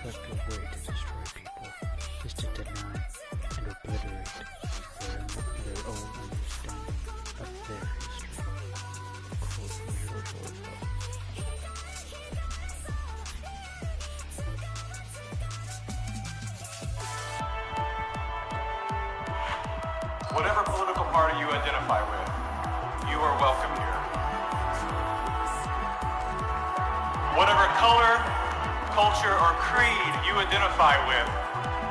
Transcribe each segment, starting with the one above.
effective way to destroy people is to deny and obliterate their own understanding of their history. Quote from George Orwell. Whatever political party you identify with, you are welcome here. Whatever color, culture, or creed you identify with,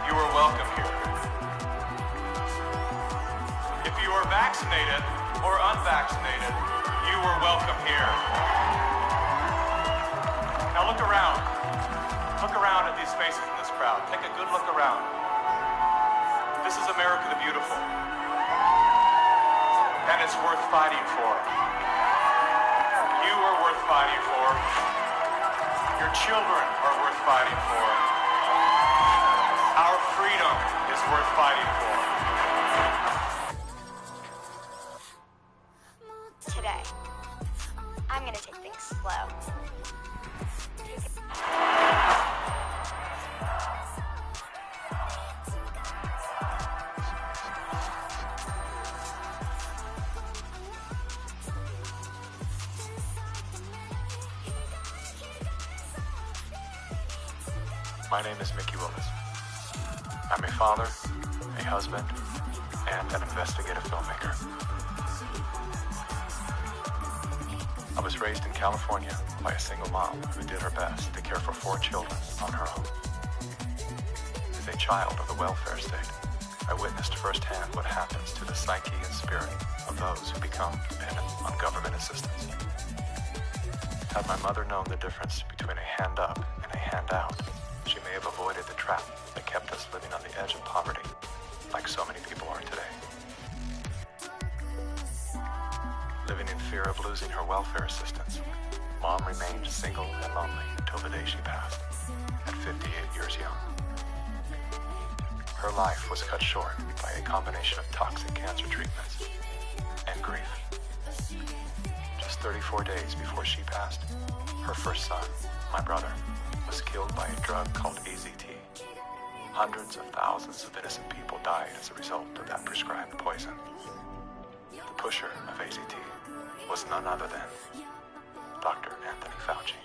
you are welcome here. If you are vaccinated or unvaccinated, you are welcome here. Now look around. Look around at these faces in this crowd. Take a good look around. This is America the Beautiful. And it's worth fighting for. You are worth fighting for. Your children are worth fighting for. Our freedom is worth fighting for. Today, I'm gonna take things slow. My name is Mickey Willis. I'm a father, a husband, and an investigative filmmaker. I was raised in California by a single mom who did her best to care for 4 children on her own. As a child of the welfare state, I witnessed firsthand what happens to the psyche and spirit of those who become dependent on government assistance. Had my mother known the difference between a hand up and a hand out, she may have avoided the trap that kept us living on the edge of poverty, like so many people are today. Living in fear of losing her welfare assistance, Mom remained single and lonely until the day she passed, at 58 years young. Her life was cut short by a combination of toxic cancer treatments and grief. Just 34 days before she passed, her first son, my brother, was killed by a drug called AZT. Hundreds of thousands of innocent people died as a result of that prescribed poison. The pusher of AZT was none other than Dr. Anthony Fauci.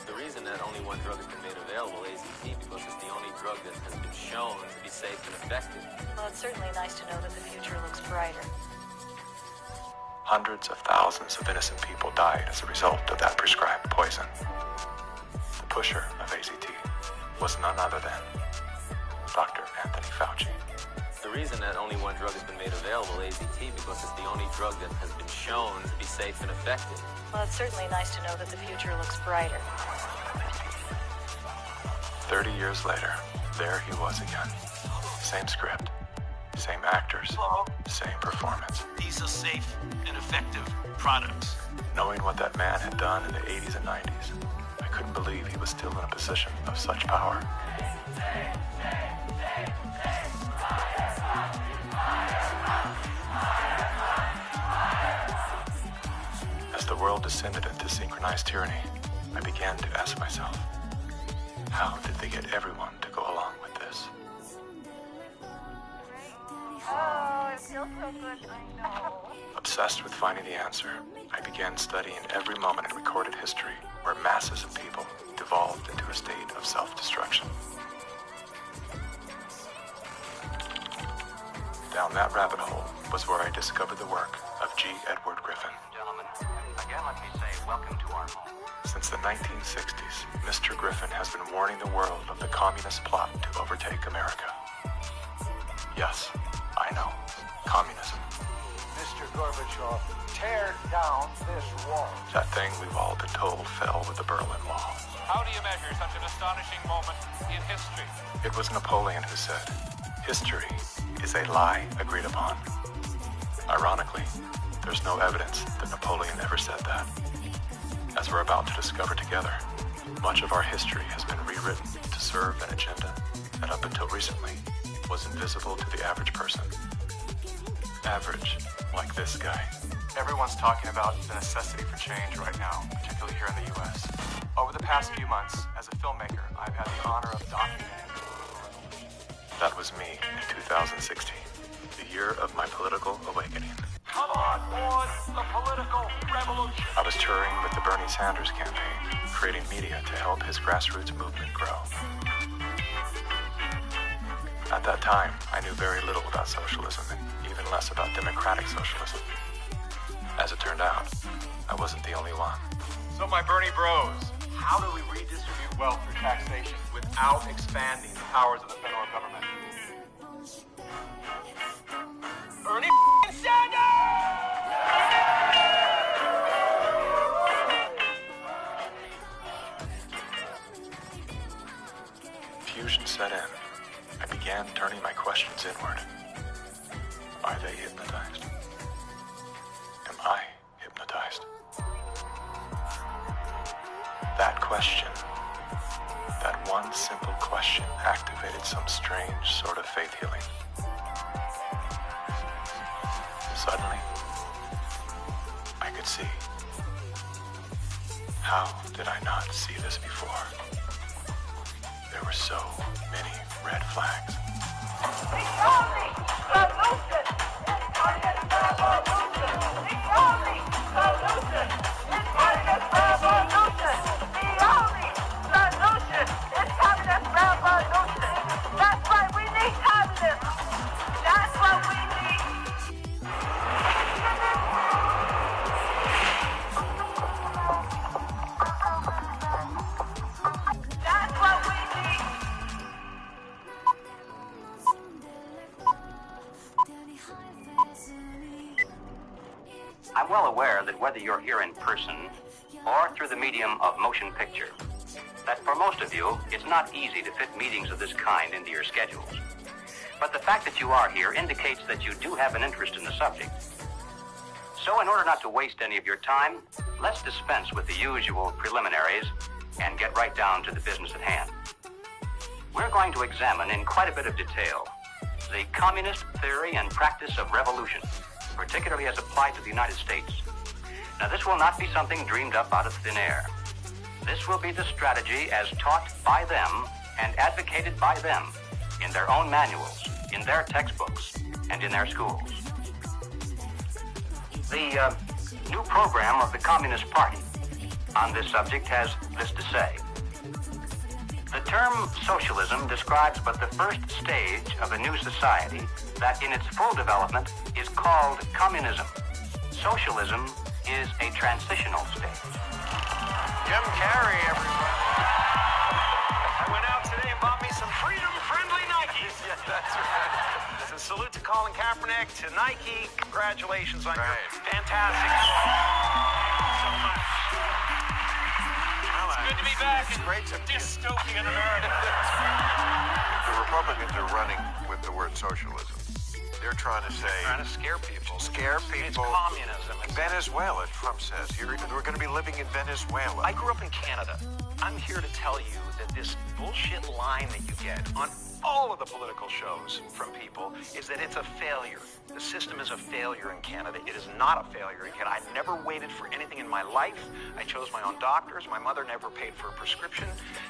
The reason that only one drug has been made available, AZT, because it's the only drug that has been shown to be safe and effective. Well, it's certainly nice to know that the future looks brighter. Hundreds of thousands of innocent people died as a result of that prescribed poison. The pusher of AZT was none other than Dr. Anthony Fauci. The reason that only one drug has been made available, AZT, because it's the only drug that has been shown to be safe and effective. Well, it's certainly nice to know that the future looks brighter. 30 years later, there he was again. Same script, same actors, same performance. These are safe and effective products. Knowing what that man had done in the 80s and 90s, I couldn't believe he was still in a position of such power. As the world descended into synchronized tyranny, I began to ask myself, how did they get everyone to go along with this? Oh, it feels so good. I know. Obsessed with finding the answer, I began studying every moment in recorded history where masses of people devolved into a state of self-destruction. Down that rabbit hole was where I discovered the work of G. Edward Griffin. Gentlemen, again let me say welcome to our home. Since the 1960s, Mr. Griffin has been warning the world of the communist plot to overtake America. Yes, I know, communism. Mr. Gorbachev, tear down this wall. That thing we've all been told fell with the Berlin Wall. How do you measure such an astonishing moment in history? It was Napoleon who said, "History is a lie agreed upon." Ironically, there's no evidence that Napoleon ever said that. As we're about to discover together, much of our history has been rewritten to serve an agenda that up until recently was invisible to the average person. Average like this guy. Everyone's talking about the necessity for change right now, particularly here in the U.S. Over the past few months, as a filmmaker, I've had the honor of documenting. That was me in 2016, the year of my political awakening. Come on, boys, the political revolution. I was touring with the Bernie Sanders campaign, creating media to help his grassroots movement grow. At that time, I knew very little about socialism and even less about democratic socialism. As it turned out, I wasn't the only one. So my Bernie bros, how do we redistribute wealth through taxation without expanding the powers of the federal government? Bernie Sanders! Fusion set in. I began turning my questions inward. Are they hypnotized? Am I hypnotized? That question, that one simple question, activated some strange sort of faith healing. Suddenly, I could see. How did I not see this before? There were so many red flags. That's why we need communism. That's what we need. That's what we need. I'm well aware that whether you're here in person or through the medium of motion picture, that for most of you, it's not easy to fit meetings of this kind into your schedules. But the fact that you are here indicates that you do have an interest in the subject. So in order not to waste any of your time, let's dispense with the usual preliminaries and get right down to the business at hand. We're going to examine in quite a bit of detail the communist theory and practice of revolution, particularly as applied to the United States. Now, this will not be something dreamed up out of thin air. This will be the strategy as taught by them and advocated by them in their own manuals, in their textbooks, and in their schools. The new program of the Communist Party on this subject has this to say. The term socialism describes but the first stage of a new society that in its full development is called communism. Socialism is a transitional stage. Jim Carrey, everybody. I went out today and bought me some freedom-friendly Nikes. Yeah, that's right. As a salute to Colin Kaepernick, to Nike, congratulations on your fantastic so much. It's good to be back in dystopian America. The Republicans are running with the word socialism. They're trying to scare people. Scare people. It's communism. It's Venezuela, Trump says. We're going to be living in Venezuela. I grew up in Canada. I'm here to tell you that this bullshit line that you get on all of the political shows from people is that it's a failure. The system is a failure in Canada. It is not a failure in Canada. I never waited for anything in my life. I chose my own doctors. My mother never paid for a prescription.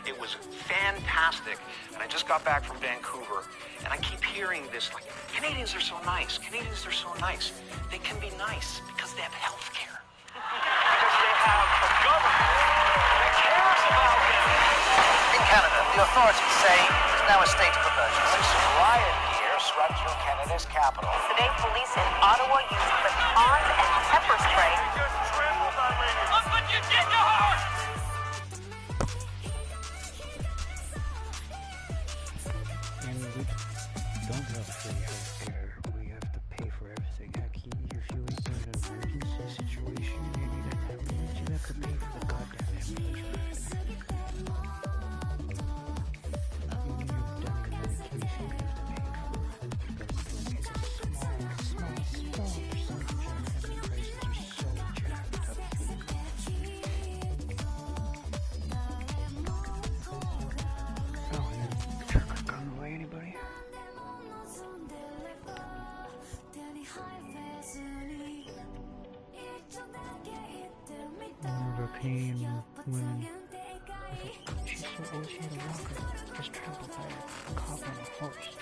It was fantastic. And I just got back from Vancouver, and I keep hearing this, like, Canadians are so nice. Canadians are so nice. They can be nice because they have health care. Because they have a government that cares about them. In Canada, the authorities say there's now a state of emergency. Riot gear swept through Canada's capital. Today, police in Ottawa used batons and pepper spray. Look what you did to her! And we don't have free healthcare. We have to pay for everything. Heck, if you're in an emergency situation, you need an ambulance, you have to pay for the goddamn ambulance ride. You need your damn medication, you have to pay for it. Because it's like a small percentage Canadian women. She's so old she had a walker, just trampled by a cop on a horse.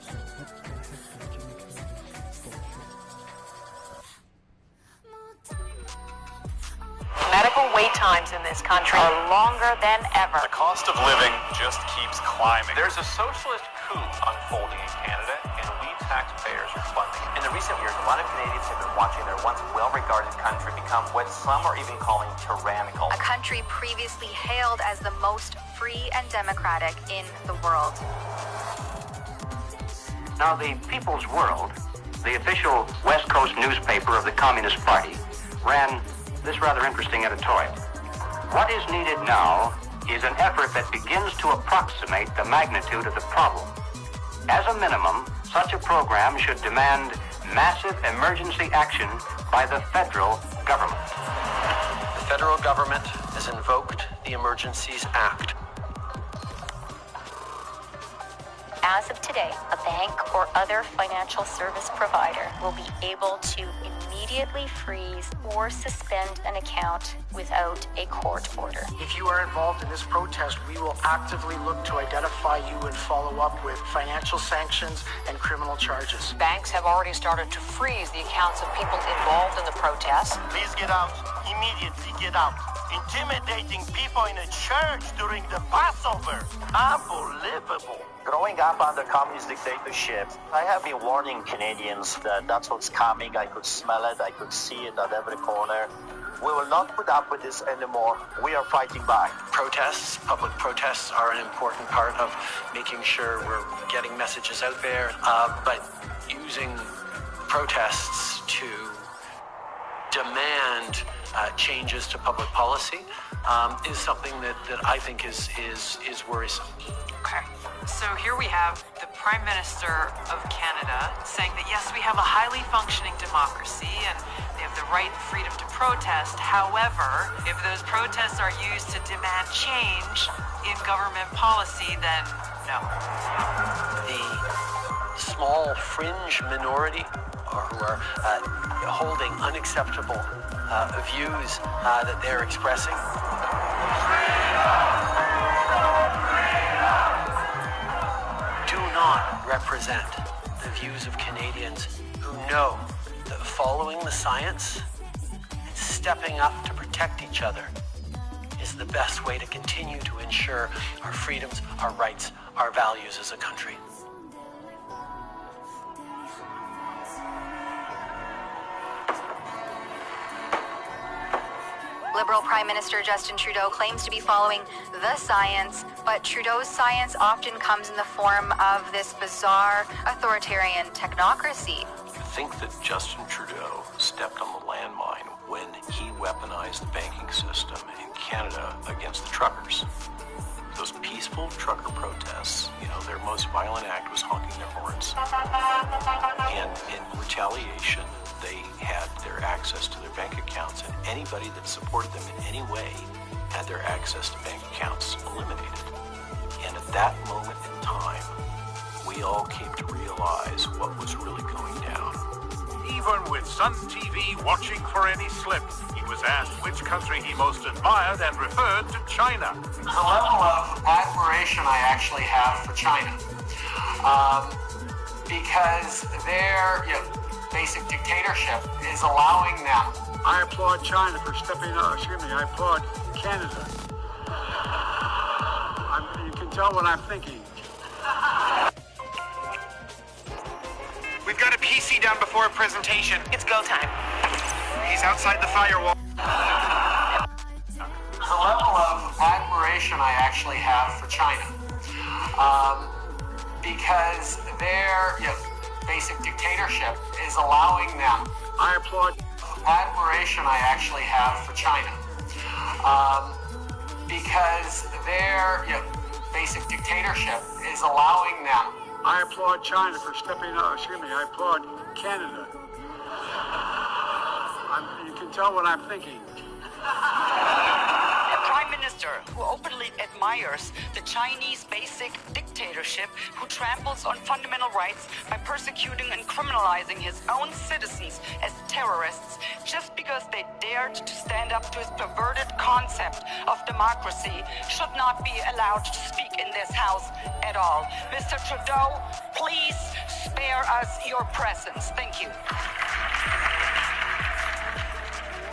So what the heck did you make of this bullshit? Medical wait times in this country are longer than ever. The cost of living just keeps climbing. There's a socialist coup unfolding in Canada, and we taxpayers are funding it. In the recent years, a lot of Canadians have been watching their once well-regarded country become what some are even calling tyrannical. A country previously hailed as the most free and democratic in the world. Now, the People's World, the official West Coast newspaper of the Communist Party, ran this rather interesting editorial. What is needed now is an effort that begins to approximate the magnitude of the problem. As a minimum, such a program should demand massive emergency action by the federal government. The federal government has invoked the Emergencies Act. As of today, a bank or other financial service provider will be able to immediately freeze or suspend an account without a court order. If you are involved in this protest, we will actively look to identify you and follow up with financial sanctions and criminal charges. Banks have already started to freeze the accounts of people involved in the protests. Please get out. Immediately get out. Intimidating people in a church during the Passover. Unbelievable. Growing up under communist dictatorship, I have been warning Canadians that that's what's coming. I could smell it. I could see it at every corner. We will not put up with this anymore. We are fighting back. Protests, public protests are an important part of making sure we're getting messages out there, but using protests to demand changes to public policy is something that I think is worrisome. Okay. So here we have the Prime Minister of Canada saying that yes, we have a highly functioning democracy and they have the right and freedom to protest. However, if those protests are used to demand change in government policy, then no. The small fringe minority who are holding unacceptable views that they're expressing do not represent the views of Canadians who know that following the science and stepping up to protect each other is the best way to continue to ensure our freedoms, our rights, our values as a country. Liberal Prime Minister Justin Trudeau claims to be following the science, but Trudeau's science often comes in the form of this bizarre authoritarian technocracy. You think that Justin Trudeau stepped on the landmine when he weaponized the banking system in Canada against the truckers? Those peaceful trucker protests, their most violent act was honking their horns. And in retaliation, they had their access to their bank accounts, and anybody that supported them in any way had their access to bank accounts eliminated. And at that moment in time, we all came to realize what was really going down. Even with Sun TV watching for any slip, he was asked which country he most admired and referred to China. The level of admiration I actually have for China, because their basic dictatorship is allowing them. I applaud China for stepping up. I applaud Canada. You can tell what I'm thinking. We've got a PC down before a presentation. It's go time. He's outside the firewall. The level of admiration I actually have for China, because their basic dictatorship is allowing them. I applaud admiration I actually have for China, because their basic dictatorship is allowing them. I applaud China for stepping up. I applaud Canada. You can tell what I'm thinking. A prime minister who openly admires the Chinese basic dictatorship, who tramples on fundamental rights by persecuting and criminalizing his own citizens as terrorists just because they dared to stand up to his perverted concept of democracy should not be allowed to speak in this house at all. Mr. Trudeau, please spare us your presence. Thank you.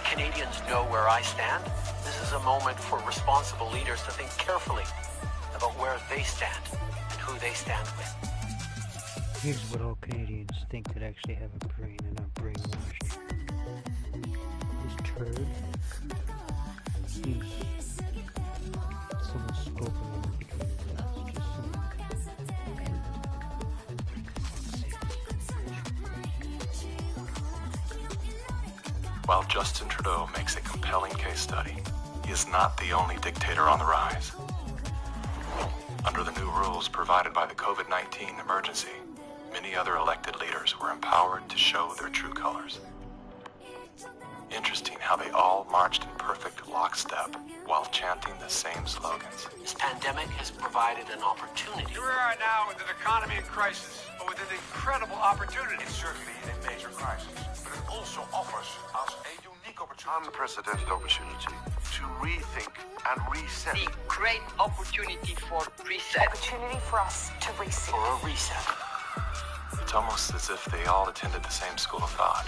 Canadians know where I stand. This is a moment for responsible leaders to think carefully about where they stand and who they stand with. Here's what all Canadians think that actually have a brain and are brainwashed. This turd is someone spoken on between the last, just some While Justin Trudeau makes a compelling case study, he is not the only dictator on the rise. Under the new rules provided by the COVID-19 emergency, many other elected leaders were empowered to show their true colors. Interesting how they all marched in perfect lockstep while chanting the same slogans. This pandemic has provided an opportunity. Here we are now with an economy in crisis, but with an incredible opportunity. It's certainly a major crisis, but it also offers us a unique opportunity. Unprecedented opportunity to rethink and reset. The great opportunity for reset. Opportunity for us to reset. For a reset. It's almost as if they all attended the same school of thought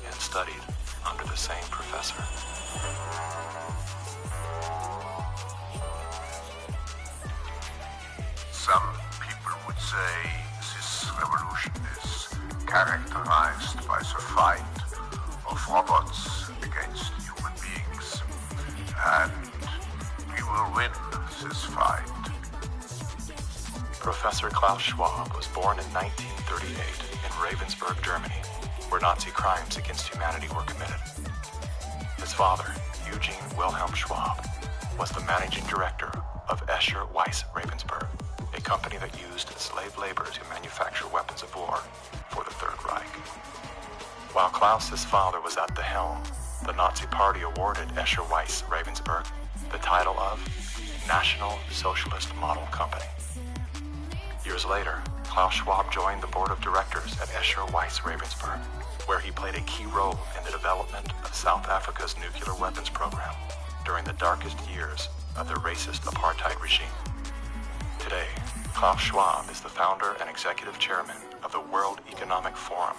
and studied under the same professor. Some people would say this revolution is characterized by the fight of robots against human beings. And we will win this fight. Professor Klaus Schwab was born in 1938 in Ravensburg, Germany, where Nazi crimes against humanity were committed. His father, Eugene Wilhelm Schwab, was the managing director of Escher Weiss Ravensburg, a company that used slave labor to manufacture weapons of war for the Third Reich. While Klaus's father was at the helm, the Nazi Party awarded Escher Weiss Ravensburg the title of National Socialist Model Company. Years later, Klaus Schwab joined the board of directors at Escher Weiss Ravensburg, where he played a key role in the development of South Africa's nuclear weapons program during the darkest years of the racist apartheid regime. Today, Klaus Schwab is the founder and executive chairman of the World Economic Forum.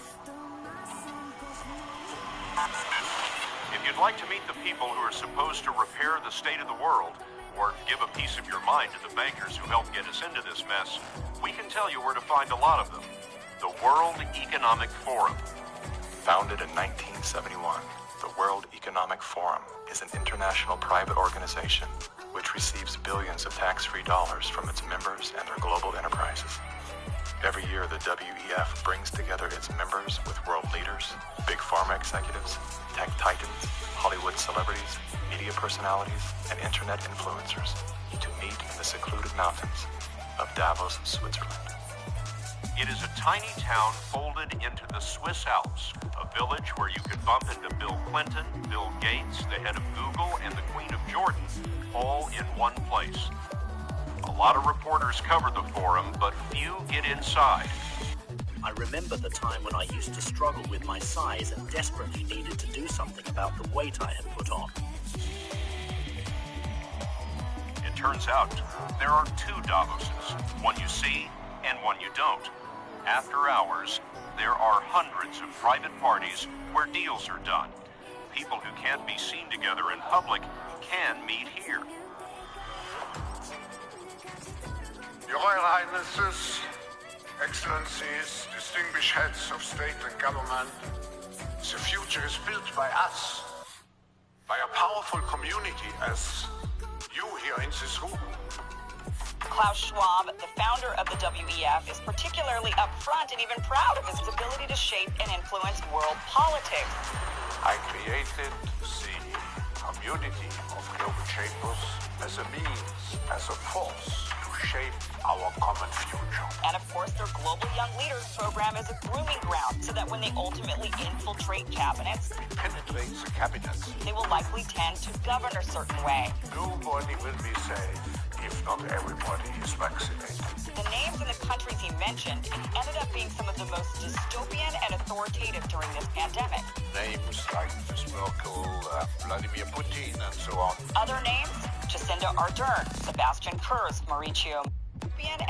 If you'd like to meet the people who are supposed to repair the state of the world, or give a piece of your mind to the bankers who helped get us into this mess, we can tell you where to find a lot of them. The World Economic Forum. Founded in 1971, the World Economic Forum is an international private organization which receives billions of tax-free dollars from its members and their global enterprises. Every year, the WEF brings together its members with world leaders, big pharma executives, tech titans, Hollywood celebrities, media personalities, and internet influencers to meet in the secluded mountains of Davos, Switzerland. It is a tiny town folded into the Swiss Alps, a village where you can bump into Bill Clinton, Bill Gates, the head of Google, and the Queen of Jordan, all in one place. A lot of reporters cover the forum, but few get inside. I remember the time when I used to struggle with my size and desperately needed to do something about the weight I had put on. It turns out there are two Davoses, one you see and one you don't. After hours, there are hundreds of private parties where deals are done. People who can't be seen together in public can meet here. Your Royal Highnesses, Excellencies, distinguished heads of state and government, the future is built by us, by a powerful community as you here in this room. Klaus Schwab, the founder of the WEF, is particularly upfront and even proud of his ability to shape and influence world politics. I created the community of global chambers as a means, as a force to shape our common future. And of course, their Global Young Leaders program is a grooming ground so that when they ultimately infiltrate cabinets, penetrate the cabinets, they will likely tend to govern a certain way. Nobody will be safe if not everybody is vaccinated. The names and the countries he mentioned ended up being some of the most dystopian and authoritative during this pandemic. Name like Miss Merkel, Vladimir Putin, and so on. Other names? Jacinda Ardern, Sebastian Kurz, Mauricio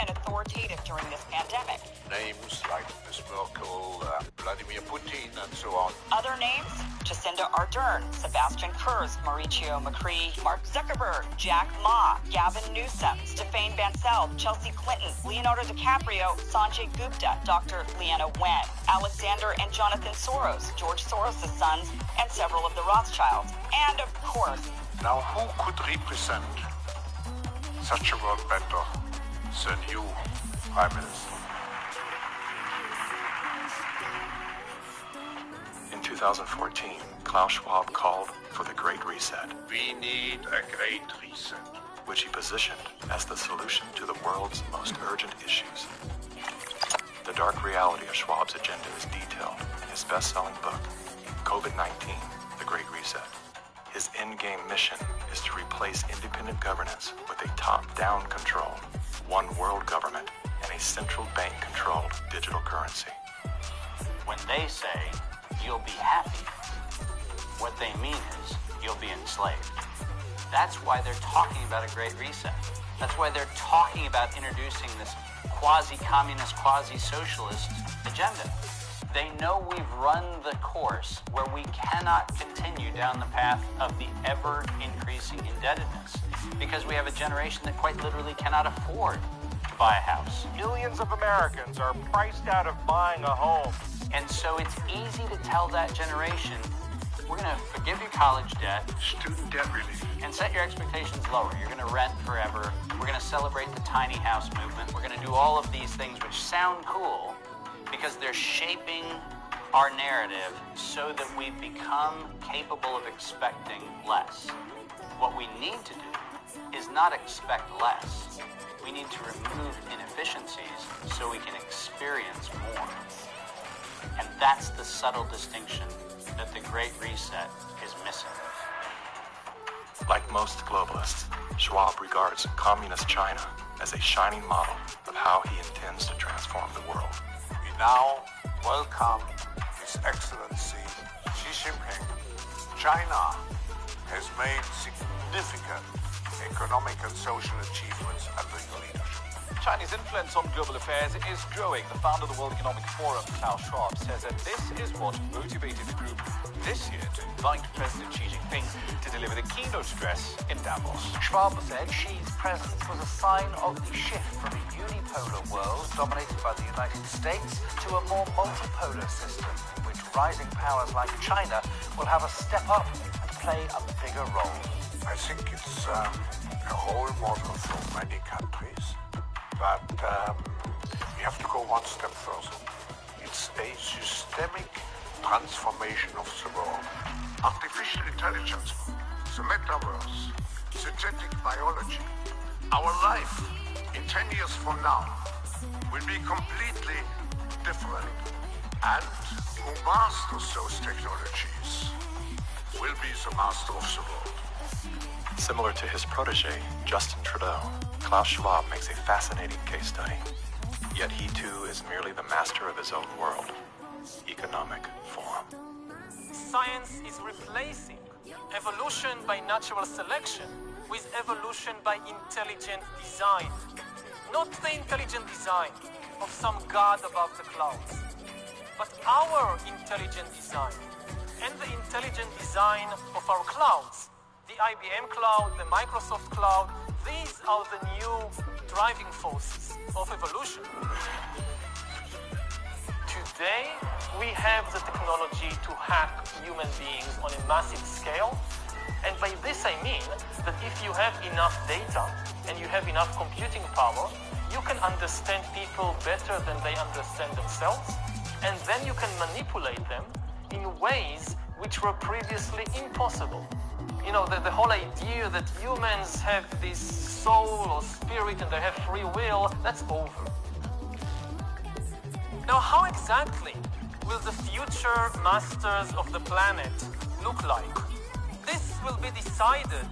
and authoritative during this pandemic. Names like Miss Merkel, Vladimir Putin, and so on. Other names? Jacinda Ardern, Sebastian Kurz, Mauricio Macri, Mark Zuckerberg, Jack Ma, Gavin Newsom, Stéphane Bancel, Chelsea Clinton, Leonardo DiCaprio, Sanjay Gupta, Dr. Leanna Wen, Alexander and Jonathan Soros, George Soros' sons, and several of the Rothschilds. And of course... Now who could represent such a world better than you, Prime Minister? In 2014, Klaus Schwab called for the Great Reset. We need a great reset. Which he positioned as the solution to the world's most urgent issues. The dark reality of Schwab's agenda is detailed in his best-selling book, COVID-19, The Great Reset. His endgame mission is to replace independent governance with a top-down control, one world government, and a central bank-controlled digital currency. When they say, you'll be happy, what they mean is, you'll be enslaved. That's why they're talking about a great reset. That's why they're talking about introducing this quasi-communist, quasi-socialist agenda. They know we've run the course where we cannot continue down the path of the ever-increasing indebtedness because we have a generation that quite literally cannot afford to buy a house. Millions of Americans are priced out of buying a home. And so it's easy to tell that generation, we're going to forgive your college debt, student debt relief, and set your expectations lower. You're going to rent forever. We're going to celebrate the tiny house movement. We're going to do all of these things which sound cool because they're shaping our narrative so that we become capable of expecting less. What we need to do is not expect less. We need to remove inefficiencies so we can experience more. And that's the subtle distinction that the Great Reset is missing. Like most globalists, Schwab regards communist China as a shining model of how he intends to transform the world. We now welcome His Excellency Xi Jinping. China has made significant economic and social achievements under your leadership. Chinese influence on global affairs is growing. The founder of the World Economic Forum, Klaus Schwab, says that this is what motivated the group this year to invite President Xi Jinping to deliver the keynote address in Davos. Schwab said Xi's presence was a sign of the shift from a unipolar world dominated by the United States to a more multipolar system in which rising powers like China will have a step up and play a bigger role. I think it's a role model for many countries. But we have to go one step further. It's a systemic transformation of the world. Artificial intelligence, the metaverse, synthetic biology. Our life in 10 years from now will be completely different. And who masters those technologies will be the master of the world. Similar to his protege, Justin Trudeau, Klaus Schwab makes a fascinating case study. Yet he too is merely the master of his own world. Economic Forum. Science is replacing evolution by natural selection with evolution by intelligent design. Not the intelligent design of some god above the clouds, but our intelligent design and the intelligent design of our clouds. The IBM cloud, the Microsoft cloud, these are the new driving forces of evolution. Today, we have the technology to hack human beings on a massive scale. And by this I mean that if you have enough data and you have enough computing power, you can understand people better than they understand themselves. And then you can manipulate them in ways which were previously impossible. You know, the whole idea that humans have this soul or spirit and they have free will, that's over. Now, how exactly will the future masters of the planet look like? This will be decided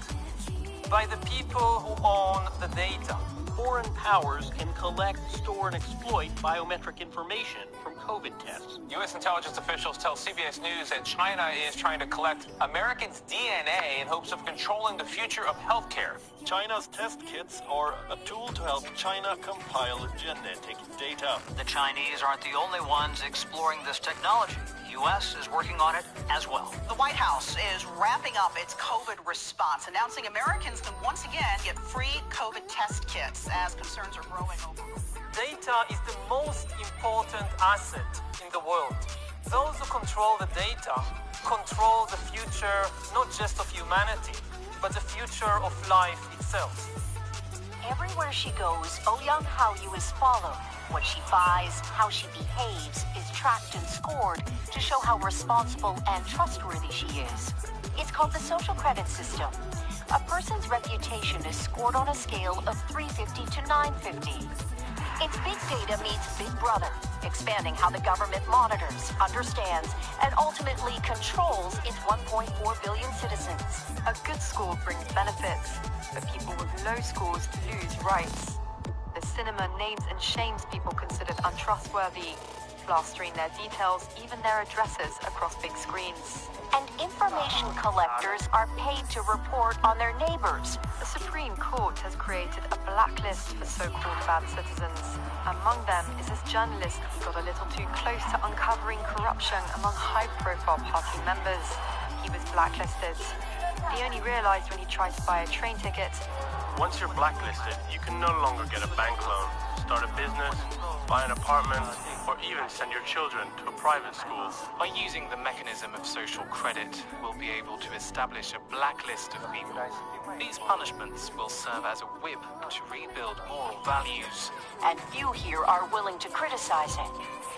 by the people who own the data. foreign powers can collect, store, and exploit biometric information from COVID tests. U.S. intelligence officials tell CBS News that China is trying to collect Americans' DNA in hopes of controlling the future of healthcare. China's test kits are a tool to help China compile genetic data. The Chinese aren't the only ones exploring this technology. The U.S. is working on it as well. The White House is ramping up its COVID response, announcing Americans can once again get free COVID test kits as concerns are growing over. Data is the most important asset in the world. Those who control the data control the future, not just of humanity, but the future of life itself. Everywhere she goes, Ouyang Haoyu is followed. What she buys, how she behaves, is tracked and scored to show how responsible and trustworthy she is. It's called the social credit system. A person's reputation is scored on a scale of 350 to 950. It's big data meets Big Brother, expanding how the government monitors, understands, and ultimately controls its 1.4 billion citizens. A good score brings benefits, but people with low scores lose rights. The cinema names and shames people considered untrustworthy, plastering their details, even their addresses, across big screens. And information collectors are paid to report on their neighbors. The Supreme Court has created a blacklist for so-called bad citizens. Among them is this journalist who got a little too close to uncovering corruption among high-profile party members. He was blacklisted. He only realized when he tried to buy a train ticket. Once you're blacklisted, you can no longer get a bank loan, start a business, buy an apartment, or even send your children to a private school. By using the mechanism of social credit, we'll be able to establish a blacklist of people. These punishments will serve as a whip to rebuild moral values. And few here are willing to criticize it,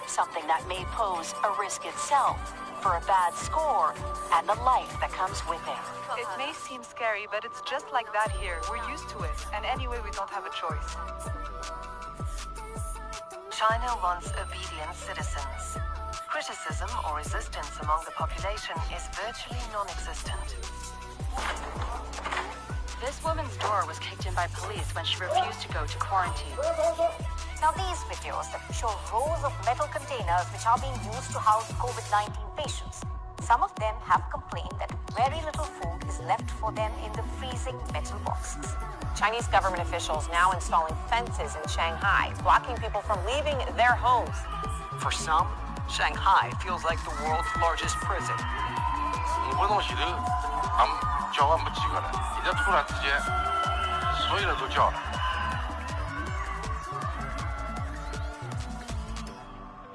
something that may pose a risk itself for a bad score and the life that comes with it. It may seem scary, but it's just like that here. We're used to it, and anyway, we don't have a choice. China wants obedient citizens. Criticism or resistance among the population is virtually non-existent. This woman's door was kicked in by police when she refused to go to quarantine. Now these videos show rows of metal containers which are being used to house COVID-19 patients. Some of them have complained that very little food is left for them in the freezing metal boxes. Chinese government officials now installing fences in Shanghai, blocking people from leaving their homes. For some, Shanghai feels like the world's largest prison.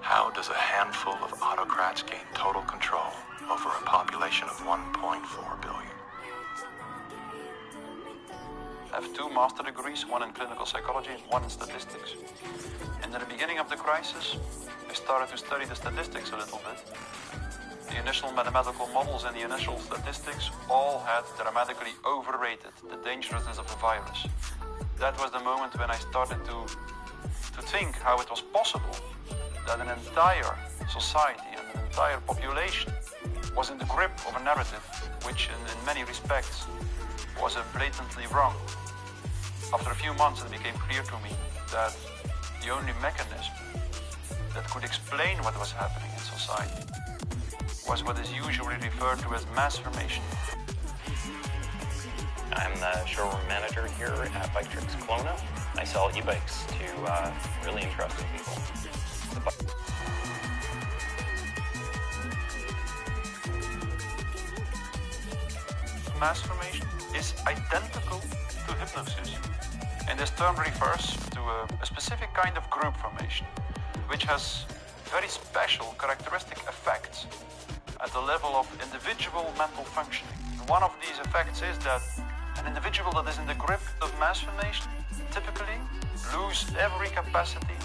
How does a handful of autocrats gain total control over a population of 1.4 billion? I have 2 master degrees, one in clinical psychology and one in statistics. And at the beginning of the crisis, I started to study the statistics a little bit. The initial mathematical models and the initial statistics all had dramatically overrated the dangerousness of the virus. That was the moment when I started to think how it was possible that an entire society and an entire population was in the grip of a narrative which in many respects was blatantly wrong. After a few months it became clear to me that the only mechanism that could explain what was happening in society was what is usually referred to as mass formation. I'm the showroom manager here at Bike Tricks Kelowna. I sell e-bikes to really interesting people. Mass formation is identical to hypnosis. And this term refers to a specific kind of group formation, which has very special characteristic effects at the level of individual mental functioning. One of these effects is that an individual that is in the grip of mass formation typically lose every capacity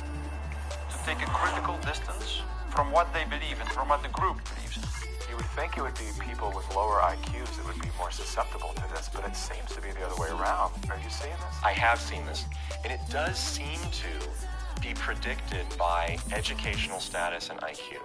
to take a critical distance from what they believe and from what the group believes in. You would think it would be people with lower IQs that would be more susceptible to this, but it seems to be the other way around. Are you seeing this? I have seen this, and it does seem to be predicted by educational status and IQ.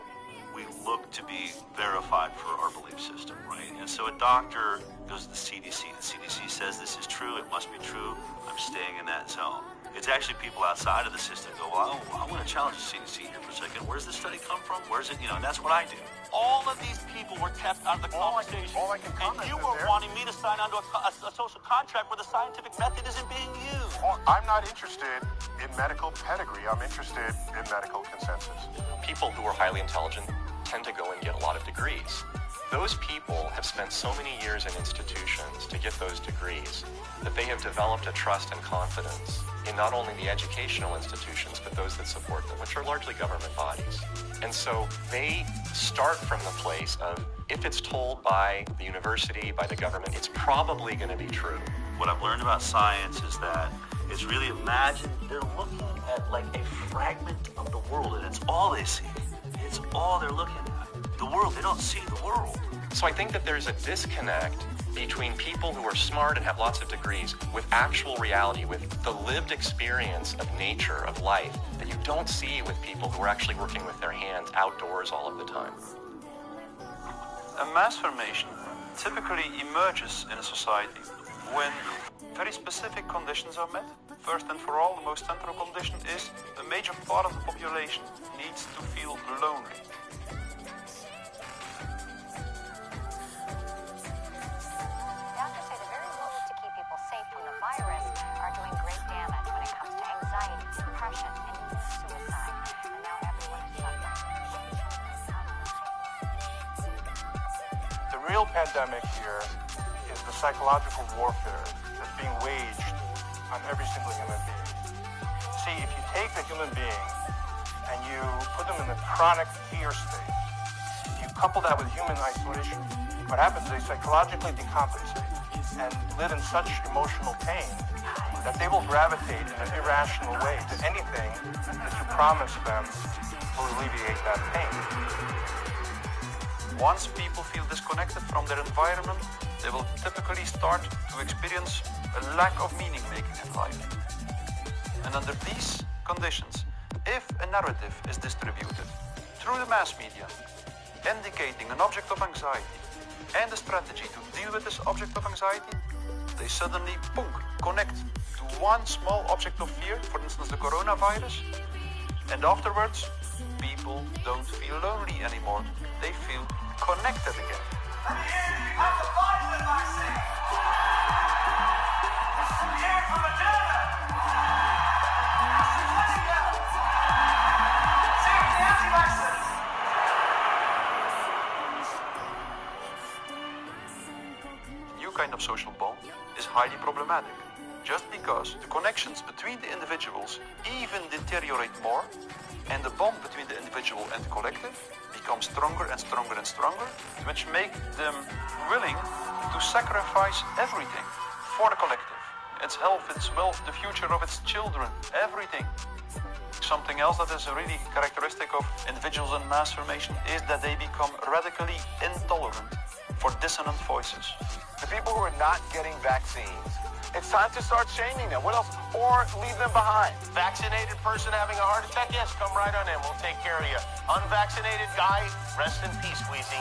We look to be verified for our belief system, right? And so a doctor goes to the CDC. The CDC says this is true, it must be true. I'm staying in that zone. It's actually people outside of the system go, well, I want to challenge the CDC here for a second. Where's this study come from? Where's it, and that's what I do. All of these people were kept out of the conversation. And you were wanting me to sign onto a social contract where the scientific method isn't being used. I'm not interested in medical pedigree. I'm interested in medical consensus. People who are highly intelligent tend to go and get a lot of degrees. Those people have spent so many years in institutions to get those degrees that they have developed a trust and confidence in not only the educational institutions, but those that support them, which are largely government bodies. And so they start from the place of, if it's told by the university, by the government, it's probably going to be true. What I've learned about science is that it's really, imagine they're looking at like a fragment of the world, and it's all they see. It's all they're looking at. The world, they don't see the world. So I think that there's a disconnect between people who are smart and have lots of degrees with actual reality, with the lived experience of nature, of life, that you don't see with people who are actually working with their hands outdoors all of the time. A mass formation typically emerges in a society when very specific conditions are met. First and for all, the most central condition is a major part of the population needs to feel lonely. Doctors say the very moves to keep people safe from the virus are doing great damage when it comes to anxiety, depression, and even suicide. And now everyone is suffering. The real pandemic here is the psychological warfare that's being waged on every single human being. See, if you take a human being and you put them in a chronic fear state, you couple that with human isolation, what happens is they psychologically decompensate and live in such emotional pain that they will gravitate in an irrational way to anything that you promise them will alleviate that pain. Once people feel disconnected from their environment, they will typically start to experience a lack of meaning making in life. And under these conditions, if a narrative is distributed through the mass media, indicating an object of anxiety and a strategy to deal with this object of anxiety, they suddenly, boom, connect to one small object of fear, for instance the coronavirus, and afterwards, people don't feel lonely anymore. They feel connected again. New kind of social bond is highly problematic, just because the connections between the individuals even deteriorate more, and the bond between the individual and the collective becomes stronger and stronger and stronger, which make them willing to sacrifice everything for the collective. Its health, its wealth, the future of its children, everything. Something else that is a really characteristic of individuals in mass formation is that they become radically intolerant for dissonant voices. The people who are not getting vaccines, it's time to start shaming them. What else? Or leave them behind. Vaccinated person having a heart attack? Yes, come right on in. We'll take care of you. Unvaccinated guy? Rest in peace, Wheezy.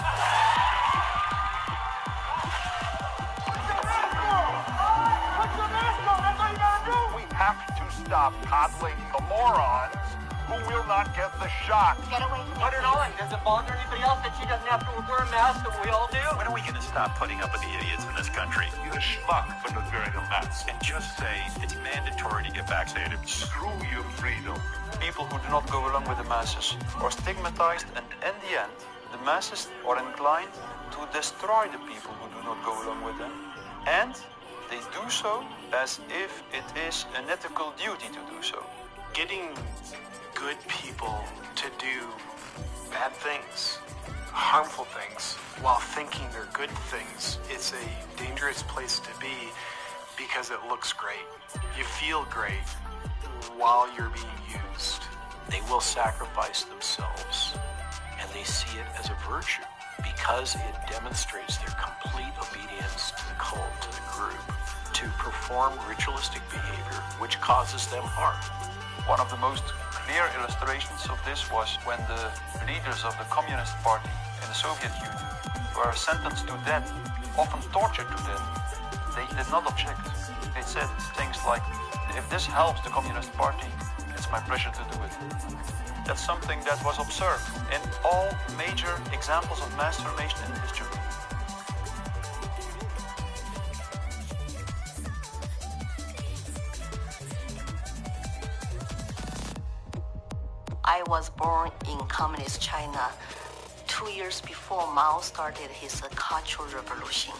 We have to stop coddling the morons who will not get the shot. Get away from Put it on. Does it bother anybody else that she doesn't have to wear a mask that we all do? When are we going to stop putting up with the idiots in this country? You're a schmuck for not wearing a mask. And just say it's mandatory to get vaccinated. Screw your freedom. People who do not go along with the masses are stigmatized, and in the end, the masses are inclined to destroy the people who do not go along with them. And they do so as if it is an ethical duty to do so. Getting good people to do bad things, harmful things, while thinking they're good things, it's a dangerous place to be because it looks great. You feel great while you're being used. They will sacrifice themselves, and they see it as a virtue because it demonstrates their complete obedience to the cult, to the group, to perform ritualistic behavior which causes them harm. One of the most clear illustrations of this was when the leaders of the Communist Party in the Soviet Union were sentenced to death, often tortured to death. They did not object. They said things like, And if this helps the Communist Party, it's my pleasure to do it. That's something that was observed in all major examples of mass formation in history. I was born in Communist China 2 years before Mao started his Cultural Revolution.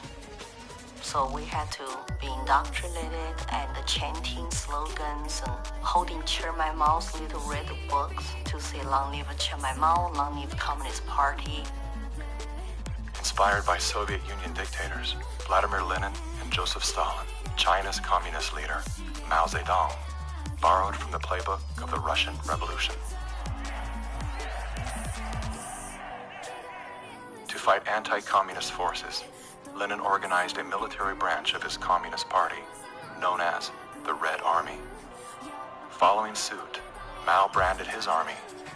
So we had to be indoctrinated and chanting slogans and holding Chairman Mao's little red books to say long live Chairman Mao, long live Communist Party. Inspired by Soviet Union dictators Vladimir Lenin and Joseph Stalin, China's communist leader, Mao Zedong, borrowed from the playbook of the Russian Revolution. To fight anti-communist forces, Lenin organized a military branch of his Communist Party, known as the Red Army. Following suit, Mao branded his army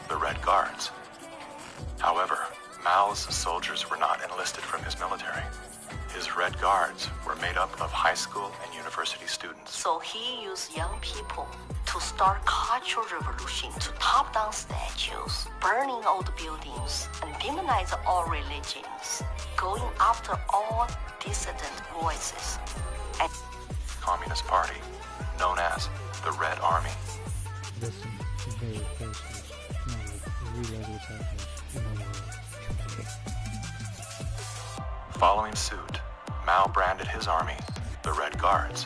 the Red Guards. However, Mao's soldiers were not enlisted from his military. His Red Guards were made up of high school and university students. So he used young people to start Cultural Revolution, to top down statues, burning old buildings, and demonize all religions, going after all dissident voices. And Communist Party, known as the Red Army. Listen, very closely. Realize what's happening in the world. Following suit, Mao branded his army the Red Guards.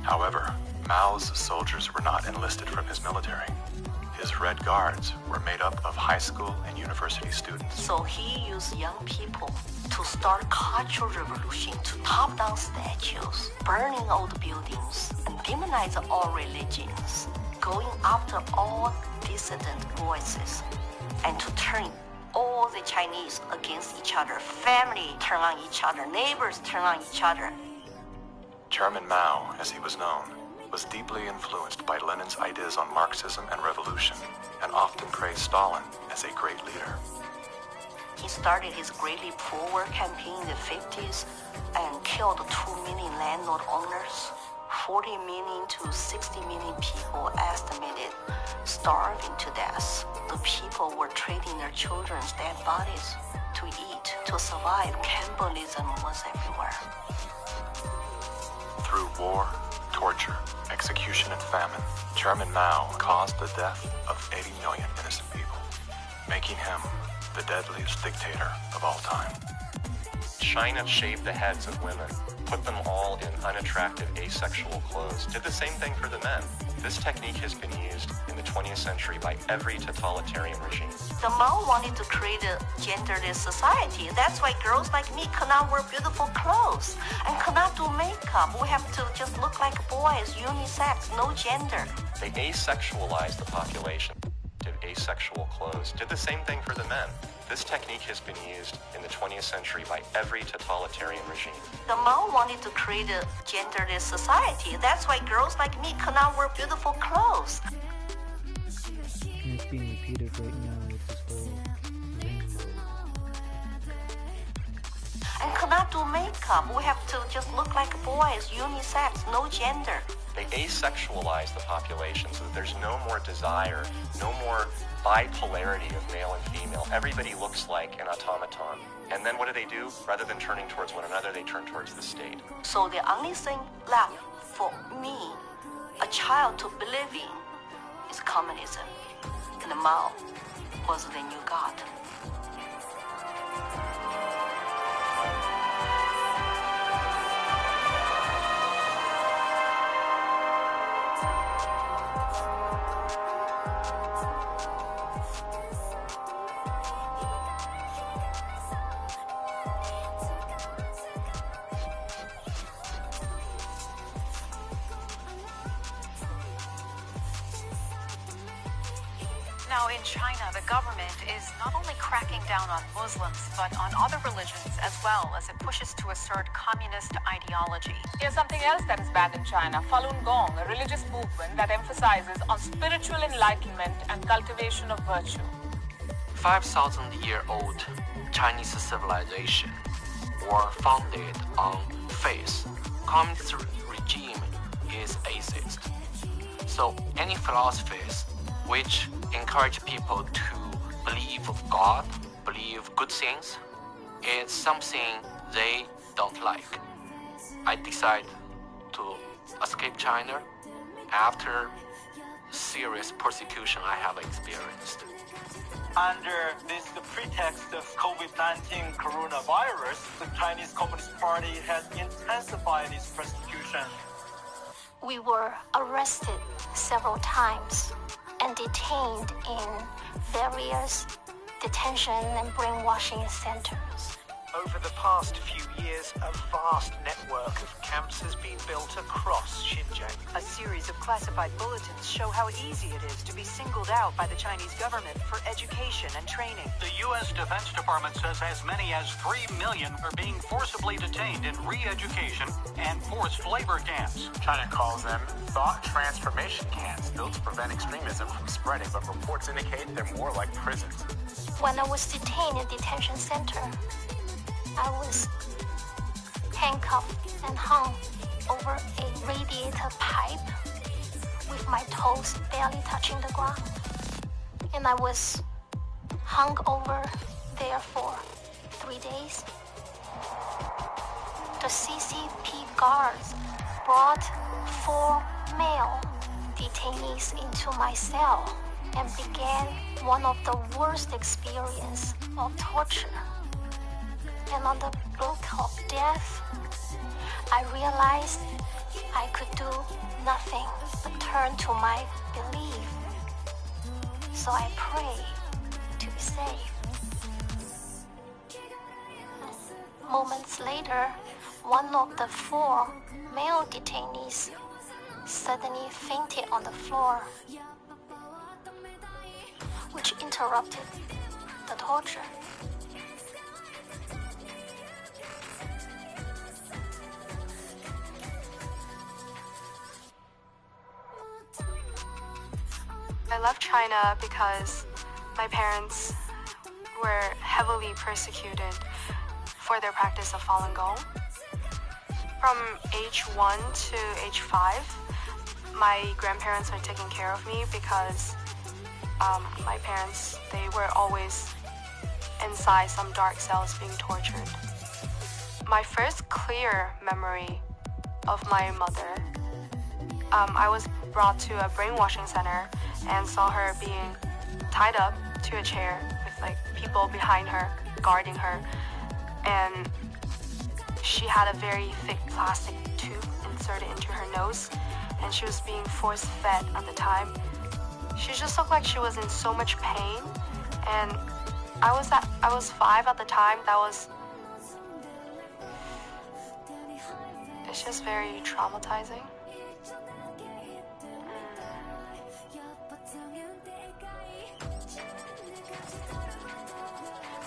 However, Mao's soldiers were not enlisted from his military. His Red Guards were made up of high school and university students. So he used young people to start Cultural Revolution, to top down statues, burning old buildings, and demonize all religions, going after all dissident voices, and to turn all the Chinese against each other. Family turn on each other, neighbors turn on each other. Chairman Mao, as he was known, was deeply influenced by Lenin's ideas on Marxism and revolution, and often praised Stalin as a great leader. He started his Great Leap Forward campaign in the 50s and killed 2 million landlord owners. 40 million to 60 million people estimated starving to death. The people were trading their children's dead bodies to eat, to survive. Cannibalism was everywhere. Through war, torture, execution, and famine, Chairman Mao caused the death of 80 million innocent people, making him the deadliest dictator of all time. China shaved the heads of women, put them all in unattractive asexual clothes, did the same thing for the men. This technique has been used in the 20th century by every totalitarian regime. The Mao wanted to create a genderless society. That's why girls like me cannot wear beautiful clothes and cannot do makeup. We have to just look like boys, unisex, no gender. They asexualized the population, did asexual clothes, did the same thing for the men. This technique has been used in the 20th century by every totalitarian regime. The Mao wanted to create a genderless society. That's why girls like me cannot wear beautiful clothes. And it's being repeated right now with this whole rainbow. And cannot do makeup. We have to just look like boys, unisex, no gender. They asexualize the population so that there's no more desire, no more bipolarity of male and female. Everybody looks like an automaton. And then what do? Rather than turning towards one another, they turn towards the state. So the only thing left for me, a child to believe in, is communism. And Mao was the new god. Now, in China, the government is not only cracking down on Muslims, but on other religions as well, as it pushes to assert communist ideology. Here's something else that is banned in China: Falun Gong, a religious movement that emphasizes on spiritual enlightenment and cultivation of virtue. 5,000-year-old Chinese civilization were founded on faith. Communist regime is atheist. So any philosophies which encourage people to believe of God, believe good things, is something they don't like. I decided to escape China after serious persecution I have experienced. Under this pretext of COVID-19 coronavirus, the Chinese Communist Party has intensified its persecution. We were arrested several times and detained in various detention and brainwashing centers. Over the past few years, a vast network of camps has been built across Xinjiang. A series of classified bulletins show how easy it is to be singled out by the Chinese government for education and training. The U.S. Defense Department says as many as 3 million are being forcibly detained in re-education and forced labor camps. China calls them thought transformation camps built to prevent extremism from spreading, but reports indicate they're more like prisons. When I was detained in detention center, I was handcuffed and hung over a radiator pipe with my toes barely touching the ground. And I was hung over there for 3 days. The CCP guards brought 4 male detainees into my cell and began one of the worst experiences of torture. And on the brink of death, I realized I could do nothing but turn to my belief. So I prayed to be saved. Moments later, one of the 4 male detainees suddenly fainted on the floor, which interrupted the torture. I left China because my parents were heavily persecuted for their practice of Falun Gong. From age 1 to age 5, my grandparents are taking care of me because my parents, they were always inside some dark cells being tortured. My first clear memory of my mother, I was brought to a brainwashing center and saw her being tied up to a chair with like people behind her guarding her, and she had a very thick plastic tube inserted into her nose, and she was being force-fed at the time. She just looked like she was in so much pain, and I was 5 at the time. It's just very traumatizing.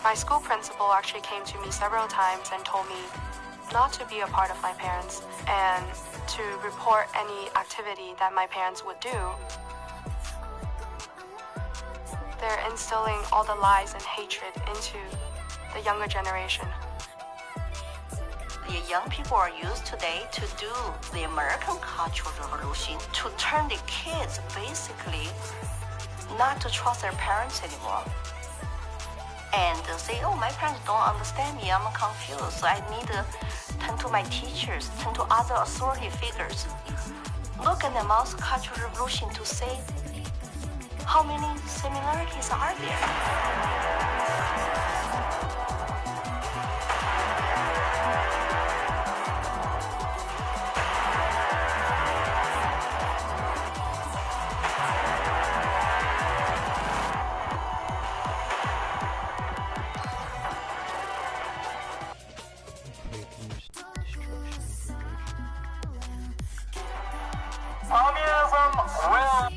My school principal actually came to me several times and told me not to be a part of my parents and to report any activity that my parents would do. They're instilling all the lies and hatred into the younger generation. The young people are used today to do the American Cultural Revolution, to turn the kids basically not to trust their parents anymore. And say, oh, my parents don't understand me, I'm confused, so I need to turn to my teachers, turn to other authority figures. Look at the multicultural revolution to say how many similarities are there. Communism will...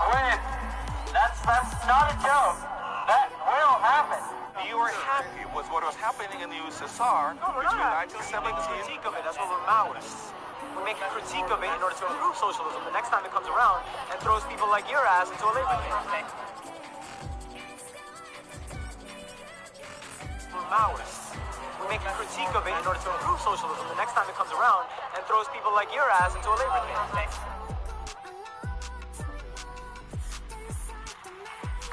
Wait, that's not a joke. That will happen. You were happy with what was happening in the USSR between 1917 critique of it as well as Maoists. We make a critique of it in order to improve socialism the next time it comes around and throws people like your ass into a labor camp. We're Maoists. We make a critique of it in order to improve socialism the next time it comes around and throws people like your ass into a labor camp.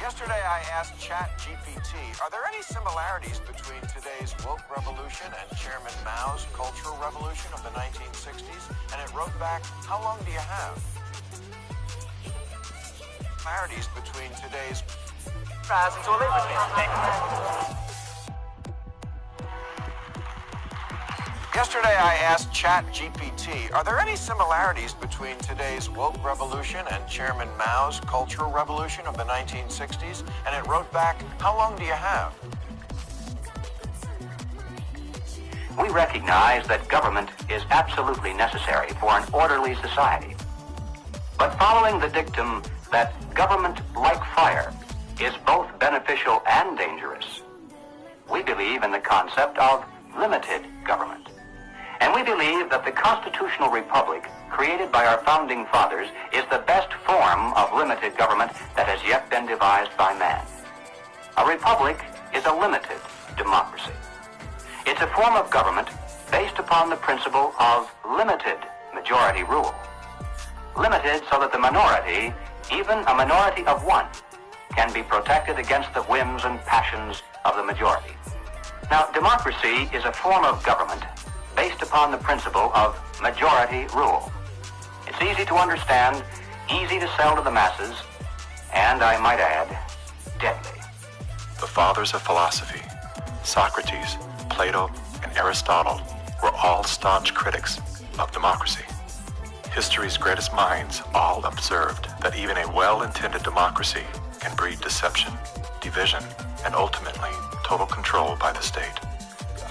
Yesterday, I asked ChatGPT, are there any similarities between today's woke revolution and Chairman Mao's cultural revolution of the 1960s? And it wrote back, how long do you have? Similarities between today's ass into a labor camp. Yesterday, I asked ChatGPT, are there any similarities between today's woke revolution and Chairman Mao's cultural revolution of the 1960s? And it wrote back, how long do you have? We recognize that government is absolutely necessary for an orderly society. But following the dictum that government, like fire, is both beneficial and dangerous, we believe in the concept of limited government. And we believe that the constitutional republic created by our founding fathers is the best form of limited government that has yet been devised by man. A republic is a limited democracy. It's a form of government based upon the principle of limited majority rule. Limited so that the minority, even a minority of one, can be protected against the whims and passions of the majority. Now, democracy is a form of government based upon the principle of majority rule. It's easy to understand, easy to sell to the masses, and I might add, deadly. The fathers of philosophy, Socrates, Plato, and Aristotle, were all staunch critics of democracy. History's greatest minds all observed that even a well-intended democracy can breed deception, division, and ultimately total control by the state.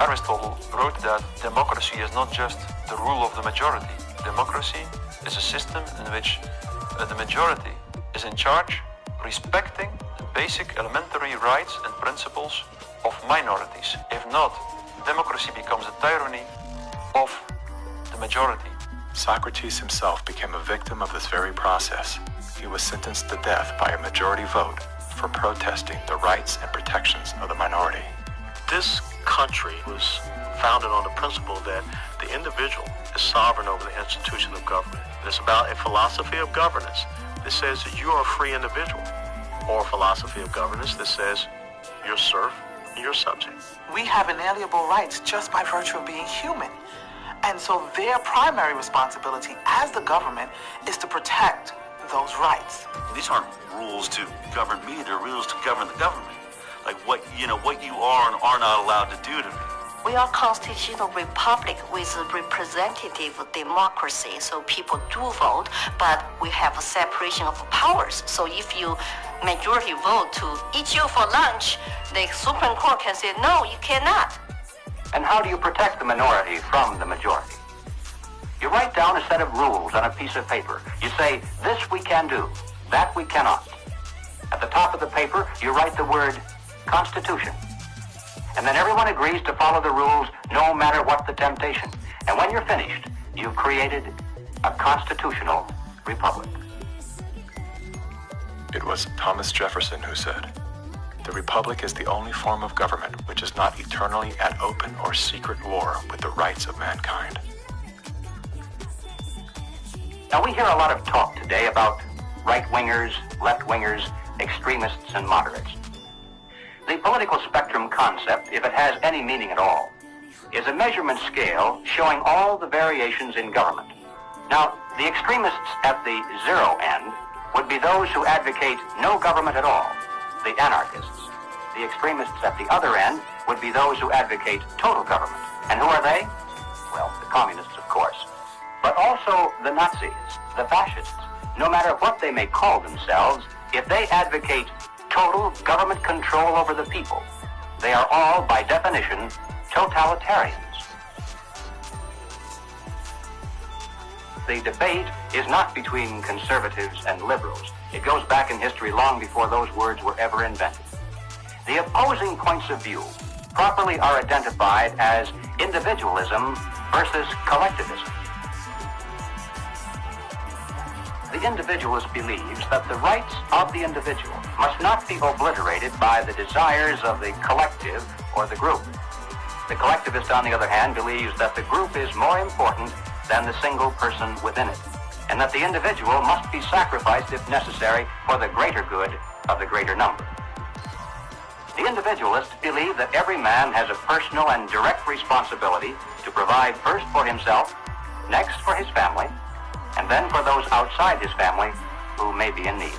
Aristotle wrote that democracy is not just the rule of the majority. Democracy is a system in which the majority is in charge, respecting the basic elementary rights and principles of minorities. If not, democracy becomes a tyranny of the majority. Socrates himself became a victim of this very process. He was sentenced to death by a majority vote for protesting the rights and protections of the minority. This country was founded on the principle that the individual is sovereign over the institution of government. And it's about a philosophy of governance that says that you are a free individual, or a philosophy of governance that says you're serf and you're subject. We have inalienable rights just by virtue of being human. And so their primary responsibility as the government is to protect those rights. These aren't rules to govern me, they're rules to govern the government. Like what you are and are not allowed to do to me. We are a constitutional republic with a representative democracy, so people do vote, but we have a separation of powers. So if you majority vote to eat you for lunch, the Supreme Court can say, no, you cannot. And how do you protect the minority from the majority? You write down a set of rules on a piece of paper. You say, this we can do, that we cannot. At the top of the paper, you write the word Constitution. And then everyone agrees to follow the rules no matter what the temptation. And when you're finished, you've created a constitutional republic. It was Thomas Jefferson who said, "The republic is the only form of government which is not eternally at open or secret war with the rights of mankind." Now we hear a lot of talk today about right-wingers, left-wingers, extremists, and moderates. The political spectrum concept, if it has any meaning at all, is a measurement scale showing all the variations in government. Now, the extremists at the zero end would be those who advocate no government at all, the anarchists. The extremists at the other end would be those who advocate total government. And who are they? Well, the communists, of course. But also the Nazis, the fascists. No matter what they may call themselves, if they advocate total government control over the people, they are all, by definition, totalitarians. The debate is not between conservatives and liberals. It goes back in history long before those words were ever invented. The opposing points of view properly are identified as individualism versus collectivism. the individualist believes that the rights of the individual must not be obliterated by the desires of the collective or the group. The collectivist, on the other hand, believes that the group is more important than the single person within it, and that the individual must be sacrificed if necessary for the greater good of the greater number. The individualists believe that every man has a personal and direct responsibility to provide first for himself, next for his family, and then for those outside his family who may be in need.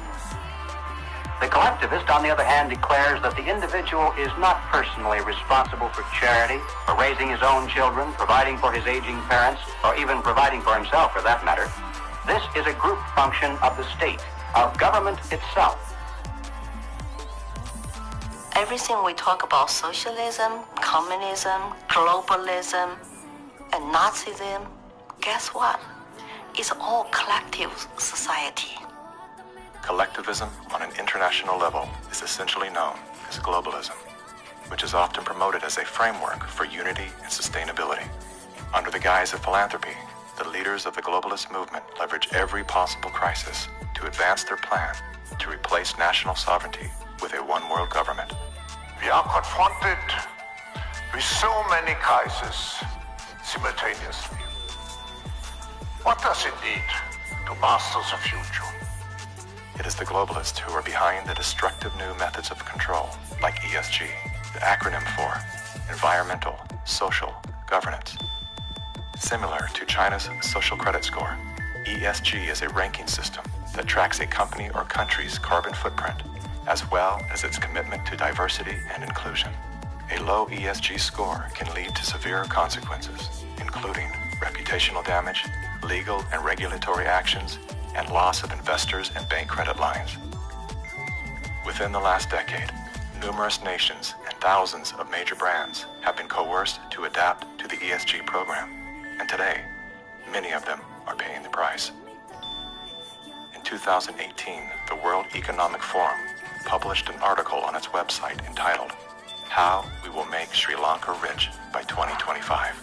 The collectivist, on the other hand, declares that the individual is not personally responsible for charity, for raising his own children, providing for his aging parents, or even providing for himself, for that matter. This is a group function of the state, of government itself. Everything we talk about, socialism, communism, globalism, and Nazism, guess what? It's all collective society. Collectivism on an international level is essentially known as globalism, which is often promoted as a framework for unity and sustainability. Under the guise of philanthropy, the leaders of the globalist movement leverage every possible crisis to advance their plan to replace national sovereignty with a one-world government. We are confronted with so many crises simultaneously. What does it need to master the future? It is the globalists who are behind the destructive new methods of control, like ESG, the acronym for Environmental, Social, Governance. Similar to China's social credit score, ESG is a ranking system that tracks a company or country's carbon footprint, as well as its commitment to diversity and inclusion. A low ESG score can lead to severe consequences, including reputational damage, legal and regulatory actions, and loss of investors and bank credit lines. Within the last decade, numerous nations and thousands of major brands have been coerced to adapt to the ESG program, and today, many of them are paying the price. In 2018, the World Economic Forum published an article on its website entitled, "How We Will Make Sri Lanka Rich by 2025.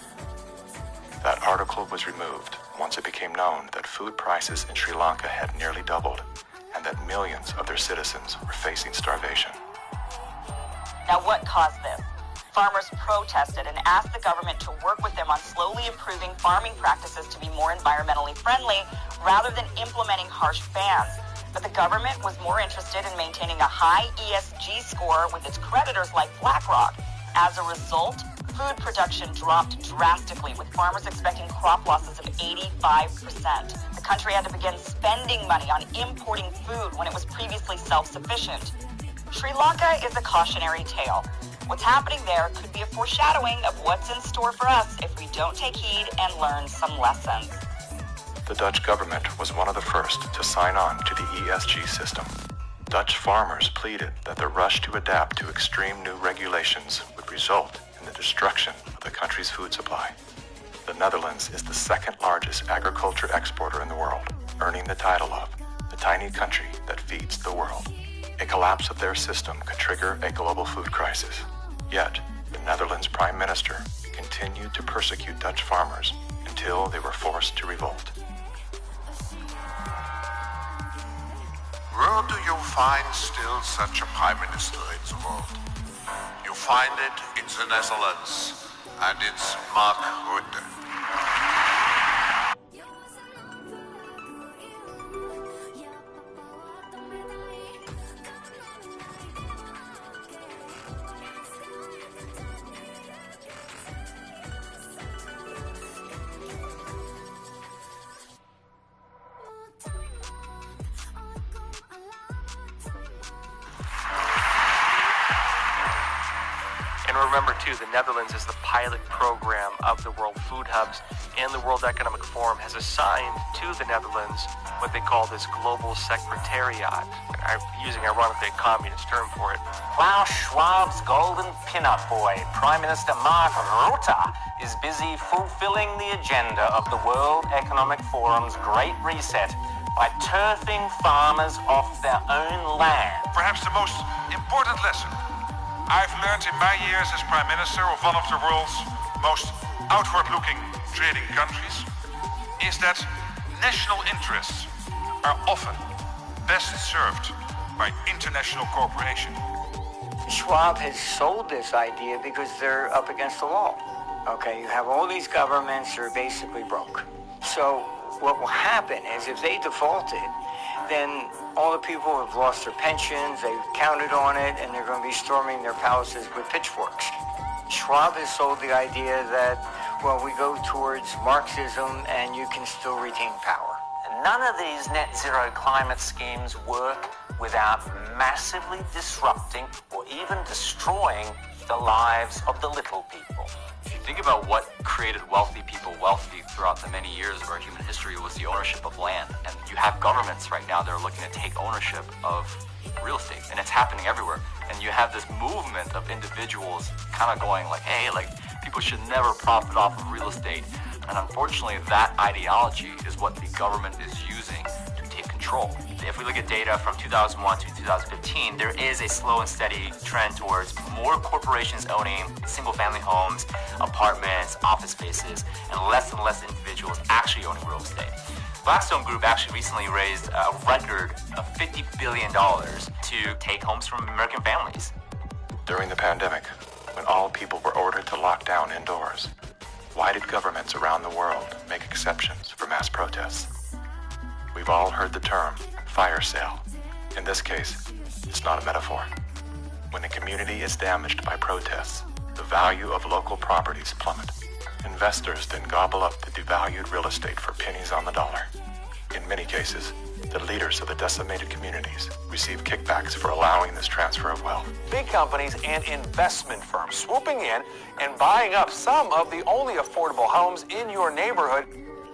That article was removed once it became known that food prices in Sri Lanka had nearly doubled and that millions of their citizens were facing starvation. Now, what caused this? Farmers protested and asked the government to work with them on slowly improving farming practices to be more environmentally friendly rather than implementing harsh bans. But the government was more interested in maintaining a high ESG score with its creditors like BlackRock. As a result, food production dropped drastically, with farmers expecting crop losses of 85%. The country had to begin spending money on importing food when it was previously self-sufficient. Sri Lanka is a cautionary tale. What's happening there could be a foreshadowing of what's in store for us if we don't take heed and learn some lessons. The Dutch government was one of the first to sign on to the ESG system. Dutch farmers pleaded that the rush to adapt to extreme new regulations would result in the destruction of the country's food supply. The Netherlands is the second largest agriculture exporter in the world, earning the title of the tiny country that feeds the world. A collapse of their system could trigger a global food crisis. Yet, the Netherlands Prime Minister continued to persecute Dutch farmers until they were forced to revolt. Where do you find still such a prime minister in the world? You find it in the Netherlands, and it's Mark Rutte. And remember, too, the Netherlands is the pilot program of the World Food Hubs, and the World Economic Forum has assigned to the Netherlands what they call this Global Secretariat. I'm using, ironically, a communist term for it. Klaus Schwab's golden pin-up boy, Prime Minister Mark Rutte, is busy fulfilling the agenda of the World Economic Forum's Great Reset by turfing farmers off their own land. Perhaps the most important lesson I've learned in my years as Prime Minister of one of the world's most outward-looking trading countries is that national interests are often best served by international cooperation. Schwab has sold this idea because they're up against the wall. Okay, you have all these governments that are basically broke. So what will happen is if they defaulted, then all the people who have lost their pensions, they've counted on it, and they're going to be storming their palaces with pitchforks. Schwab has sold the idea that, well, we go towards Marxism and you can still retain power. None of these net zero climate schemes work without massively disrupting or even destroying the lives of the little people. If you think about what created wealthy people wealthy throughout the many years of our human history, was the ownership of land. And you have governments right now that are looking to take ownership of real estate, and it's happening everywhere. And you have this movement of individuals kind of going like, hey, like, people should never profit off of real estate. And unfortunately, that ideology is what the government is using to take control. If we look at data from 2001 to 2015, there is a slow and steady trend towards more corporations owning single-family homes, apartments, office spaces, and less individuals actually owning real estate. Blackstone Group actually recently raised a record of $50 billion to take homes from American families. During the pandemic, when all people were ordered to lock down indoors, why did governments around the world make exceptions for mass protests? We've all heard the term fire sale. In this case, it's not a metaphor. When a community is damaged by protests, the value of local properties plummet. Investors then gobble up the devalued real estate for pennies on the dollar. In many cases, the leaders of the decimated communities receive kickbacks for allowing this transfer of wealth. Big companies and investment firms swooping in and buying up some of the only affordable homes in your neighborhood.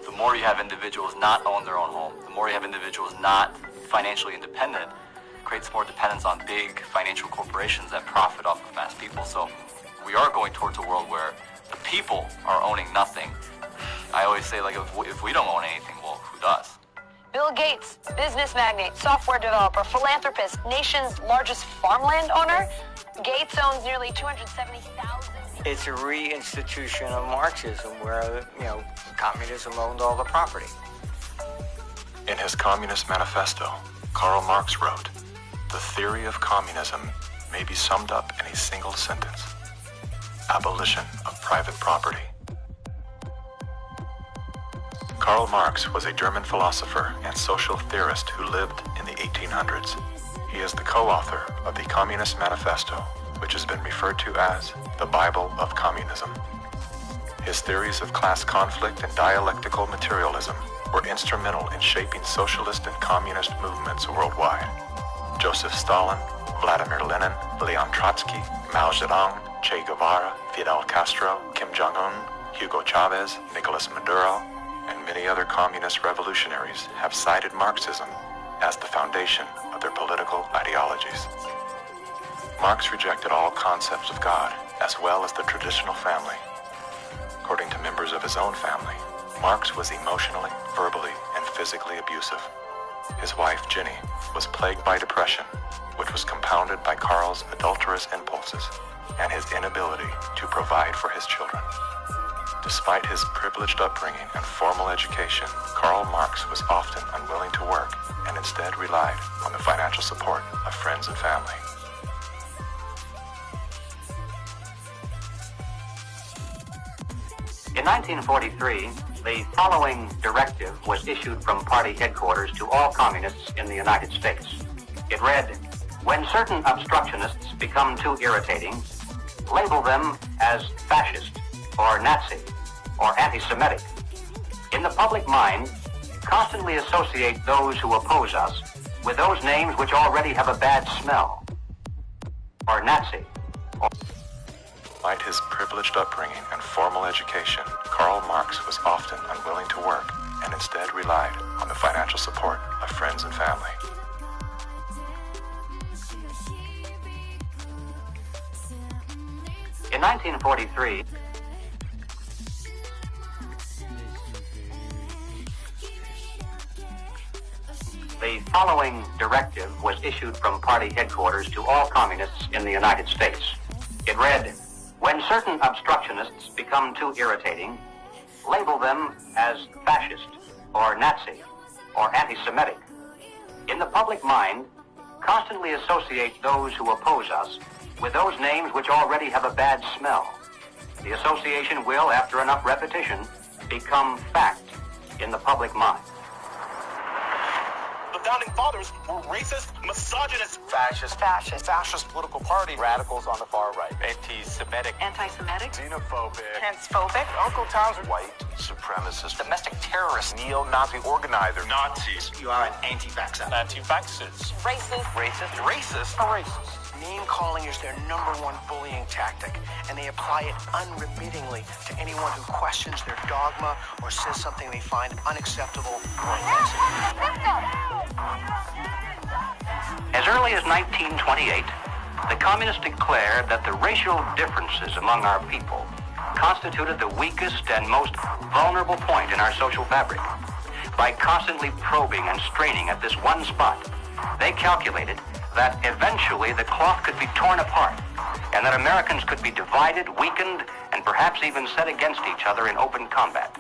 The more you have individuals not own their own home, the more you have individuals not financially independent, creates more dependence on big financial corporations that profit off of mass people. So we are going towards a world where the people are owning nothing. I always say, like, if we don't own anything, well, who does? Bill Gates, business magnate, software developer, philanthropist, nation's largest farmland owner. Gates owns nearly 270,000. It's a reinstitution of Marxism where, communism owned all the property. In his Communist Manifesto, Karl Marx wrote, "The theory of communism may be summed up in a single sentence: abolition of private property." Karl Marx was a German philosopher and social theorist who lived in the 1800s. He is the co-author of the Communist Manifesto, which has been referred to as the Bible of Communism. His theories of class conflict and dialectical materialism were instrumental in shaping socialist and communist movements worldwide. Joseph Stalin, Vladimir Lenin, Leon Trotsky, Mao Zedong, Che Guevara, Fidel Castro, Kim Jong-un, Hugo Chavez, Nicolas Maduro, and many other communist revolutionaries have cited Marxism as the foundation of their political ideologies. Marx rejected all concepts of God, as well as the traditional family. According to members of his own family, Marx was emotionally, verbally, and physically abusive. His wife, Jenny, was plagued by depression, which was compounded by Karl's adulterous impulses and his inability to provide for his children. Despite his privileged upbringing and formal education, Karl Marx was often unwilling to work and instead relied on the financial support of friends and family. In 1943, the following directive was issued from party headquarters to all communists in the United States. It read, "When certain obstructionists become too irritating, label them as fascist or Nazi or anti-Semitic. In the public mind, constantly associate those who oppose us with those names which already have a bad smell, or Nazi." Despite his privileged upbringing and formal education, Karl Marx was often unwilling to work and instead relied on the financial support of friends and family. In 1943, the following directive was issued from party headquarters to all communists in the United States. It read, "When certain obstructionists become too irritating, label them as fascist or Nazi or anti-Semitic in the public mind, constantly associate those who oppose us with those names which already have a bad smell. The association will, after enough repetition, become fact in the public mind. The founding fathers were racist, misogynist, fascist political party, radicals on the far right, anti-Semitic, xenophobic, transphobic, Uncle Tom's white supremacist, domestic terrorist, neo-Nazi organizer, Nazis. You are an anti-vaxxer. Anti-vaxxers. Racist. Name-calling is their number one bullying tactic, and they apply it unremittingly to anyone who questions their dogma or says something they find unacceptable or offensive. As early as 1928, the communists declared that the racial differences among our people constituted the weakest and most vulnerable point in our social fabric. By constantly probing and straining at this one spot, they calculated that eventually the cloth could be torn apart and that Americans could be divided, weakened, and perhaps even set against each other in open combat.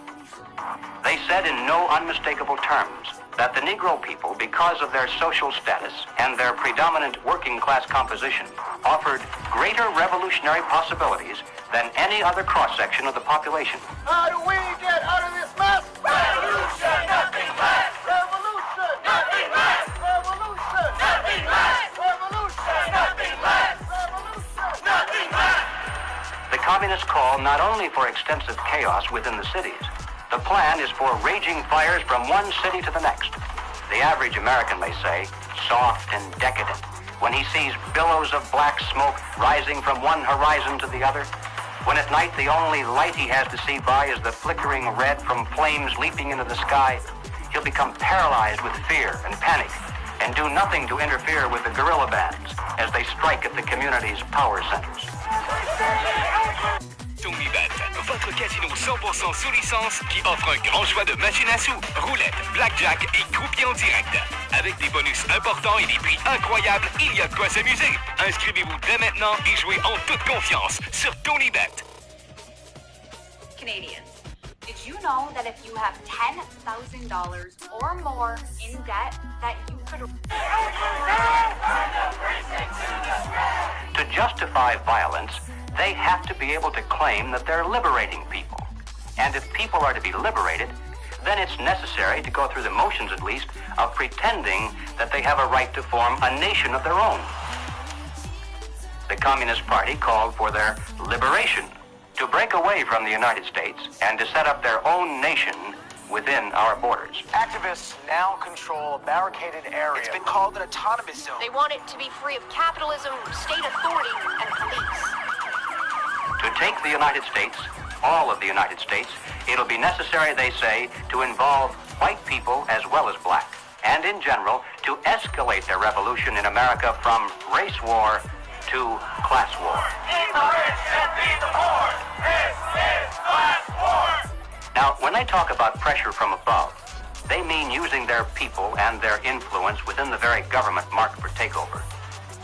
They said in no unmistakable terms that the Negro people, because of their social status and their predominant working class composition, offered greater revolutionary possibilities than any other cross-section of the population. How do we get out of this mess? Revolution, nothing less. Revolution, nothing less. Revolution, nothing less. Revolution, nothing less. Revolution, nothing less. The communists call not only for extensive chaos within the cities. The plan is for raging fires from one city to the next. The average American, they say, soft and decadent, when he sees billows of black smoke rising from one horizon to the other, when at night the only light he has to see by is the flickering red from flames leaping into the sky, he'll become paralyzed with fear and panic and do nothing to interfere with the guerrilla bands as they strike at the community's power centers. Unibet, votre casino 100% sous licence qui offre un grand choix de machines à sous, roulettes, blackjack et croupiers en direct. Avec des bonus importants et des prix incroyables, il y a de quoi s'amuser. Inscrivez-vous dès maintenant et jouez en toute confiance sur Unibet. Canadians, did you know that if you have $10,000 or more in debt, that you could... To justify violence, they have to be able to claim that they're liberating people. And if people are to be liberated, then it's necessary to go through the motions, at least, of pretending that they have a right to form a nation of their own. The Communist Party called for their liberation, to break away from the United States and to set up their own nation within our borders. Activists now control a barricaded area. It's been called an autonomous zone. They want it to be free of capitalism, state authority, and police. To take the United States, all of the United States, it'll be necessary, they say, to involve white people as well as black, and in general, to escalate their revolution in America from race war to class war. Now, when they talk about pressure from above, they mean using their people and their influence within the very government marked for takeover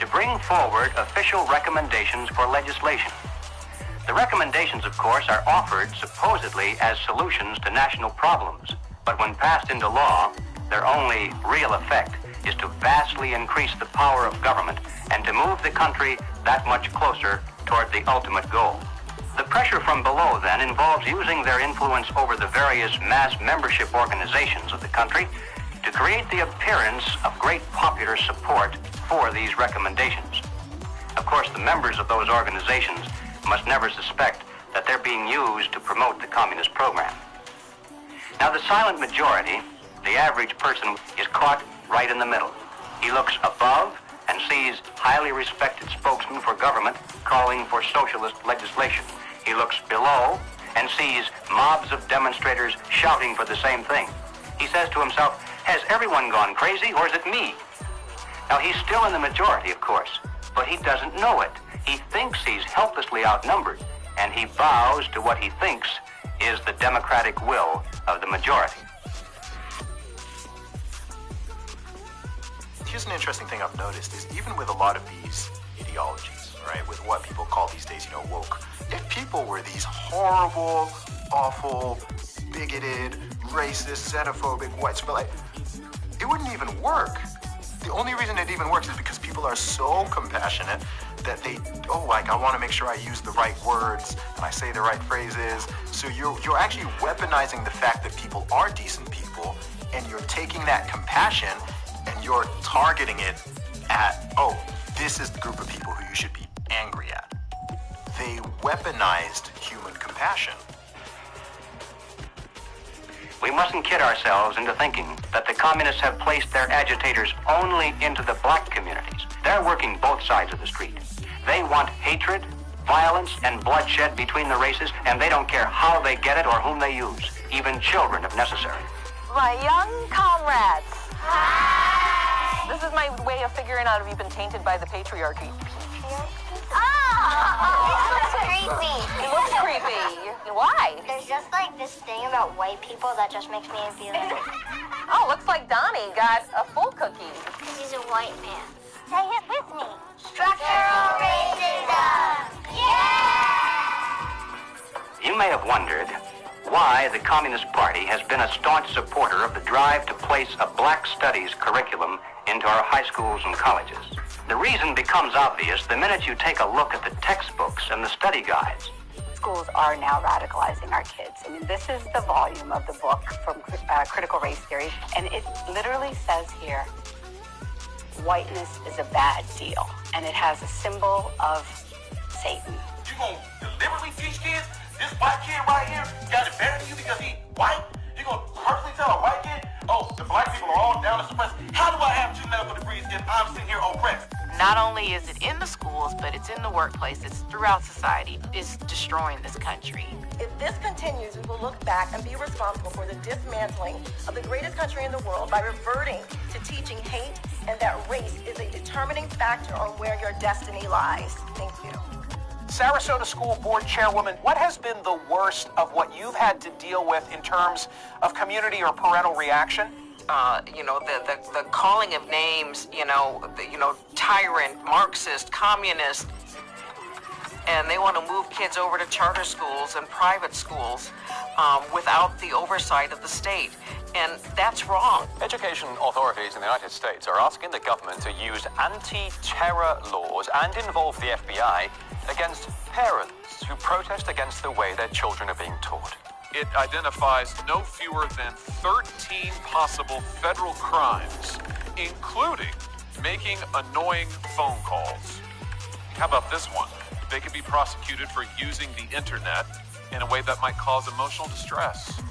to bring forward official recommendations for legislation. The recommendations, of course, are offered supposedly as solutions to national problems, but when passed into law, their only real effect is to vastly increase the power of government and to move the country that much closer toward the ultimate goal. The pressure from below, then, involves using their influence over the various mass membership organizations of the country to create the appearance of great popular support for these recommendations. Of course, the members of those organizations must never suspect that they're being used to promote the communist program. Now, the silent majority, the average person, is caught right in the middle. He looks above and sees highly respected spokesmen for government calling for socialist legislation. He looks below and sees mobs of demonstrators shouting for the same thing. He says to himself, has everyone gone crazy, or is it me? Now, he's still in the majority, of course, but he doesn't know it. He thinks he's helplessly outnumbered, and he bows to what he thinks is the democratic will of the majority. Here's an interesting thing I've noticed is even with a lot of these ideologies, right, with what people call these days, woke, if people were these horrible, awful, bigoted, racist, xenophobic, white supremacists, it wouldn't even work. The only reason it even works is because people are so compassionate that they, I want to make sure I use the right words and I say the right phrases. So you're actually weaponizing the fact that people are decent people, and you're taking that compassion and you're targeting it at, this is the group of people who you should be angry at. They weaponized human compassion. We mustn't kid ourselves into thinking that the communists have placed their agitators only into the black communities. They're working both sides of the street. They want hatred, violence, and bloodshed between the races, and they don't care how they get it or whom they use, even children if necessary. My young comrades. Hi. This is my way of figuring out if you've been tainted by the patriarchy. It looks creepy. It looks creepy. Why? There's just like this thing about white people that just makes me feel like... Oh, looks like Donnie got a full cookie. Because he's a white man. Say it with me. Structural racism. Yeah! You may have wondered why the Communist Party has been a staunch supporter of the drive to place a black studies curriculum into our high schools and colleges. The reason becomes obvious the minute you take a look at the textbooks and the study guides. Schools are now radicalizing our kids. I mean, this is the volume of the book from Critical Race Theory, and it literally says here, whiteness is a bad deal, and it has a symbol of Satan. You gonna deliberately teach kids this white kid right here got it better than you because he white? You gonna purposely tell a white kid, the black people are all down to suppress? How do I have 2 medical degrees if I'm sitting here oppressed? Not only is it in the schools, but it's in the workplace, it's throughout society. It's destroying this country. If this continues, we will look back and be responsible for the dismantling of the greatest country in the world by reverting to teaching hate and that race is a determining factor on where your destiny lies. Thank you. Sarasota School Board Chairwoman, what has been the worst of what you've had to deal with in terms of community or parental reaction? The calling of names, tyrant, Marxist, communist, and they want to move kids over to charter schools and private schools without the oversight of the state. And that's wrong. Education authorities in the United States are asking the government to use anti-terror laws and involve the FBI against parents who protest against the way their children are being taught. It identifies no fewer than 13 possible federal crimes, including making annoying phone calls. How about this one? They could be prosecuted for using the internet in a way that might cause emotional distress.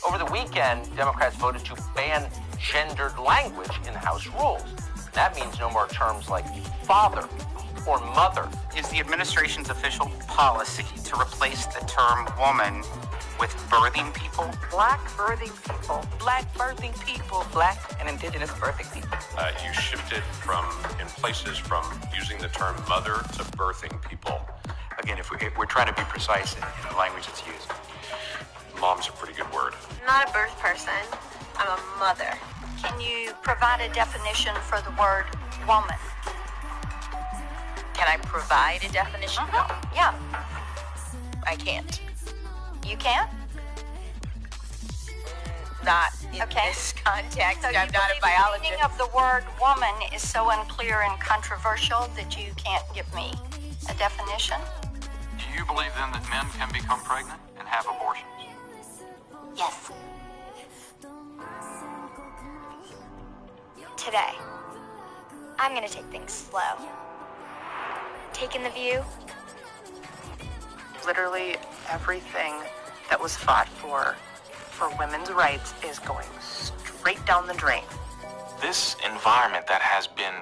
Over the weekend, Democrats voted to ban gendered language in House rules. That means no more terms like father or mother. Is the administration's official policy to replace the term woman with birthing people? Black birthing people. Black birthing people. Black and indigenous birthing people. You shifted in places from using the term mother to birthing people. Again, if we're trying to be precise in the language that's used. Mom's a pretty good word. I'm not a birth person. I'm a mother. Can you provide a definition for the word woman? Can I provide a definition? No. Yeah. I can't. You can? Not in this context. So I'm not a biologist. The meaning of the word woman is so unclear and controversial that you can't give me a definition? Do you believe then that men can become pregnant and have abortions? Yes. Today, I'm going to take things slow. Taking the view. Literally everything that was fought for women's rights is going straight down the drain. This environment that has been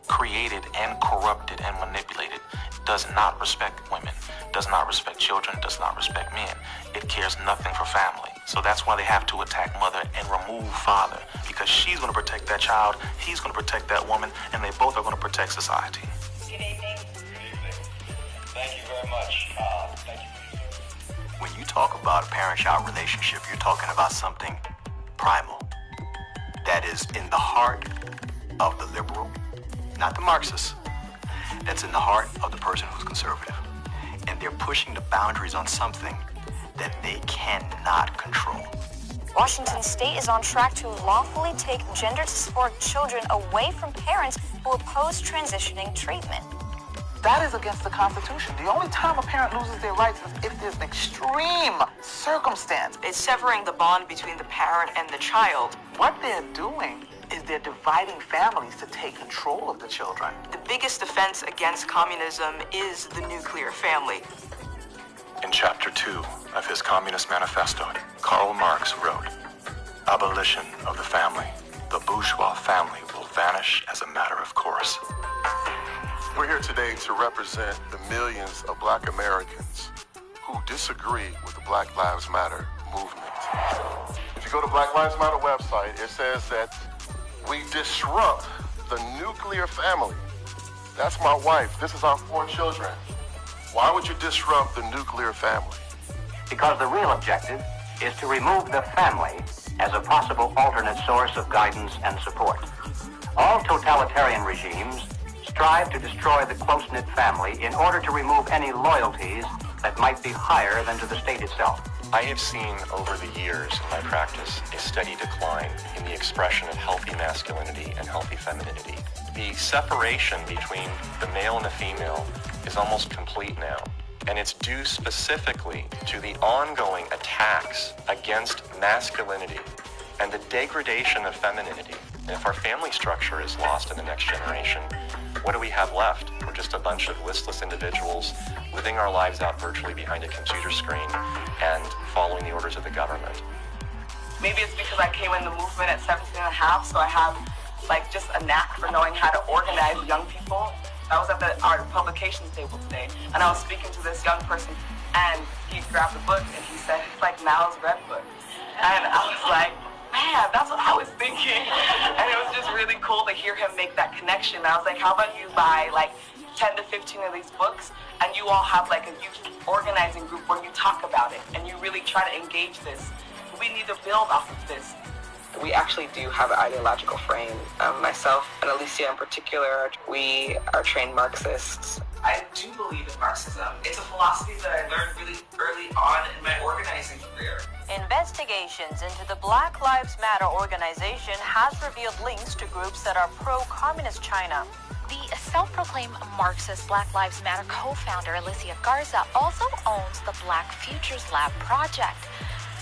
created and corrupted and manipulated does not respect women, does not respect children, does not respect men. It cares nothing for family. So that's why they have to attack mother and remove father, because she's going to protect that child, he's going to protect that woman, and they both are going to protect society. Good evening. Good evening. Thank you very much. Thank you. When you talk about a parent-child relationship, you're talking about something primal that is in the heart of the liberal, not the Marxist, that's in the heart of the person who's conservative. And they're pushing the boundaries on something that they cannot control. Washington state is on track to lawfully take gender-dysphoric children away from parents who oppose transitioning treatment. That is against the Constitution. The only time a parent loses their rights is if there's an extreme circumstance. It's severing the bond between the parent and the child. What they're doing is they're dividing families to take control of the children. The biggest offense against communism is the nuclear family. In Chapter 2 of his Communist Manifesto, Karl Marx wrote, "Abolition of the family. The bourgeois family will vanish as a matter of course." We're here today to represent the millions of Black Americans who disagree with the Black Lives Matter movement. If you go to Black Lives Matter website, it says that we disrupt the nuclear family. That's my wife. This is our 4 children. Why would you disrupt the nuclear family? Because the real objective is to remove the family as a possible alternate source of guidance and support. All totalitarian regimes strive to destroy the close-knit family in order to remove any loyalties that might be higher than to the state itself. I have seen over the years in my practice a steady decline in the expression of healthy masculinity and healthy femininity. The separation between the male and the female is almost complete now. And it's due specifically to the ongoing attacks against masculinity and the degradation of femininity. And if our family structure is lost in the next generation, what do we have left? We're just a bunch of listless individuals living our lives out virtually behind a computer screen and following the orders of the government. Maybe it's because I came in the movement at 17 and a half, so I have like just a knack for knowing how to organize young people. I was at the art publications table today, and I was speaking to this young person, and he grabbed a book, and he said, it's like Mal's Red Book. And I was like, man, that's what I was thinking. And it was just really cool to hear him make that connection. I was like, how about you buy like 10 to 15 of these books, and you all have like a youth organizing group where you talk about it, and you really try to engage this. We need to build off of this. We actually do have an ideological frame. Myself and Alicia in particular, we are trained Marxists. I do believe in Marxism. It's a philosophy that I learned really early on in my organizing career. Investigations into the Black Lives Matter organization has revealed links to groups that are pro-communist China. The self-proclaimed Marxist Black Lives Matter co-founder Alicia Garza also owns the Black Futures Lab project.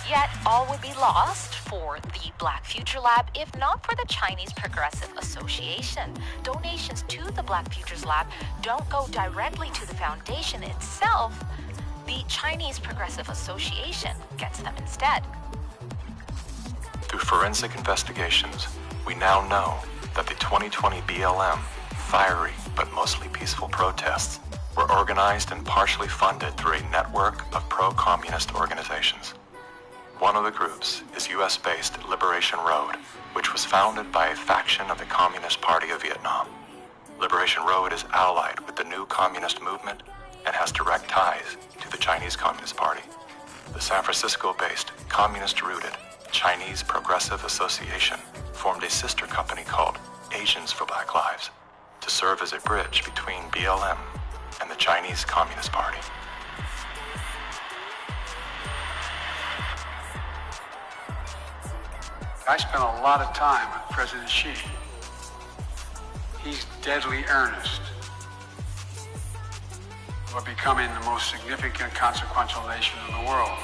Yet, all would be lost for the Black Future Lab if not for the Chinese Progressive Association. Donations to the Black Futures Lab don't go directly to the foundation itself. The Chinese Progressive Association gets them instead. Through forensic investigations, we now know that the 2020 BLM, fiery but mostly peaceful protests, were organized and partially funded through a network of pro-communist organizations. One of the groups is US-based Liberation Road, which was founded by a faction of the Communist Party of Vietnam. Liberation Road is allied with the new communist movement and has direct ties to the Chinese Communist Party. The San Francisco-based, communist-rooted Chinese Progressive Association formed a sister company called Asians for Black Lives to serve as a bridge between BLM and the Chinese Communist Party. I spent a lot of time with President Xi. He's deadly earnest. We're becoming the most significant, consequential nation in the world.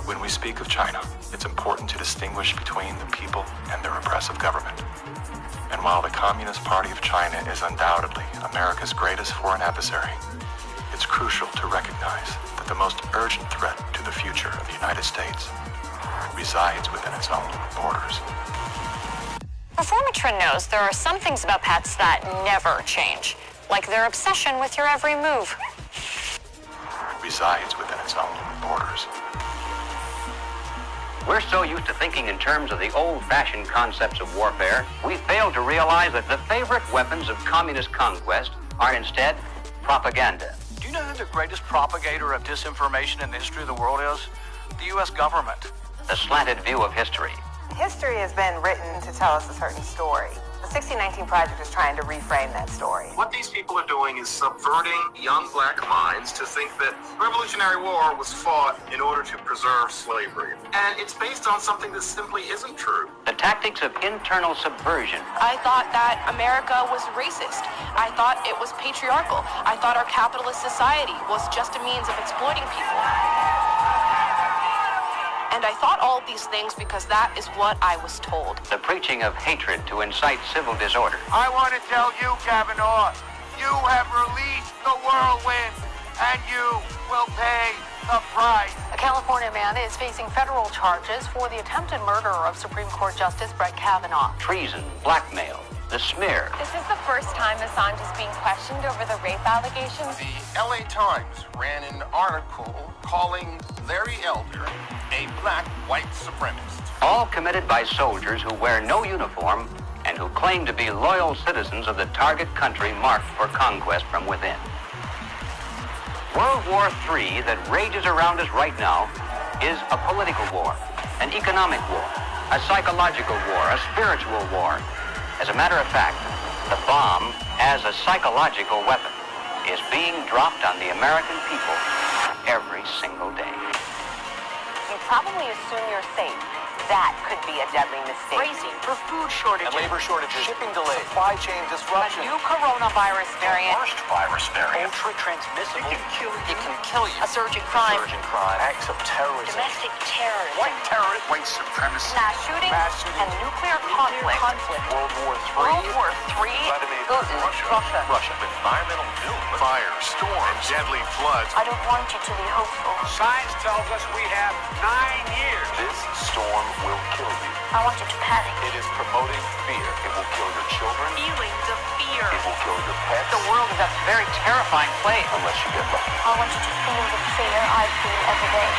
When we speak of China, it's important to distinguish between the people and their oppressive government. And while the Communist Party of China is undoubtedly America's greatest foreign adversary, it's crucial to recognize that the most urgent threat to the future of the United States resides within its own borders. Performatrin knows there are some things about pets that never change, like their obsession with your every move. Resides within its own borders. We're so used to thinking in terms of the old-fashioned concepts of warfare, we fail to realize that the favorite weapons of communist conquest are instead propaganda. Do you know who the greatest propagator of disinformation in the history of the world is? The U.S. government. The slanted view of history. History has been written to tell us a certain story. The 1619 Project is trying to reframe that story. What these people are doing is subverting young black minds to think that the Revolutionary War was fought in order to preserve slavery. And it's based on something that simply isn't true. The tactics of internal subversion. I thought that America was racist. I thought it was patriarchal. I thought our capitalist society was just a means of exploiting people. And I thought all of these things because that is what I was told. The preaching of hatred to incite civil disorder. I want to tell you, Kavanaugh, you have released the whirlwind, and you will pay the price. A California man is facing federal charges for the attempted murder of Supreme Court Justice Brett Kavanaugh. Treason, blackmail, the smear. This is the first time Assange is being questioned over the rape allegations. The LA Times ran an article calling Larry Elder a black white supremacist. All committed by soldiers who wear no uniform and who claim to be loyal citizens of the target country marked for conquest from within. World War III that rages around us right now is a political war, an economic war, a psychological war, a spiritual war. As a matter of fact, the bomb, as a psychological weapon, is being dropped on the American people every single day. You probably assume you're safe. That could be a deadly mistake. Bracing for food shortages, And labor shortages, shipping delays, supply chain disruption. A new coronavirus variant. Worst virus variant. ultra transmissible. It can kill you. A surge in crime. Acts of terrorism. Domestic terrorism. White terrorist. White supremacy. Mass shootings. And nuclear conflict. World War World III. War III. Vladimir Putin. Russia. Russia. Environmental doom. Fire, storms, deadly floods. I don't want you to be hopeful. Science tells us we have 9 years. This storm will kill you. I want you to panic. It is promoting fear. It will kill your children. Feelings of fear. It will kill your pets. The world is a very terrifying place. Unless you get lucky. I want you to feel the fear I feel every day.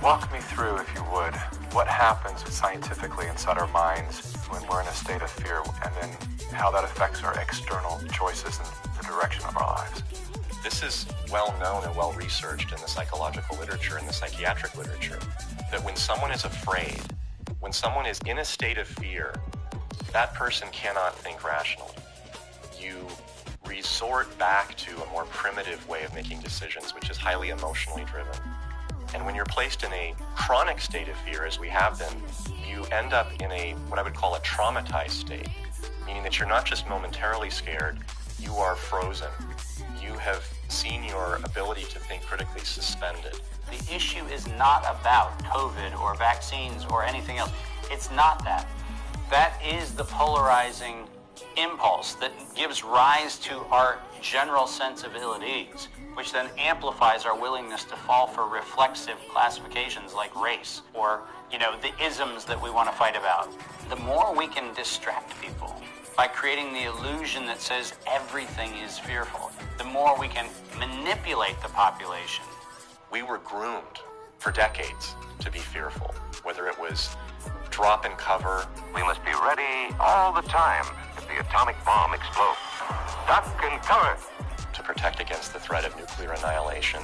Walk me through, if you would, what happens scientifically inside our minds when we're in a state of fear, and then how that affects our external choices and the direction of our lives. This is well known and well researched in the psychological literature and the psychiatric literature, that when someone is afraid, when someone is in a state of fear, that person cannot think rationally. You resort back to a more primitive way of making decisions, which is highly emotionally driven. And when you're placed in a chronic state of fear, as we have been, you end up in a, what I would call a traumatized state, meaning that you're not just momentarily scared, you are frozen. You have seen your ability to think critically suspended. The issue is not about COVID or vaccines or anything else. It's not that. That is the polarizing impulse that gives rise to our general sense of ill at ease, which then amplifies our willingness to fall for reflexive classifications like race or, the isms that we want to fight about. The more we can distract people by creating the illusion that says everything is fearful, the more we can manipulate the population. We were groomed for decades to be fearful, whether it was drop and cover. We must be ready all the time if the atomic bomb explodes. Duck and cover. To protect against the threat of nuclear annihilation,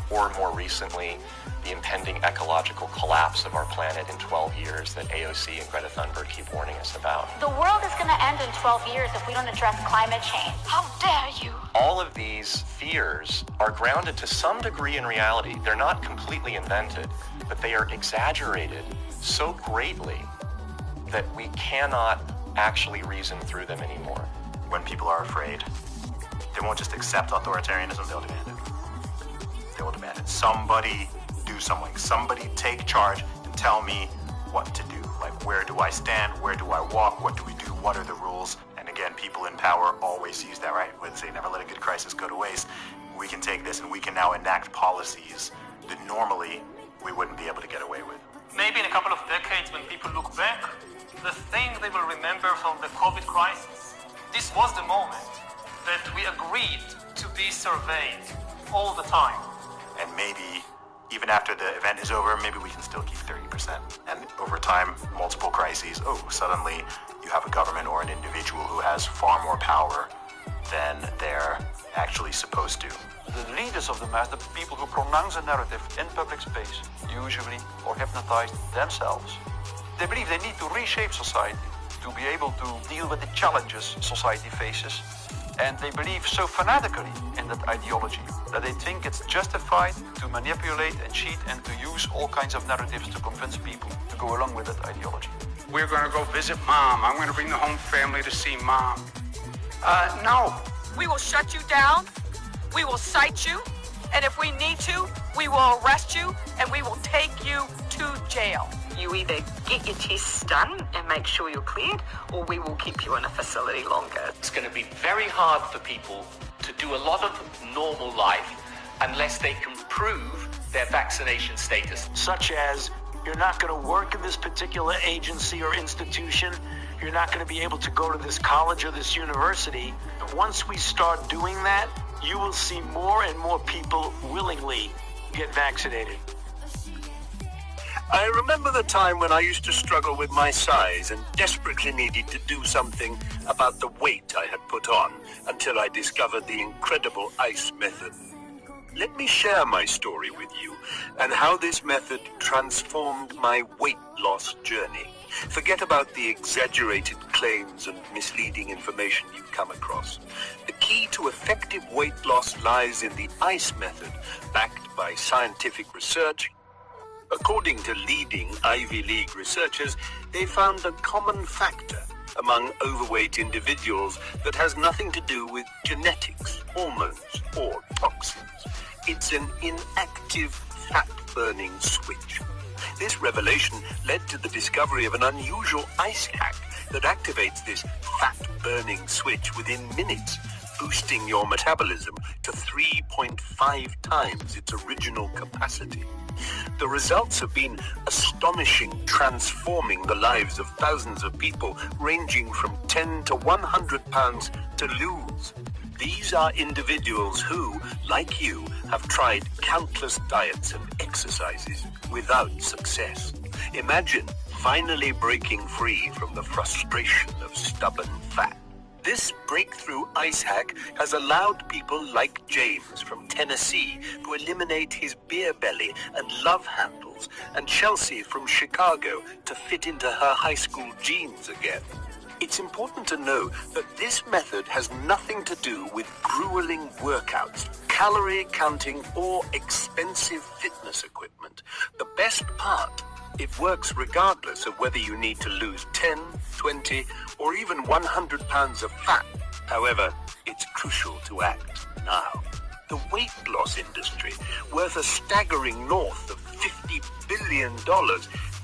or more recently, the impending ecological collapse of our planet in 12 years that AOC and Greta Thunberg keep warning us about. The world is going to end in 12 years if we don't address climate change. How dare you? All of these fears are grounded to some degree in reality. They're not completely invented, but they are exaggerated so greatly that we cannot actually reason through them anymore. When people are afraid, they won't just accept authoritarianism, they'll demand it. They will demand it. Somebody do something. Somebody take charge and tell me what to do. Like, where do I stand? Where do I walk? What do we do? What are the rules? And again, people in power always use that, right? When they say never let a good crisis go to waste. We can take this and we can now enact policies that normally we wouldn't be able to get away with. Maybe in a couple of decades when people look back, the thing they will remember from the COVID crisis, this was the moment that we agreed to be surveyed all the time. And maybe even after the event is over, maybe we can still keep 30%. And over time, multiple crises, suddenly you have a government or an individual who has far more power than they're actually supposed to. The leaders of the mass, the people who pronounce a narrative in public space, usually or hypnotized themselves, They believe they need to reshape society to be able to deal with the challenges society faces. And they believe so fanatically in that ideology that they think it's justified to manipulate and cheat and to use all kinds of narratives to convince people to go along with that ideology. We're going to go visit Mom. I'm going to bring the home family to see Mom. No. We will shut you down. We will cite you. And if we need to, we will arrest you and we will take you to jail. You either get your tests done and make sure you're cleared, or we will keep you in a facility longer. It's going to be very hard for people to do a lot of normal life unless they can prove their vaccination status. Such as, you're not going to work in this particular agency or institution, you're not going to be able to go to this college or this university. Once we start doing that, you will see more and more people willingly get vaccinated. I remember the time when I used to struggle with my size and desperately needed to do something about the weight I had put on until I discovered the incredible ICE method. Let me share my story with you and how this method transformed my weight loss journey. Forget about the exaggerated claims and misleading information you come across. The key to effective weight loss lies in the ICE method, backed by scientific research. According to leading Ivy League researchers, they found a common factor among overweight individuals that has nothing to do with genetics, hormones, or toxins. It's an inactive fat-burning switch. This revelation led to the discovery of an unusual ice hack that activates this fat-burning switch within minutes, boosting your metabolism to 3.5 times its original capacity. The results have been astonishing, transforming the lives of thousands of people, ranging from 10 to 100 pounds to lose. These are individuals who, like you, have tried countless diets and exercises without success. Imagine finally breaking free from the frustration of stubborn fat. This breakthrough ice hack has allowed people like James from Tennessee to eliminate his beer belly and love handles, and Chelsea from Chicago to fit into her high school jeans again. It's important to know that this method has nothing to do with grueling workouts, calorie counting, or expensive fitness equipment. The best part, it works regardless of whether you need to lose 10, 20, or even 100 pounds of fat. However, it's crucial to act now. The weight loss industry, worth a staggering north of $50 billion,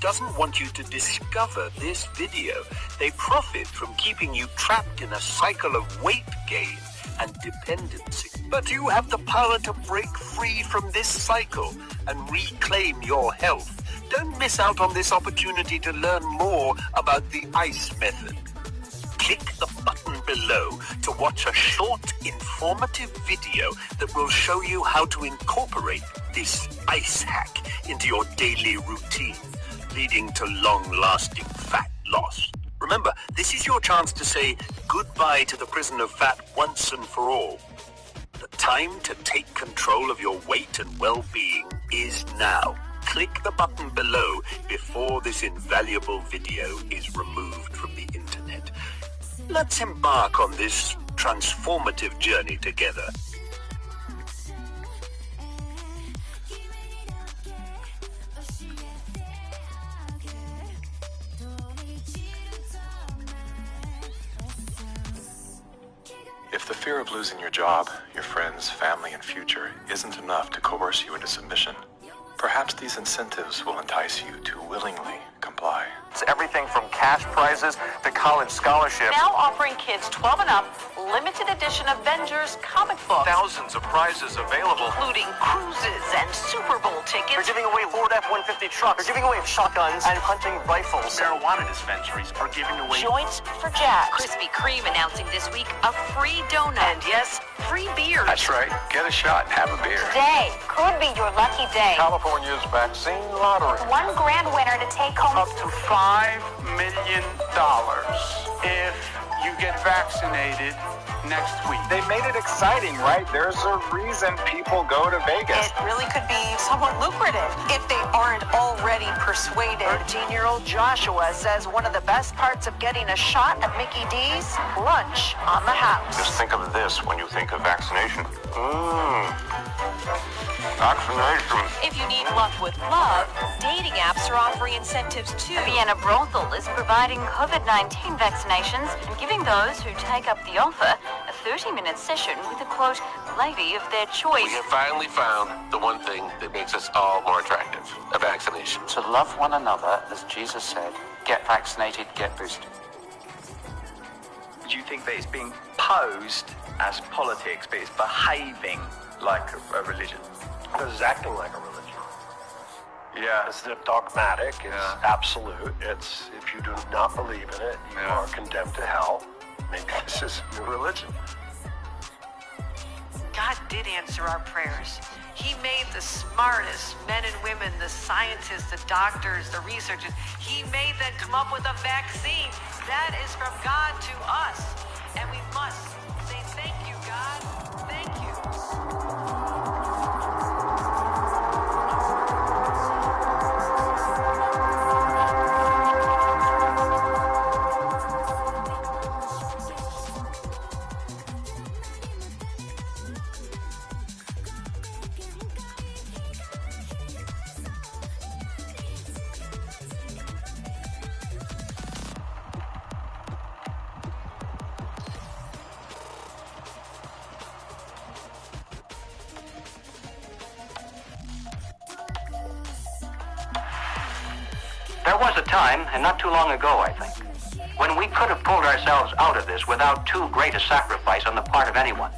doesn't want you to discover this video. They profit from keeping you trapped in a cycle of weight gain and dependency. But you have the power to break free from this cycle and reclaim your health. Don't miss out on this opportunity to learn more about the ICE method. Click the button below to watch a short, informative video that will show you how to incorporate this ICE hack into your daily routine, leading to long-lasting fat loss. Remember, this is your chance to say goodbye to the prison of fat once and for all. The time to take control of your weight and well-being is now. Click the button below before this invaluable video is removed from the internet. Let's embark on this transformative journey together. If the fear of losing your job, your friends, family, and future isn't enough to coerce you into submission, perhaps these incentives will entice you to willingly comply. It's everything from cash prizes to college scholarships. Now offering kids 12 and up limited edition Avengers comic books. Thousands of prizes available, including cruises and Super Bowl tickets. They're giving away Ford F-150 trucks. They're giving away shotguns and hunting rifles. Marijuana dispensaries are giving away Joints for Jack. Krispy Kreme announcing this week a free donut. And yes, free beers. That's right. Get a shot, have a beer. Today could be your lucky day. California's vaccine lottery. One grand winner to take home up to $5 million if you get vaccinated next week. They made it exciting, right? There's a reason people go to Vegas. It really could be somewhat lucrative if they aren't already persuaded. 13-year-old Joshua says one of the best parts of getting a shot at Mickey D's, lunch on the house. Just think of this when you think of vaccination. Vaccination. If you need luck with love, dating apps are offering incentives too. Vienna Brothel is providing COVID-19 vaccinations and giving those who take up the offer a 30-minute session with a, quote, lady of their choice. We have finally found the one thing that makes us all more attractive, a vaccination. To love one another, as Jesus said, get vaccinated, get boosted. Do you think that it's being posed as politics, but it's behaving like a religion? Because it's acting like a religion. Yeah. It's dogmatic, it's absolute, it's, if you do not believe in it, you are condemned to hell. Maybe this is a new religion. God did answer our prayers. He made the smartest men and women, the scientists, the doctors, the researchers. He made them come up with a vaccine. That is from God to us. And we must say thank you, God. Thank you. There was a time, and not too long ago, I think, when we could have pulled ourselves out of this without too great a sacrifice on the part of anyone.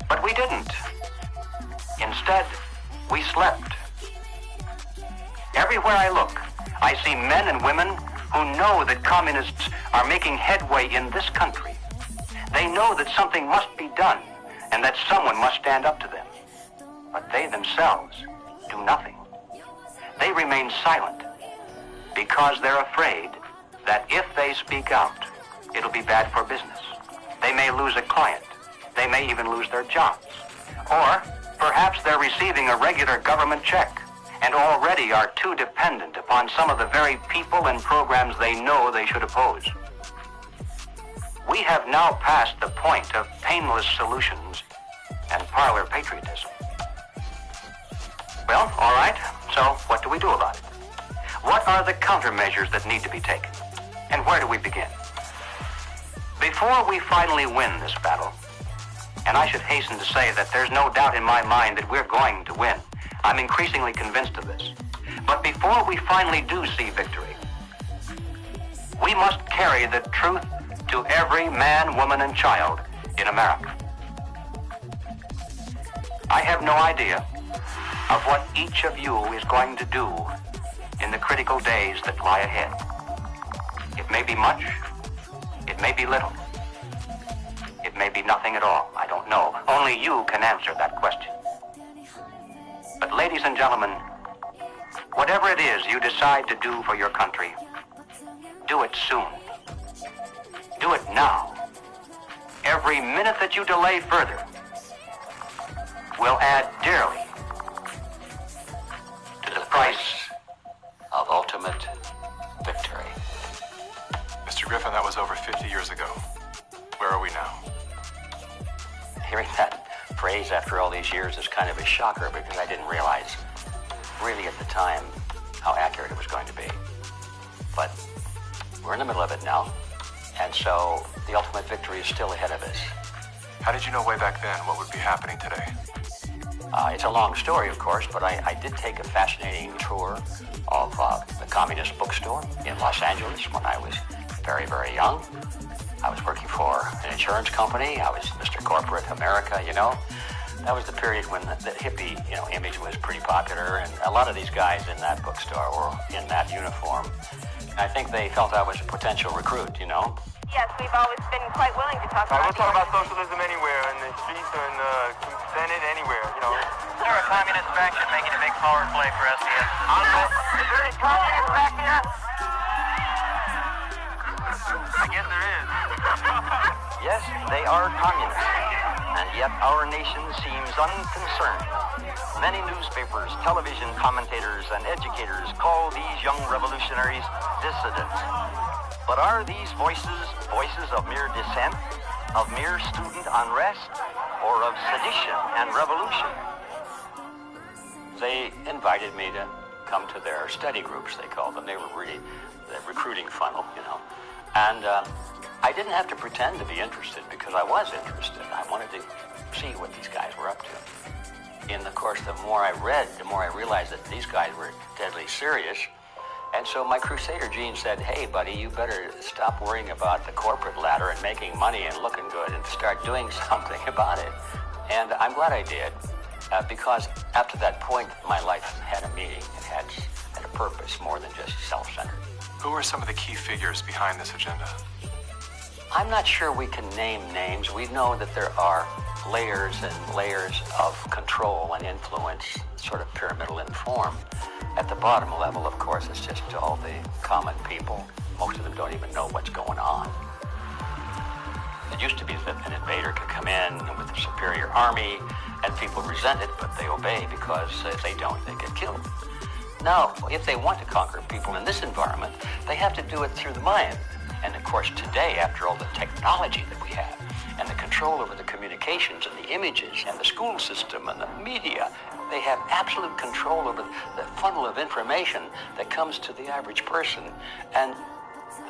But we didn't. Instead, we slept. Everywhere I look, I see men and women who know that communists are making headway in this country. They know that something must be done and that someone must stand up to them. But they themselves do nothing. They remain silent because they're afraid that if they speak out, it'll be bad for business. They may lose a client. They may even lose their jobs. Or perhaps they're receiving a regular government check and already are too dependent upon some of the very people and programs they know they should oppose. We have now passed the point of painless solutions and parlor patriotism. Well, all right, so what do we do about it? What are the countermeasures that need to be taken? And where do we begin? Before we finally win this battle, and I should hasten to say that there's no doubt in my mind that we're going to win. I'm increasingly convinced of this. But before we finally do see victory, we must carry the truth to every man, woman, and child in America. I have no idea of what each of you is going to do in the critical days that lie ahead. It may be much, it may be little, it may be nothing at all. I don't know. Only you can answer that question. But ladies and gentlemen, whatever it is you decide to do for your country, do it soon. Do it now. Every minute that you delay further will add dearly to the price of ultimate victory. Mr. Griffin, that was over 50 years ago. Where are we now? Hearing that phrase after all these years is kind of a shocker because I didn't realize really at the time how accurate it was going to be. But we're in the middle of it now, and so the ultimate victory is still ahead of us. How did you know way back then what would be happening today? It's a long story, of course, but I did take a fascinating tour of the Communist Bookstore in Los Angeles when I was very, very young. I was working for an insurance company. I was Mr. Corporate America, you know. That was the period when the hippie, image was pretty popular, and a lot of these guys in that bookstore were in that uniform. I think they felt I was a potential recruit, Yes, we've always been quite willing to talk about We'll talk about socialism anywhere, in the streets or in the Senate, anywhere, They're a communist faction making a big power play for SDS. Is there any communists back here? I guess there is. Yes, they are communists, and yet our nation seems unconcerned. Many newspapers, television commentators, and educators call these young revolutionaries dissidents. But are these voices of mere dissent, of mere student unrest, or of sedition and revolution? They invited me to come to their study groups, they called them. They were really the recruiting funnel, you know. And I didn't have to pretend to be interested because I was interested. I wanted to see what these guys were up to. In the course, the more I read, the more I realized that these guys were deadly serious. And so my Crusader gene said, hey, buddy, you better stop worrying about the corporate ladder and making money and looking good and start doing something about it. And I'm glad I did, because after that point, my life had a meaning. It had a purpose more than just self-centered. Who are some of the key figures behind this agenda? I'm not sure we can name names. We know that there are layers and layers of control and influence, sort of pyramidal in form. At the bottom level, of course, it's just all the common people. Most of them don't even know what's going on. It used to be that an invader could come in with a superior army, and people resent it, but they obey because if they don't, they get killed. Now, if they want to conquer people in this environment, they have to do it through the mind. And of course, today, after all the technology that we have, and the control over the communications and the images and the school system and the media, they have absolute control over the funnel of information that comes to the average person. And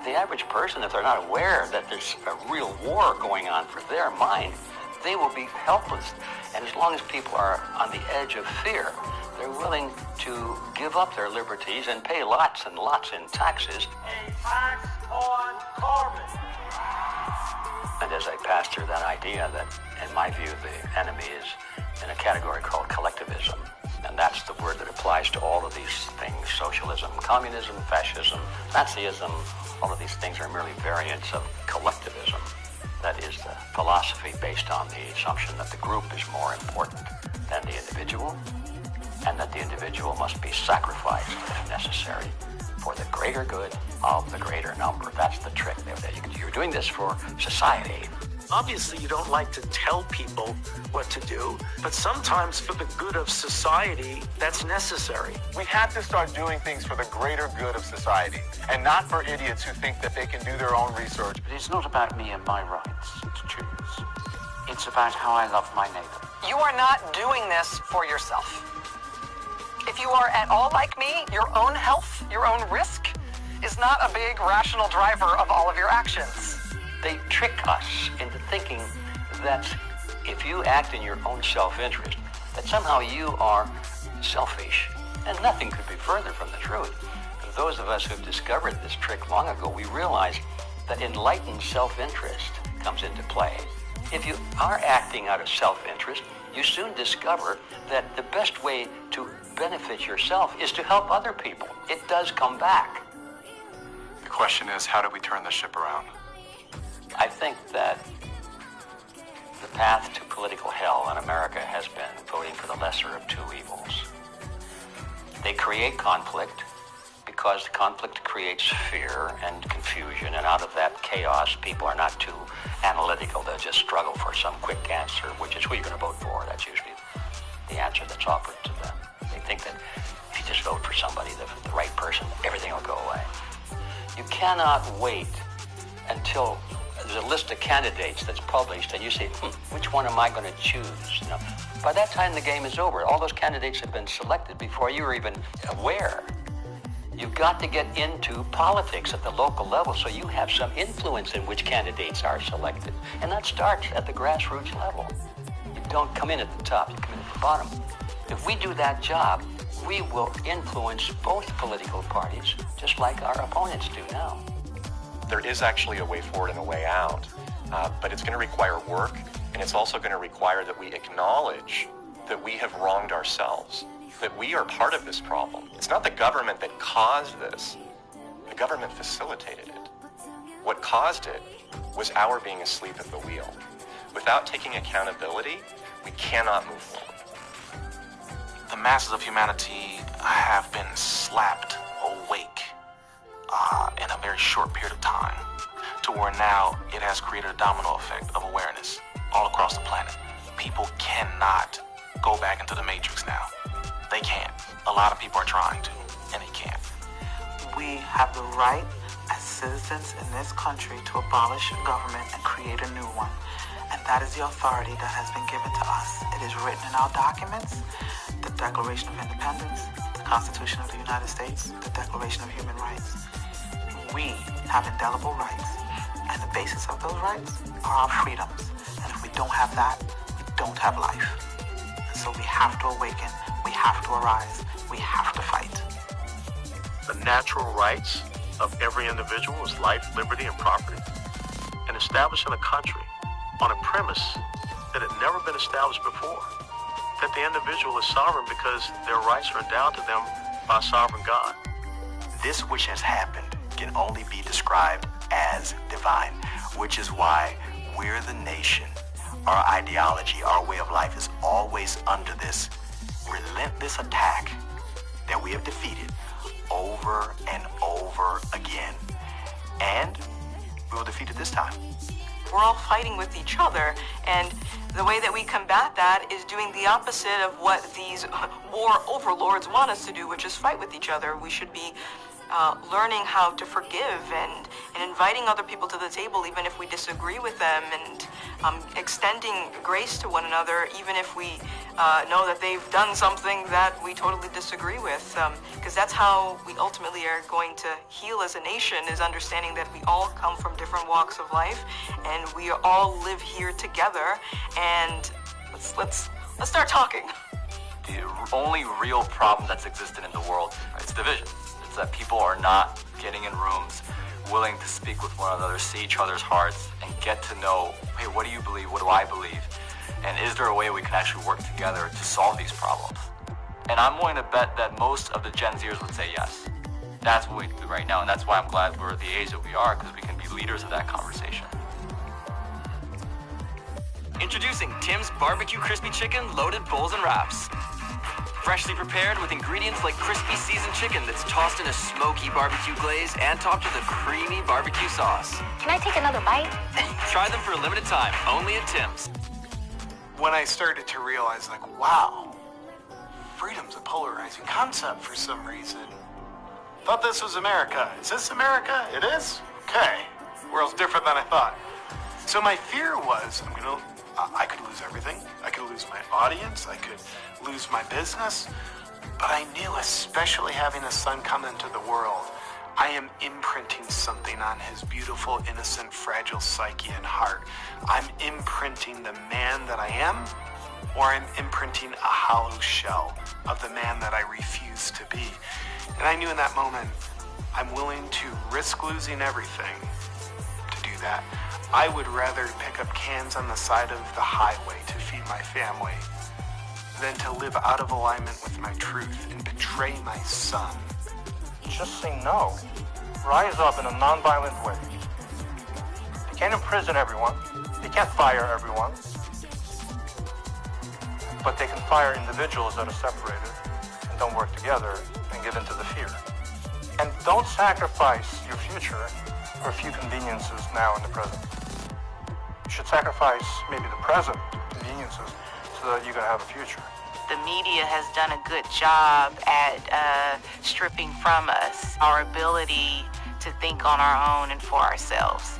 the average person, if they're not aware that there's a real war going on for their mind, they will be helpless. And as long as people are on the edge of fear, they're willing to give up their liberties and pay lots and lots in taxes. A tax on carbon. And as I passed through that idea that, in my view, the enemy is in a category called collectivism. And that's the word that applies to all of these things: socialism, communism, fascism, Nazism. All of these things are merely variants of collectivism. That is the philosophy based on the assumption that the group is more important than the individual, and that the individual must be sacrificed, if necessary, for the greater good of the greater number. That's the trick. You're doing this for society. Obviously, you don't like to tell people what to do, but sometimes for the good of society, that's necessary. We have to start doing things for the greater good of society, and not for idiots who think that they can do their own research. But it's not about me and my rights to choose. It's about how I love my neighbor. You are not doing this for yourself. If you are at all like me, your own health, your own risk, is not a big rational driver of all of your actions. They trick us into thinking that if you act in your own self-interest, that somehow you are selfish. And nothing could be further from the truth. For those of us who've discovered this trick long ago, we realize that enlightened self-interest comes into play. If you are acting out of self-interest, you soon discover that the best way to benefit yourself is to help other people. It does come back. The question is, how do we turn the ship around? I think that the path to political hell in America has been voting for the lesser of two evils. They create conflict because conflict creates fear and confusion, and out of that chaos, people are not too analytical. They'll just struggle for some quick answer, which is who you're going to vote for. That's usually the answer that's offered to them. They think that if you just vote for somebody, the right person, everything will go away. You cannot wait until there's a list of candidates that's published, and you say, which one am I going to choose? You know, by that time, the game is over. All those candidates have been selected before you were even aware. You've got to get into politics at the local level so you have some influence in which candidates are selected. And that starts at the grassroots level. You don't come in at the top, you come in at the bottom. If we do that job, we will influence both political parties, just like our opponents do now. There is actually a way forward and a way out, but it's going to require work, and it's also going to require that we acknowledge that we have wronged ourselves, that we are part of this problem. It's not the government that caused this. The government facilitated it. What caused it was our being asleep at the wheel. Without taking accountability, we cannot move forward. The masses of humanity have been slapped awake in a very short period of time. to where now it has created a domino effect of awareness all across the planet. People cannot go back into the matrix now. They can't. A lot of people are trying to, and they can't. We have the right as citizens in this country to abolish government and create a new one. And that is the authority that has been given to us. It is written in our documents, the Declaration of Independence, the Constitution of the United States, the Declaration of Human Rights. We have indelible rights, and the basis of those rights are our freedoms. And if we don't have that, we don't have life. And so we have to awaken, we have to arise, we have to fight. The natural rights of every individual is life, liberty, and property. And establishing a country on a premise that had never been established before, that the individual is sovereign because their rights are endowed to them by a sovereign God. This which has happened can only be described as divine, which is why we're the nation. Our ideology, our way of life is always under this relentless attack that we have defeated over and over again. And we will defeat it this time. We're all fighting with each other, and the way that we combat that is doing the opposite of what these war overlords want us to do, which is fight with each other. We should be learning how to forgive and inviting other people to the table even if we disagree with them, and extending grace to one another even if we know that they've done something that we totally disagree with, because that's how we ultimately are going to heal as a nation, is understanding that we all come from different walks of life and we all live here together, and let's start talking. The only real problem that's existed in the world is division. It's that people are not getting in rooms, willing to speak with one another, see each other's hearts, and get to know, hey, what do you believe? What do I believe? And is there a way we can actually work together to solve these problems? And I'm willing to bet that most of the Gen Zers would say yes. That's what we do right now, and that's why I'm glad we're at the age that we are, because we can be leaders of that conversation. Introducing Tim's Barbecue Crispy Chicken Loaded Bowls and Wraps. Freshly prepared with ingredients like crispy seasoned chicken that's tossed in a smoky barbecue glaze and topped with a creamy barbecue sauce. Can I take another bite? Try them for a limited time, only at Tim's. When I started to realize, like, wow, freedom's a polarizing concept for some reason. Thought this was America. Is this America? It is? Okay. World's different than I thought. So my fear was, I could lose everything. I could lose my audience. I could lose my business. But I knew, especially having a son come into the world, I am imprinting something on his beautiful, innocent, fragile psyche and heart. I'm imprinting the man that I am, or I'm imprinting a hollow shell of the man that I refuse to be. And I knew in that moment, I'm willing to risk losing everything to do that. I would rather pick up cans on the side of the highway to feed my family than to live out of alignment with my truth and betray my son. Just say no. Rise up in a non-violent way. They can't imprison everyone. They can't fire everyone. But they can fire individuals that are separated and don't work together and give in to the fear. And don't sacrifice your future for a few conveniences now in the present. You should sacrifice maybe the present conveniences so that you can have a future. The media has done a good job at stripping from us our ability to think on our own and for ourselves.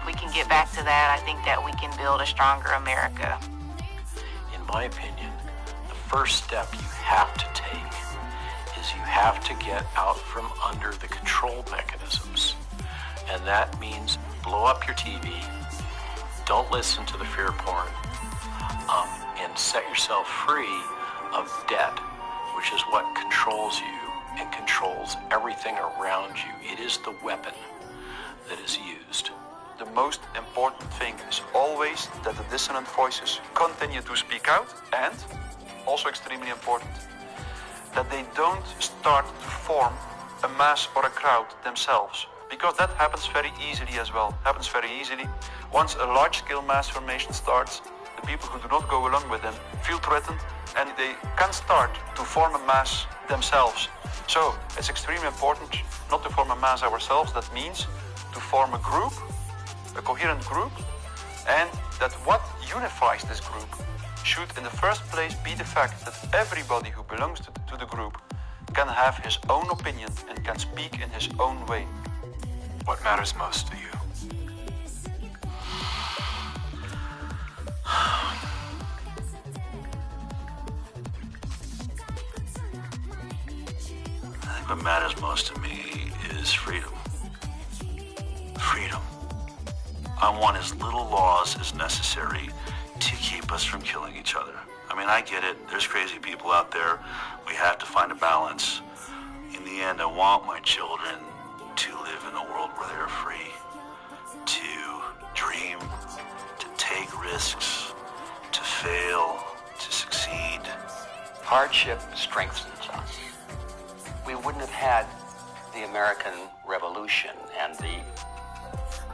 If we can get back to that, I think that we can build a stronger America. In my opinion, the first step you have to take is you have to get out from under the control mechanisms. And that means blow up your TV, don't listen to the fear porn, and set yourself free of debt, which is what controls you and controls everything around you. It is the weapon that is used. The most important thing is always that the dissonant voices continue to speak out, and, also extremely important, that they don't start to form a mass or a crowd themselves. Because that happens very easily as well. Happens very easily. Once a large-scale mass formation starts, the people who do not go along with them feel threatened, and they can start to form a mass themselves. So it's extremely important not to form a mass ourselves. That means to form a group, a coherent group, and that what unifies this group should in the first place be the fact that everybody who belongs to the group can have his own opinion and can speak in his own way. What matters most to you? I think what matters most to me is freedom. Freedom. I want as little laws as necessary to keep us from killing each other. I mean, I get it. There's crazy people out there. We have to find a balance. In the end, I want my children to live in a world where they're free, to dream, to take risks, to fail, to succeed. Hardship strengthens us. We wouldn't have had the American Revolution and the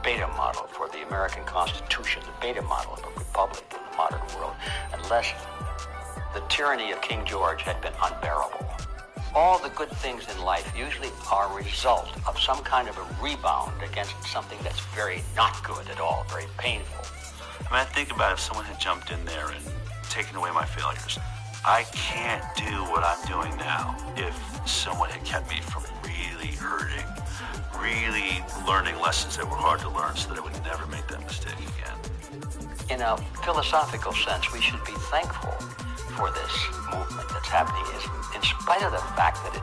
beta model for the American Constitution, the beta model of a republic in the modern world, unless the tyranny of King George had been unbearable. All the good things in life usually are a result of some kind of a rebound against something that's very not good at all, very painful. I mean, I think about if someone had jumped in there and taken away my failures. I can't do what I'm doing now if someone had kept me from really hurting, really learning lessons that were hard to learn so that I would never make that mistake again. In a philosophical sense, we should be thankful for this movement that's happening, in spite of the fact that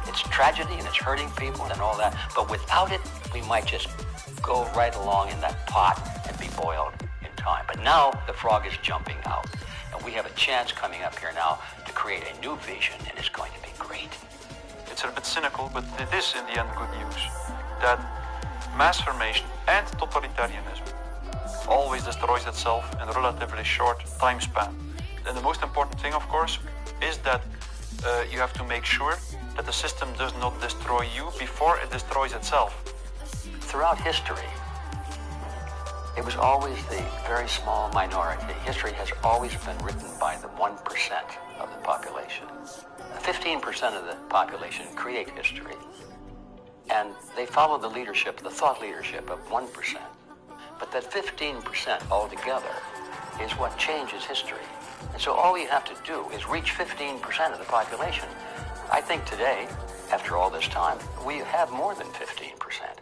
it's tragedy and it's hurting people and all that. But without it, we might just go right along in that pot and be boiled in time. But now the frog is jumping out, and we have a chance coming up here now to create a new vision, and it's going to be great. It's a bit cynical, but it is in the end good news that mass formation and totalitarianism always destroys itself in a relatively short time span. And the most important thing, of course, is that you have to make sure that the system does not destroy you before it destroys itself. Throughout history, it was always the very small minority. History has always been written by the 1% of the population. 15% of the population create history. And they follow the leadership, the thought leadership of 1%. But that 15% altogether is what changes history. And so all you have to do is reach 15% of the population. I think today, after all this time, we have more than 15%.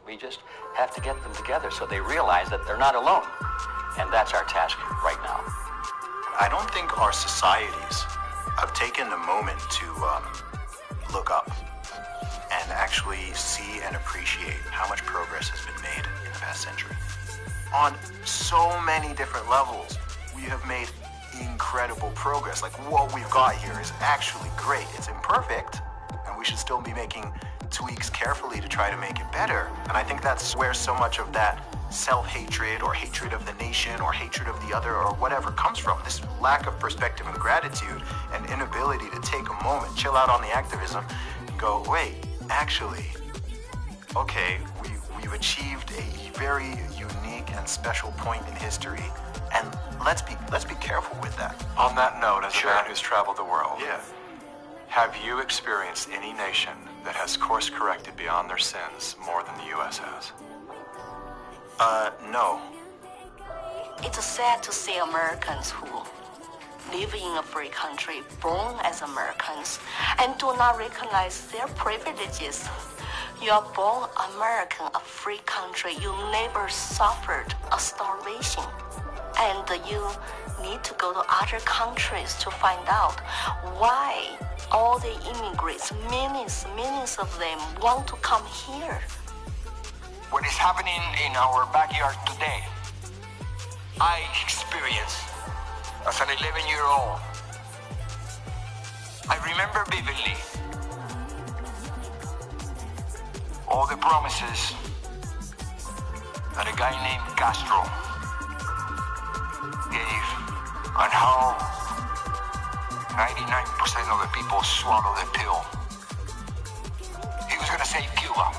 We just have to get them together so they realize that they're not alone. And that's our task right now. I don't think our societies have taken a moment to look up and actually see and appreciate how much progress has been made in the past century. On so many different levels, we have made incredible progress. Like, what we've got here is actually great. It's imperfect, and we should still be making tweaks carefully to try to make it better. And I think that's where so much of that self-hatred or hatred of the nation or hatred of the other or whatever comes from. This lack of perspective and gratitude and inability to take a moment, chill out on the activism, and go, wait, actually, okay, we've achieved a very unique and special point in history, and let's be careful with that. On that note, as a man who's traveled the world, yeah, have you experienced any nation that has course-corrected beyond their sins more than the U.S. has? No. It's sad to see Americans who live in a free country, born as Americans, and do not recognize their privileges. You are born American, a free country. You never suffered a starvation. And you need to go to other countries to find out why all the immigrants, millions of them, want to come here. What is happening in our backyard today, I experienced as an 11-year-old. I remember vividly all the promises that a guy named Castro gave and how 99% of the people swallowed the pill. He was gonna save Cuba.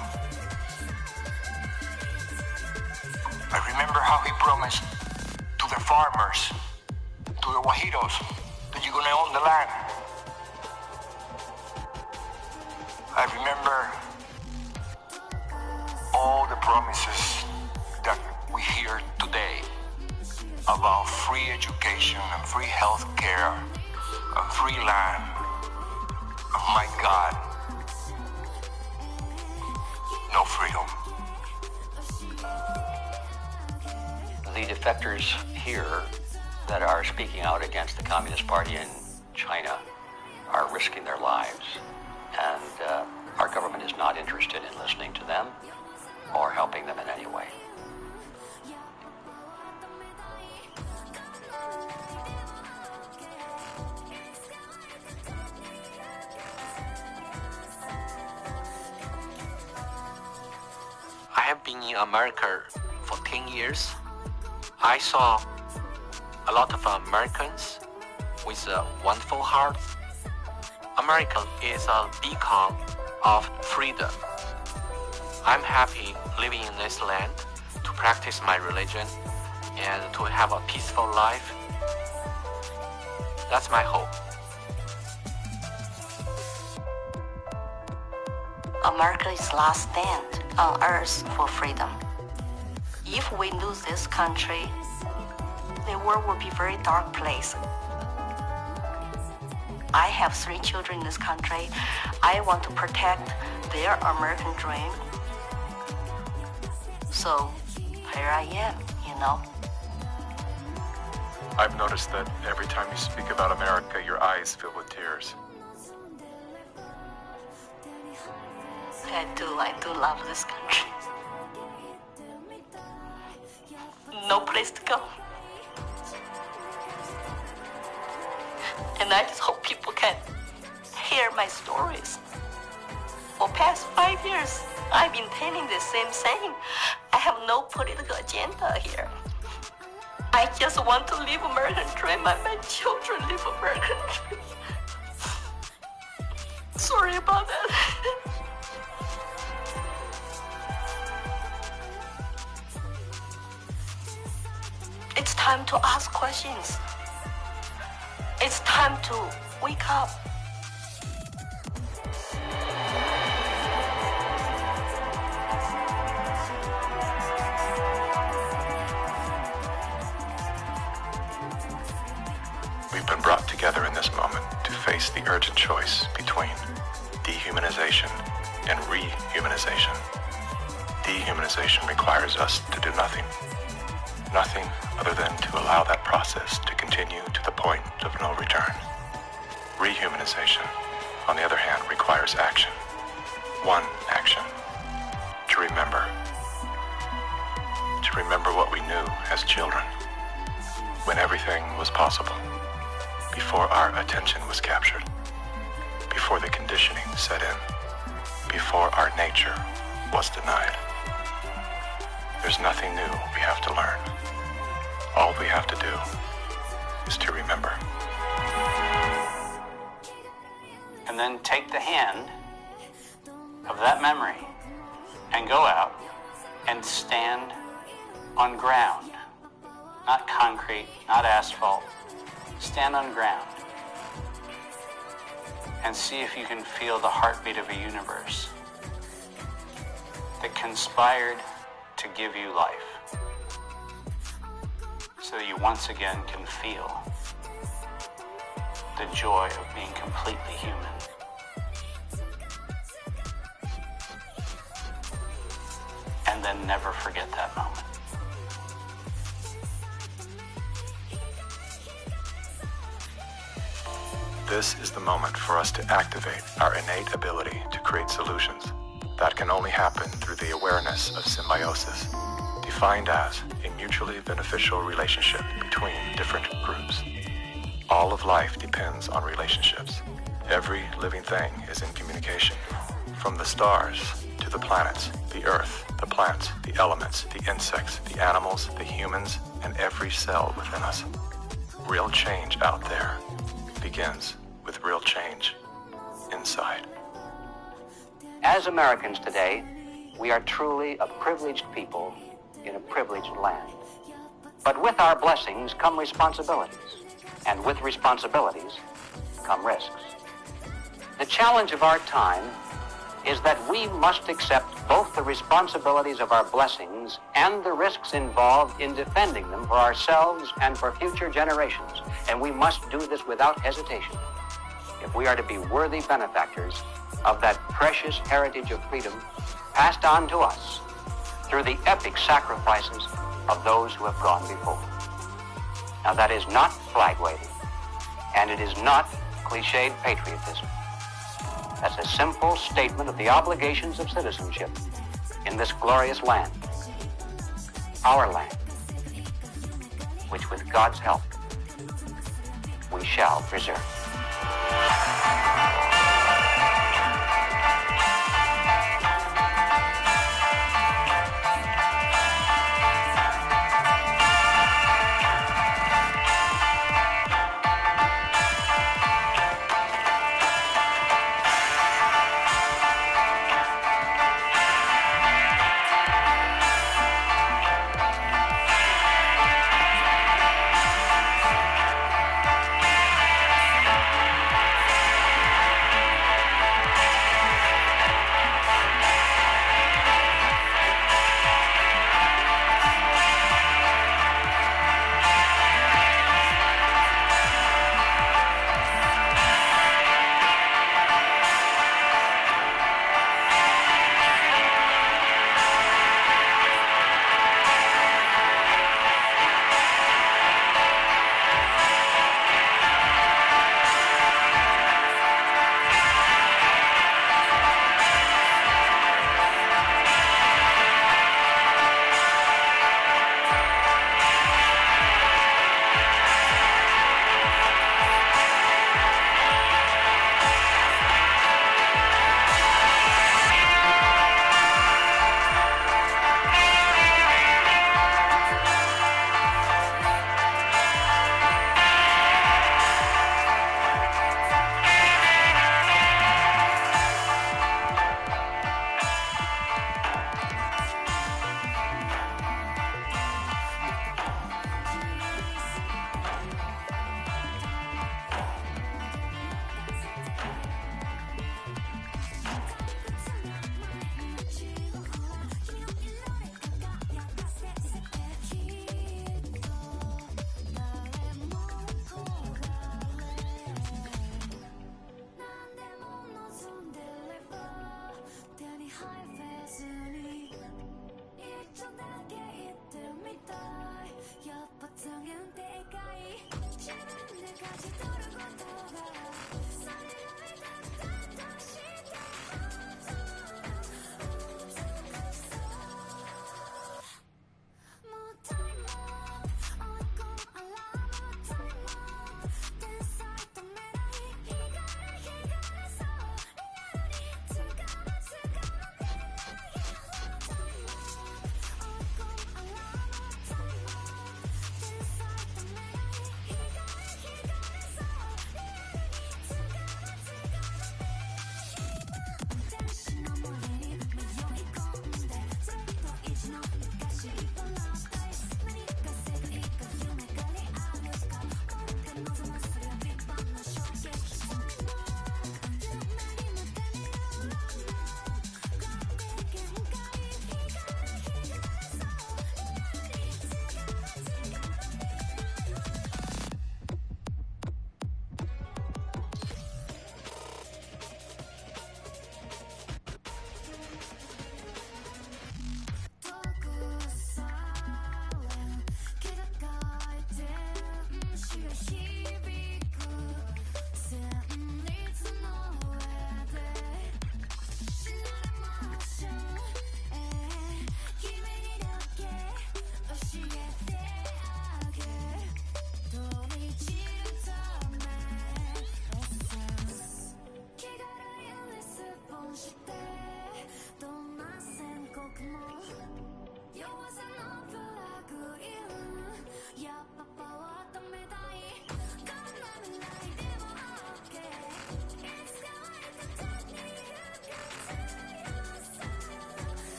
I remember how he promised to the farmers, to the Guajiros, that you're gonna own the land. I remember all the promises day about free education and free health care and free land. Oh my God, no freedom. The defectors here that are speaking out against the Communist Party in China are risking their lives, and our government is not interested in listening to them or helping them in any way. I have been in America for 10 years. I saw a lot of Americans with a wonderful heart. America is a beacon of freedom. I'm happy living in this land to practice my religion and to have a peaceful life. That's my hope. America is last stand on earth for freedom. If we lose this country, the world will be a very dark place. I have 3 children in this country. I want to protect their American dream. So here I am, you know. I've noticed that every time you speak about America, your eyes fill with tears. I do love this country. No place to go. And I just hope people can hear my stories. For past 5 years, I've been telling the same thing. I have no political agenda here. I just want to live American dream and my children live American dream. Sorry about that. It's time to ask questions. It's time to wake up. We've been brought together in this moment to face the urgent choice between dehumanization and rehumanization. Dehumanization requires us to do nothing. Nothing other than to allow that process to continue to the point of no return. Rehumanization, on the other hand, requires action. One action. To remember. To remember what we knew as children, when everything was possible, before our attention was captured, before the conditioning set in, before our nature was denied. There's nothing new we have to learn. All we have to do is to remember. And then take the hand of that memory and go out and stand on ground. Not concrete, not asphalt. Stand on ground and see if you can feel the heartbeat of a universe that conspired to give you life, so that you once again can feel the joy of being completely human. And then never forget that moment. This is the moment for us to activate our innate ability to create solutions. That can only happen through the awareness of symbiosis, defined as a mutually beneficial relationship between different groups. All of life depends on relationships. Every living thing is in communication, from the stars to the planets, the earth, the plants, the elements, the insects, the animals, the humans, and every cell within us. Real change out there begins with real change inside. As Americans today, we are truly a privileged people in a privileged land. But with our blessings come responsibilities, and with responsibilities come risks. The challenge of our time is that we must accept both the responsibilities of our blessings and the risks involved in defending them for ourselves and for future generations. And we must do this without hesitation if we are to be worthy benefactors of that precious heritage of freedom passed on to us through the epic sacrifices of those who have gone before. Now, that is not flag waving, and it is not cliched patriotism. That's a simple statement of the obligations of citizenship in this glorious land, our land, which with God's help, we shall preserve.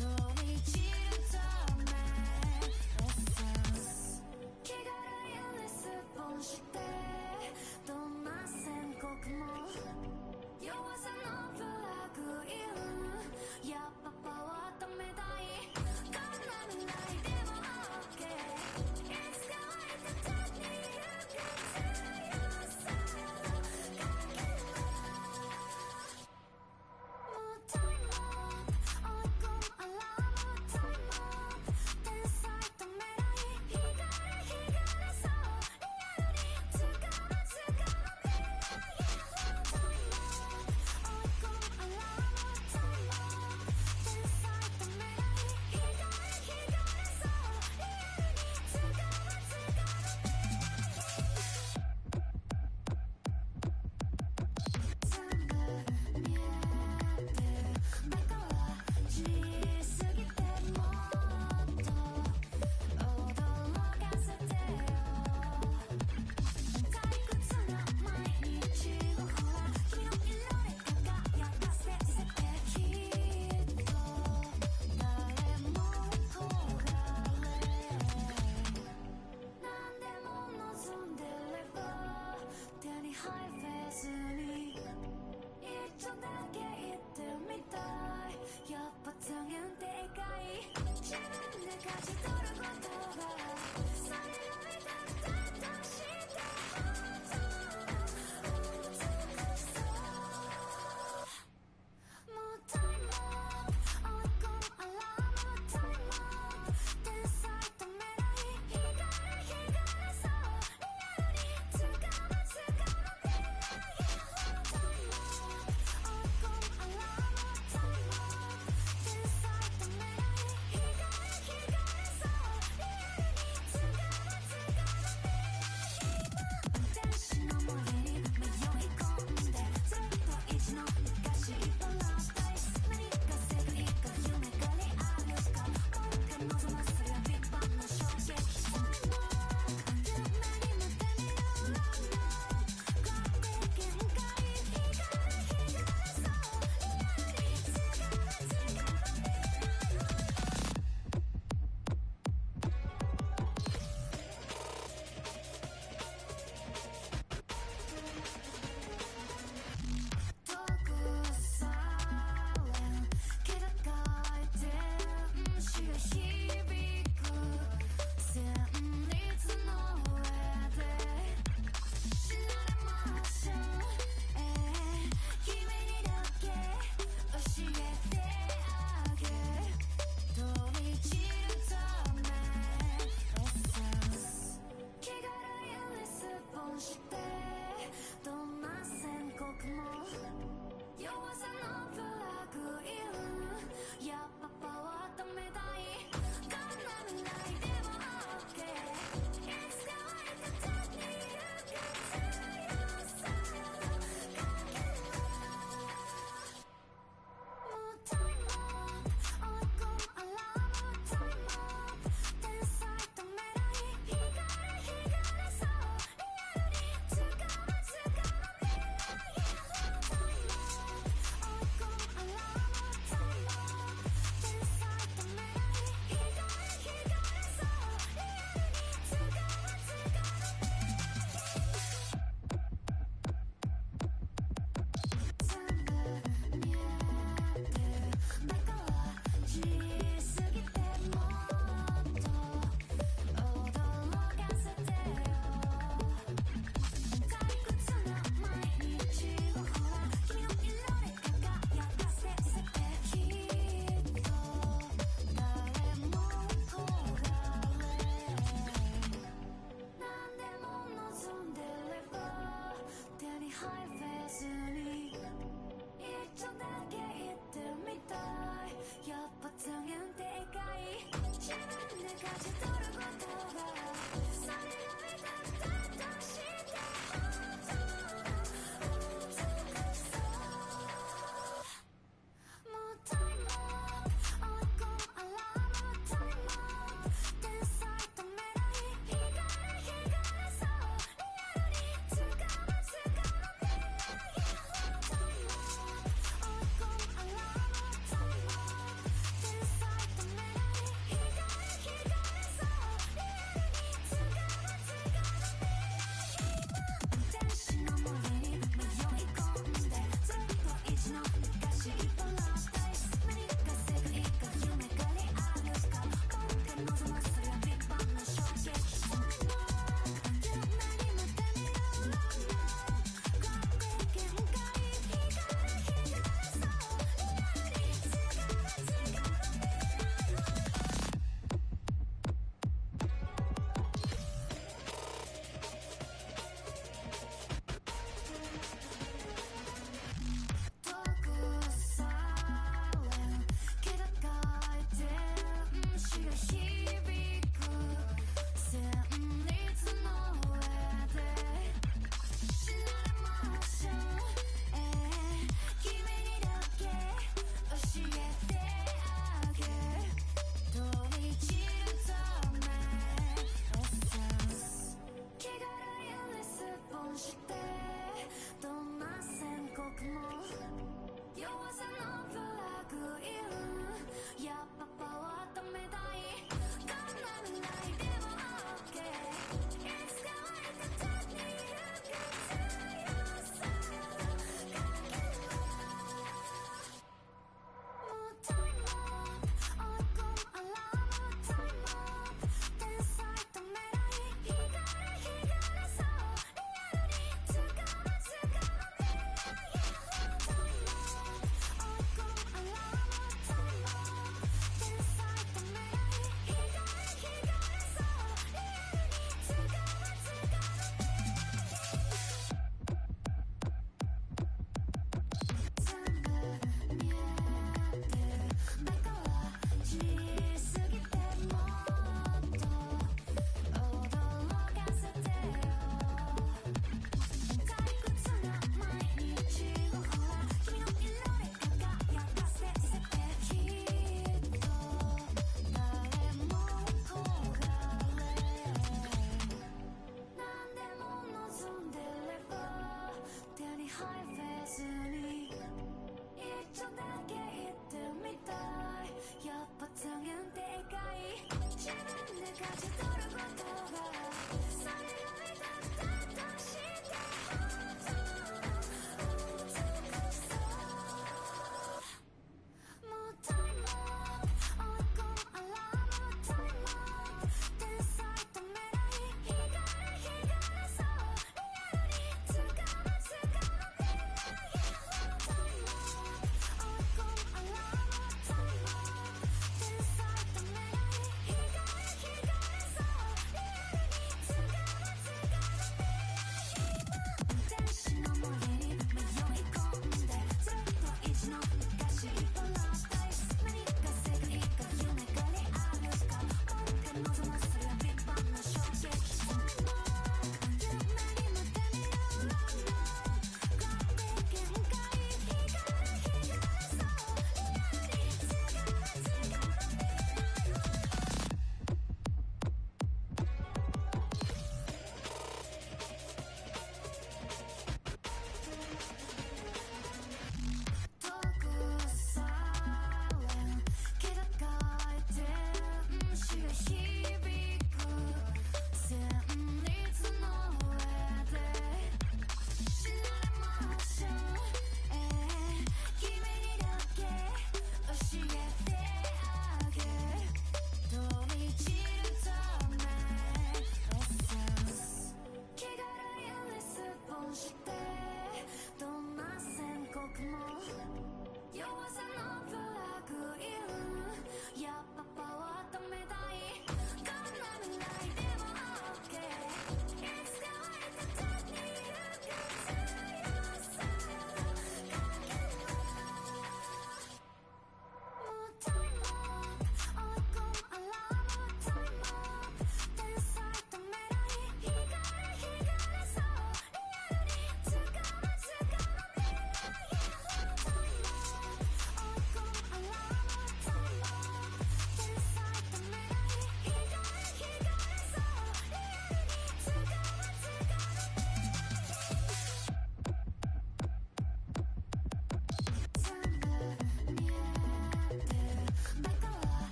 alive.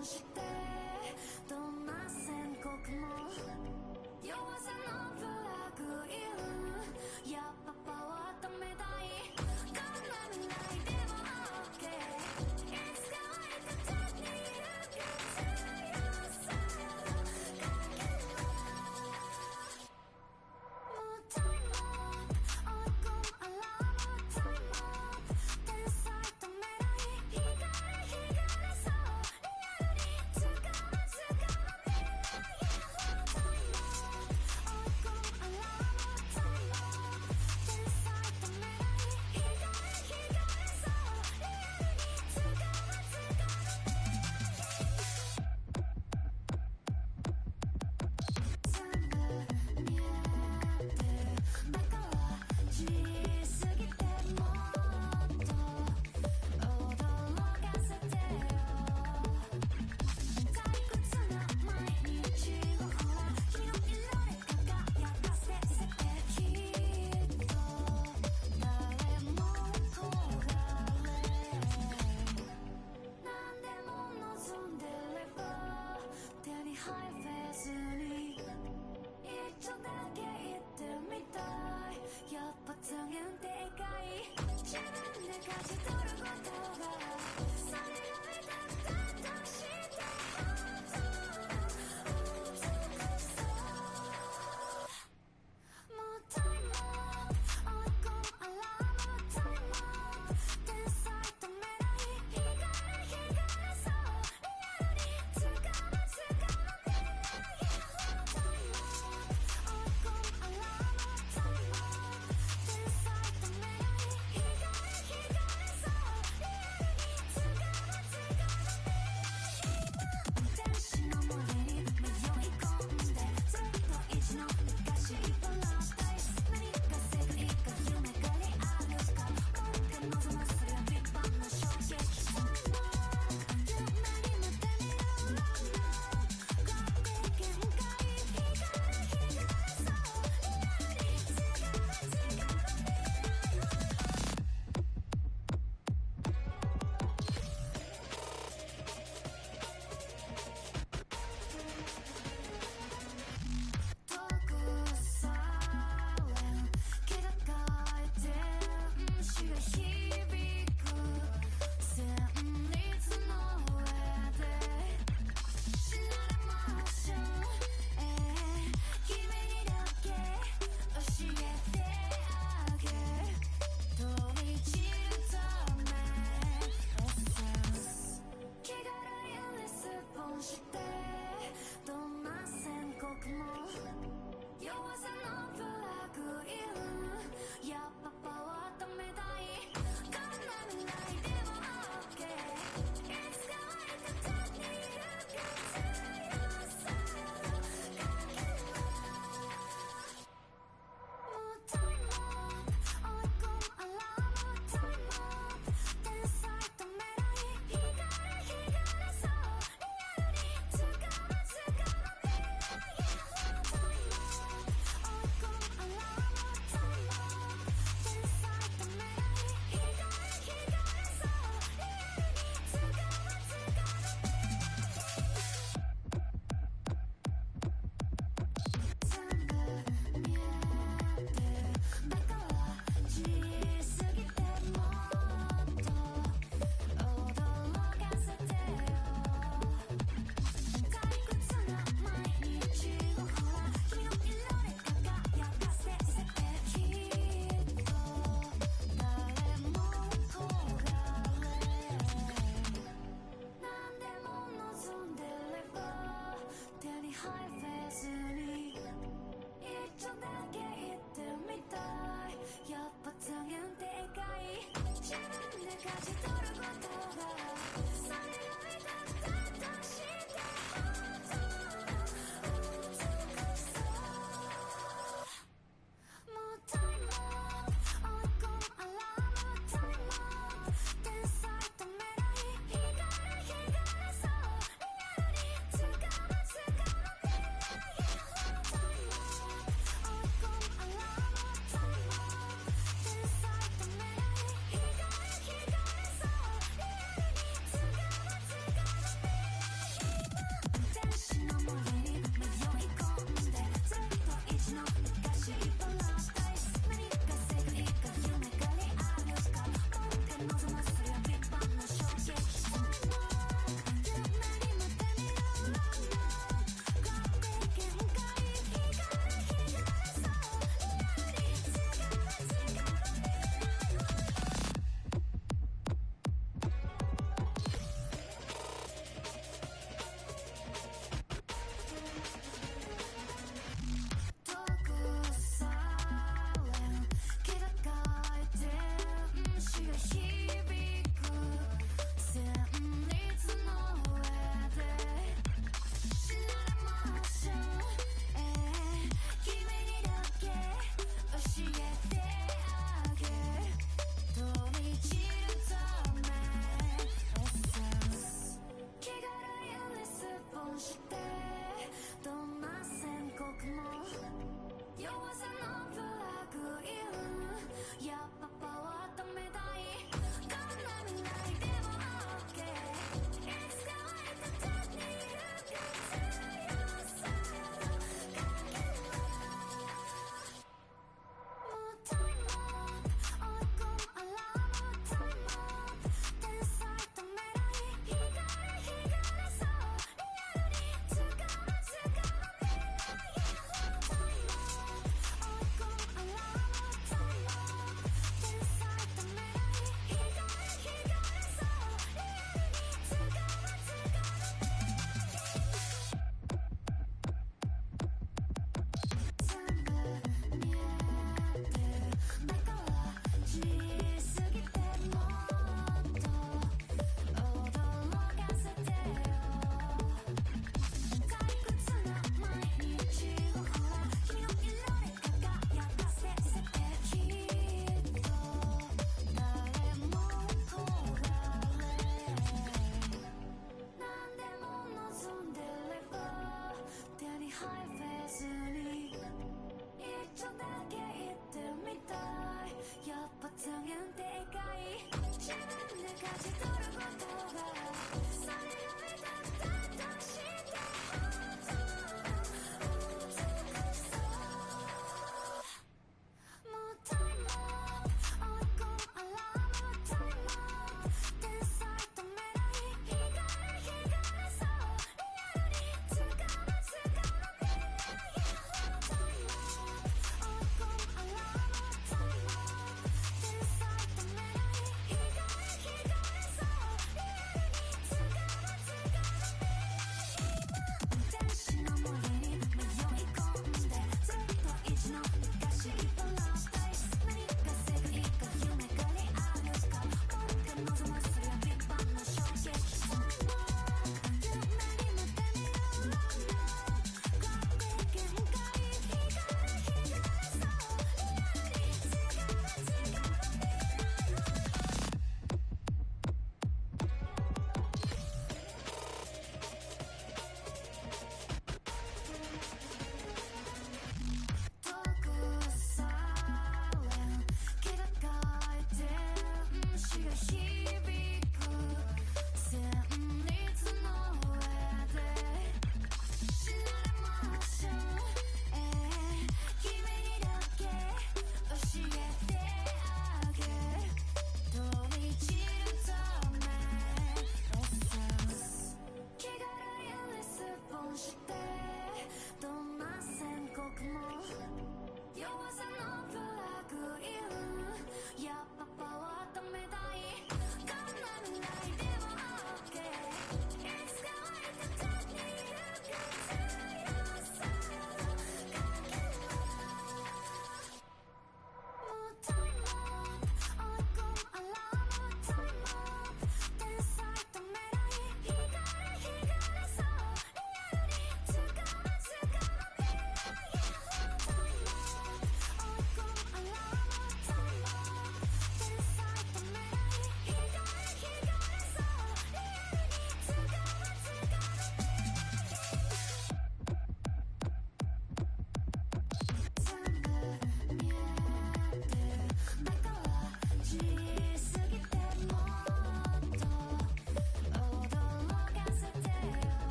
「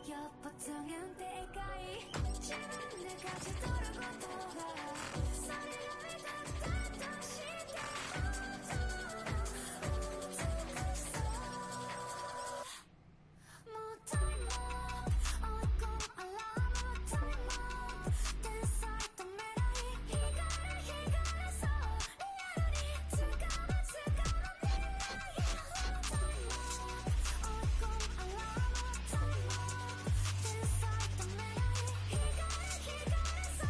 엿보통은 대가이 신을 같이 돌고 돌아 소리를 듣던 시대 More time up, 어이꿈 알람 time up Dance like the melody 희가해서 리얼리 잠깐만 미래에 More time up, 어이꿈 알람 time up Dance like the melody 희가해서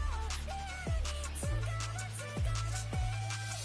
리얼리 잠깐만 미래에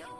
「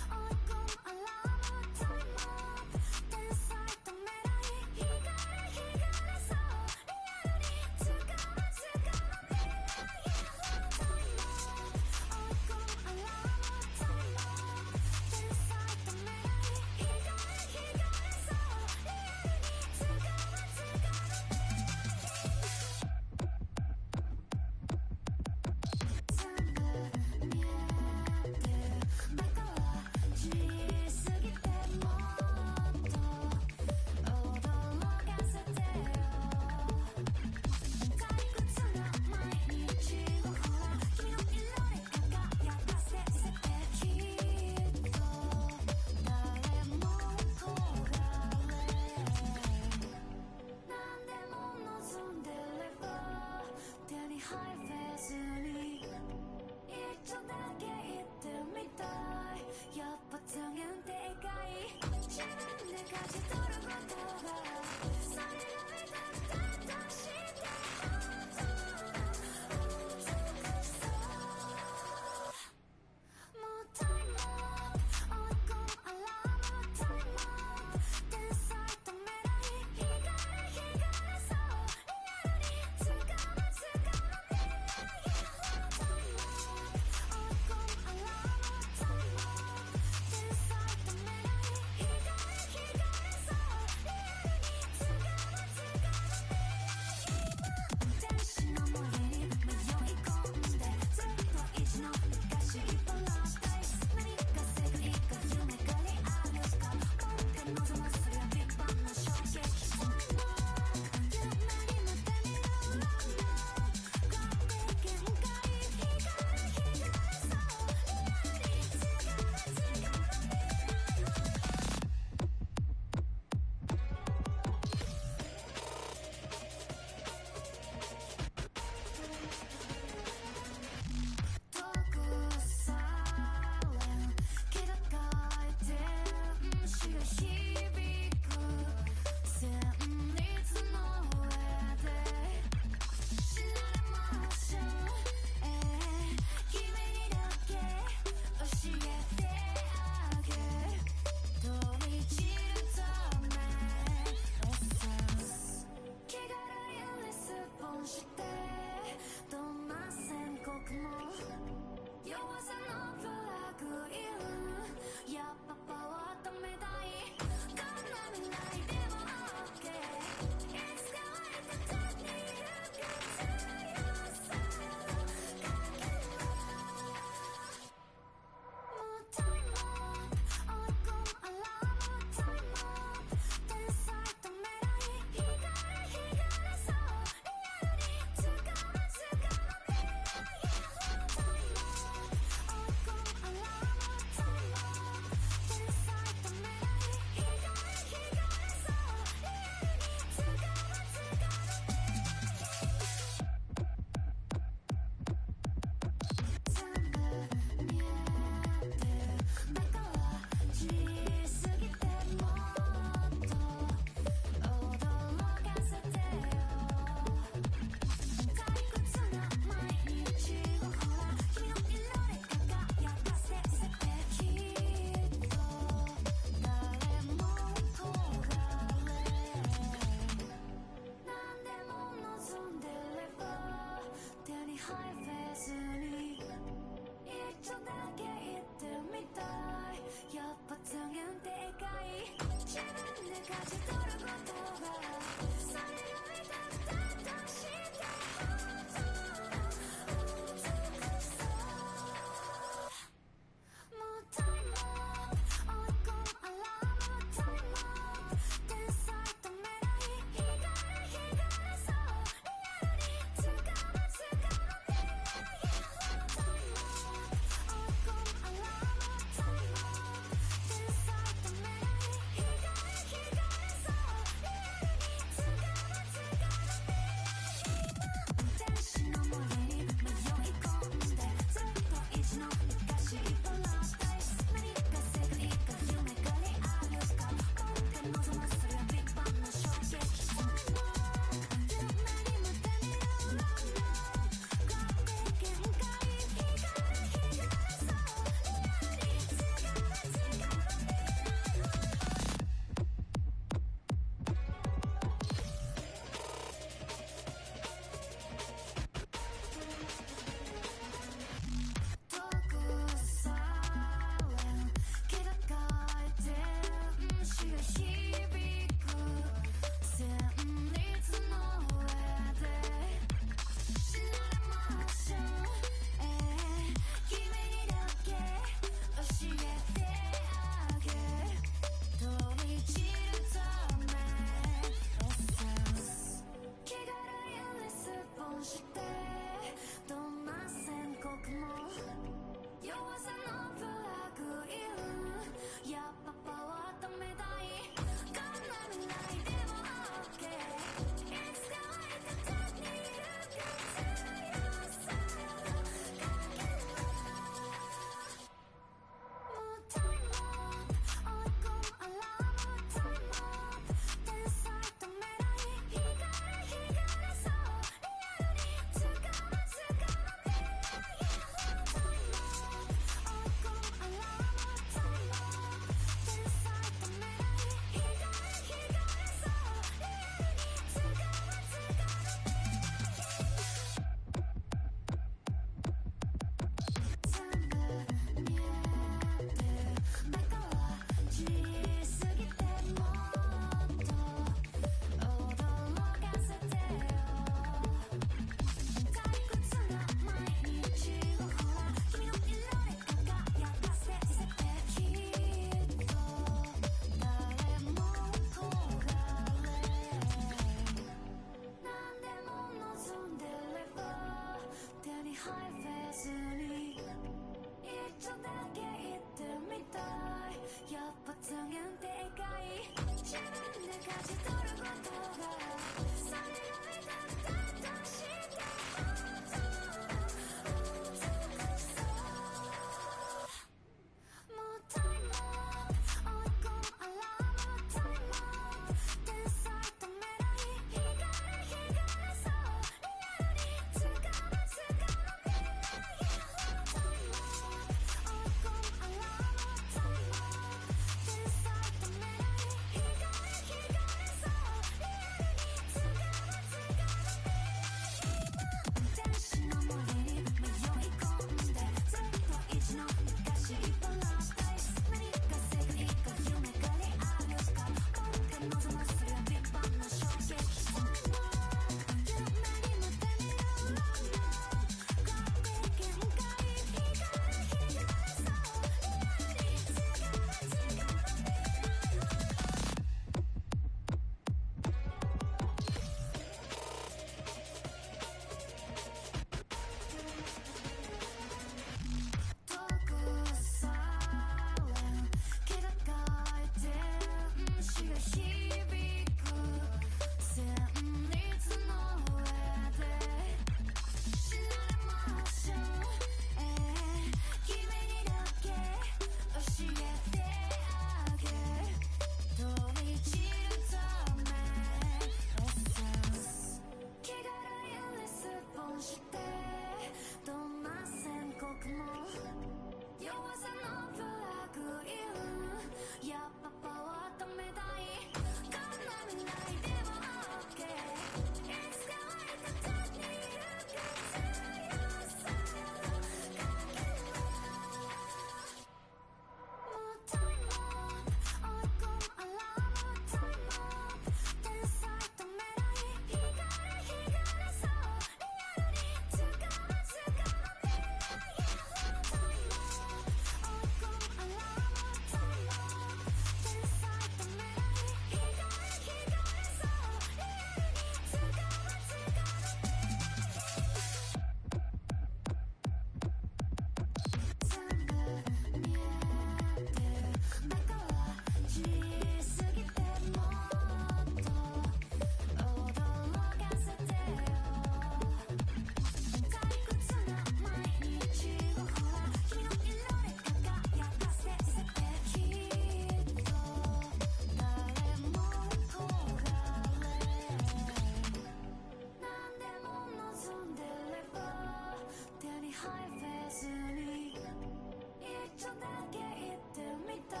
ずに一度だけ言ってみたい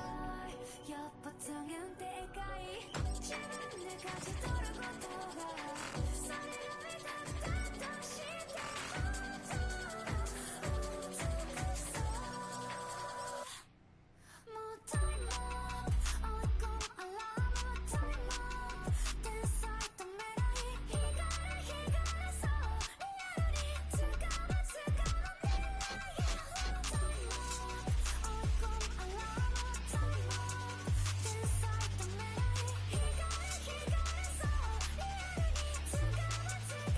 やっぱ残念でかい自分で勝ち取ることがそれが見たかったとして本当の美しさもうタイム追い込むアラームタイム天才止めない光そうリアルにつかむ未来へタイム追い込むアラームタイム天才止めない光そうリアルにつかむ未来へ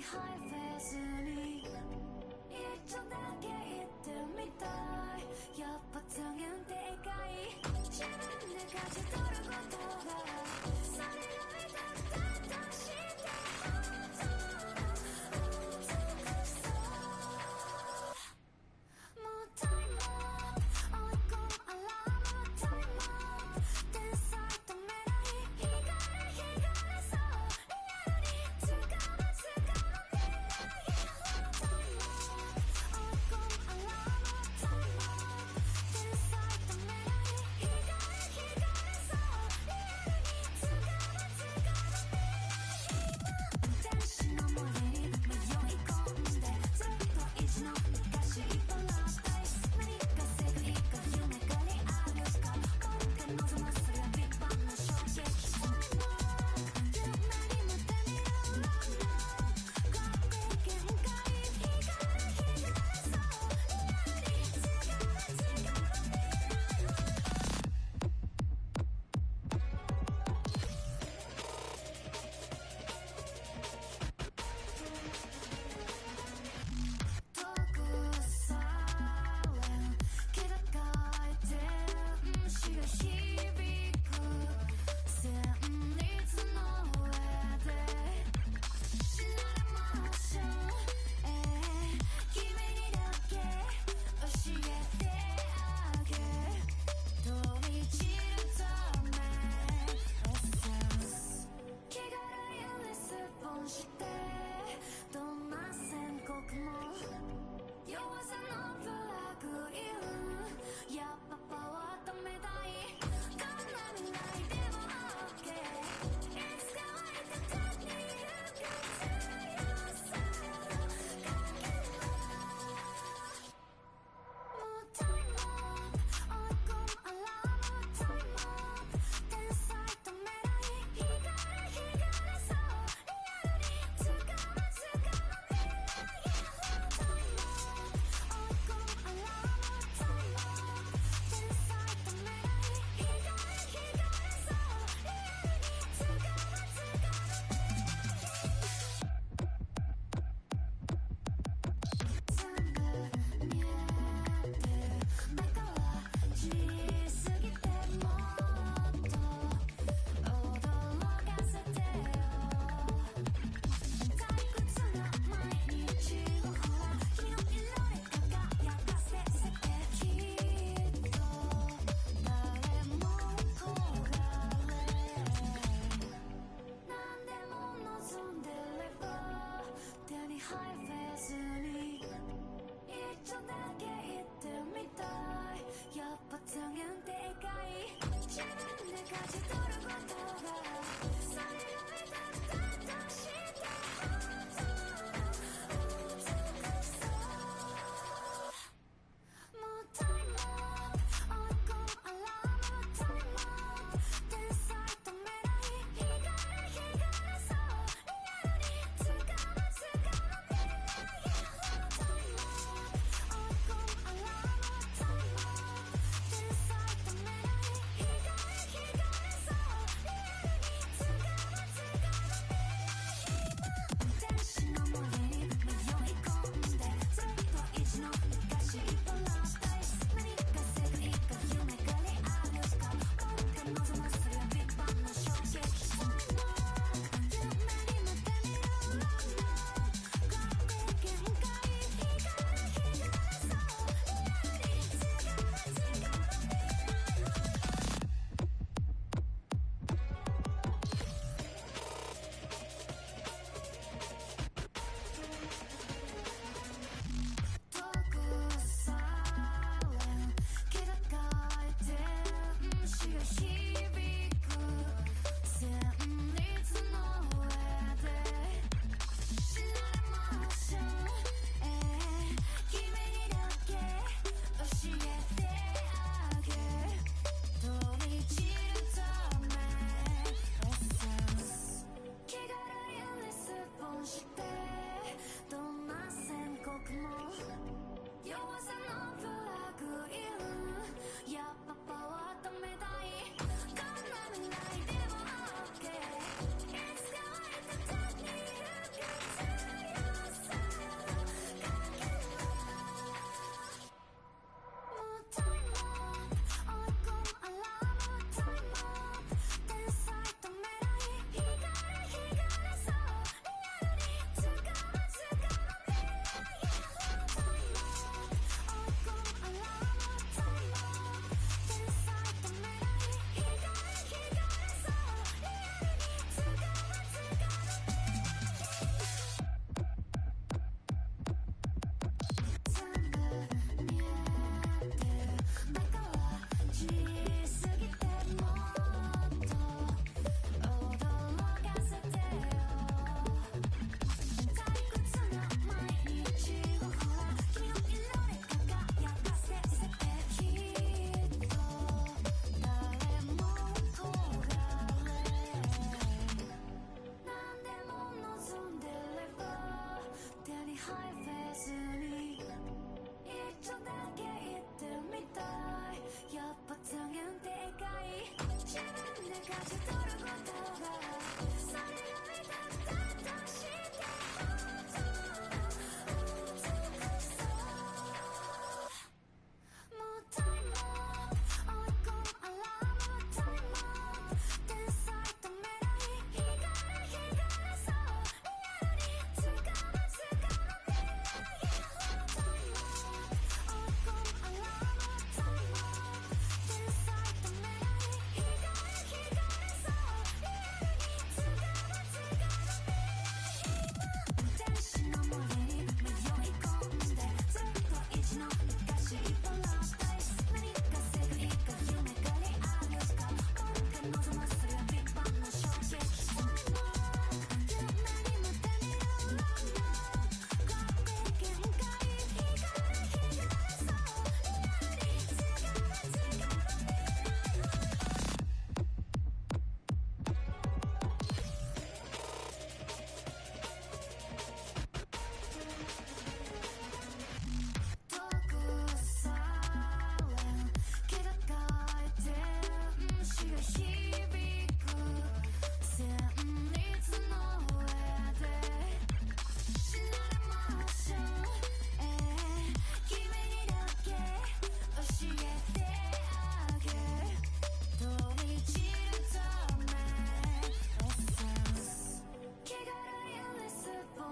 ハイフェイスに一度だけ言ってみたいやっぱ強いってでかい自分で勝ち取ることがそれが見たったとしてもうタイムアップ追い込むアラームタイムアップ天才止めない光れそうリアルに掴む未来タイムアップ追い込むアラームタイムアップ天才止めない光れそうリアルに掴む未来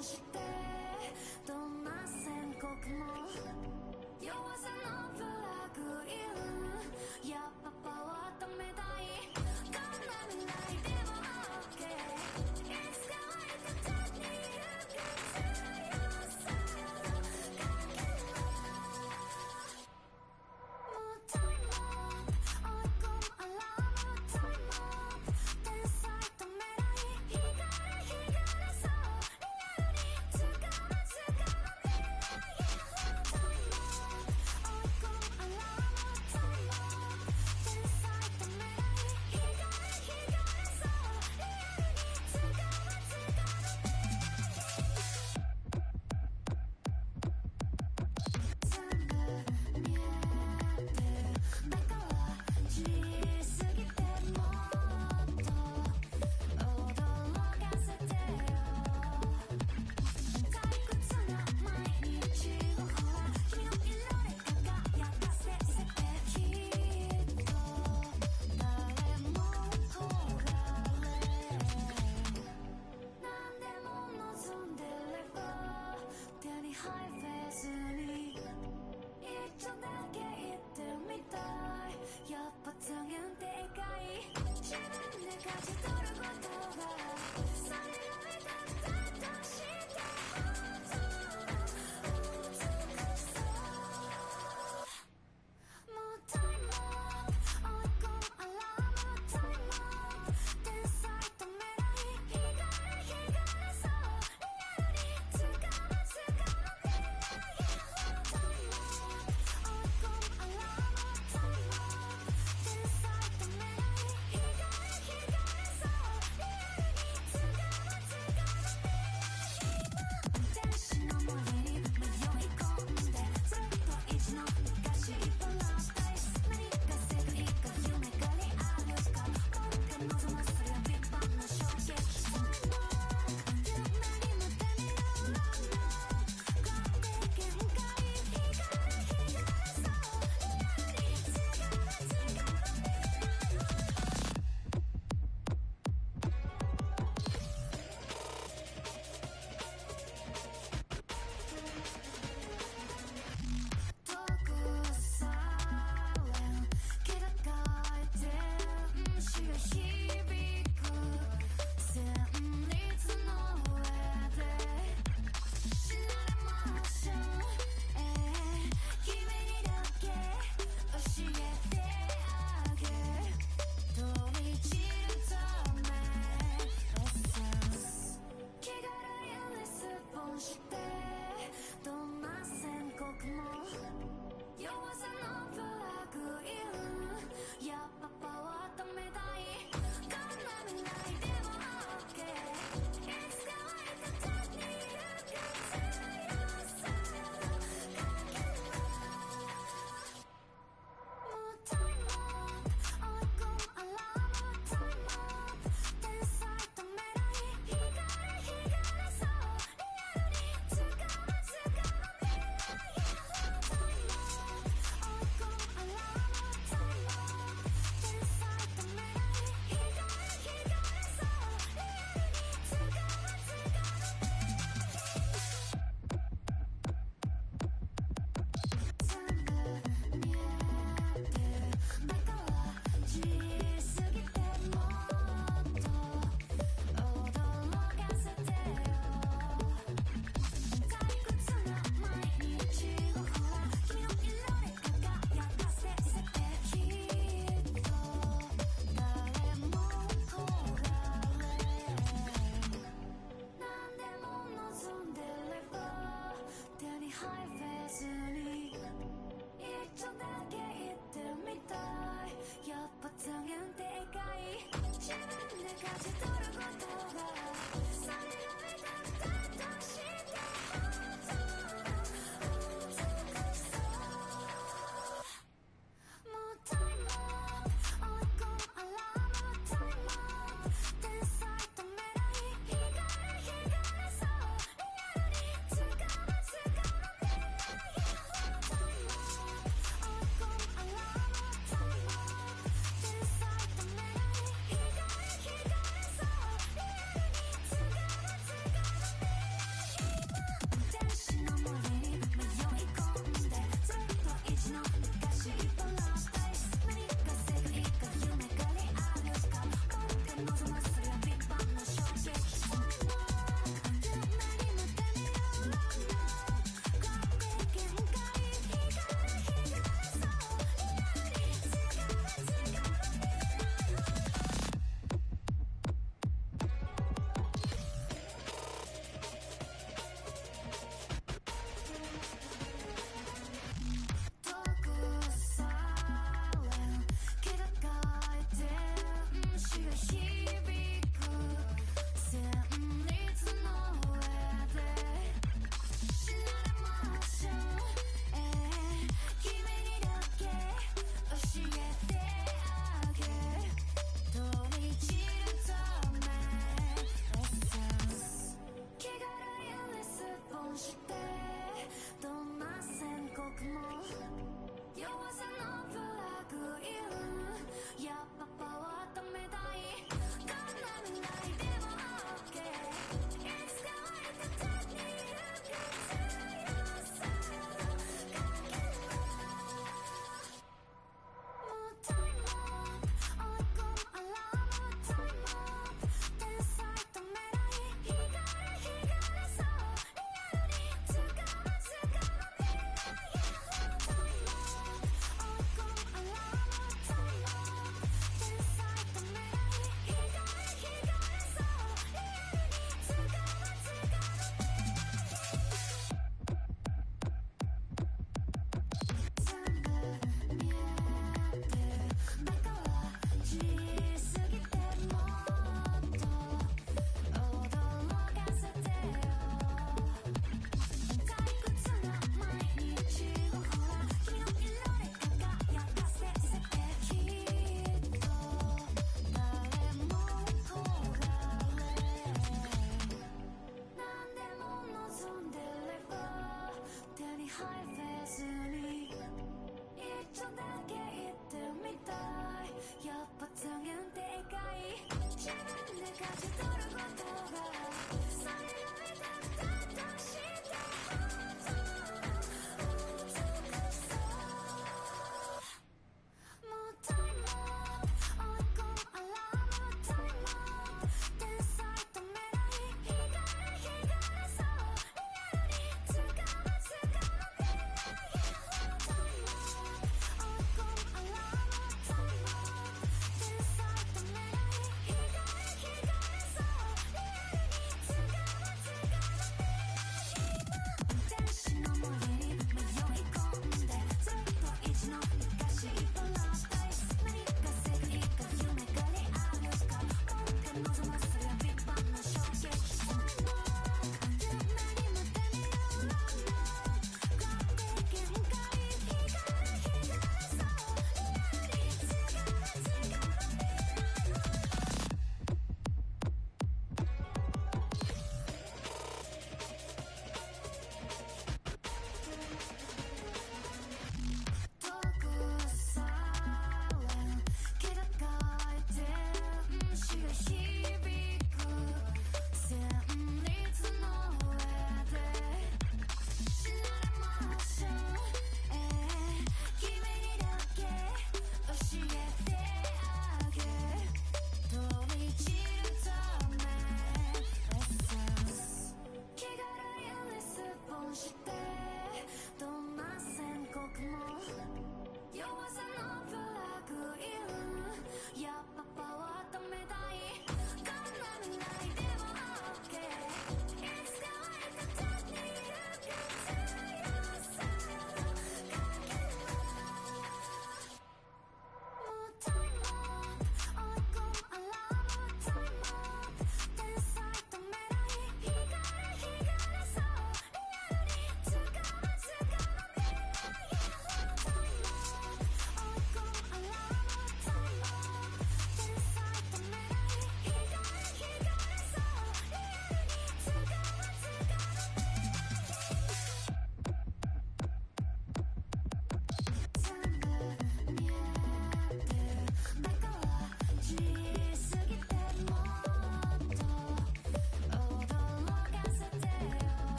してどんな宣告も弱さのプラグインやっぱパワー貯めたいどんな未来でも OK いつかは行くたに行く強さのかけらもうタイム追い込むアラームタイム天才止めない光そうリアルに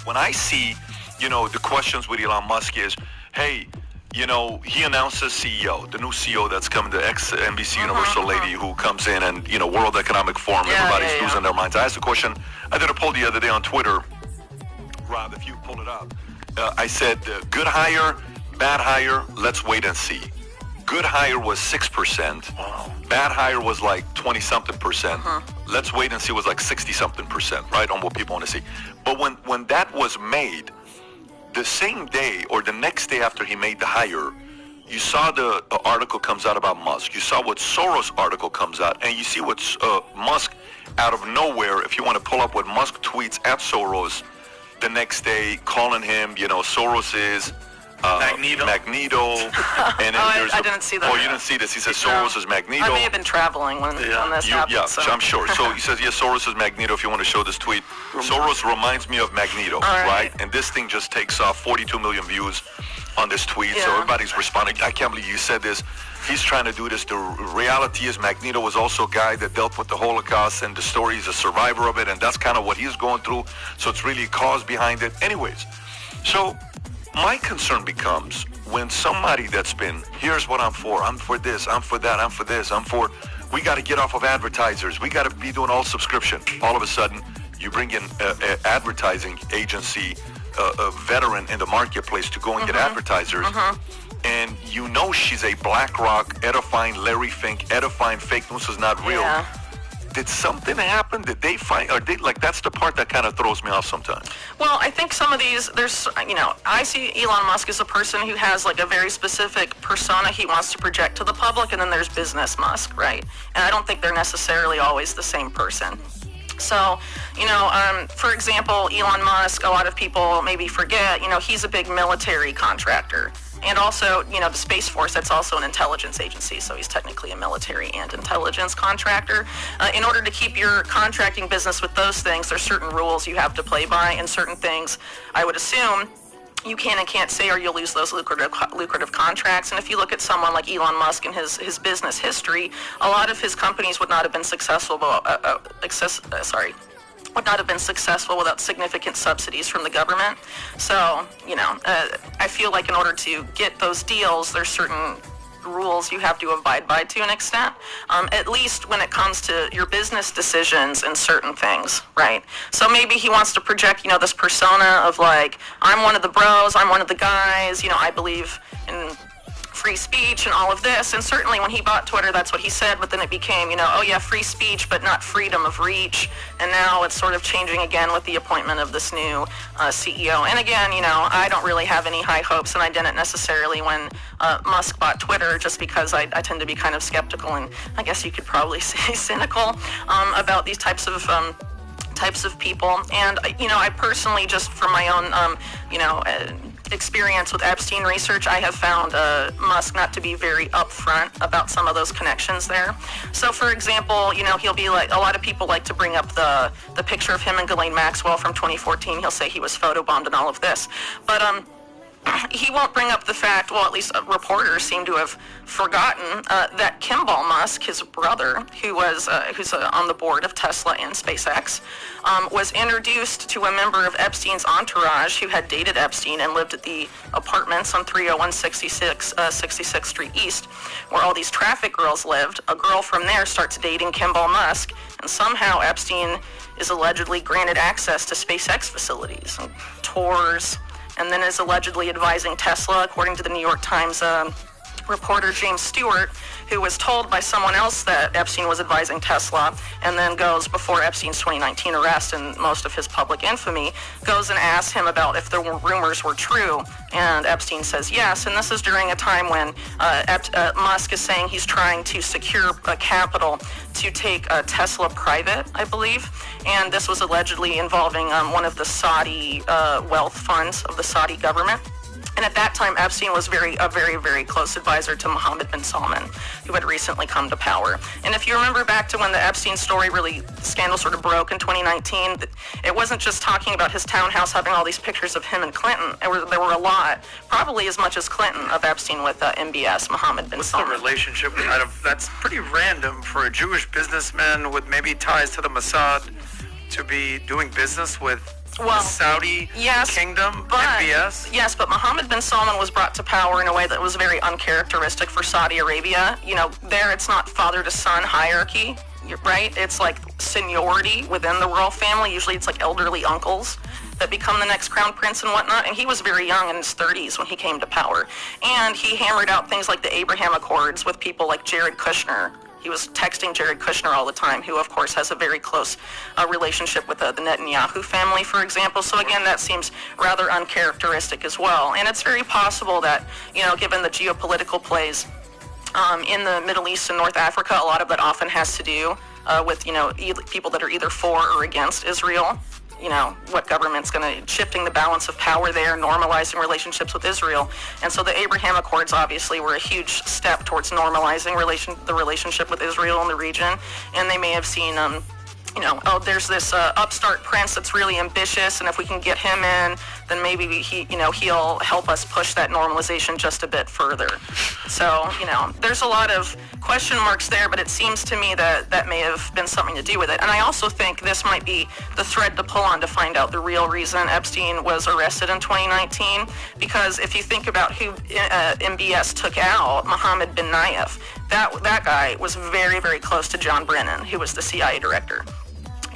When I see, the questions with Elon Musk is, hey, he announces CEO, the new CEO that's coming, the ex-NBC Universal lady who comes in and, World Economic Forum, everybody's losing their minds. I asked a question. I did a poll the other day on Twitter. Rob, if you pull it up. I said, good hire, bad hire, let's wait and see. Good hire was 6%. Wow. Bad hire was like 20-something%. Let's wait and see was like 60-something%, right, on what people want to see. But when that was made, the same day or the next day after he made the hire, you saw the article comes out about Musk. You saw what Soros article comes out, and you see what Musk out of nowhere, if you want to pull up what Musk tweets at Soros the next day, calling him, Soros is Magneto. And then I didn't see that. Oh, you didn't see this. He says Soros is Magneto. I may have been traveling when this happened. Yeah, so. I'm sure. So he says, Soros is Magneto, if you want to show this tweet. Soros reminds me of Magneto, right? And this thing just takes off 42 million views on this tweet. So everybody's responding. I can't believe you said this. He's trying to do this. The reality is Magneto was also a guy that dealt with the Holocaust, and the story is a survivor of it, and that's kind of what he's going through. So it's really a cause behind it. Anyways, so my concern becomes when somebody that's been, here's what I'm for this, I'm for that, I'm for this, we got to get off of advertisers, we got to be doing all subscription. All of a sudden, you bring in an advertising agency, a veteran in the marketplace to go and get advertisers, and she's a BlackRock, edifying Larry Fink, edifying fake news is not real. Yeah. Did something happen? Did they find, or that's the part that kind of throws me off sometimes. Well, I think some of these, I see Elon Musk as a person who has like a very specific persona he wants to project to the public, and then there's business Musk, right? And I don't think they're necessarily always the same person. So, for example, Elon Musk, a lot of people maybe forget, he's a big military contractor. And also, the Space Force, that's also an intelligence agency, so he's technically a military and intelligence contractor. In order to keep your contracting business with those things, there's certain rules you have to play by, and certain things, I would assume, you can and can't say, or you'll lose those lucrative contracts. And if you look at someone like Elon Musk and his business history, a lot of his companies would not have been successful, would not have been successful without significant subsidies from the government. So, I feel like in order to get those deals, there's certain rules you have to abide by to an extent, at least when it comes to your business decisions and certain things, right? So maybe he wants to project, this persona of like, I'm one of the bros, I'm one of the guys, I believe in free speech and all of this. And certainly when he bought Twitter, that's what he said, but then it became, free speech, but not freedom of reach. And now it's sort of changing again with the appointment of this new CEO. And again, I don't really have any high hopes, and I didn't necessarily when Musk bought Twitter, just because I tend to be kind of skeptical, and I guess you could probably say cynical about these types of people. And, I personally, just from my own, experience with Epstein research, I have found Musk not to be very upfront about some of those connections there. So, for example, he'll be like, a lot of people like to bring up the picture of him and Ghislaine Maxwell from 2014. He'll say he was photobombed and all of this. But he won't bring up the fact, well, at least reporters seem to have forgotten that Kimball Musk, his brother, who's on the board of Tesla and SpaceX, was introduced to a member of Epstein's entourage who had dated Epstein and lived at the apartments on 301 66th Street East, where all these traffic girls lived. A girl from there starts dating Kimball Musk, and somehow Epstein is allegedly granted access to SpaceX facilities and tours, and then is allegedly advising Tesla, according to the New York Times reporter James Stewart, who was told by someone else that Epstein was advising Tesla, and then goes before Epstein's 2019 arrest and most of his public infamy, goes and asks him about if the rumors were true, and Epstein says yes. And this is during a time when Musk is saying he's trying to secure capital to take Tesla private, I believe, and this was allegedly involving one of the Saudi wealth funds of the Saudi government. And at that time, Epstein was a very, very close advisor to Mohammed bin Salman, who had recently come to power. And if you remember back to when the Epstein scandal sort of broke in 2019, it wasn't just talking about his townhouse having all these pictures of him and Clinton. There were a lot, probably as much as Clinton, of Epstein with MBS, Mohammed bin Salman. What's the relationship? That's pretty random for a Jewish businessman with maybe ties to the Mossad to be doing business with the Saudi kingdom, MBS? Yes, but Mohammed bin Salman was brought to power in a way that was very uncharacteristic for Saudi Arabia. You know, there it's not father to son hierarchy, right? It's like seniority within the royal family. Usually it's like elderly uncles that become the next crown prince and whatnot. And he was very young, in his 30s, when he came to power. And he hammered out things like the Abraham Accords with people like Jared Kushner. He was texting Jared Kushner all the time, who, of course, has a very close relationship with the Netanyahu family, for example. So, again, that seems rather uncharacteristic as well. And it's very possible that, you know, given the geopolitical plays in the Middle East and North Africa, a lot of that often has to do with, you know, people that are either for or against Israel. You know, what government's going to, shifting the balance of power there, normalizing relationships with Israel. And so the Abraham Accords obviously were a huge step towards normalizing the relationship with Israel in the region. And they may have seen, you know, oh, there's this upstart prince that's really ambitious, and if we can get him in, then maybe he'll help us push that normalization just a bit further. So, you know, there's a lot of question marks there, but it seems to me that that may have been something to do with it. And I also think this might be the thread to pull on to find out the real reason Epstein was arrested in 2019, because if you think about who MBS took out, Mohammed bin Nayef, that guy was very, very close to John Brennan, who was the CIA director.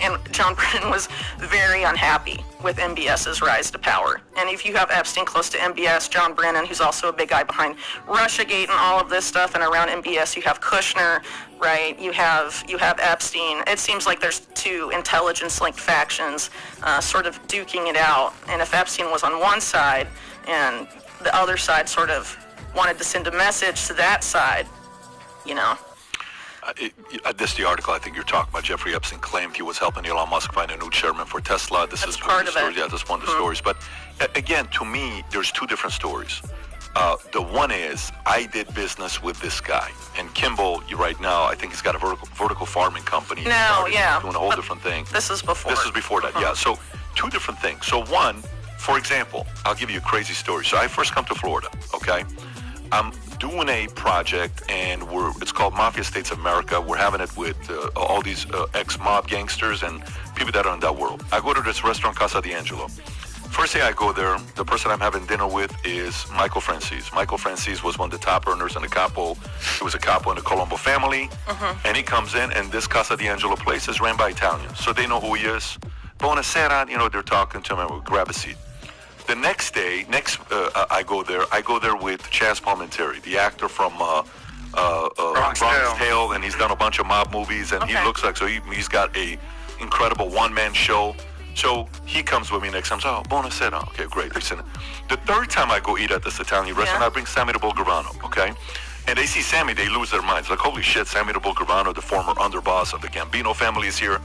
And John Brennan was very unhappy with MBS's rise to power. And if you have Epstein close to MBS, John Brennan, who's also a big guy behind Russiagate and all of this stuff, and around MBS you have Kushner, right? You have Epstein. It seems like there's two intelligence-linked factions sort of duking it out. And if Epstein was on one side and the other side sort of wanted to send a message to that side, you know. This is the article I think you're talking about. Jeffrey Epstein claimed he was helping Elon Musk find a new chairman for Tesla. This is part of it. Yeah, this is one of the stories. But again, to me, there's two different stories. The one is, I did business with this guy. And Kimball, right now, I think he's got a vertical farming company. No, yeah. Doing a whole different thing. This is before. This is before that, yeah. So two different things. So one, for example, I'll give you a crazy story. So I first come to Florida, okay? I'm doing a project, and it's called Mafia States of America. We're having it with all these ex-mob gangsters and people that are in that world. I go to this restaurant, Casa D'Angelo. First day I go there, the person I'm having dinner with is Michael Francis. Michael Francis was one of the top earners in the capo. He was a capo in the Colombo family. And he comes in, and this Casa D'Angelo place is ran by Italians. So they know who he is. Buonasera, you know, they're talking to him, and we grab a seat. The next day, I go there with Chaz Palminteri, the actor from Bronx Tale, and he's done a bunch of mob movies, and he looks like, so he's got a incredible one-man show. So he comes with me next time. So, buonasera. Okay, great. Listen, the third time I go eat at this Italian restaurant, I bring Sammy the Bull Gravano, okay? And they see Sammy, they lose their minds. Like, holy shit, Sammy the Bull Gravano, the former underboss of the Gambino family, is here.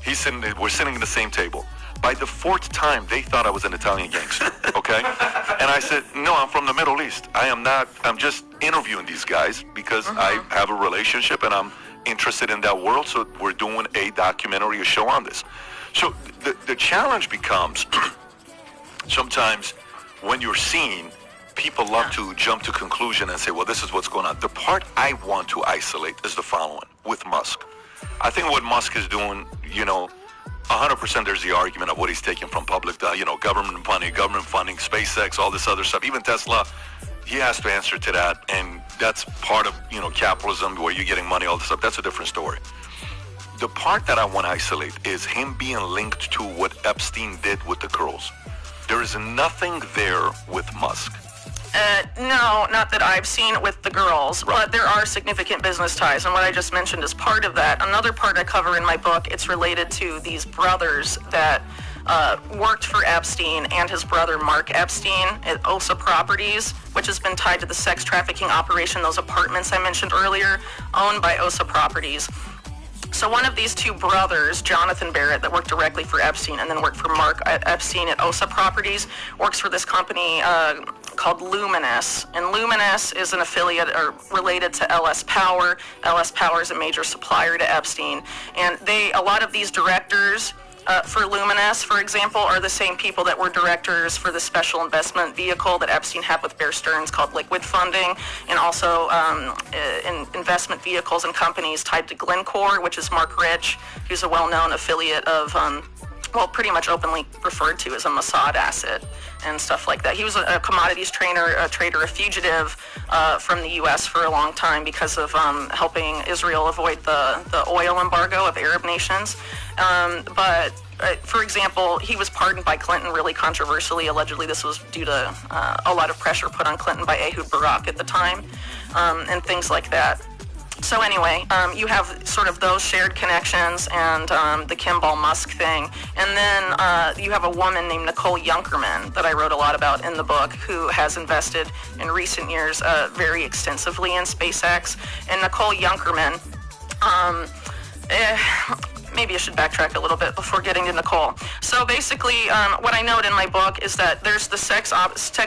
We're sitting at the same table. By the fourth time, they thought I was an Italian gangster, okay? And I said, no, I'm from the Middle East. I'm just interviewing these guys because I have a relationship and I'm interested in that world, so we're doing a documentary, a show on this. So the challenge becomes, sometimes when you're seen, people love to jump to conclusion and say, well, this is what's going on. The part I want to isolate is the following, with Musk. I think what Musk is doing, you know, 100% there's the argument of what he's taking from public, government funding, SpaceX, all this other stuff, even Tesla. He has to answer to that, and that's part of, capitalism, where you're getting money, all this stuff. That's a different story. The part that I want to isolate is him being linked to what Epstein did with the girls. There is nothing there with Musk. No, not that I've seen with the girls, but there are significant business ties, and what I just mentioned is part of that. Another part I cover in my book, it's related to these brothers that worked for Epstein and his brother Mark Epstein at Osa Properties, which has been tied to the sex trafficking operation, those apartments I mentioned earlier, owned by Osa Properties. So one of these two brothers, Jonathan Barrett, that worked directly for Epstein and then worked for Mark Epstein at Osa Properties, works for this company called Luminous. And Luminous is an affiliate or related to LS Power. LS Power is a major supplier to Epstein. And a lot of these directors for Luminous, for example, are the same people that were directors for the special investment vehicle that Epstein had with Bear Stearns called Liquid Funding, and also in investment vehicles and companies tied to Glencore, which is Mark Rich, who's a well-known affiliate of well, pretty much openly referred to as a Mossad asset and stuff like that. He was a commodities trader, a fugitive from the U.S. for a long time because of helping Israel avoid the oil embargo of Arab nations. But for example, he was pardoned by Clinton really controversially. Allegedly, this was due to a lot of pressure put on Clinton by Ehud Barak at the time, and things like that. So anyway, you have sort of those shared connections and the Kimball Musk thing. And then you have a woman named Nicole Junkerman that I wrote a lot about in the book who has invested in recent years very extensively in SpaceX. And Nicole Junkerman, maybe I should backtrack a little bit before getting to Nicole. So basically, what I note in my book is that there's the sex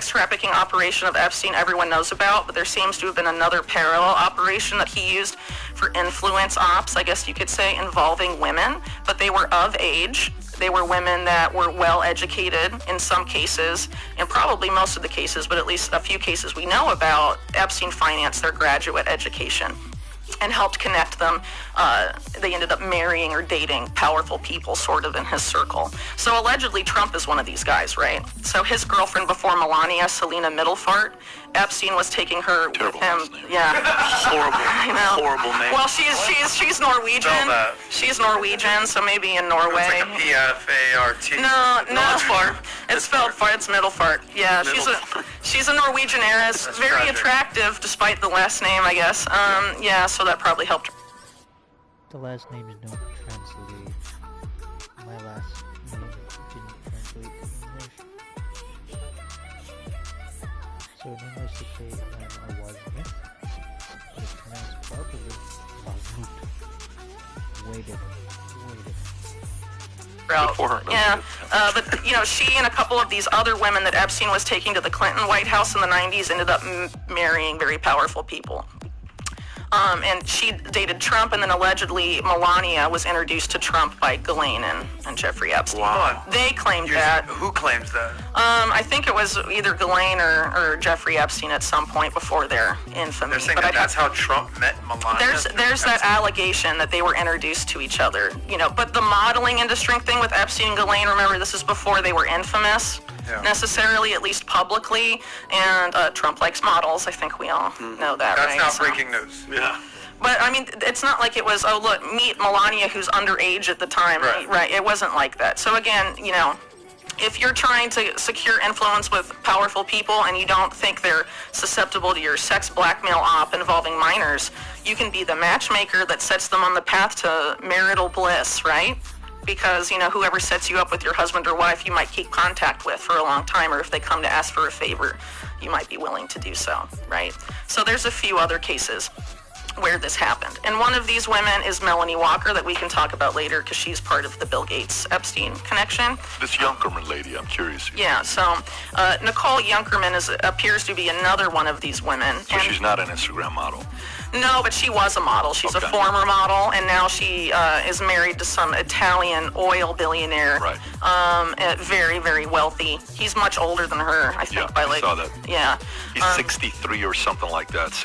trafficking operation of Epstein everyone knows about, but there seems to have been another parallel operation that he used for influence ops, I guess you could say, involving women, but they were of age. They were women that were well educated in some cases, and probably most of the cases, but at least a few cases we know about, Epstein financed their graduate education and helped connect them. They ended up marrying or dating powerful people sort of in his circle. So allegedly Trump is one of these guys, right? So his girlfriend before Melania, Selena Middlefart, Epstein was taking her with him. Yeah. Horrible. I know. Horrible name. Well, she's Norwegian. Spell that. She's Norwegian, so maybe in Norway. It's like a P-F-A-R-T. No, it's far. It's spelled far. It's Middlefart. Yeah, she's a Norwegian heiress, very attractive despite the last name, I guess. Yeah, so that probably helped. The last names don't translate. My last name didn't translate to English. So in English they say wasn't, but it's pronounced properly wasn't. Way different. Yeah, but you know, she and a couple of these other women that Epstein was taking to the Clinton White House in the 90s ended up marrying very powerful people. And she dated Trump, and then allegedly Melania was introduced to Trump by Ghislaine and Jeffrey Epstein. Wow. They claimed that. Who claims that? I think it was either Ghislaine or Jeffrey Epstein at some point before their infamy. They're saying that's how Trump met Melania? There's that allegation that they were introduced to each other, you know, but the modeling industry thing with Epstein and Ghislaine, remember, this is before they were infamous, necessarily, at least publicly, and Trump likes models. I think we all know that, right? That's not breaking news. Yeah. But, I mean, it's not like it was, oh, look, meet Melania, who's underage at the time. Right. It wasn't like that. So, again, you know, if you're trying to secure influence with powerful people and you don't think they're susceptible to your sex blackmail op involving minors, you can be the matchmaker that sets them on the path to marital bliss, right? Because, you know, whoever sets you up with your husband or wife, you might keep contact with for a long time, or if they come to ask for a favor, you might be willing to do so, right? So there's a few other cases where this happened. And one of these women is Melanie Walker, that we can talk about later because she's part of the Bill Gates-Epstein connection. This Junkerman lady, I'm curious. Yeah, so Nicole Junkerman appears to be another one of these women. So she's not an Instagram model? No, but she was a model. She's a former model, and now she is married to some Italian oil billionaire. Right. Very, very wealthy. He's much older than her, I think, by like... I saw that. Yeah. He's 63 or something like that.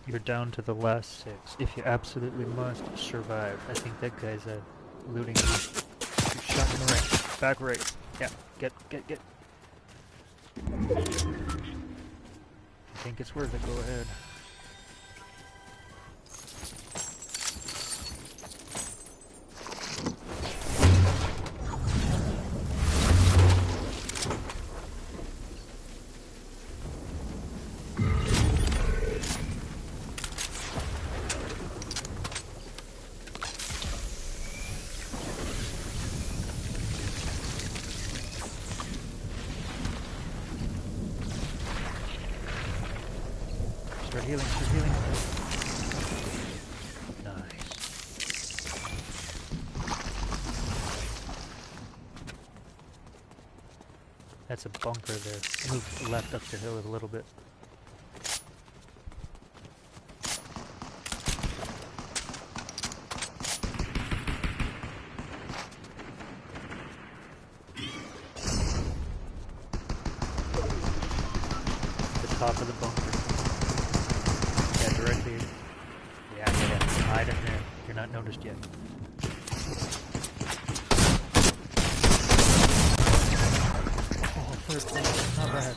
You're down to the last 6. If you absolutely must survive. I think that guy's looting you. Shot in the right. Back right. Yeah. Get. I think it's worth it. Go ahead. Start healing. Nice. That's a bunker there. Move left up the hill a little bit. The top of the bunker. Yeah, directly. Yeah. Hide in there. You're not noticed yet. Oh, third floor. Not bad.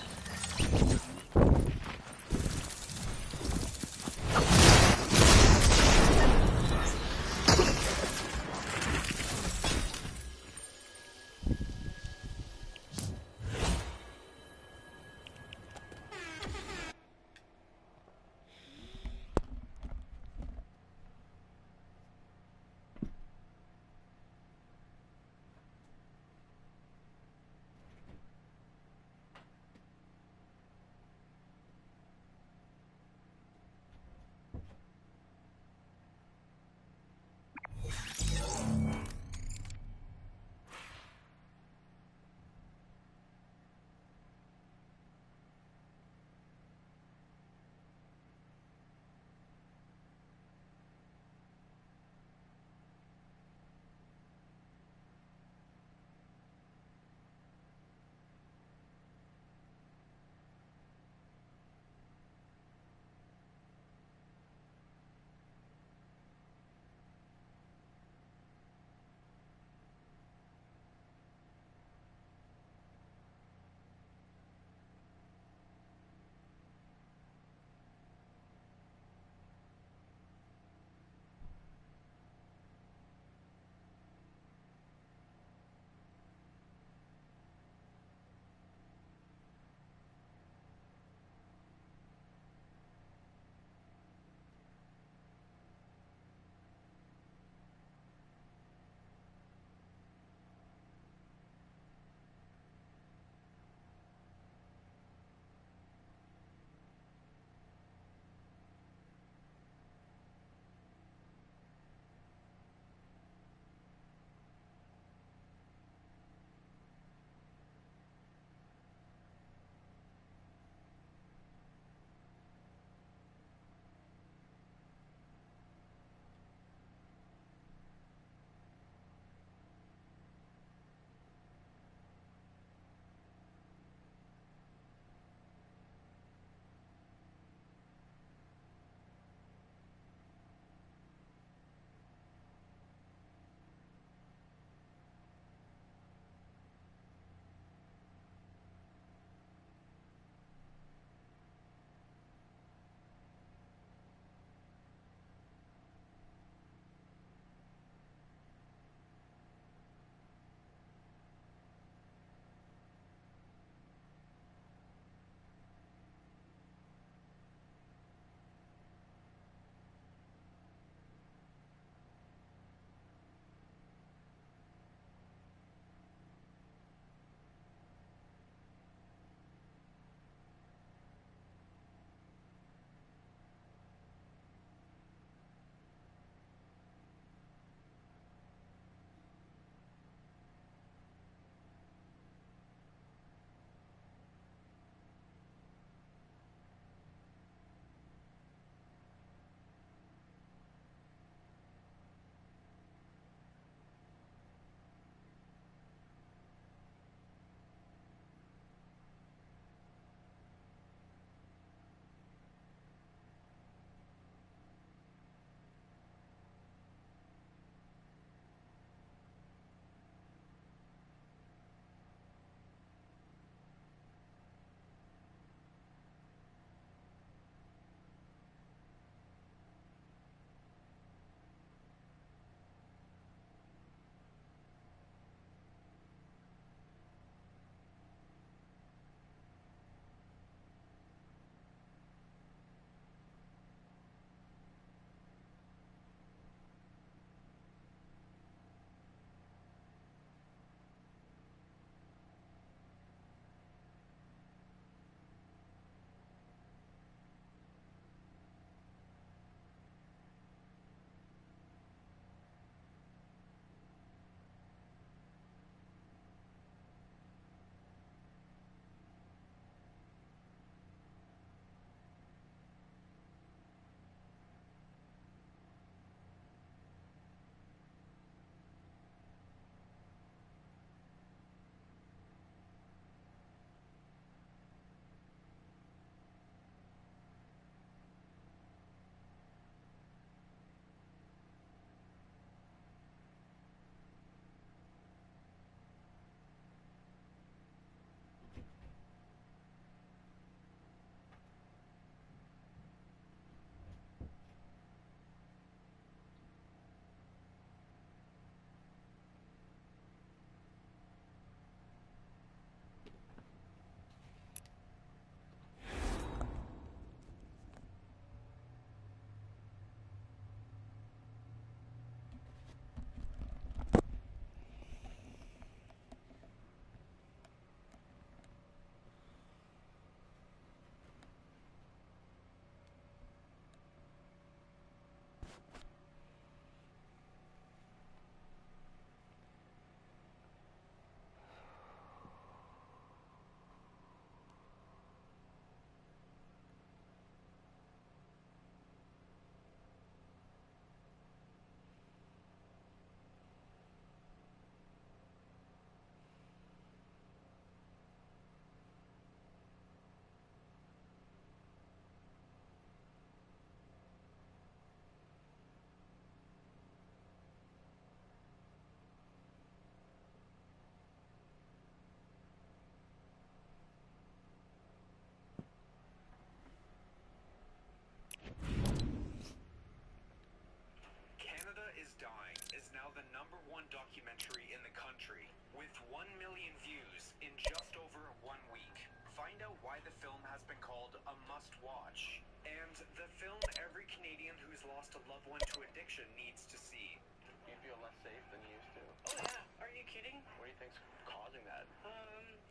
the #1 documentary in the country, with 1 million views in just over 1 week. Find out why the film has been called a must-watch, and the film every Canadian who's lost a loved one to addiction needs to see. You feel less safe than you used to? Oh yeah, are you kidding? What do you think's causing that?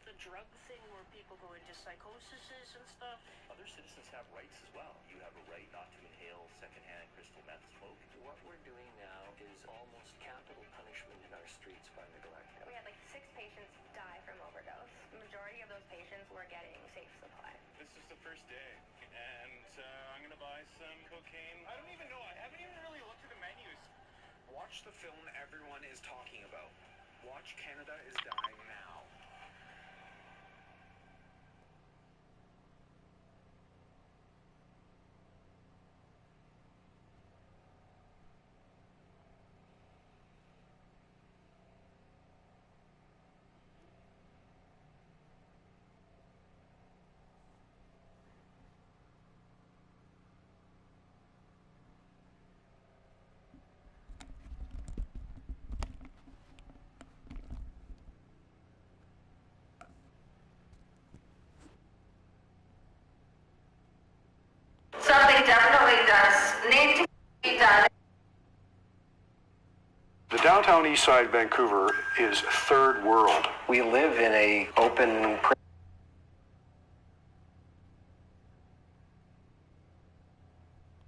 The drug thing where people go into psychosis and stuff. Other citizens have rights as well. You have a right not to inhale secondhand crystal meth smoke. What we're doing now is almost capital punishment in our streets by neglect. We had like 6 patients die from overdose. The majority of those patients were getting safe supply. This is the first day, and I'm gonna buy some cocaine. I don't even know. I haven't even really looked at the menus. Watch the film everyone is talking about. Watch Canada is Dying now. Something definitely does need to be done. The downtown east side Vancouver is third world. We live in a open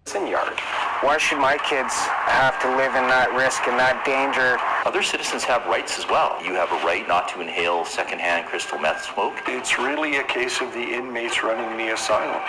prison yard. Why should my kids have to live in that risk and that danger? Other citizens have rights as well. You have a right not to inhale secondhand crystal meth smoke. It's really a case of the inmates running the asylum.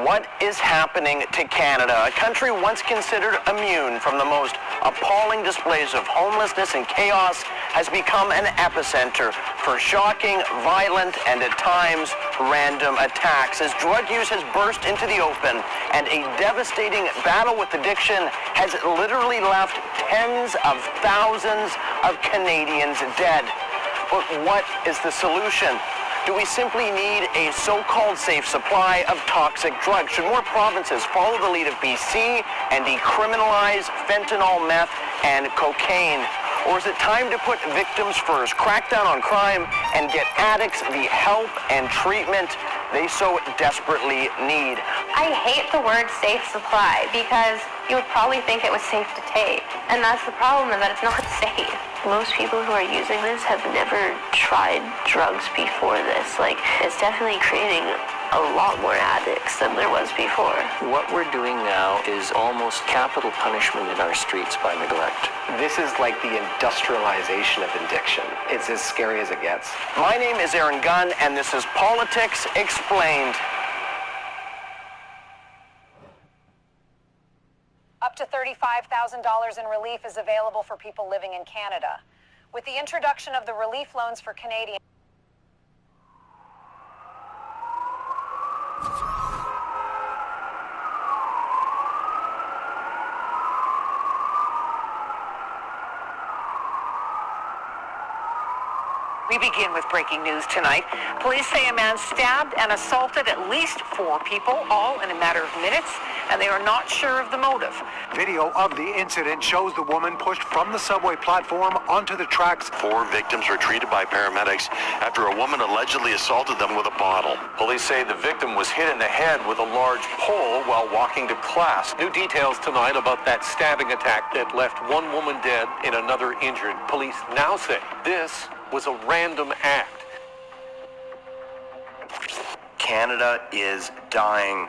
What is happening to Canada, a country once considered immune from the most appalling displays of homelessness and chaos, has become an epicenter for shocking, violent, and at times random attacks as drug use has burst into the open and a devastating battle with addiction has literally left tens of thousands of Canadians dead. But what is the solution? Do we simply need a so-called safe supply of toxic drugs? Should more provinces follow the lead of BC and decriminalize fentanyl, meth, and cocaine? Or is it time to put victims first, crack down on crime, and get addicts the help and treatment they so desperately need? I hate the word safe supply because you would probably think it was safe to take. And that's the problem, is that it's not safe. Most people who are using this have never tried drugs before this. Like, it's definitely creating a lot more addicts than there was before. What we're doing now is almost capital punishment in our streets by neglect. This is like the industrialization of addiction. It's as scary as it gets. My name is Aaron Gunn, and this is Politics Explained. Up to $35,000 in relief is available for people living in Canada. With the introduction of the relief loans for Canadians, We begin with breaking news tonight. Police say a man stabbed and assaulted at least 4 people, all in a matter of minutes, and they are not sure of the motive. Video of the incident shows the woman pushed from the subway platform onto the tracks. 4 victims were treated by paramedics after a woman allegedly assaulted them with a bottle. Police say the victim was hit in the head with a large pole while walking to class. New details tonight about that stabbing attack that left 1 woman dead and another injured. Police now say this was a random act. Canada is dying.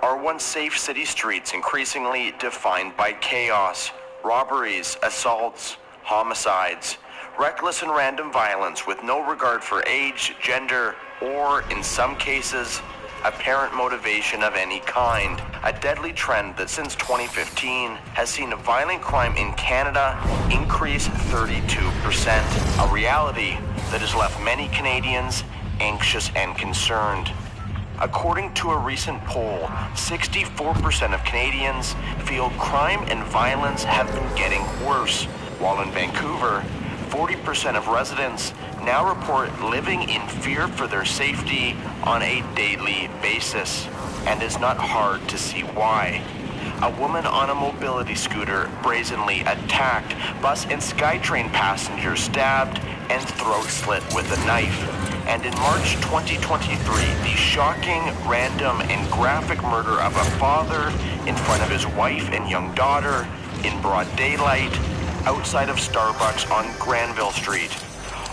Our once safe city streets increasingly defined by chaos, robberies, assaults, homicides, reckless and random violence with no regard for age, gender, or, in some cases, apparent motivation of any kind. A deadly trend that since 2015 has seen violent crime in Canada increase 32%, a reality that has left many Canadians anxious and concerned. According to a recent poll, 64% of Canadians feel crime and violence have been getting worse, while in Vancouver, 40% of residents now report living in fear for their safety on a daily basis, and it's not hard to see why. a woman on a mobility scooter brazenly attacked, bus and SkyTrain passengers stabbed, and throat slit with a knife. And in March 2023, the shocking, random, and graphic murder of a father in front of his wife and young daughter in broad daylight outside of Starbucks on Granville Street.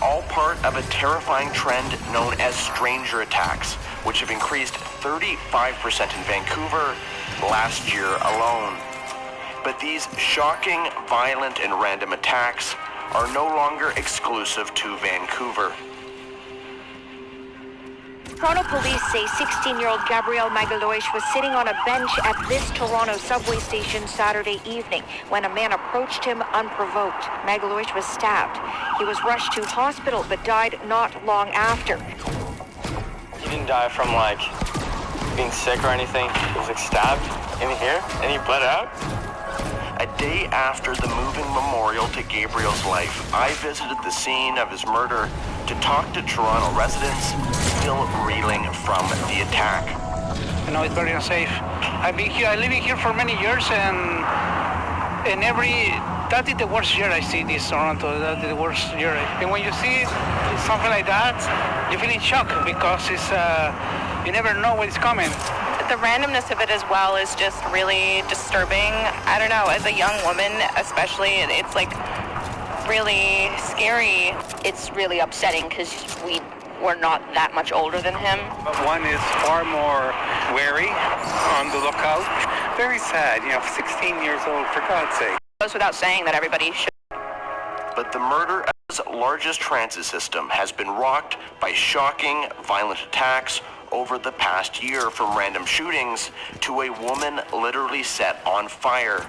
All part of a terrifying trend known as stranger attacks, which have increased 35% in Vancouver last year alone. But these shocking, violent, and random attacks are no longer exclusive to Vancouver. Toronto police say 16-year-old Gabrielle Magaloish was sitting on a bench at this Toronto subway station Saturday evening when a man approached him unprovoked. Magaloish was stabbed. He was rushed to hospital but died not long after. He didn't die from being sick or anything. He was stabbed in here and he bled out. A day after the moving memorial to Gabriel's life, I visited the scene of his murder to talk to Toronto residents still reeling from the attack. You know, it's very unsafe. I've been here, I live here for many years, and that is the worst year I see this Toronto. That is the worst year. And when you see something like that, you feel in shock because it's you never know when it's coming. The randomness of it as well is just really disturbing. I don't know, as a young woman especially, it's really scary. It's really upsetting because we're not that much older than him. But one is far more wary, on the lookout. Very sad, 16 years old, for God's sake. It goes without saying that everybody should. But the murder of his largest transit system has been rocked by shocking, violent attacks over the past year, from random shootings to a woman literally set on fire.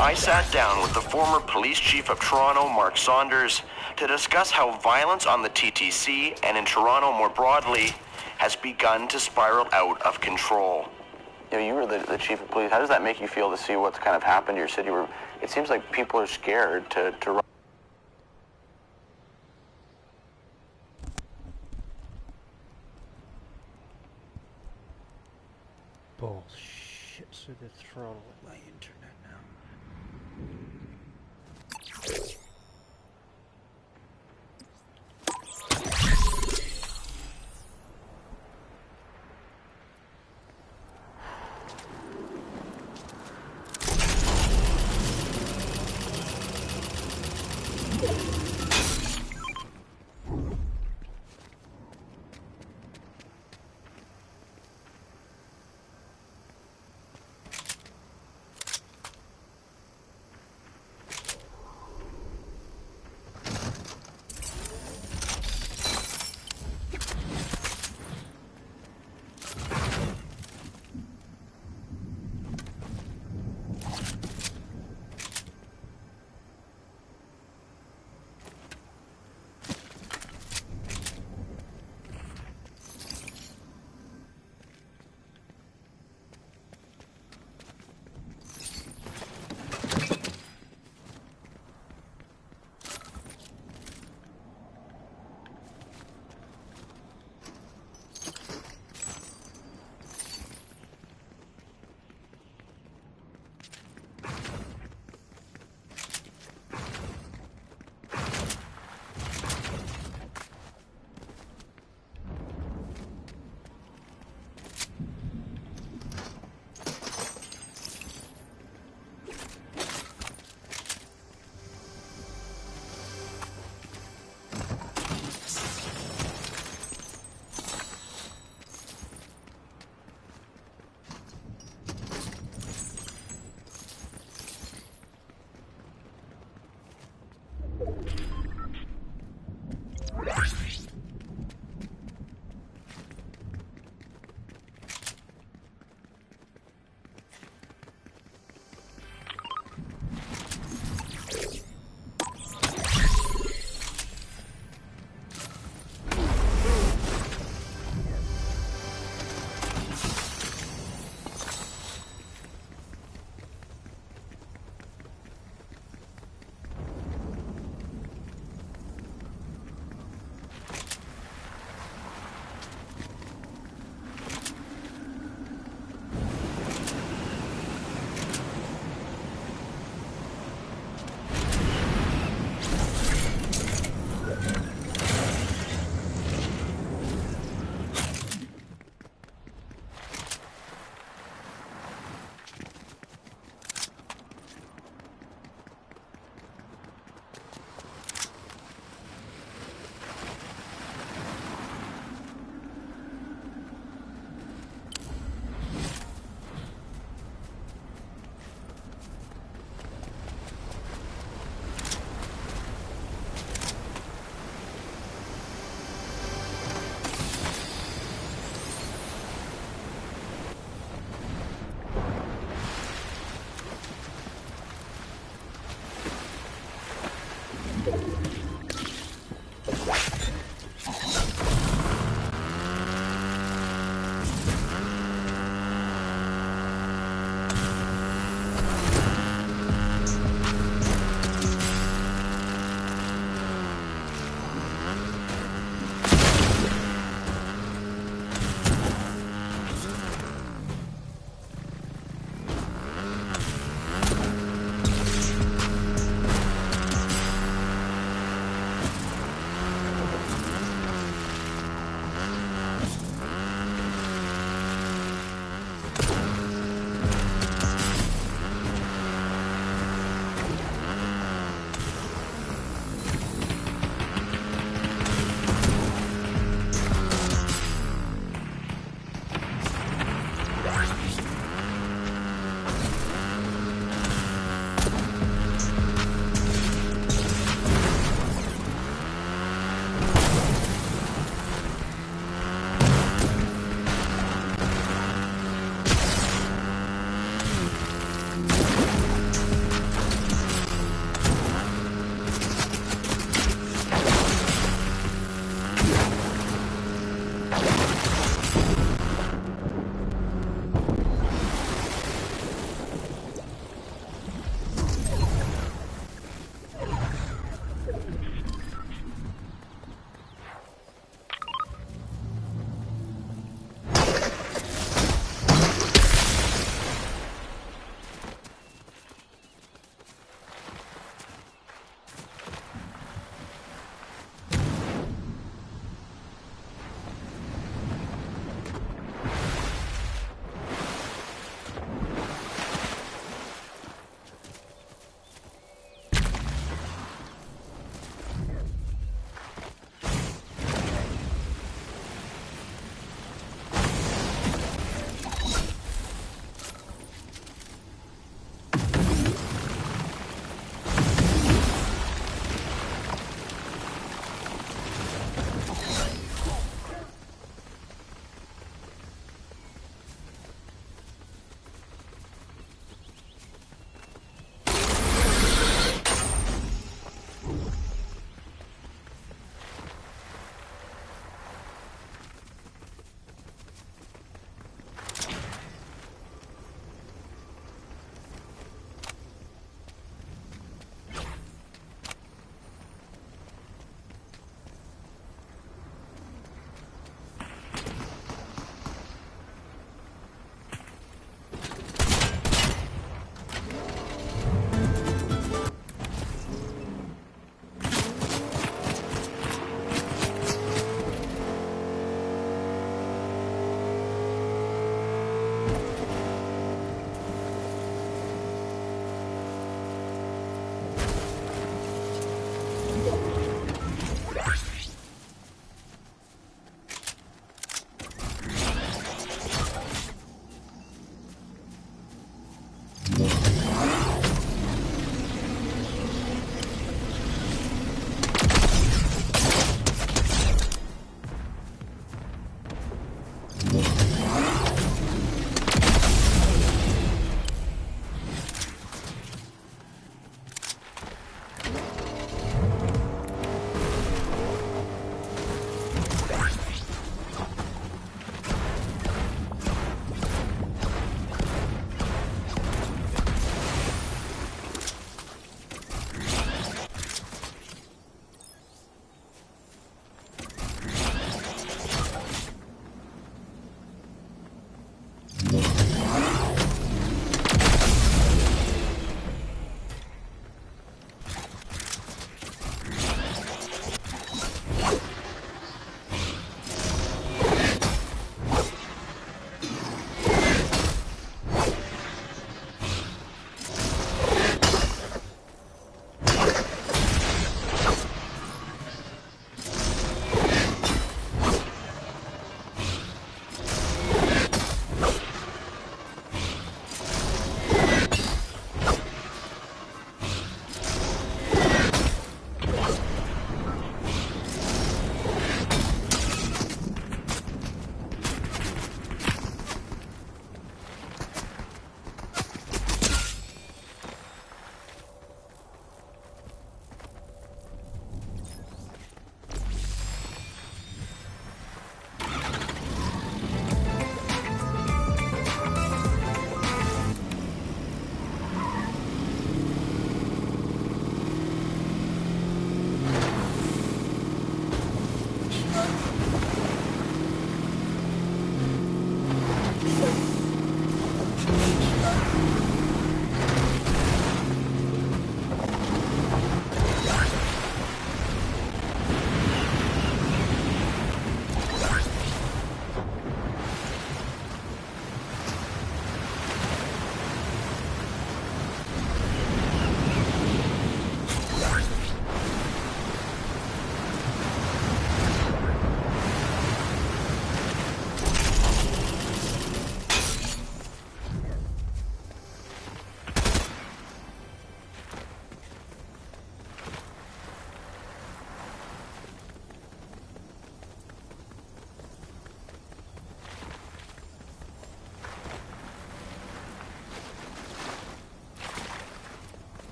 I sat down with the former police chief of Toronto, Mark Saunders, to discuss how violence on the TTC and in Toronto more broadly has begun to spiral out of control. You were the chief of police. How does that make you feel to see what's kind of happened to your city? It seems like people are scared to run. Bullshit, so they throttle my internet now.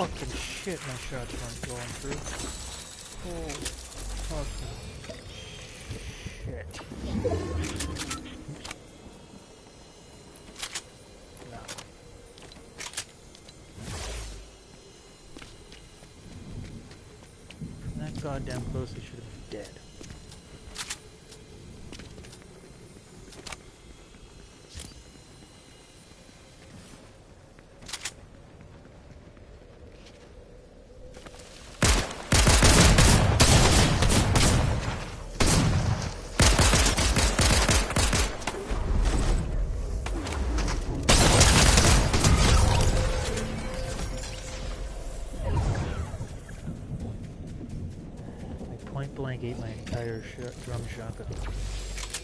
fucking shit, my shots weren't going through. Oh, fucking shit. Oops. No. From that goddamn close, they should have been dead. Point blank ate my entire drum shotgun.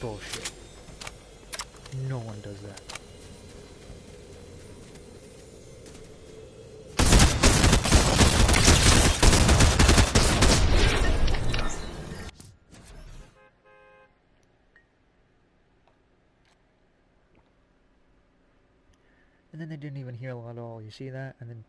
Bullshit. No one does that. And then they didn't even heal at all. You see that? And then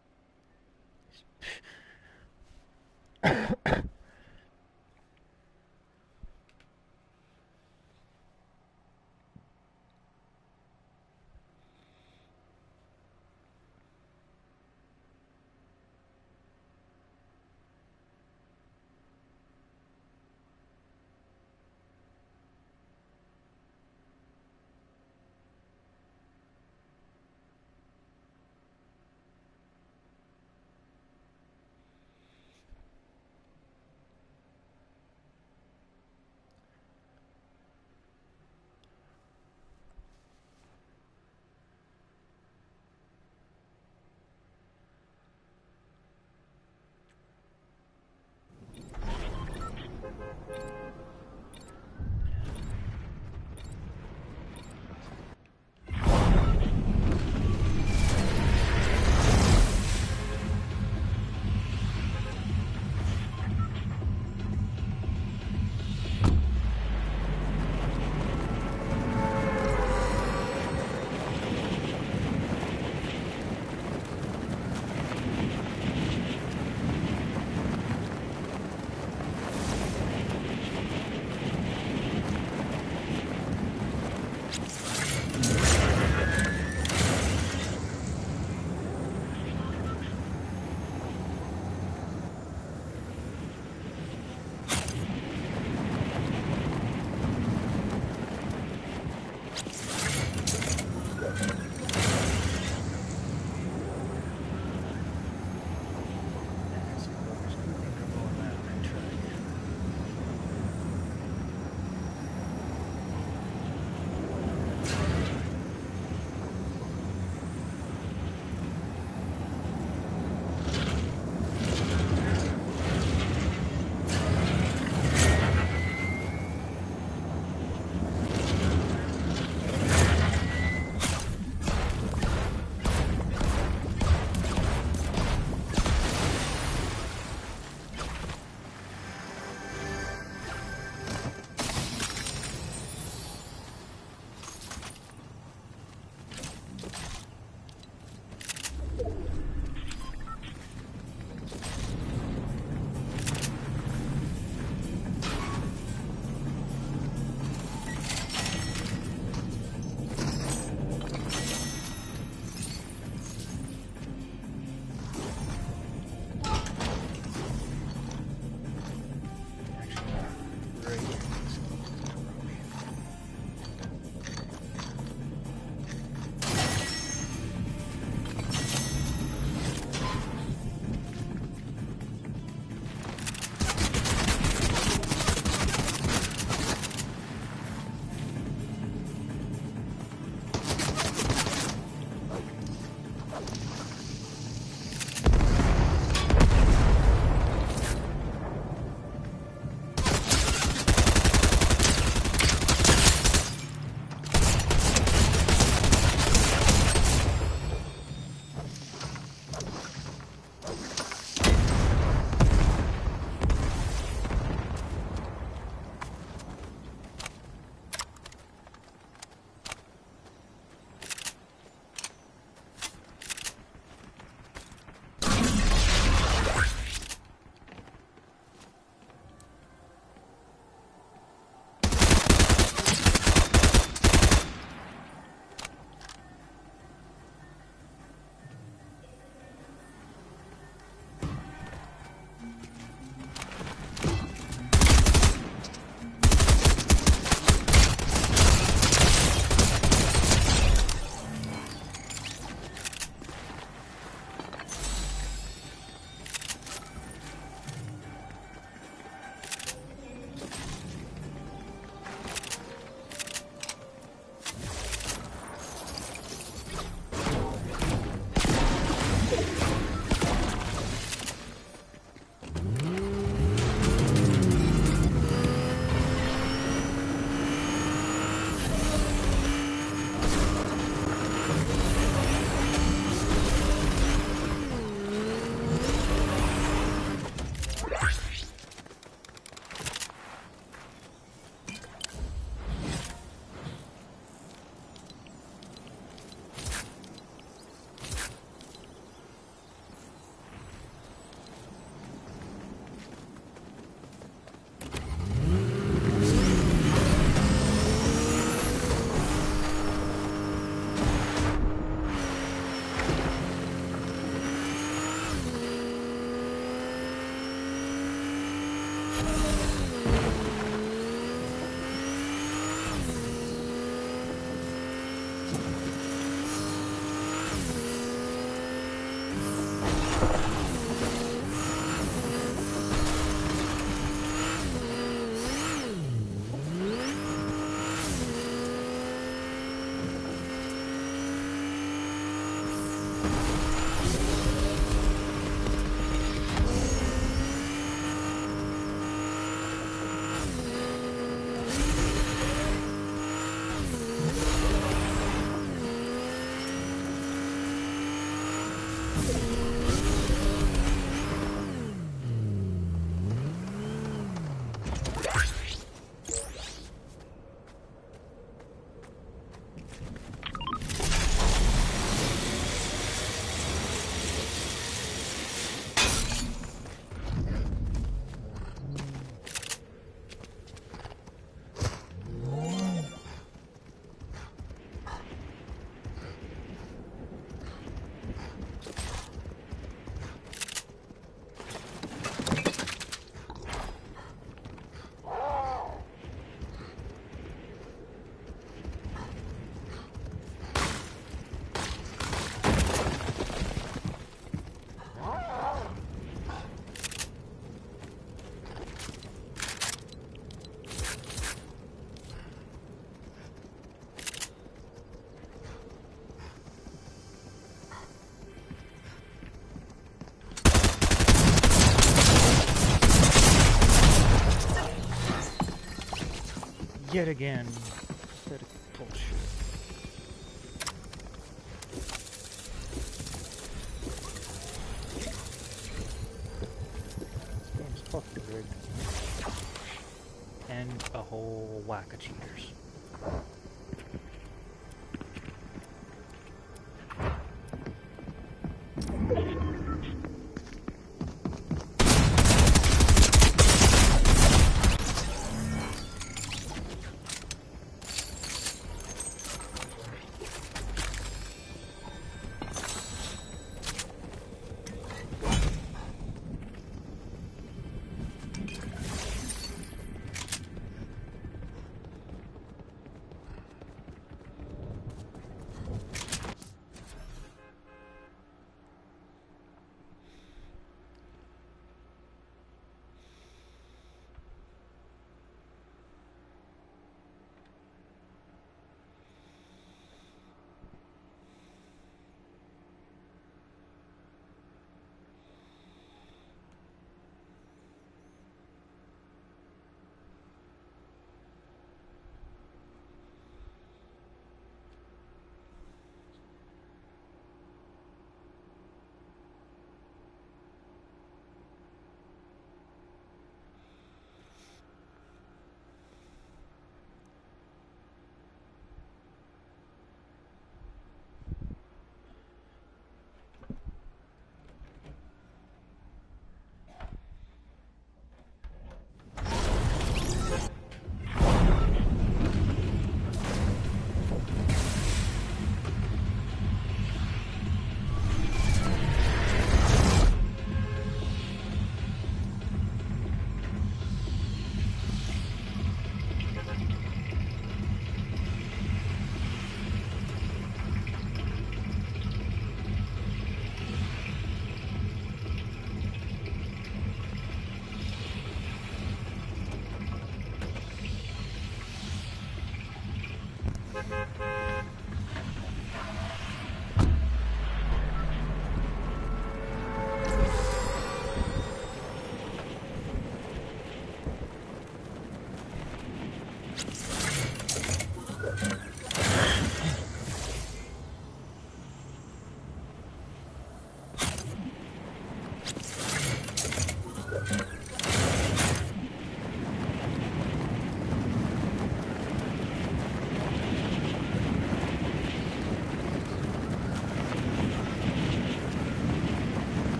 Yet again, pathetic bullshit. This game's fucking rigged. And a whole whack of cheaters.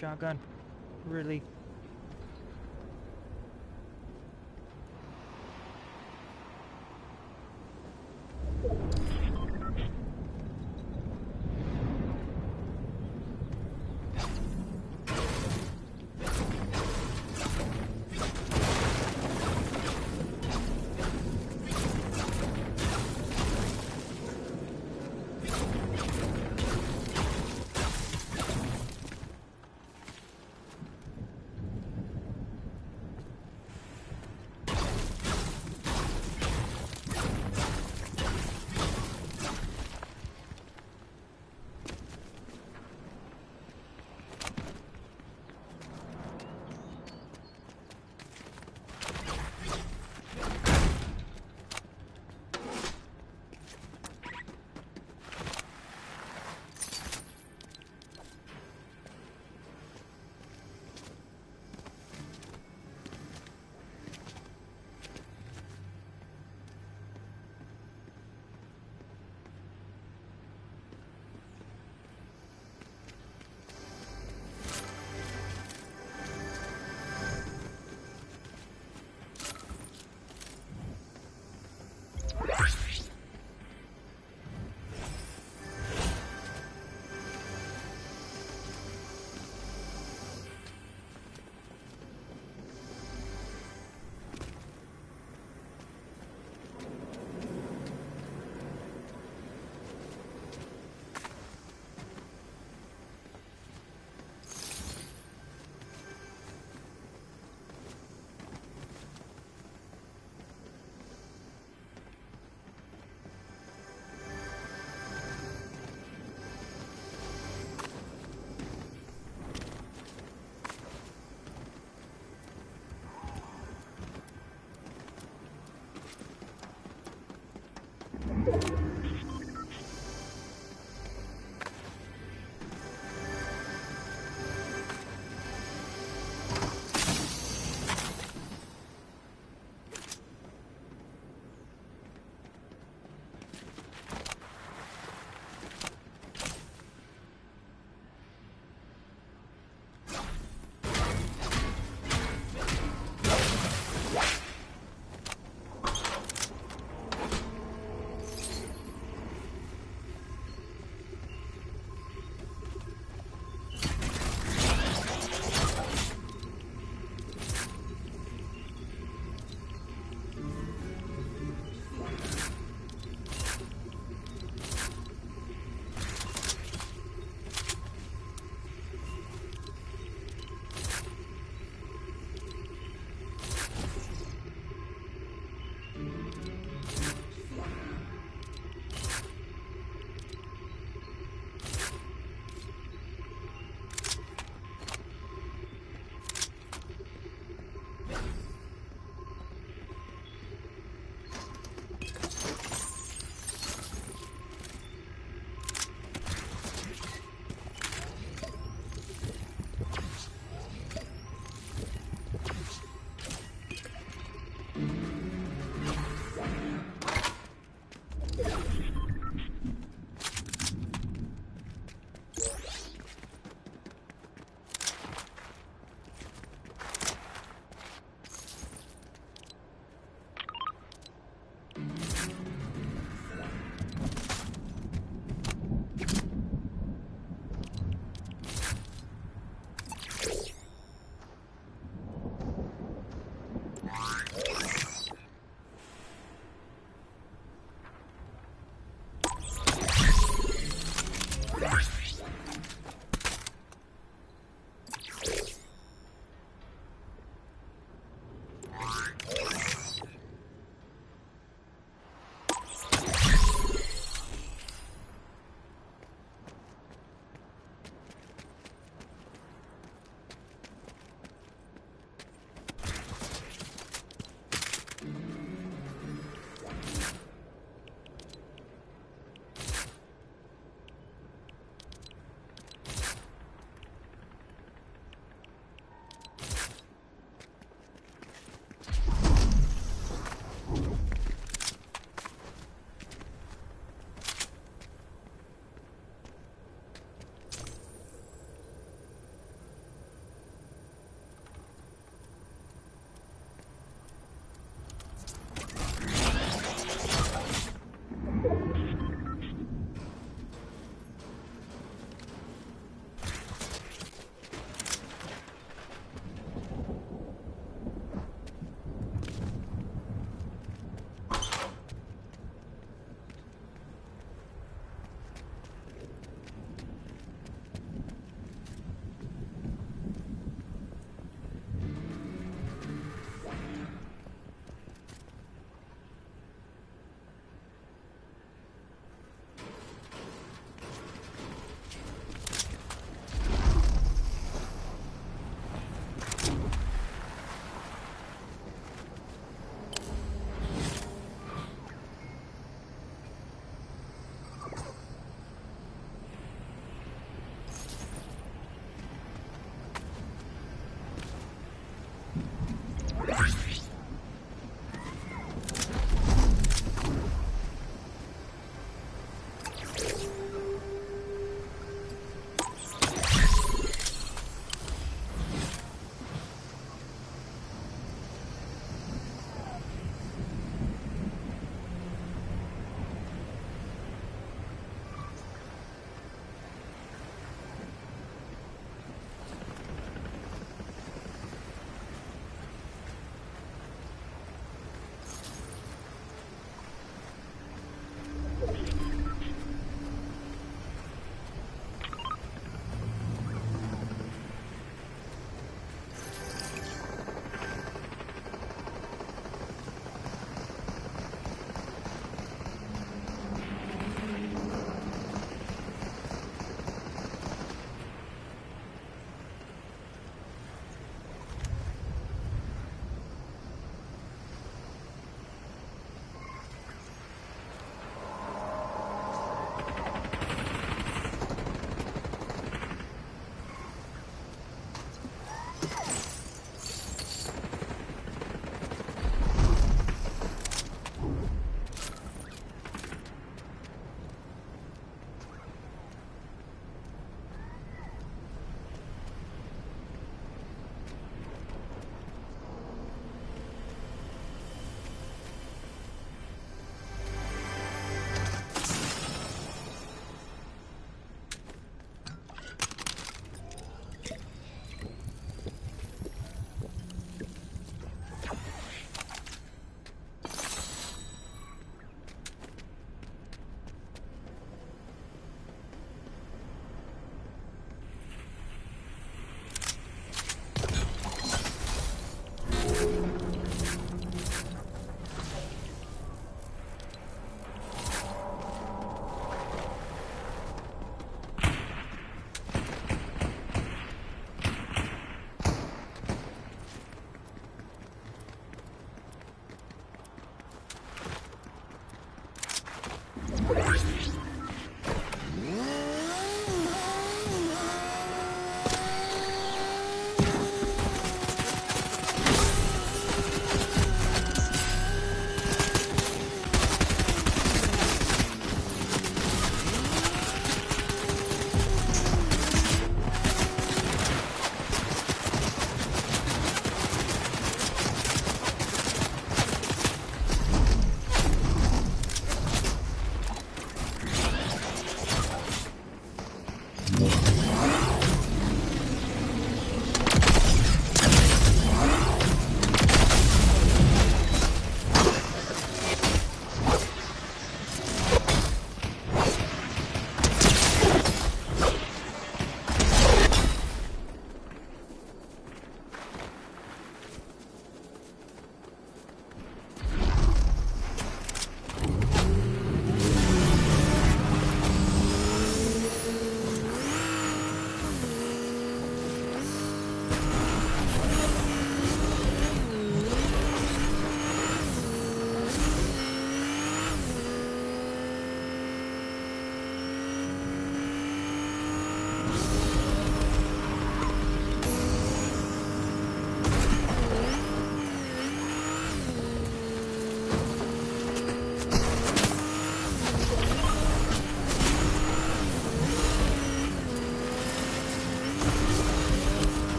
Shotgun? Really?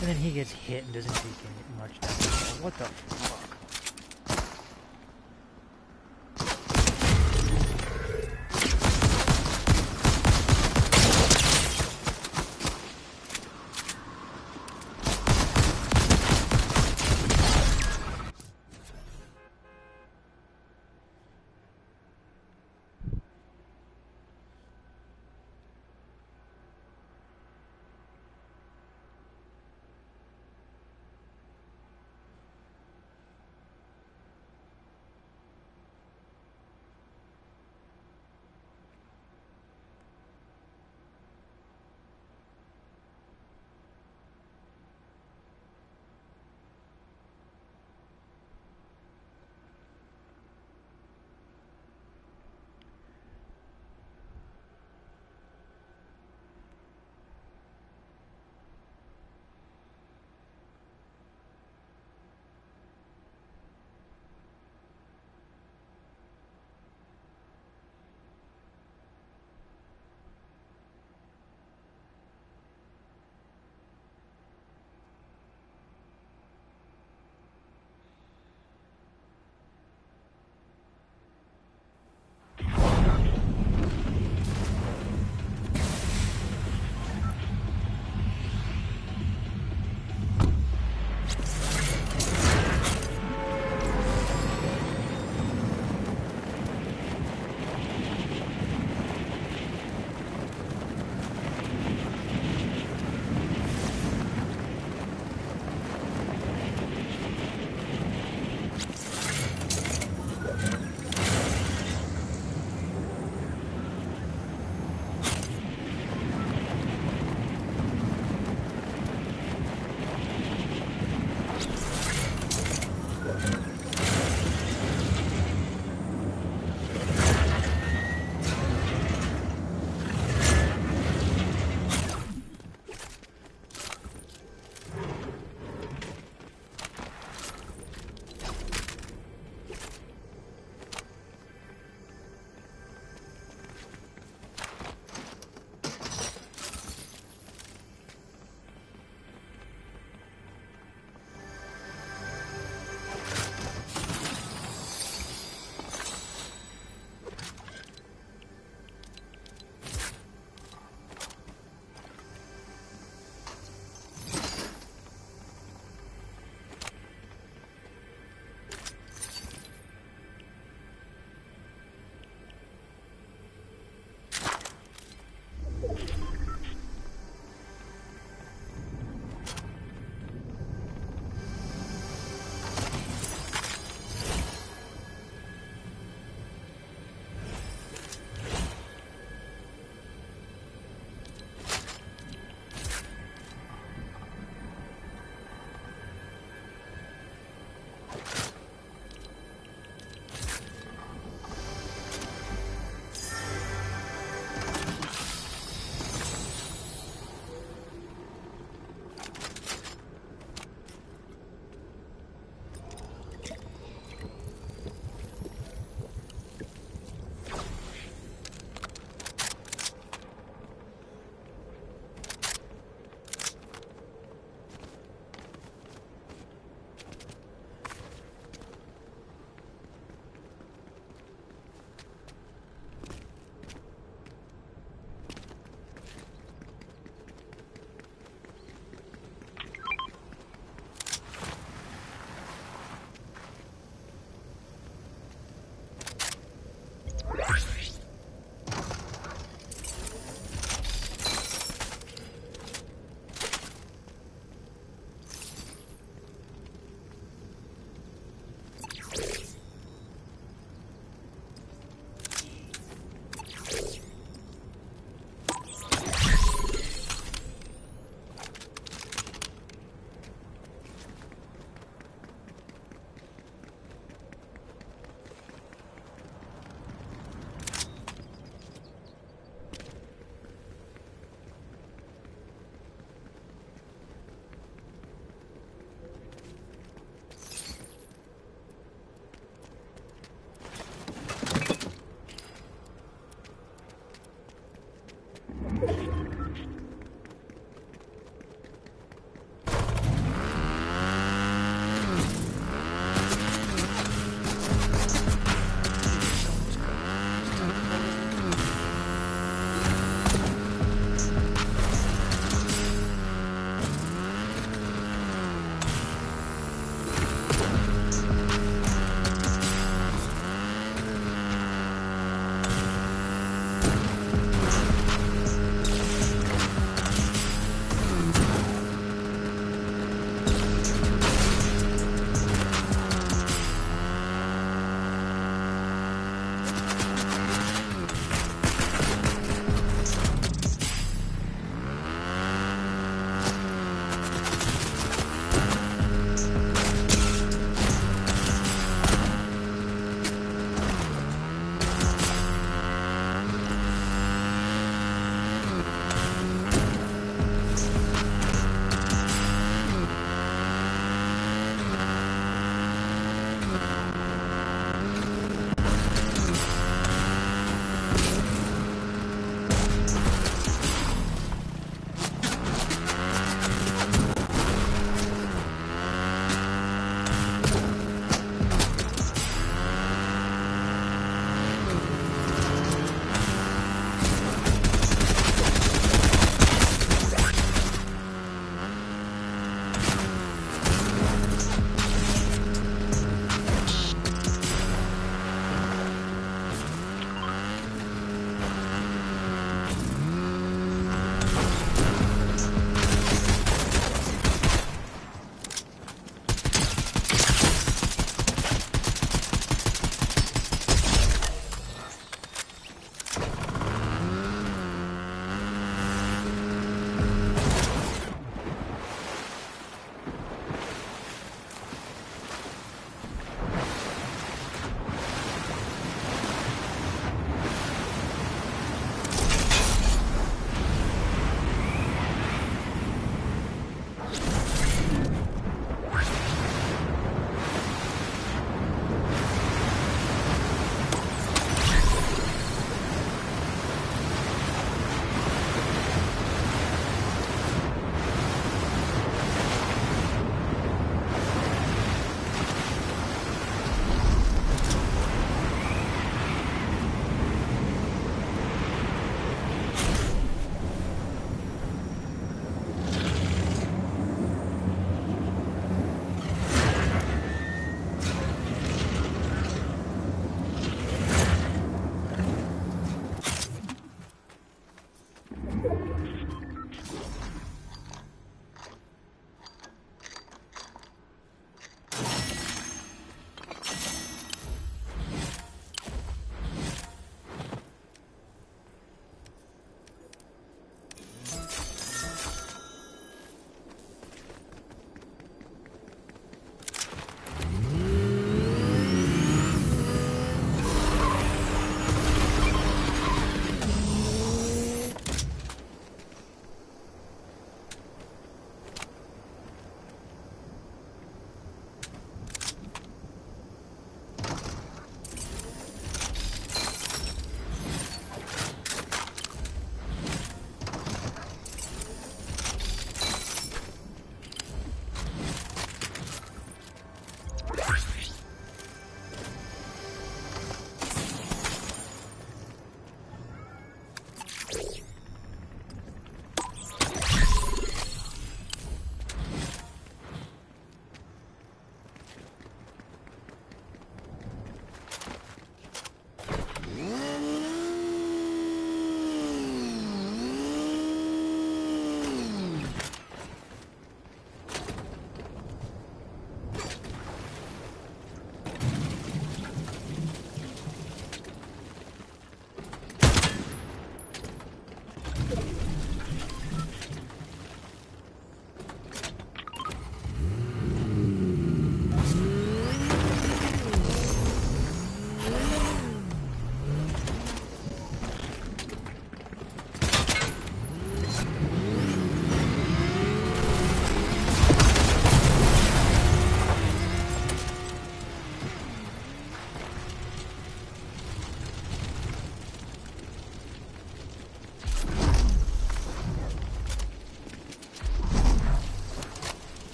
And then he gets hit and doesn't take any much damage. What the fuck?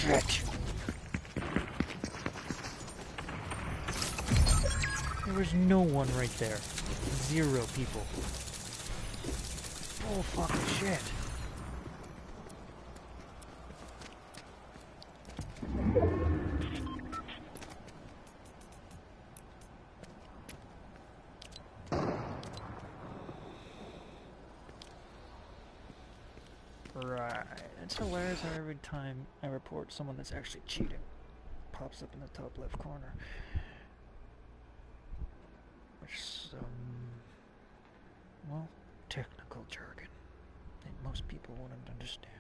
shit! There was no one right there. 0 people. Oh fucking shit. Right. It's hilarious how every time I report someone that's actually cheating, pops up in the top left corner. Which is well, technical jargon that most people wouldn't understand.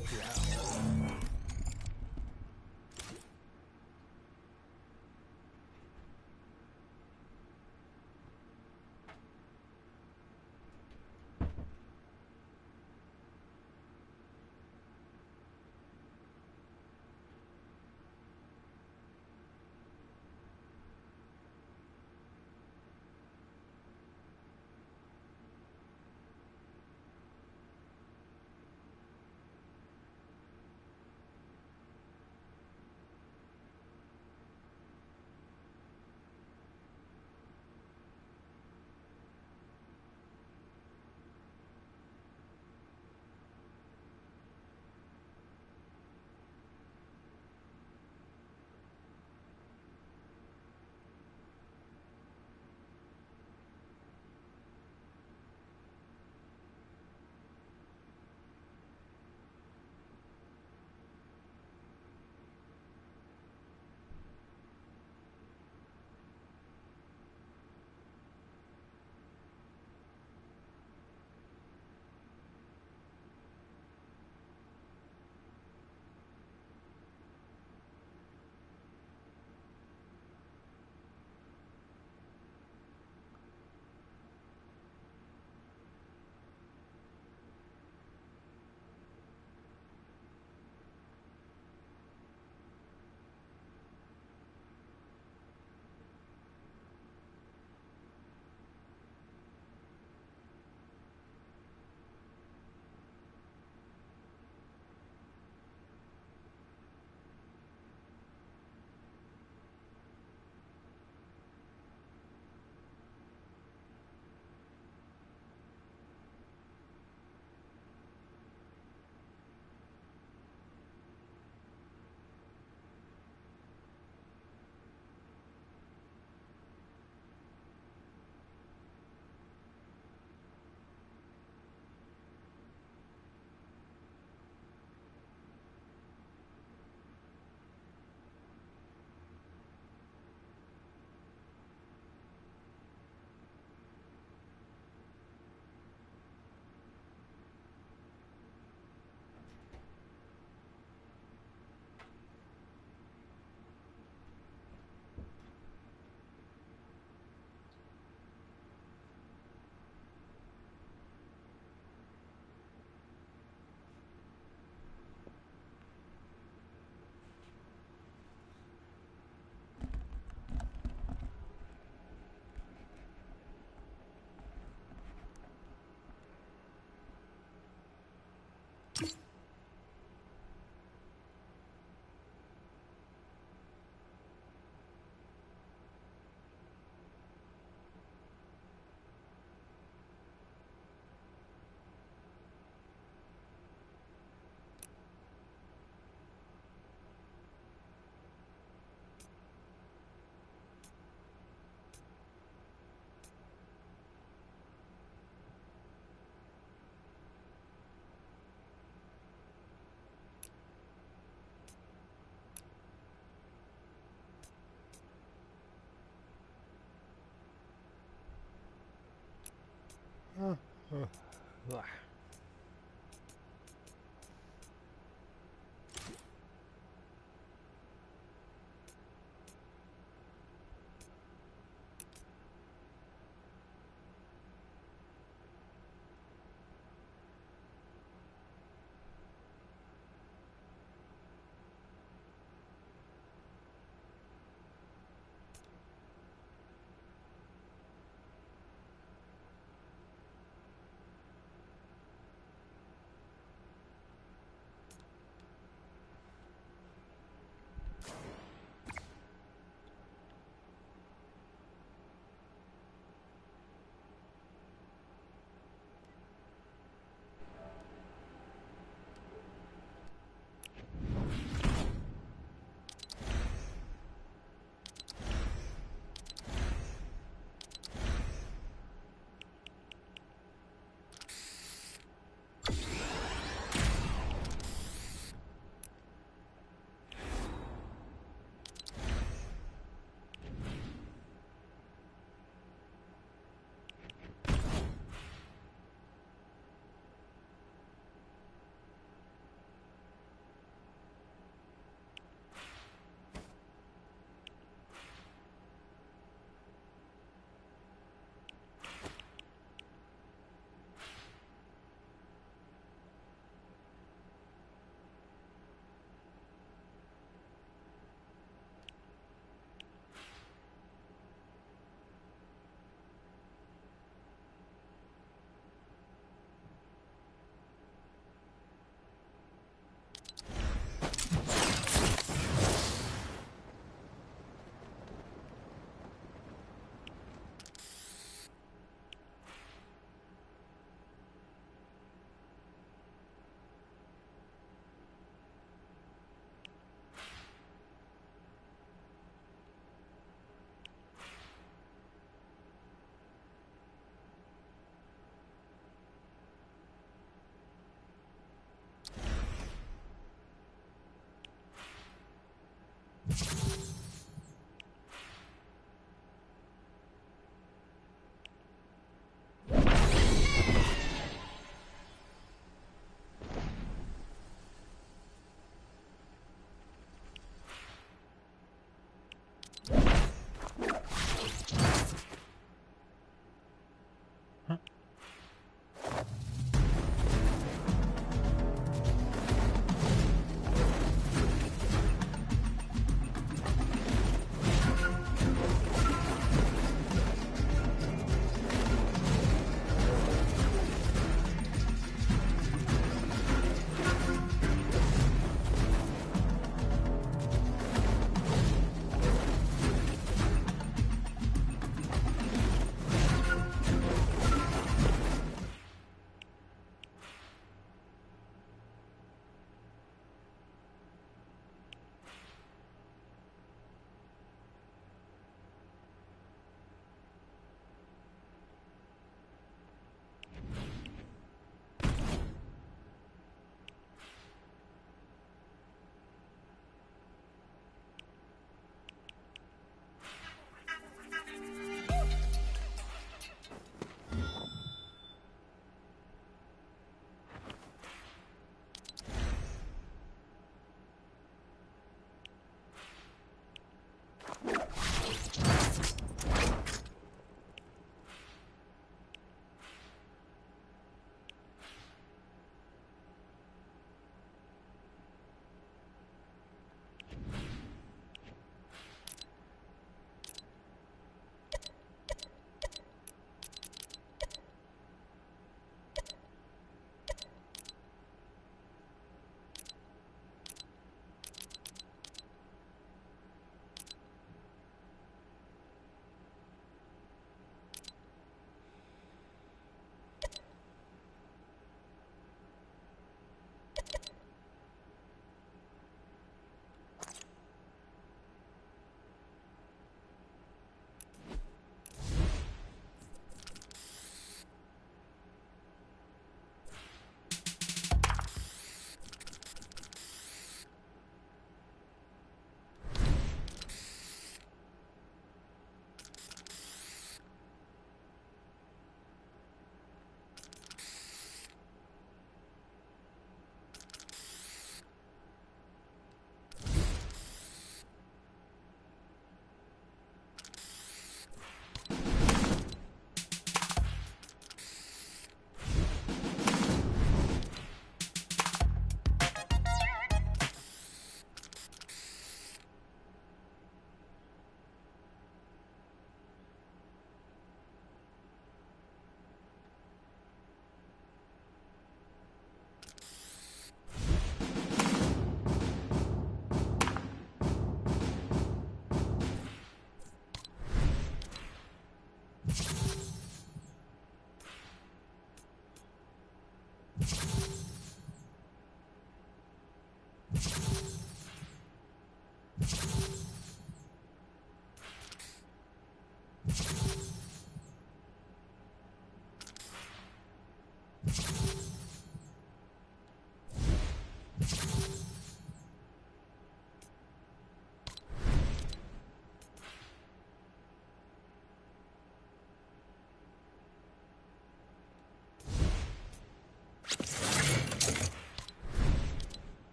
Yeah.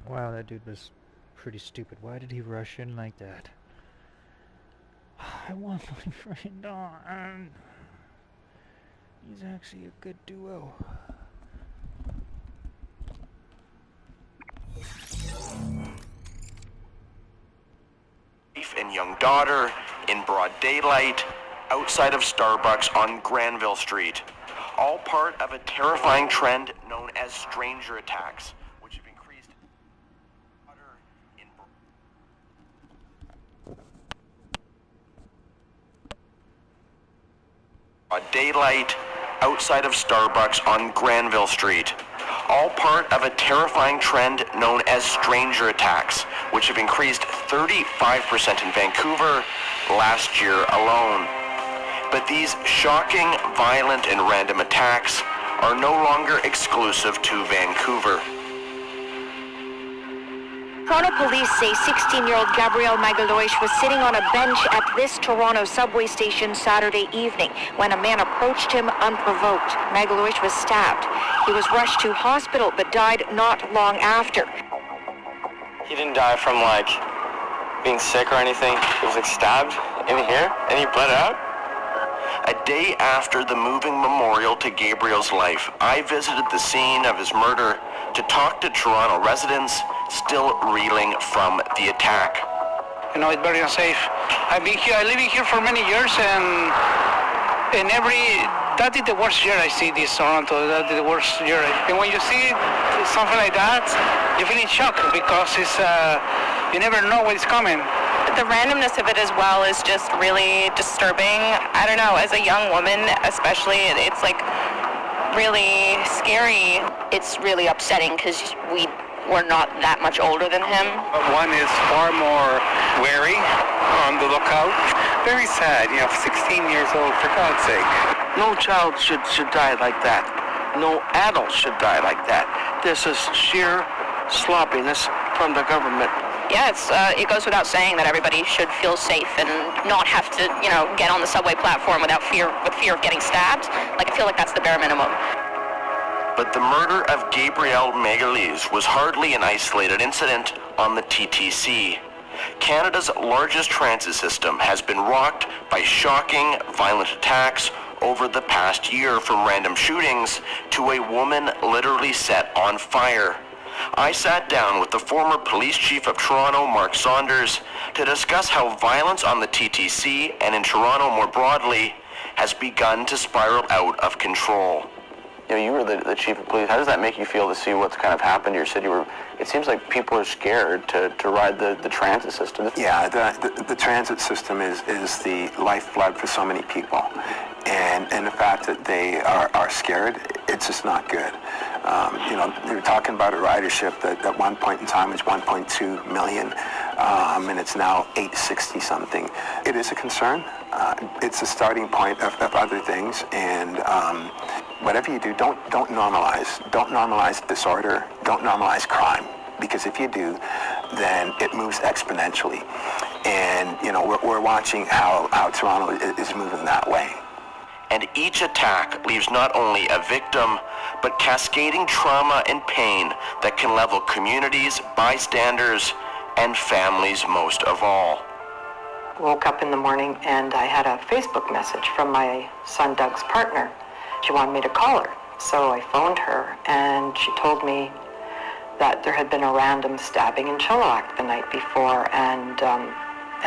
Wow, that dude was pretty stupid. Why did he rush in like that? I want my friend on. He's actually a good duo. Wife and young daughter in broad daylight outside of Starbucks on Granville Street. All part of a terrifying trend known as stranger attacks, which have increased in broad daylight outside of Starbucks on Granville Street. All part of a terrifying trend known as stranger attacks, which have increased 35% in Vancouver last year alone. But these shocking, violent, and random attacks are no longer exclusive to Vancouver. Toronto police say 16-year-old Gabrielle Magaloish was sitting on a bench at this Toronto subway station Saturday evening when a man approached him unprovoked. Magaloish was stabbed. He was rushed to hospital but died not long after. He didn't die from like being sick or anything. He was like stabbed in here and he bled out. A day after the moving memorial to Gabriel's life, I visited the scene of his murder to talk to Toronto residents still reeling from the attack. You know, it's very unsafe. I've been here, I live here for many years, and that is the worst year I see this Toronto. That is the worst year. And when you see something like that, you feel in shock because it's you never know what is coming. The randomness of it as well is just really disturbing. I don't know, as a young woman especially, it's like really scary. It's really upsetting because we're not that much older than him. One is far more wary, on the lookout. Very sad, 16 years old, for God's sake. No child should die like that. No adult should die like that. This is sheer sloppiness from the government. Yeah, it goes without saying that everybody should feel safe and not have to, get on the subway platform with fear of getting stabbed. Like, I feel like that's the bare minimum. But the murder of Gabrielle Magaloish was hardly an isolated incident on the TTC. Canada's largest transit system has been rocked by shocking, violent attacks over the past year, from random shootings to a woman literally set on fire. I sat down with the former police chief of Toronto, Mark Saunders, to discuss how violence on the TTC and in Toronto more broadly has begun to spiral out of control. You were the chief of police. How does that make you feel to see what's kind of happened to your city? Where it seems like people are scared to ride the transit system. Yeah, the transit system is the lifeblood for so many people. And the fact that they are scared, it's just not good. They were talking about a ridership that at one point in time was 1.2 million, and it's now 860 something. It is a concern. It's a starting point of other things, and whatever you do, don't normalize disorder, don't normalize crime, because if you do, then it moves exponentially. And we're watching how Toronto is moving that way. And each attack leaves not only a victim, but cascading trauma and pain that can level communities, bystanders, and families most of all. Woke up in the morning and I had a Facebook message from my son Doug's partner. She wanted me to call her. So I phoned her and she told me that there had been a random stabbing in Chilliwack the night before, and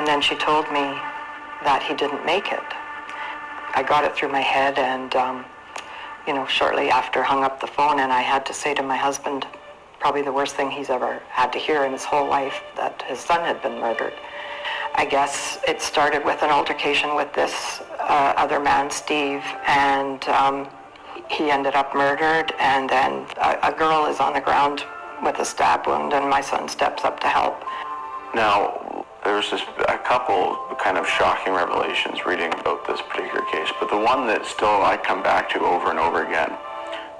then she told me that he didn't make it. I got it through my head, and shortly after hung up the phone, and I had to say to my husband, probably the worst thing he's ever had to hear in his whole life, that his son had been murdered. I guess it started with an altercation with this other man, Steve, and he ended up murdered, and then a girl is on the ground with a stab wound, and my son steps up to help. Now, there's a couple kind of shocking revelations reading about this particular case, but the one that still I come back to over and over again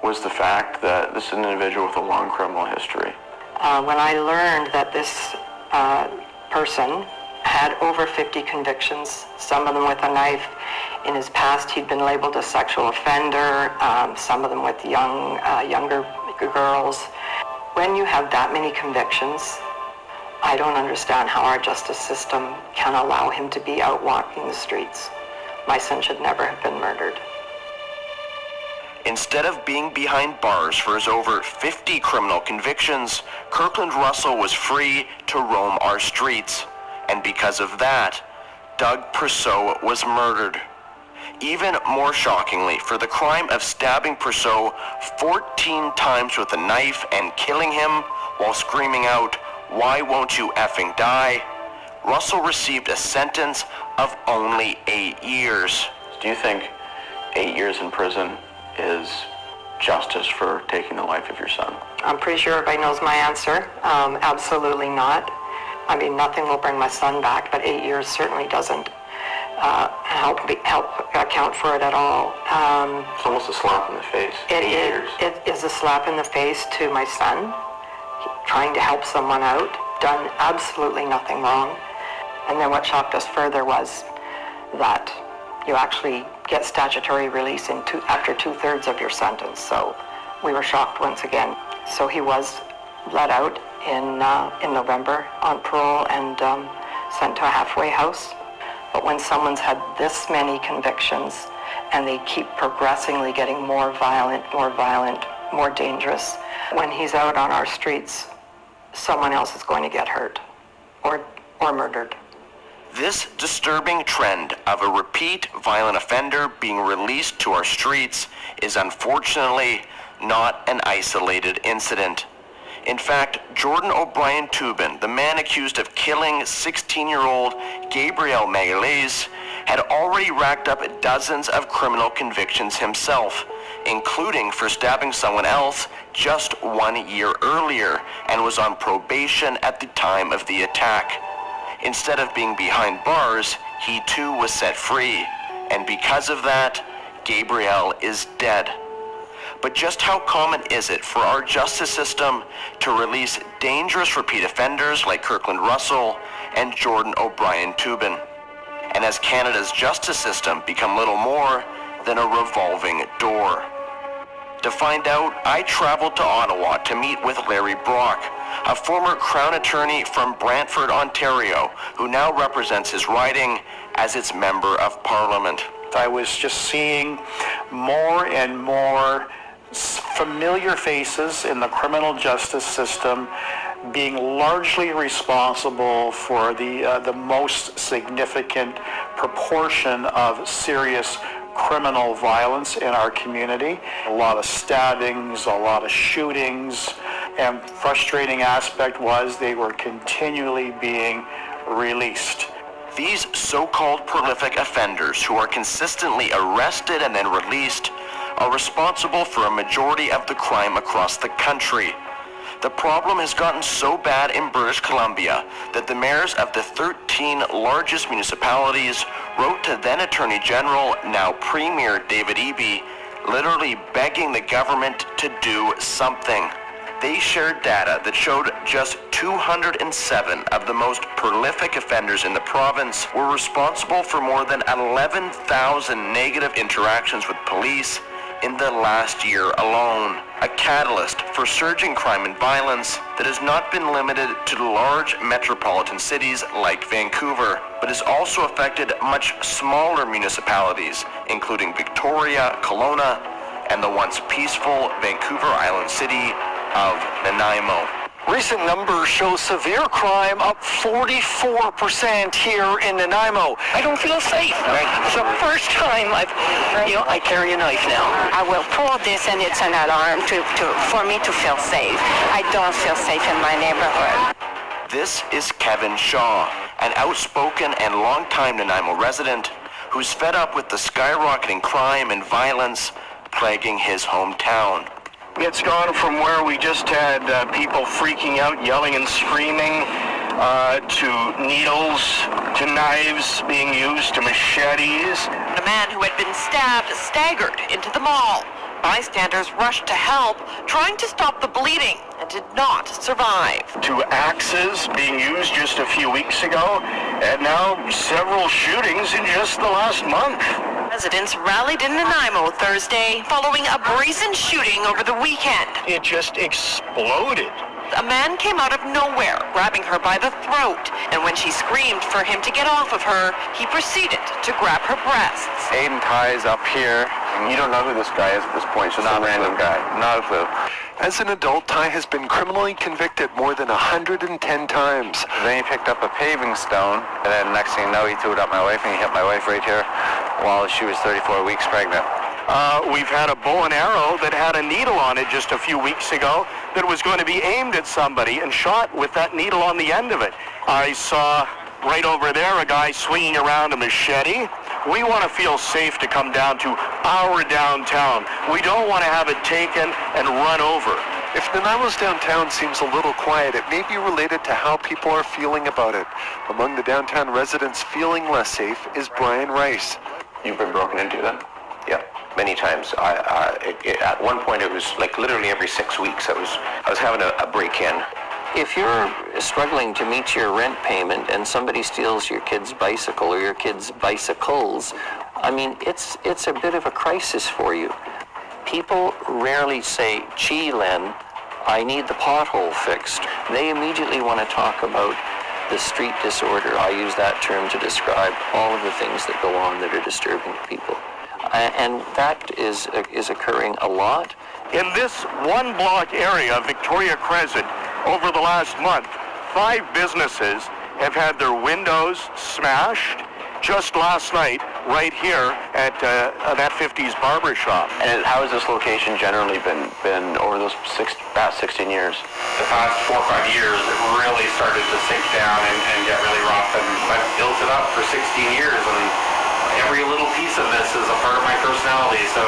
was the fact that this is an individual with a long criminal history. When I learned that this person had over 50 convictions, some of them with a knife. In his past, he'd been labeled a sexual offender, some of them with younger girls. When you have that many convictions, I don't understand how our justice system can allow him to be out walking the streets. My son should never have been murdered. Instead of being behind bars for his over 50 criminal convictions, Kirkland Russell was free to roam our streets. And because of that, Doug Perceau was murdered. Even more shockingly, for the crime of stabbing Perceau 14 times with a knife and killing him while screaming out, "Why won't you effing die?" Russell received a sentence of only 8 years. Do you think 8 years in prison is justice for taking the life of your son? I'm pretty sure everybody knows my answer. Absolutely not. I mean, nothing will bring my son back, but 8 years certainly doesn't help account for it at all. It's almost a slap in the face. It is a slap in the face to my son, trying to help someone out, done absolutely nothing wrong. And then what shocked us further was that you actually get statutory release after 2/3 of your sentence. So we were shocked once again. So he was let out in November on parole and sent to a halfway house. But when someone's had this many convictions and they keep progressively getting more violent, more dangerous, when he's out on our streets, someone else is going to get hurt or murdered. This disturbing trend of a repeat violent offender being released to our streets is unfortunately not an isolated incident. In fact, Jordan O'Brien Tubin, the man accused of killing 16-year-old Gabriel Magalhaes, had already racked up dozens of criminal convictions himself, including for stabbing someone else just 1 year earlier, and was on probation at the time of the attack. Instead of being behind bars, he too was set free, and because of that, Gabriel is dead. But just how common is it for our justice system to release dangerous repeat offenders like Kirkland Russell and Jordan O'Brien Tubin? And has Canada's justice system become little more than a revolving door? To find out, I traveled to Ottawa to meet with Larry Brock, a former Crown attorney from Brantford, Ontario, who now represents his riding as its Member of Parliament. I was just seeing more and more familiar faces in the criminal justice system being largely responsible for the most significant proportion of serious criminal violence in our community. A lot of stabbings, a lot of shootings, and frustrating aspect was they were continually being released. These so-called prolific offenders who are consistently arrested and then released are responsible for a majority of the crime across the country. The problem has gotten so bad in British Columbia that the mayors of the 13 largest municipalities wrote to then Attorney General, now Premier David Eby, literally begging the government to do something. They shared data that showed just 207 of the most prolific offenders in the province were responsible for more than 11,000 negative interactions with police in the last year alone. A catalyst for surging crime and violence that has not been limited to large metropolitan cities like Vancouver, but has also affected much smaller municipalities, including Victoria, Kelowna, and the once peaceful Vancouver Island city of Nanaimo. Recent numbers show severe crime up 44% here in Nanaimo. I don't feel safe. It's the first time I carry a knife now. I will pull this and it's an alarm for me to feel safe. I don't feel safe in my neighborhood. This is Kevin Shaw, an outspoken and longtime Nanaimo resident who's fed up with the skyrocketing crime and violence plaguing his hometown. It's gone from where we just had people freaking out, yelling and screaming, to needles, to knives being used, to machetes. A man who had been stabbed staggered into the mall. Bystanders rushed to help, trying to stop the bleeding, and did not survive. To axes being used just a few weeks ago, and now several shootings in just the last month. Residents rallied in Nanaimo Thursday following a brazen shooting over the weekend. It just exploded. a man came out of nowhere, grabbing her by the throat, and when she screamed for him to get off of her, he proceeded to grab her breasts. Aiden Ty's up here. You don't know who this guy is at this point, just some random guy. Not a clue. As an adult, Ty has been criminally convicted more than 110 times. Then he picked up a paving stone, and then next thing you know, he threw it at my wife, and he hit my wife right here while she was 34 weeks pregnant. We've had a bow and arrow that had a needle on it just a few weeks ago that was going to be aimed at somebody and shot with that needle on the end of it. I saw right over there a guy swinging around a machete. We want to feel safe to come down to our downtown. We don't want to have it taken and run over. If Nanaimo's downtown seems a little quiet, it may be related to how people are feeling about it. Among the downtown residents feeling less safe is Brian Rice. You've been broken into then? Yeah, many times. At one point, it was like literally every 6 weeks. I was having a break-in. If you're struggling to meet your rent payment and somebody steals your kid's bicycle or your kid's bicycles, I mean, it's a bit of a crisis for you. People rarely say, gee, Len, I need the pothole fixed. They immediately want to talk about the street disorder. I use that term to describe all of the things that go on that are disturbing to people. And that is occurring a lot. In this one block area of Victoria Crescent, over the last month, 5 businesses have had their windows smashed. Just last night, right here at that 50s barber shop. And how has this location generally been over those past 16 years? The past 4 or 5 years, it really started to sink down and get really rough. And I've built it up for 16 years, and every little piece of this is a part of my personality. So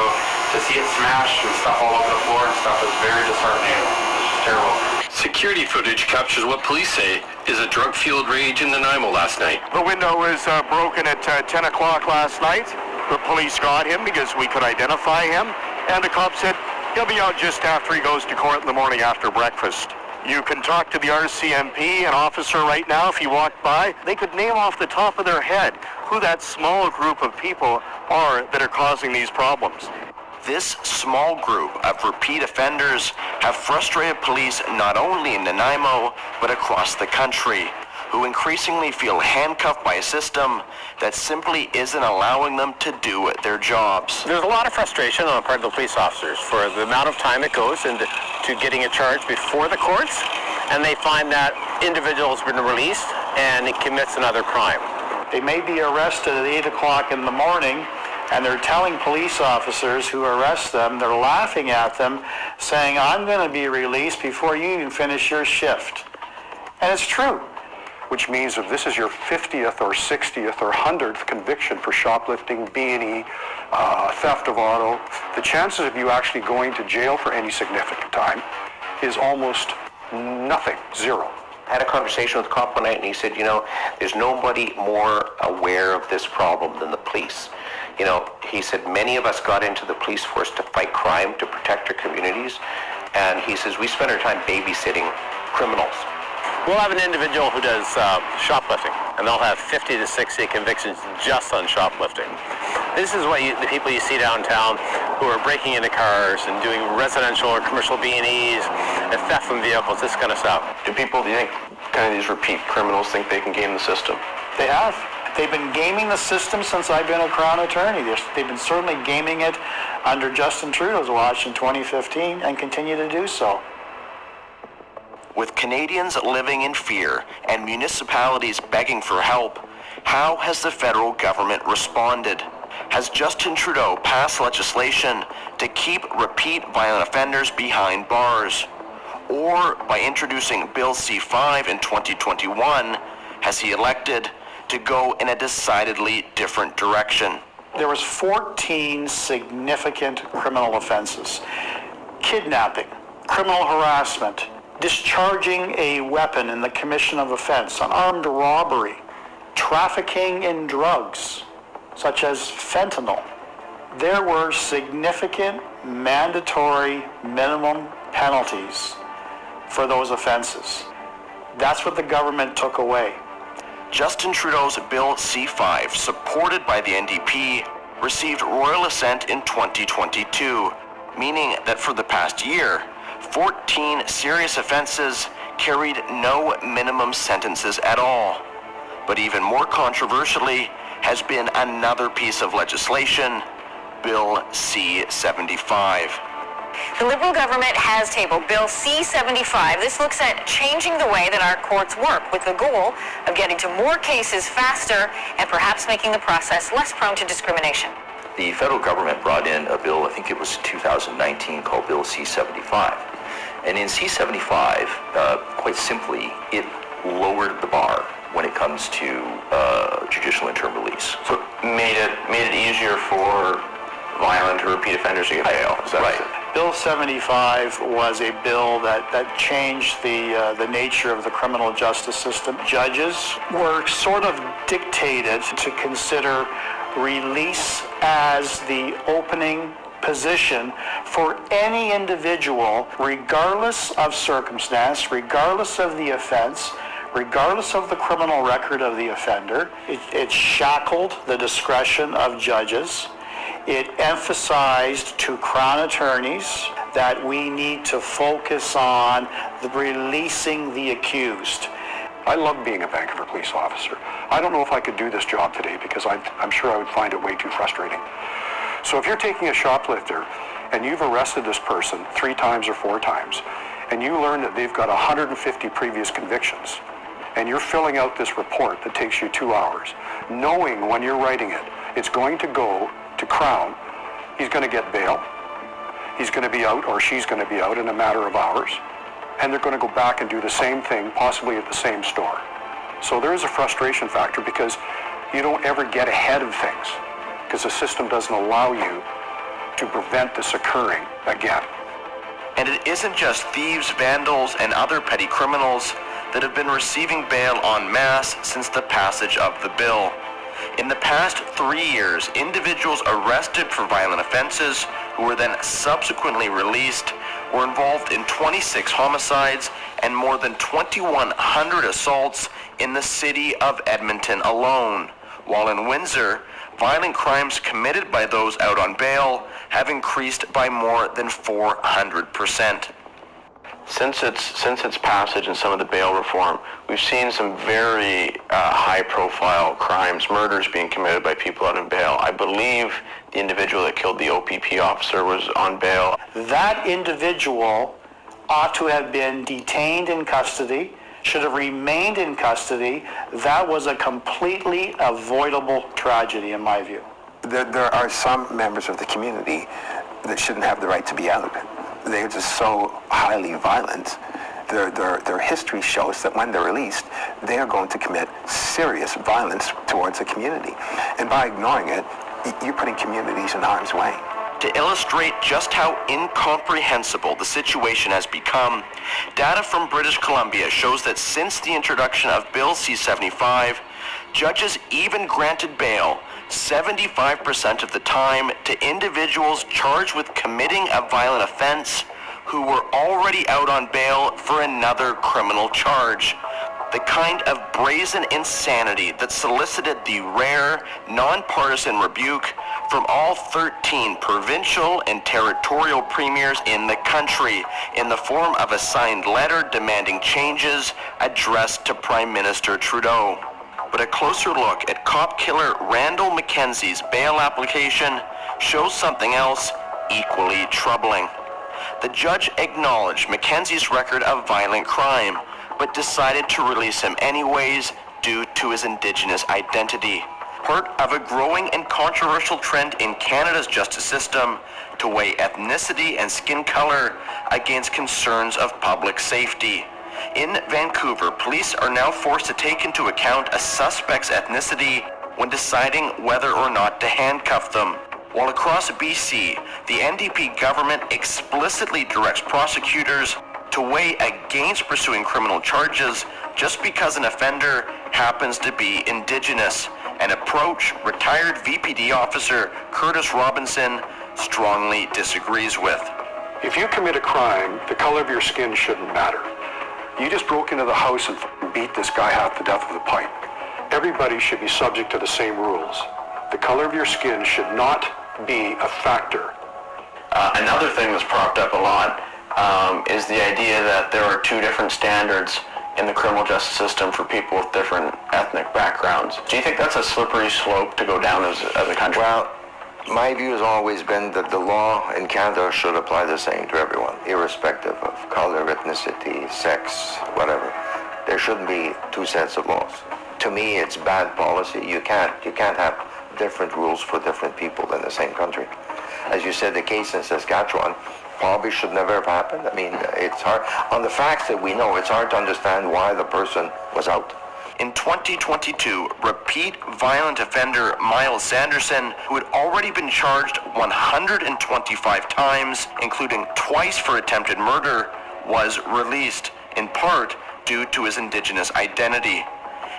to see it smashed and stuff all over the floor and stuff is very disheartening. It's just terrible. Security footage captures what police say is a drug-fueled rage in Nanaimo last night. The window was broken at 10 o'clock last night. The police got him because we could identify him. And the cop said he'll be out just after he goes to court in the morning after breakfast. You can talk to the RCMP, an officer right now, if he walked by. They could name off the top of their head who that small group of people are that are causing these problems. This small group of repeat offenders have frustrated police not only in Nanaimo, but across the country, who increasingly feel handcuffed by a system that simply isn't allowing them to do their jobs. There's a lot of frustration on the part of the police officers for the amount of time it goes into getting a charge before the courts, and they find that individual has been released and he commits another crime. They may be arrested at 8 o'clock in the morning, and they're telling police officers who arrest them, they're laughing at them, saying, I'm going to be released before you even finish your shift. And it's true. Which means if this is your 50th or 60th or 100th conviction for shoplifting, B&E, theft of auto, the chances of you actually going to jail for any significant time is almost nothing, zero. I had a conversation with a cop one night, and he said, you know, there's nobody more aware of this problem than the police. You know, he said, many of us got into the police force to fight crime, to protect our communities, and he says, we spend our time babysitting criminals. We'll have an individual who does shoplifting, and they'll have 50 to 60 convictions just on shoplifting. This is what the people you see downtown who are breaking into cars and doing residential or commercial B&Es and theft from vehicles, this kind of stuff. Do people, do you think, kind of these repeat criminals think they can game the system? They have. They've been gaming the system since I've been a Crown Attorney. They've been certainly gaming it under Justin Trudeau's watch in 2015 and continue to do so. With Canadians living in fear and municipalities begging for help, how has the federal government responded? Has Justin Trudeau passed legislation to keep repeat violent offenders behind bars? Or by introducing Bill C-5 in 2021, has he elected to go in a decidedly different direction? There was 14 significant criminal offenses. Kidnapping, criminal harassment, discharging a weapon in the commission of offense, an armed robbery, trafficking in drugs, such as fentanyl. There were significant mandatory minimum penalties for those offenses. That's what the government took away. Justin Trudeau's Bill C-5, supported by the NDP, received royal assent in 2022, meaning that for the past year, 14 serious offenses carried no minimum sentences at all. But even more controversially has been another piece of legislation, Bill C-75. The Liberal government has tabled Bill C-75. This looks at changing the way that our courts work with the goal of getting to more cases faster and perhaps making the process less prone to discrimination. The federal government brought in a bill, I think it was 2019, called Bill C-75. And in C-75, quite simply, it lowered the bar when it comes to judicial interim release. So made it easier for violent or repeat offenders to get bail. Is that right. Bill 75 was a bill that changed the nature of the criminal justice system. Judges were sort of dictated to consider release as the opening position for any individual, regardless of circumstance, regardless of the offense, regardless of the criminal record of the offender. It shackled the discretion of judges. It emphasized to Crown attorneys that we need to focus on releasing the accused. I love being a Vancouver police officer. I don't know if I could do this job today because I'm sure I would find it way too frustrating. So if you're taking a shoplifter and you've arrested this person 3 times or 4 times, and you learn that they've got 150 previous convictions, and you're filling out this report that takes you 2 hours, knowing when you're writing it, it's going to go to Crown, he's going to get bail, he's going to be out or she's going to be out in a matter of hours, and they're going to go back and do the same thing, possibly at the same store. So there is a frustration factor because you don't ever get ahead of things because the system doesn't allow you to prevent this occurring again. And it isn't just thieves, vandals, and other petty criminals that have been receiving bail en masse since the passage of the bill. In the past 3 years, individuals arrested for violent offenses who were then subsequently released were involved in 26 homicides and more than 2,100 assaults in the city of Edmonton alone, while in Windsor, violent crimes committed by those out on bail have increased by more than 400%. Since its passage and some of the bail reform, we've seen some very high-profile crimes, murders being committed by people out on bail. I believe the individual that killed the OPP officer was on bail. That individual ought to have been detained in custody, should have remained in custody. That was a completely avoidable tragedy, in my view. There are some members of the community that shouldn't have the right to be out. They're just so highly violent. Their history shows that when they're released, they are going to commit serious violence towards the community. And by ignoring it, you're putting communities in harm's way. To illustrate just how incomprehensible the situation has become, data from British Columbia shows that since the introduction of Bill C-75, judges even granted bail 75% of the time to individuals charged with committing a violent offense who were already out on bail for another criminal charge. The kind of brazen insanity that solicited the rare, nonpartisan rebuke from all 13 provincial and territorial premiers in the country in the form of a signed letter demanding changes addressed to Prime Minister Trudeau. But a closer look at cop killer Randall Mackenzie's bail application shows something else equally troubling. The judge acknowledged Mackenzie's record of violent crime, but decided to release him anyways due to his Indigenous identity. Part of a growing and controversial trend in Canada's justice system to weigh ethnicity and skin color against concerns of public safety. In Vancouver, police are now forced to take into account a suspect's ethnicity when deciding whether or not to handcuff them. While across BC, the NDP government explicitly directs prosecutors to weigh against pursuing criminal charges just because an offender happens to be Indigenous, an approach retired VPD officer Curtis Robinson strongly disagrees with. If you commit a crime, the color of your skin shouldn't matter. You just broke into the house and beat this guy half to death with a pipe. Everybody should be subject to the same rules. The color of your skin should not be a factor. Another thing that's propped up a lot is the idea that there are two different standards in the criminal justice system for people with different ethnic backgrounds. Do you think that's a slippery slope to go down as a country? Well, my view has always been that the law in Canada should apply the same to everyone, irrespective of color, ethnicity, sex, whatever. There shouldn't be two sets of laws. To me, it's bad policy. You can't have different rules for different people in the same country. As you said, the case in Saskatchewan probably should never have happened. I mean, it's hard. On the facts that we know, it's hard to understand why the person was out. In 2022, repeat violent offender Miles Sanderson, who had already been charged 125 times, including twice for attempted murder, was released, in part due to his Indigenous identity.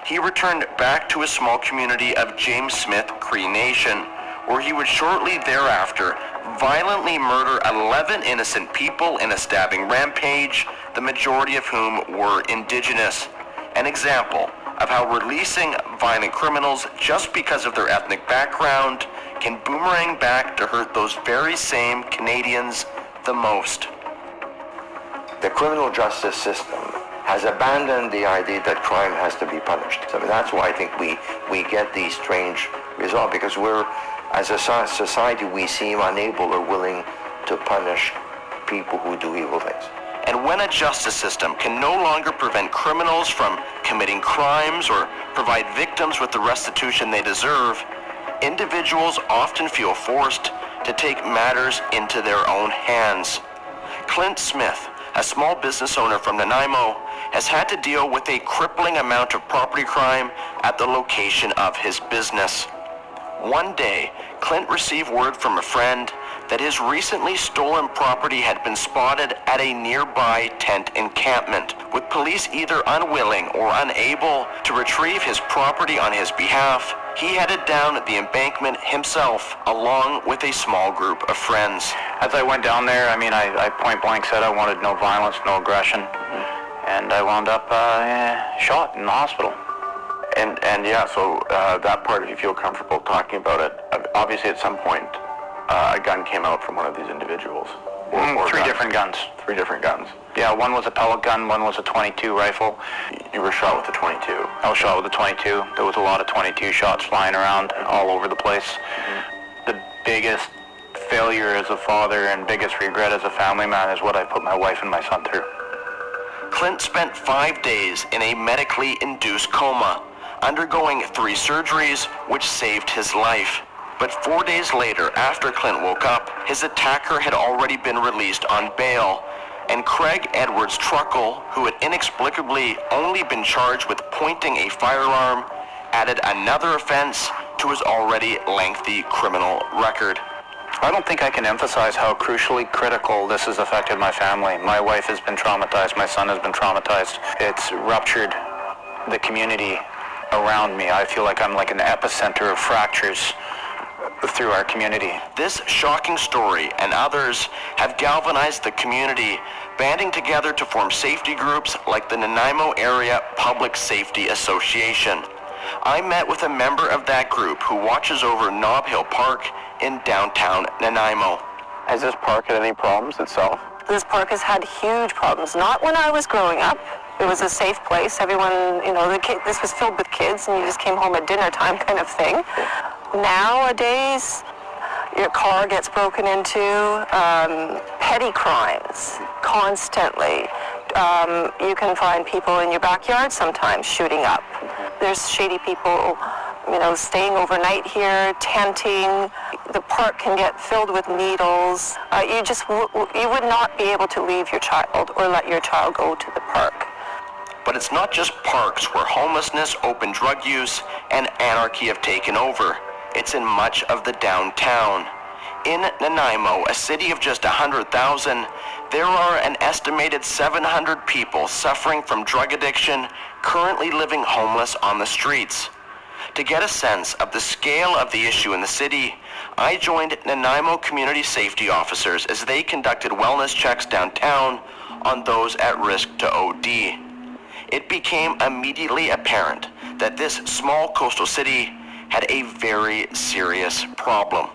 He returned back to his small community of James Smith Cree Nation, where he would shortly thereafter violently murder 11 innocent people in a stabbing rampage, the majority of whom were Indigenous. An example of how releasing violent criminals just because of their ethnic background can boomerang back to hurt those very same Canadians the most. The criminal justice system has abandoned the idea that crime has to be punished. So that's why I think we get these strange results, because we're, as a society, we seem unable or willing to punish people who do evil things. And when a justice system can no longer prevent criminals from committing crimes or provide victims with the restitution they deserve, individuals often feel forced to take matters into their own hands. Clint Smith, a small business owner from Nanaimo, has had to deal with a crippling amount of property crime at the location of his business. One day, Clint received word from a friend that his recently stolen property had been spotted at a nearby tent encampment, with police either unwilling or unable to retrieve his property on his behalf. He headed down the embankment himself, along with a small group of friends. As I went down there, I point blank said I wanted no violence, no aggression, and I wound up shot in the hospital. And yeah, so that part, if you feel comfortable talking about it, obviously at some point a gun came out from one of these individuals. Three different guns. Three different guns. Yeah, one was a pellet gun, one was a .22 rifle. You were shot with a .22? I was shot with a .22. There was a lot of .22 shots flying around all over the place. The biggest failure as a father and biggest regret as a family man is what I put my wife and my son through. Clint spent 5 days in a medically induced coma, undergoing 3 surgeries which saved his life. But 4 days later, after Clint woke up, his attacker had already been released on bail, and Craig Edwards Truckle, who had inexplicably only been charged with pointing a firearm, added another offense to his already lengthy criminal record. I don't think I can emphasize how crucially critical this has affected my family. My wife has been traumatized, my son has been traumatized. It's ruptured the community around me. I feel like I'm like an epicenter of fractures through our community. This shocking story and others have galvanized the community, banding together to form safety groups like the Nanaimo Area Public Safety Association. I met with a member of that group who watches over Nob Hill Park in downtown Nanaimo. Has this park had any problems itself? This park has had huge problems. Not when I was growing up. It was a safe place. Everyone, this was filled with kids and you just came home at dinner time kind of thing. Nowadays, your car gets broken into, petty crimes constantly. You can find people in your backyard sometimes shooting up. There's shady people, staying overnight here, tenting. The park can get filled with needles. You would not be able to leave your child or let your child go to the park. But it's not just parks where homelessness, open drug use, and anarchy have taken over. It's in much of the downtown. In Nanaimo, a city of just 100,000, there are an estimated 700 people suffering from drug addiction, currently living homeless on the streets. To get a sense of the scale of the issue in the city, I joined Nanaimo community safety officers as they conducted wellness checks downtown on those at risk to OD. It became immediately apparent that this small coastal city had a very serious problem.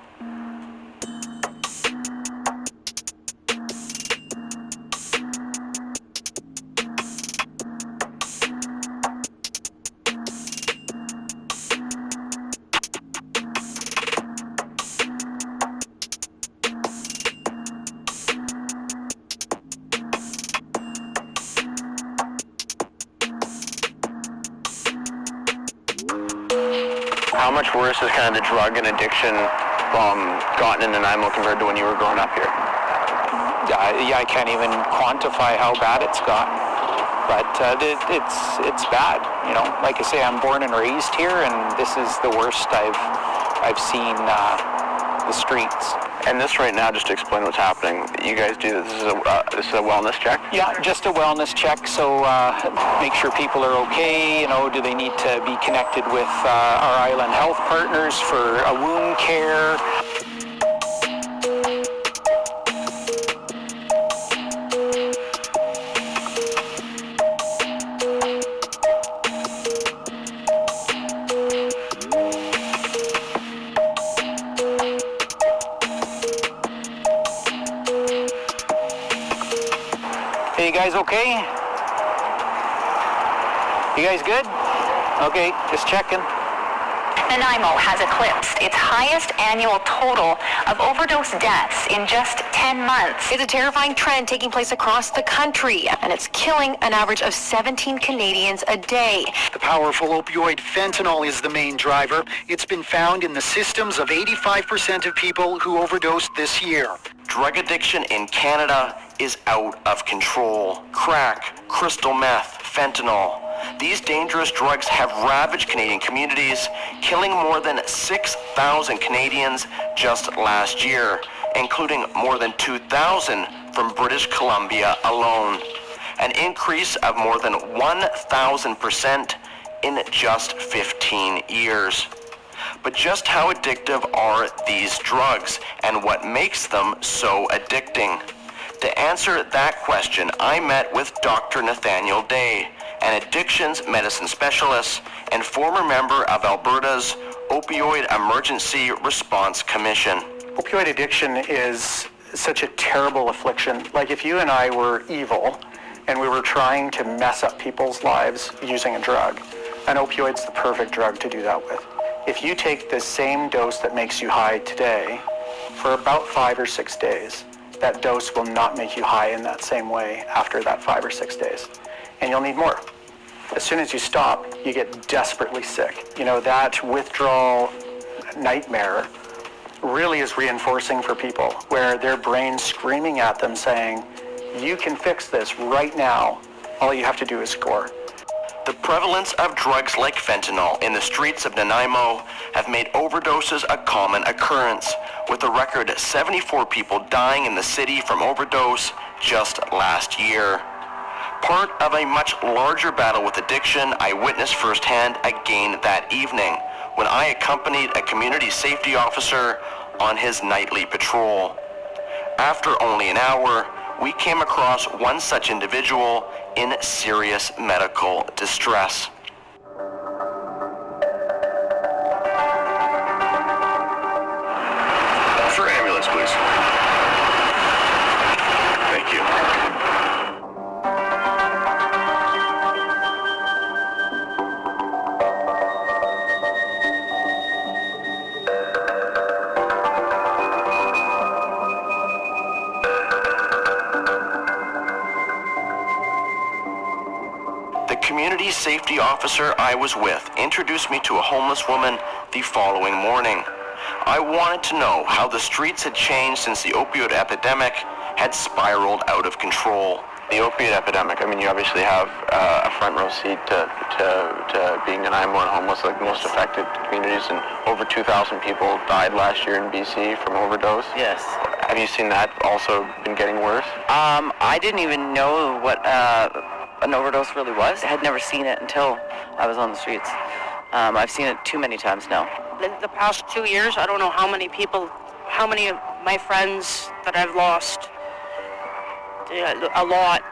how much worse has kind of the drug and addiction gotten in Nanaimo compared to when you were growing up here? Yeah, I can't even quantify how bad it's gotten. But it's bad, you know. Like I say, I'm born and raised here, and this is the worst I've seen the streets. And this right now, just to explain what's happening, you guys do this is a wellness check? Yeah, just a wellness check. So make sure people are okay. You know, do they need to be connected with our island health partners for a wound care? Hey, you guys okay? You guys good? Okay, just checking. Nanaimo has eclipsed its highest annual total of overdose deaths in just 10 months. It's a terrifying trend taking place across the country, and it's killing an average of 17 Canadians a day. The powerful opioid fentanyl is the main driver. It's been found in the systems of 85% of people who overdosed this year. Drug addiction in Canada is out of control. Crack, crystal meth, fentanyl. These dangerous drugs have ravaged Canadian communities, killing more than 6,000 Canadians just last year, including more than 2,000 from British Columbia alone. An increase of more than 1,000% in just 15 years. But just how addictive are these drugs, and what makes them so addicting? To answer that question, I met with Dr. Nathaniel Day, an addictions medicine specialist and former member of Alberta's Opioid Emergency Response Commission. Opioid addiction is such a terrible affliction. Like if you and I were evil and we were trying to mess up people's lives using a drug, an opioid's the perfect drug to do that with. If you take the same dose that makes you high today for about 5 or 6 days, that dose will not make you high in that same way after that 5 or 6 days. And you'll need more. As soon as you stop, you get desperately sick. You know, that withdrawal nightmare really is reinforcing for people, where their brain's screaming at them saying, you can fix this right now. All you have to do is score. The prevalence of drugs like fentanyl in the streets of Nanaimo have made overdoses a common occurrence, with a record 74 people dying in the city from overdose just last year. Part of a much larger battle with addiction I witnessed firsthand again that evening when I accompanied a community safety officer on his nightly patrol. After only an hour, we came across one such individual in serious medical distress. For ambulance, please. Thank you. The community safety officer I was with introduced me to a homeless woman the following morning. I wanted to know how the streets had changed since the opioid epidemic had spiraled out of control. The opiate epidemic, I mean, you obviously have a front row seat to being Nanaimo and homeless, like most affected communities, and over 2,000 people died last year in BC from overdose. Yes. Have you seen that also been getting worse? I didn't even know what an overdose really was. I had never seen it until I was on the streets. I've seen it too many times now. In the past 2 years, I don't know how many people, how many of my friends that I've lost. A lot.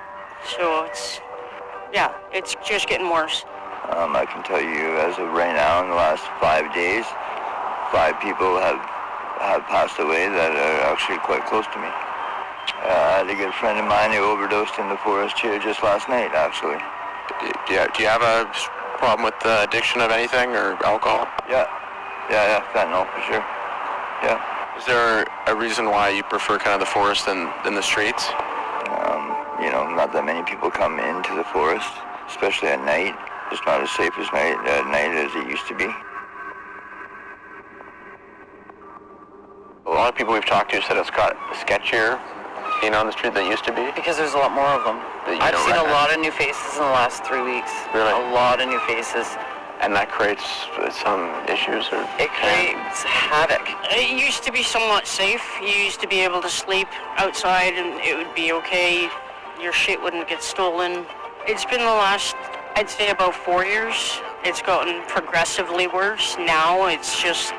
So it's just getting worse. I can tell you as of right now, in the last 5 days, 5 people have passed away that are actually quite close to me. I had a good friend of mine who overdosed in the forest here just last night, actually. Do you have a problem with the addiction of anything or alcohol? Yeah, fentanyl for sure. Yeah. Is there a reason why you prefer kind of the forest than the streets? Not that many people come into the forest, especially at night. It's not as safe at night as it used to be. lot of people we've talked to said it's got sketchier, on the street than it used to be. Because there's a lot more of them. I've seen a lot of new faces in the last 3 weeks. Really? A lot of new faces. And that creates some issues, or it creates havoc. It used to be somewhat safe. You used to be able to sleep outside and it would be okay. Your shit wouldn't get stolen. It's been the last, I'd say, about 4 years. It's gotten progressively worse. Now it's just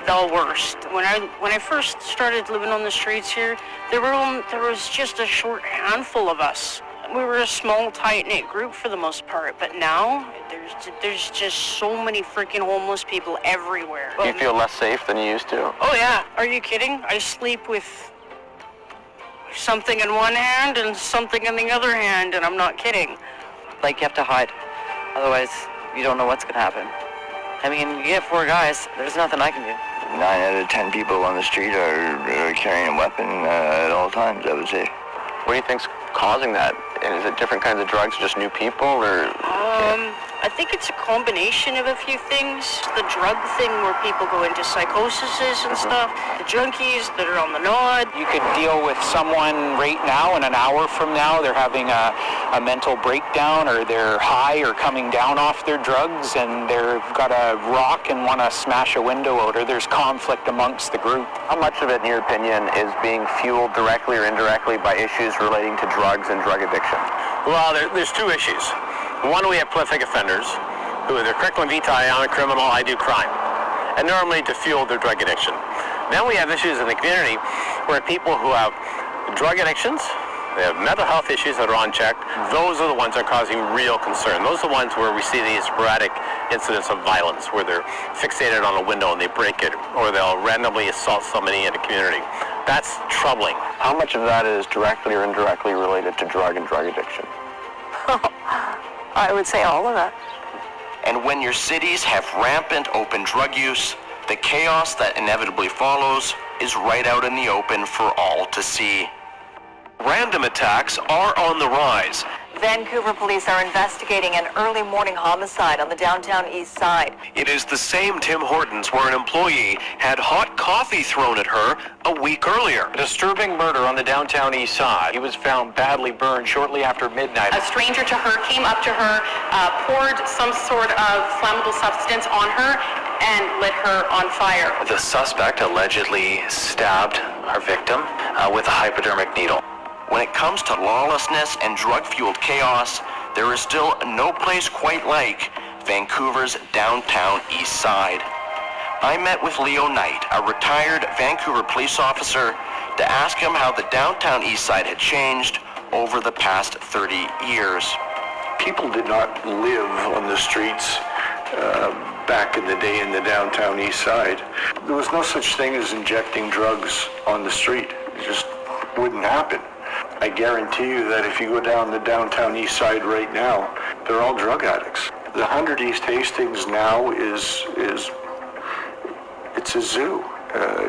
the worst. When I first started living on the streets here, there was just a short handful of us. We were a small, tight-knit group for the most part, but now there's just so many freaking homeless people everywhere. Do you feel less safe than you used to? Oh yeah, are you kidding? I sleep with something in one hand and something in the other hand, and I'm not kidding. Like, you have to hide, otherwise you don't know what's gonna happen. I mean, you get 4 guys, there's nothing I can do. 9 out of 10 people on the street are carrying a weapon at all times, I would say. What do you think's causing that? And is it different kinds of drugs, just new people, or? I think it's a combination of a few things. The drug thing where people go into psychoses and stuff. The junkies that are on the nod. You could deal with someone right now, and an hour from now they're having a mental breakdown, or they're high or coming down off their drugs, and they've got a rock and want to smash a window out, or there's conflict amongst the group. How much of it, in your opinion, is being fueled directly or indirectly by issues relating to drugs and drug addiction? Well, there's 2 issues. One, we have prolific offenders who are their curriculum vitae, I'm a criminal, I do crime, and normally to fuel their drug addiction. Then we have issues in the community where people who have drug addictions, they have mental health issues that are unchecked. Those are the ones that are causing real concern. Those are the ones where we see these sporadic incidents of violence, where they're fixated on a window and they break it, or they'll randomly assault somebody in a community. That's troubling. How much of that is directly or indirectly related to drug and drug addiction? I would say all of that. And when your cities have rampant open drug use, the chaos that inevitably follows is right out in the open for all to see. Random attacks are on the rise. Vancouver police are investigating an early morning homicide on the downtown east side. It is the same Tim Hortons where an employee had hot coffee thrown at her a week earlier. A disturbing murder on the downtown east side. He was found badly burned shortly after midnight. A stranger to her came up to her, poured some sort of flammable substance on her, and lit her on fire. The suspect allegedly stabbed our victim with a hypodermic needle. When it comes to lawlessness and drug-fueled chaos, there is still no place quite like Vancouver's downtown east side. I met with Leo Knight, a retired Vancouver police officer, to ask him how the downtown east side had changed over the past 30 years. People did not live on the streets back in the day in the downtown east side. There was no such thing as injecting drugs on the street. It just wouldn't happen. I guarantee you that if you go down the downtown east side right now, they're all drug addicts. The 100 East Hastings now it's a zoo.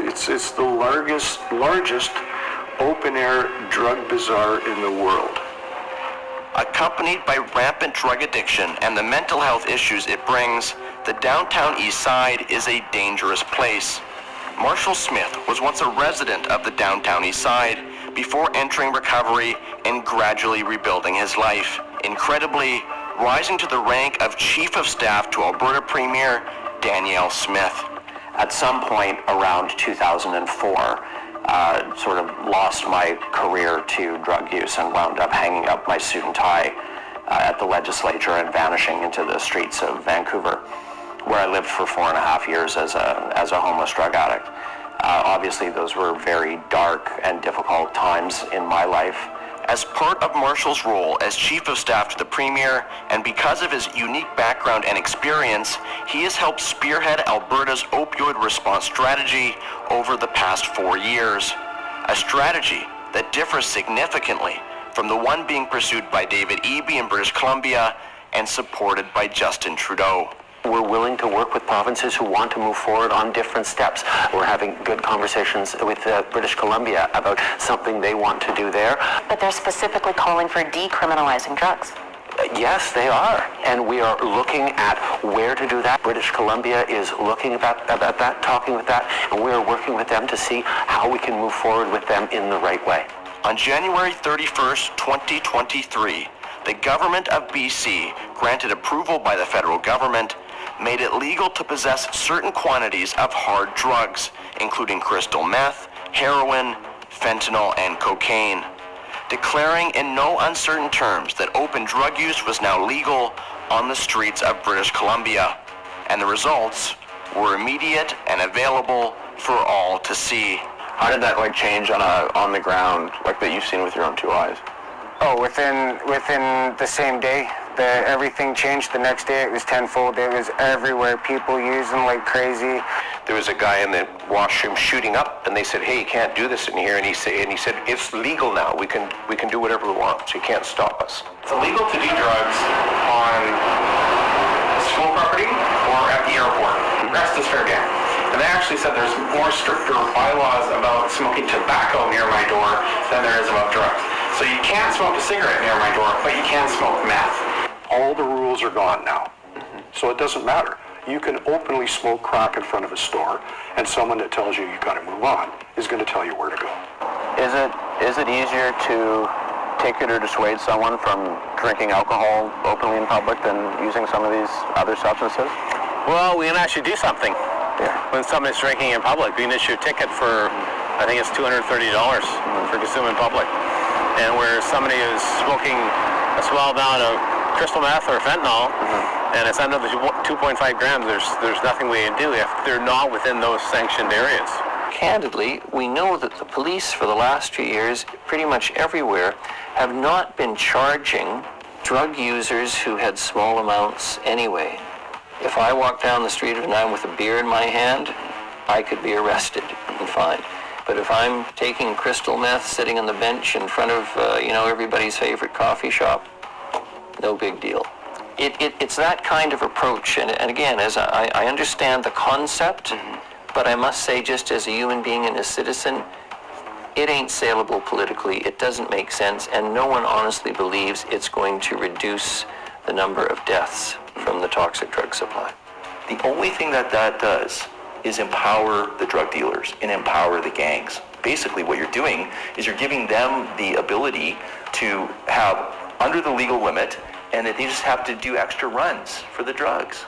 It's the largest open-air drug bazaar in the world. Accompanied by rampant drug addiction and the mental health issues it brings, the downtown east side is a dangerous place. Marshall Smith was once a resident of the downtown east side before entering recovery and gradually rebuilding his life. Incredibly, rising to the rank of Chief of Staff to Alberta Premier Danielle Smith. At some point around 2004, sort of lost my career to drug use and wound up hanging up my suit and tie at the legislature and vanishing into the streets of Vancouver, where I lived for 4.5 years as a homeless drug addict. Obviously, those were very dark and difficult times in my life. As part of Marshall's role as Chief of Staff to the Premier, and because of his unique background and experience, he has helped spearhead Alberta's opioid response strategy over the past 4 years. A strategy that differs significantly from the one being pursued by David Eby in British Columbia and supported by Justin Trudeau. We're willing to work with provinces who want to move forward on different steps. We're having good conversations with British Columbia about something they want to do there. But they're specifically calling for decriminalizing drugs. Yes, they are. And we are looking at where to do that. British Columbia is looking about that, talking with that, and we are working with them to see how we can move forward with them in the right way. On January 31st, 2023, the government of BC granted approval by the federal government, made it legal to possess certain quantities of hard drugs, including crystal meth, heroin, fentanyl, and cocaine, declaring in no uncertain terms that open drug use was now legal on the streets of British Columbia. And the results were immediate and available for all to see. How did that change on the ground, that you've seen with your own two eyes? Oh, within the same day, everything changed. The next day it was tenfold. It was everywhere. People using like crazy. There was a guy in the washroom shooting up, and they said, "Hey, you can't do this in here." And he said, "It's legal now. We can do whatever we want. So you can't stop us." It's illegal to do drugs on school property or at the airport. The rest is fair game. And they actually said there's more stricter bylaws about smoking tobacco near my door than there is about drugs. So you can't smoke a cigarette near my door, but you can smoke meth. All the rules are gone now. So it doesn't matter. You can openly smoke crack in front of a store, and someone that tells you got to move on is going to tell you where to go. Is it easier to ticket or dissuade someone from drinking alcohol openly in public than using some of these other substances? Well, we can actually do something. When somebody's drinking in public, we can issue a ticket for, I think it's $230 for consuming in public. And where somebody is smoking a small amount of crystal meth or fentanyl, and it's under the 2.5 grams, there's nothing we can do if they're not within those sanctioned areas. Candidly, we know that the police for the last few years, pretty much everywhere, have not been charging drug users who had small amounts anyway. If I walk down the street at night with a beer in my hand, I could be arrested and fined. But if I'm taking crystal meth sitting on the bench in front of, everybody's favorite coffee shop, no big deal. It's that kind of approach. And again, as I understand the concept, but I must say, just as a human being and a citizen, it ain't saleable politically. It doesn't make sense. And no one honestly believes it's going to reduce the number of deaths from the toxic drug supply. The only thing that does is empower the drug dealers and empower the gangs. Basically what you're doing is you're giving them the ability to have under the legal limit, and that they just have to do extra runs for the drugs.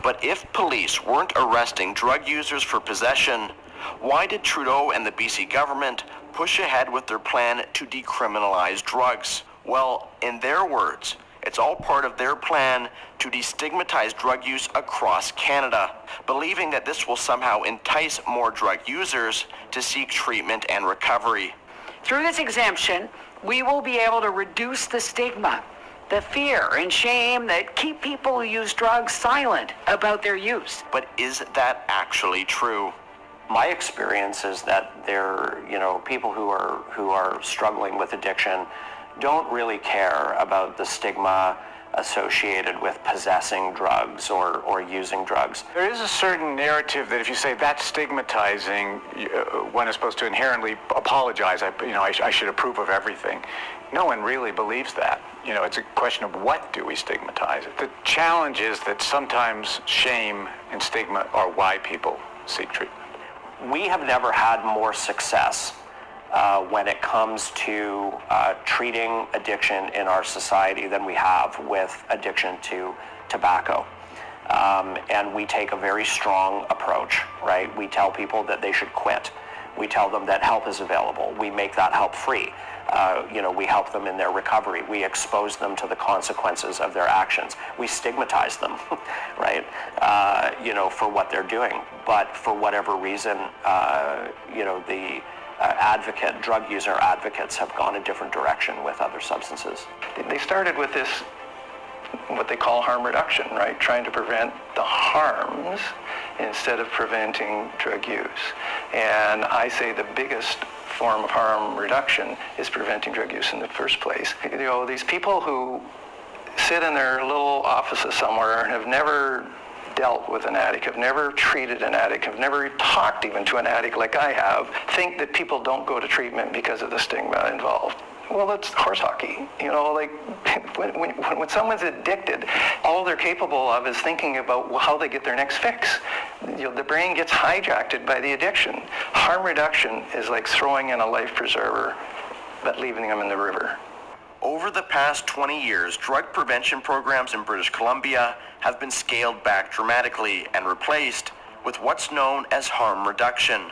But if police weren't arresting drug users for possession, why did Trudeau and the BC government push ahead with their plan to decriminalize drugs? Well, in their words, it's all part of their plan to destigmatize drug use across Canada, believing that this will somehow entice more drug users to seek treatment and recovery. Through this exemption, we will be able to reduce the stigma, the fear and shame that keep people who use drugs silent about their use. But is that actually true? My experience is that people who are struggling with addiction don't really care about the stigma associated with possessing drugs or using drugs. There is a certain narrative that if you say that's stigmatizing, one is supposed to inherently apologize. I should approve of everything. No one really believes that. It's a question of what do we stigmatize. The challenge is that sometimes shame and stigma are why people seek treatment. We have never had more success when it comes to treating addiction in our society than we have with addiction to tobacco. And we take a very strong approach, right? We tell people that they should quit. We tell them that help is available. We make that help free. We help them in their recovery. We expose them to the consequences of their actions. We stigmatize them, right? For what they're doing. But for whatever reason, the drug user advocates have gone a different direction with other substances. They started with this, what they call harm reduction, right? Trying to prevent the harms instead of preventing drug use. And I say the biggest form of harm reduction is preventing drug use in the first place. These people who sit in their little offices somewhere and have never dealt with an addict, have never treated an addict, have never talked even to an addict like I have, think that people don't go to treatment because of the stigma involved. Well, it's horse hockey. You know, like when someone's addicted, all they're capable of is thinking about how they get their next fix. You know, the brain gets hijacked by the addiction. Harm reduction is like throwing in a life preserver, but leaving them in the river. Over the past 20 years, drug prevention programs in British Columbia have been scaled back dramatically and replaced with what's known as harm reduction,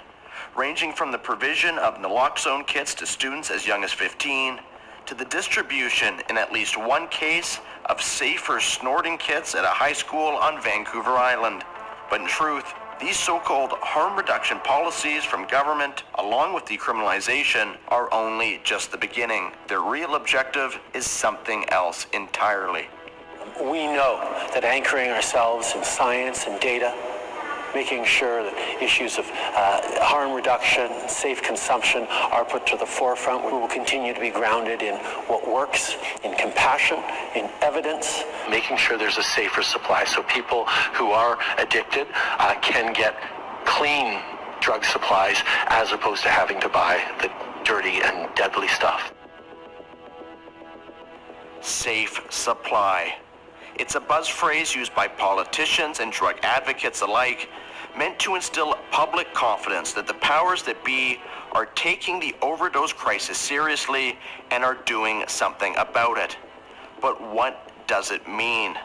ranging from the provision of naloxone kits to students as young as 15, to the distribution in at least one case of safer snorting kits at a high school on Vancouver Island. But in truth, these so-called harm reduction policies from government, along with decriminalization, are only just the beginning. Their real objective is something else entirely. We know that anchoring ourselves in science and data, making sure that issues of harm reduction and safe consumption are put to the forefront. We will continue to be grounded in what works, in compassion, in evidence. Making sure there's a safer supply so people who are addicted can get clean drug supplies as opposed to having to buy the dirty and deadly stuff. Safe supply. It's a buzz phrase used by politicians and drug advocates alike, meant to instill public confidence that the powers that be are taking the overdose crisis seriously and are doing something about it. But what does it mean?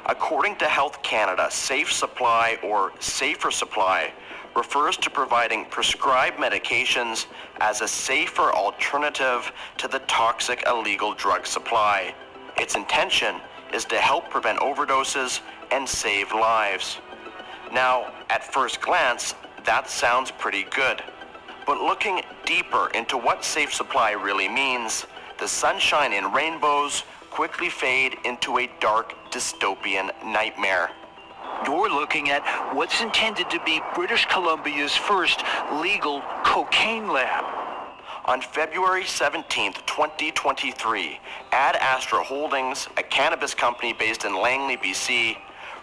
According to Health Canada, safe supply or safer supply refers to providing prescribed medications as a safer alternative to the toxic illegal drug supply. Its intention is to help prevent overdoses and save lives. Now, at first glance, that sounds pretty good. But looking deeper into what safe supply really means, the sunshine and rainbows quickly fade into a dark dystopian nightmare. You're looking at what's intended to be British Columbia's first legal cocaine lab. On February 17, 2023, Ad Astra Holdings, a cannabis company based in Langley, BC,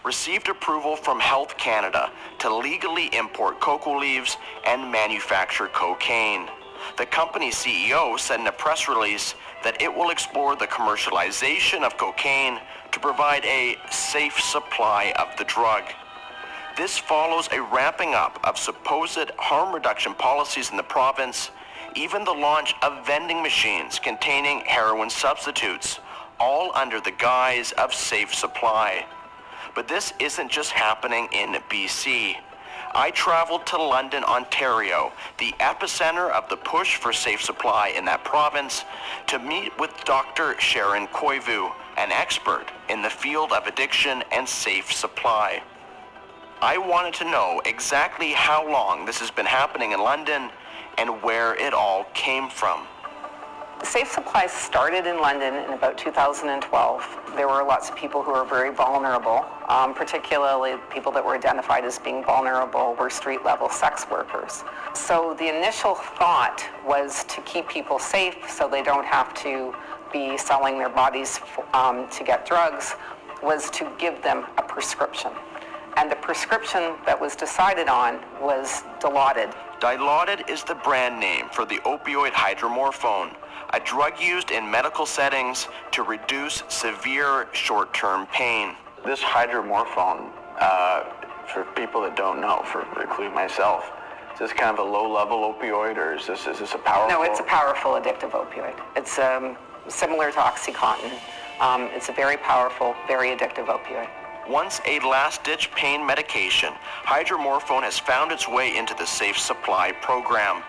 received approval from Health Canada to legally import cocoa leaves and manufacture cocaine. The company's CEO said in a press release that it will explore the commercialization of cocaine to provide a safe supply of the drug. This follows a ramping up of supposed harm reduction policies in the province, even the launch of vending machines containing heroin substitutes, all under the guise of safe supply. But this isn't just happening in BC. I traveled to London, Ontario, the epicenter of the push for safe supply in that province, to meet with Dr. Sharon Koivu, an expert in the field of addiction and safe supply. I wanted to know exactly how long this has been happening in London and where it all came from. Safe supply started in London in about 2012. There were lots of people who were very vulnerable, particularly people that were identified as being vulnerable were street-level sex workers. So the initial thought was to keep people safe so they don't have to be selling their bodies to get drugs, was to give them a prescription. And the prescription that was decided on was Dilaudid. Dilaudid is the brand name for the opioid hydromorphone, a drug used in medical settings to reduce severe short-term pain. This hydromorphone, for people that don't know, for including myself, is this kind of a low-level opioid, or is this a powerful? No, it's a powerful addictive opioid. It's similar to OxyContin. It's a very powerful, very addictive opioid. Once a last-ditch pain medication, hydromorphone has found its way into the safe supply program.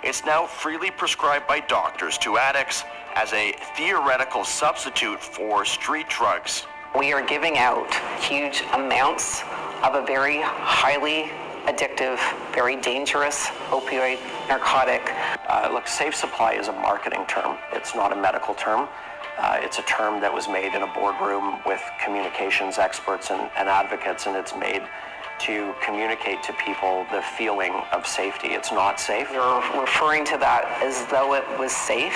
It's now freely prescribed by doctors to addicts as a theoretical substitute for street drugs. We are giving out huge amounts of a very highly addictive, very dangerous opioid narcotic. Look, safe supply is a marketing term. It's not a medical term. It's a term that was made in a boardroom with communications experts and advocates, and it's made to communicate to people the feeling of safety. It's not safe. You're referring to that as though it was safe,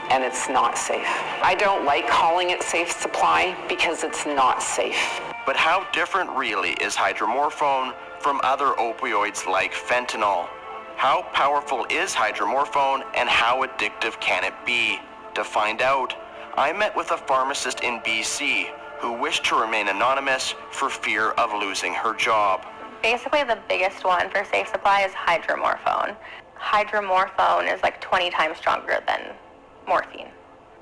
and it's not safe. I don't like calling it safe supply because it's not safe. But how different really is hydromorphone from other opioids like fentanyl? How powerful is hydromorphone, and how addictive can it be? To find out, I met with a pharmacist in BC who wished to remain anonymous for fear of losing her job. Basically, the biggest one for safe supply is hydromorphone. Hydromorphone is like 20 times stronger than morphine.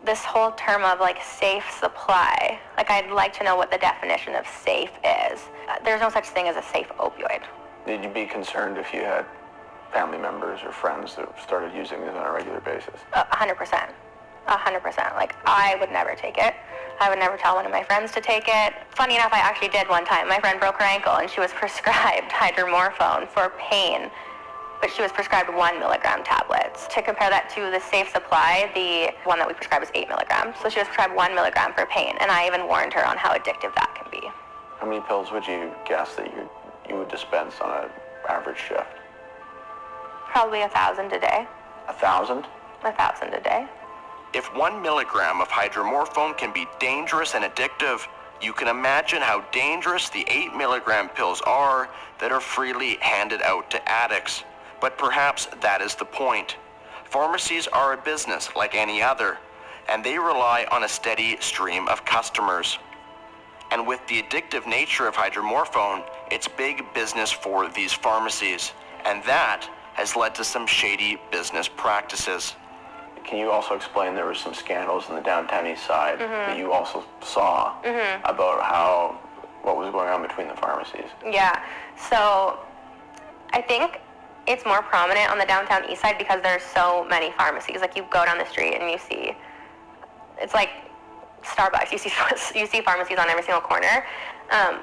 This whole term of like safe supply, like I'd like to know what the definition of safe is. There's no such thing as a safe opioid. Did you be concerned if you had family members or friends that started using this on a regular basis? 100%. 100%. Like, I would never take it. I would never tell one of my friends to take it. Funny enough, I actually did one time. My friend broke her ankle and she was prescribed hydromorphone for pain, but she was prescribed 1 milligram tablets. To compare that to the safe supply, the one that we prescribed was 8 milligrams. So she was prescribed 1 milligram for pain, and I even warned her on how addictive that can be. How many pills would you guess that you would dispense on an average shift? Probably 1,000 a day. 1,000? 1,000 a day. If 1 milligram of hydromorphone can be dangerous and addictive, you can imagine how dangerous the 8 milligram pills are that are freely handed out to addicts. But perhaps that is the point. Pharmacies are a business like any other, and they rely on a steady stream of customers. And with the addictive nature of hydromorphone, it's big business for these pharmacies, and that has led to some shady business practices. Can you also explain, there were some scandals in the downtown east side that you also saw about what was going on between the pharmacies? Yeah, so I think it's more prominent on the downtown east side because there's so many pharmacies. Like, you go down the street and you see, it's like Starbucks. You see pharmacies on every single corner.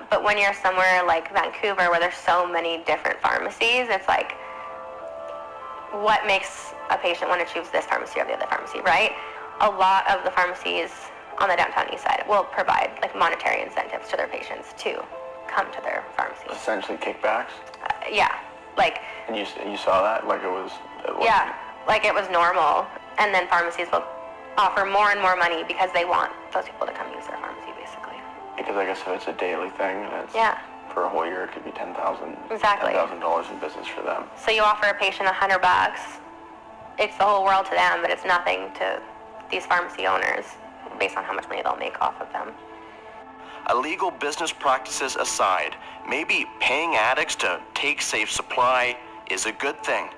But when you're somewhere like Vancouver where there's so many different pharmacies, it's like, what makes a patient want to choose this pharmacy or the other pharmacy, right? A lot of the pharmacies on the downtown east side will provide like monetary incentives to their patients to come to their pharmacy. Essentially kickbacks? Yeah, like. And you saw that? Like it was yeah, like it was normal. And then pharmacies will offer more and more money because they want those people to come use their pharmacy, basically. Because I guess if it's a daily thing, and it's for a whole year, it could be $10,000 in business for them. So you offer a patient $100. It's the whole world to them, but it's nothing to these pharmacy owners based on how much money they'll make off of them. Illegal business practices aside, maybe paying addicts to take safe supply is a good thing.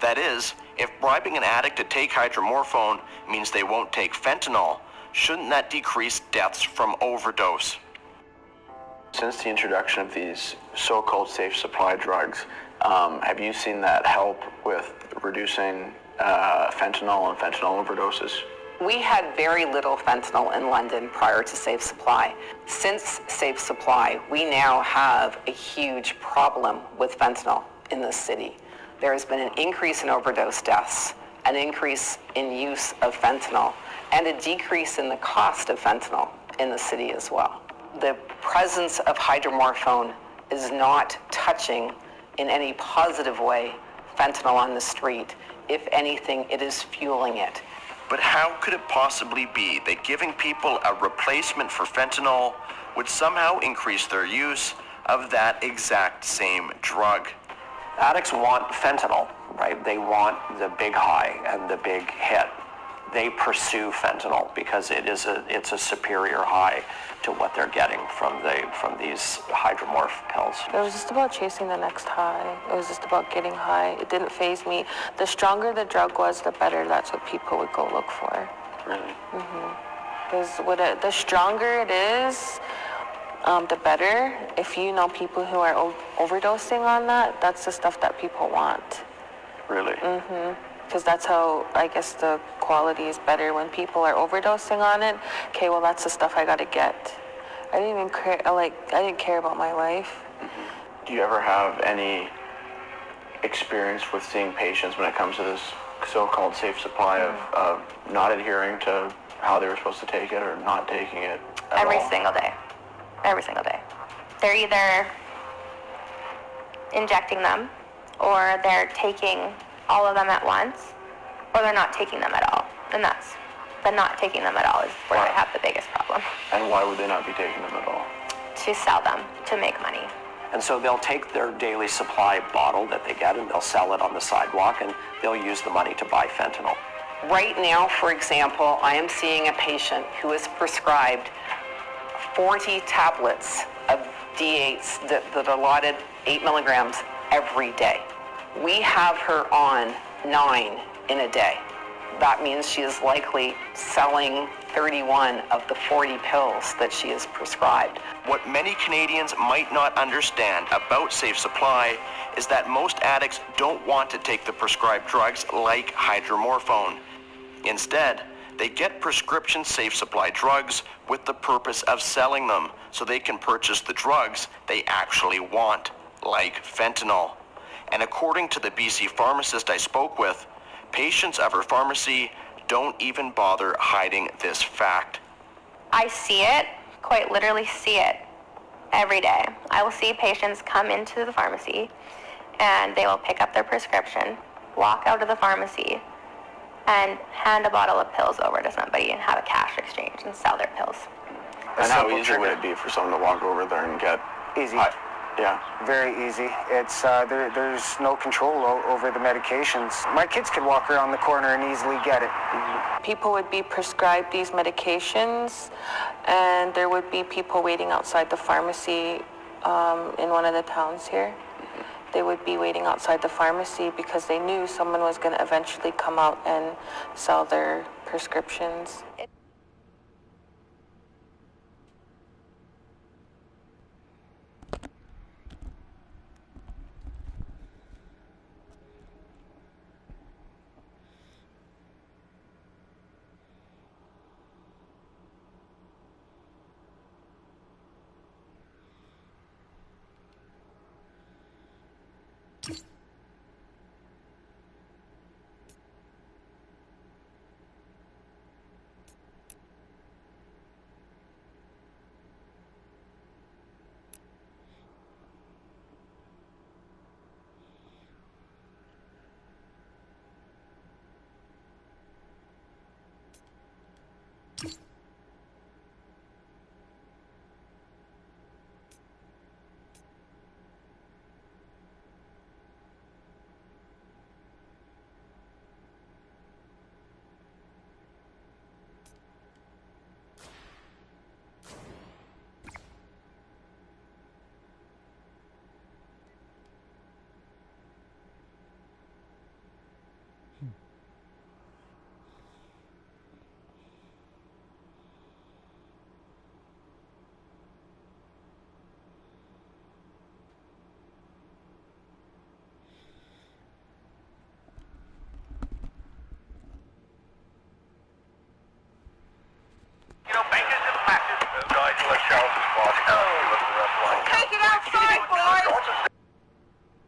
That is, if bribing an addict to take hydromorphone means they won't take fentanyl, shouldn't that decrease deaths from overdose? Since the introduction of these so-called safe supply drugs, have you seen that help with reducing fentanyl and fentanyl overdoses? We had very little fentanyl in London prior to Safe Supply. Since Safe Supply, we now have a huge problem with fentanyl in this city. There has been an increase in overdose deaths, an increase in use of fentanyl, and a decrease in the cost of fentanyl in the city as well. The presence of hydromorphone is not touching in any positive way fentanyl on the street. If anything, it is fueling it. But how could it possibly be that giving people a replacement for fentanyl would somehow increase their use of that exact same drug? Addicts want fentanyl, right? They want the big high and the big hit. They pursue fentanyl because it's a superior high to what they're getting from these hydromorph pills. It was just about chasing the next high. It was just about getting high. It didn't faze me. The stronger the drug was, the better that's what people would go look for. Really? Because the stronger it is, the better. If you know people who are overdosing on that, that's the stuff that people want. Really? Because that's how, I guess, the quality is better when people are overdosing on it. Okay, well, that's the stuff I gotta get. I didn't even care, I didn't care about my life. Do you ever have any experience with seeing patients when it comes to this so-called safe supply of not adhering to how they were supposed to take it or not taking it at all? Single day. Every single day. They're either injecting them, or they're taking all of them at once, or they're not taking them at all. And that's the not taking them at all is where I have the biggest problem. And why would they not be taking them at all? To sell them, to make money. And so they'll take their daily supply bottle that they get and they'll sell it on the sidewalk and they'll use the money to buy fentanyl. Right now, for example, I am seeing a patient who is prescribed 40 tablets of D8s that are allotted 8 milligrams every day. We have her on 9 in a day. That means she is likely selling 31 of the 40 pills that she is prescribed. What many Canadians might not understand about Safe Supply is that most addicts don't want to take the prescribed drugs like hydromorphone. Instead, they get prescription Safe Supply drugs with the purpose of selling them so they can purchase the drugs they actually want, like fentanyl. And according to the BC pharmacist I spoke with, patients of her pharmacy don't even bother hiding this fact. I see it, quite literally see it, every day. I will see patients come into the pharmacy and they will pick up their prescription, walk out of the pharmacy, and hand a bottle of pills over to somebody and have a cash exchange and sell their pills. And how easy would it be for someone to walk over there and get... Easy. Yeah. Very easy. It's there's no control over the medications. My kids could walk around the corner and easily get it. People would be prescribed these medications, and there would be people waiting outside the pharmacy in one of the towns here. They would be waiting outside the pharmacy because they knew someone was going to eventually come out and sell their prescriptions.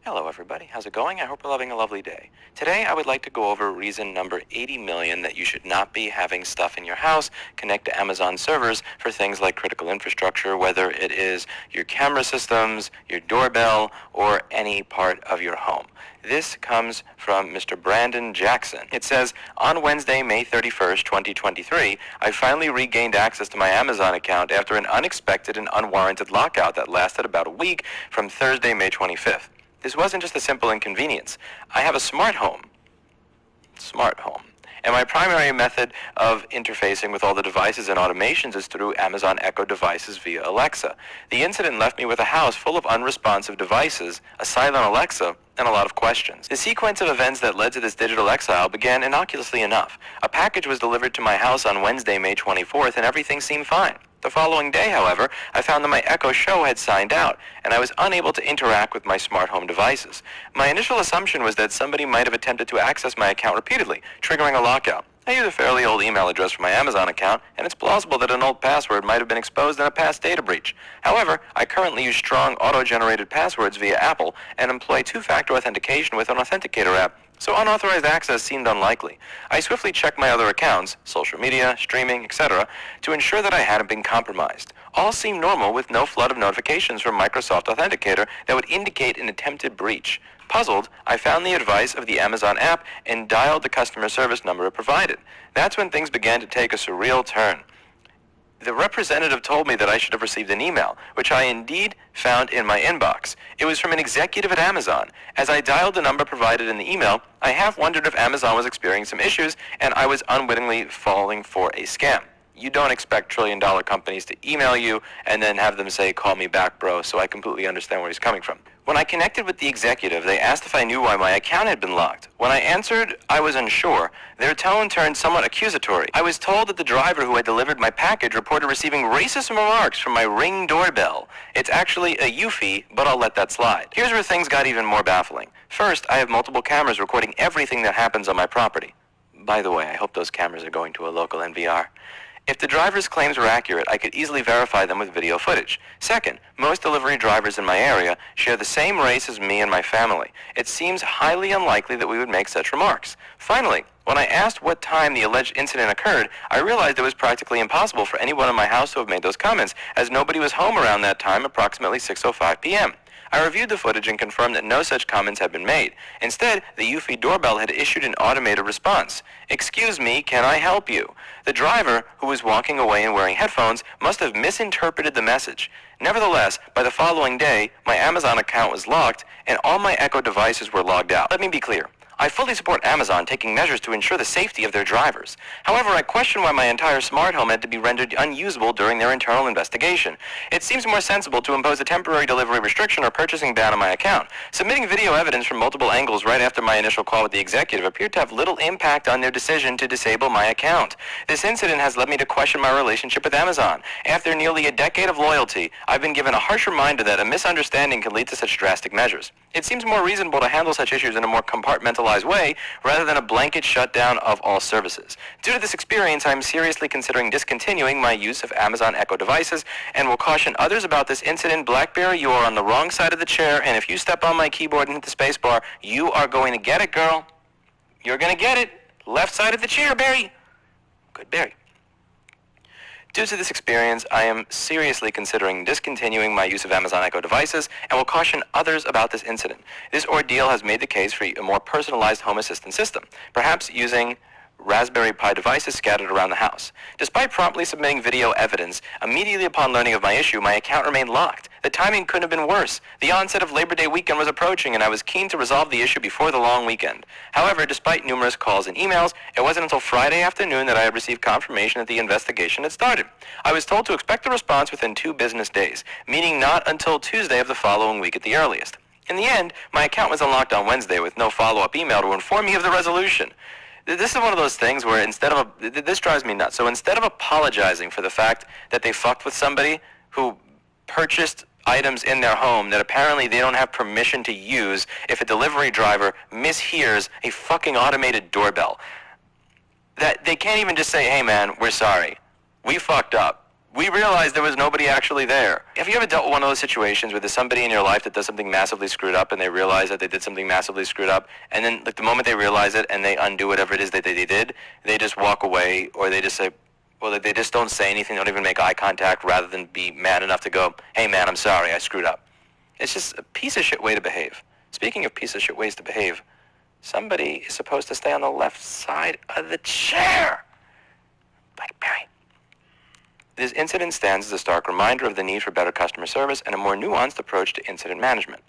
Hello everybody, how's it going? I hope you're having a lovely day. Today I would like to go over reason number 80 million that you should not be having stuff in your house connect to Amazon servers for things like critical infrastructure, whether it is your camera systems, your doorbell, or any part of your home. This comes from Mr. Brandon Jackson. It says, on Wednesday, May 31st, 2023, I finally regained access to my Amazon account after an unexpected and unwarranted lockout that lasted about a week from Thursday, May 25th. This wasn't just a simple inconvenience. I have a smart home, and my primary method of interfacing with all the devices and automations is through Amazon Echo devices via Alexa. The incident left me with a house full of unresponsive devices, a silent Alexa, and a lot of questions. The sequence of events that led to this digital exile began innocuously enough. A package was delivered to my house on Wednesday, May 24th, and everything seemed fine. The following day, however, I found that my Echo Show had signed out, and I was unable to interact with my smart home devices. My initial assumption was that somebody might have attempted to access my account repeatedly, triggering a lockout. I use a fairly old email address for my Amazon account, and it's plausible that an old password might have been exposed in a past data breach. However, I currently use strong auto-generated passwords via Apple and employ two-factor authentication with an authenticator app, so unauthorized access seemed unlikely. I swiftly checked my other accounts, social media, streaming, etc., to ensure that I hadn't been compromised. All seemed normal with no flood of notifications from Microsoft Authenticator that would indicate an attempted breach. Puzzled, I found the advice of the Amazon app and dialed the customer service number it provided. That's when things began to take a surreal turn. The representative told me that I should have received an email, which I indeed found in my inbox. It was from an executive at Amazon. As I dialed the number provided in the email, I half wondered if Amazon was experiencing some issues and I was unwittingly falling for a scam. You don't expect trillion-dollar companies to email you and then have them say, "Call me back, bro," so I completely understand where he's coming from. When I connected with the executive, they asked if I knew why my account had been locked. When I answered I was unsure, their tone turned somewhat accusatory. I was told that the driver who had delivered my package reported receiving racist remarks from my Ring doorbell. It's actually a Eufy, but I'll let that slide. Here's where things got even more baffling. First, I have multiple cameras recording everything that happens on my property. By the way, I hope those cameras are going to a local NVR. If the driver's claims were accurate, I could easily verify them with video footage. Second, most delivery drivers in my area share the same race as me and my family. It seems highly unlikely that we would make such remarks. Finally, when I asked what time the alleged incident occurred, I realized it was practically impossible for anyone in my house to have made those comments, as nobody was home around that time, approximately 6:05 p.m. I reviewed the footage and confirmed that no such comments had been made. Instead, the Eufy doorbell had issued an automated response. "Excuse me, can I help you?" The driver, who was walking away and wearing headphones, must have misinterpreted the message. Nevertheless, by the following day, my Amazon account was locked and all my Echo devices were logged out. Let me be clear. I fully support Amazon taking measures to ensure the safety of their drivers. However, I question why my entire smart home had to be rendered unusable during their internal investigation. It seems more sensible to impose a temporary delivery restriction or purchasing ban on my account. Submitting video evidence from multiple angles right after my initial call with the executive appeared to have little impact on their decision to disable my account. This incident has led me to question my relationship with Amazon. After nearly a decade of loyalty, I've been given a harsh reminder that a misunderstanding can lead to such drastic measures. It seems more reasonable to handle such issues in a more compartmentalized way rather than a blanket shutdown of all services. Due to this experience, I am seriously considering discontinuing my use of Amazon Echo devices and will caution others about this incident. BlackBerry, you are on the wrong side of the chair, and if you step on my keyboard and hit the space bar, you are going to get it, girl. You're going to get it. Left side of the chair, Barry. Good, Barry. Due to this experience, I am seriously considering discontinuing my use of Amazon Echo devices and will caution others about this incident. This ordeal has made the case for a more personalized home assistant system, perhaps using Raspberry Pi devices scattered around the house. Despite promptly submitting video evidence, immediately upon learning of my issue, my account remained locked. The timing couldn't have been worse. The onset of Labor Day weekend was approaching, and I was keen to resolve the issue before the long weekend. However, despite numerous calls and emails, it wasn't until Friday afternoon that I had received confirmation that the investigation had started. I was told to expect a response within 2 business days, meaning not until Tuesday of the following week at the earliest. In the end, my account was unlocked on Wednesday with no follow-up email to inform me of the resolution. This is one of those things where this drives me nuts. So instead of apologizing for the fact that they fucked with somebody who purchased items in their home that apparently they don't have permission to use if a delivery driver mishears a fucking automated doorbell, that they can't even just say, "Hey man, we're sorry. We fucked up. We realized there was nobody actually there." Have you ever dealt with one of those situations where there's somebody in your life that does something massively screwed up and they realize that they did something massively screwed up, and then like the moment they realize it and they undo whatever it is that they did, they just walk away, or they just say, well, they just don't say anything, don't even make eye contact, rather than be man enough to go, "Hey man, I'm sorry, I screwed up." It's just a piece of shit way to behave. Speaking of piece of shit ways to behave, somebody is supposed to stay on the left side of the chair. BlackBerry. This incident stands as a stark reminder of the need for better customer service and a more nuanced approach to incident management.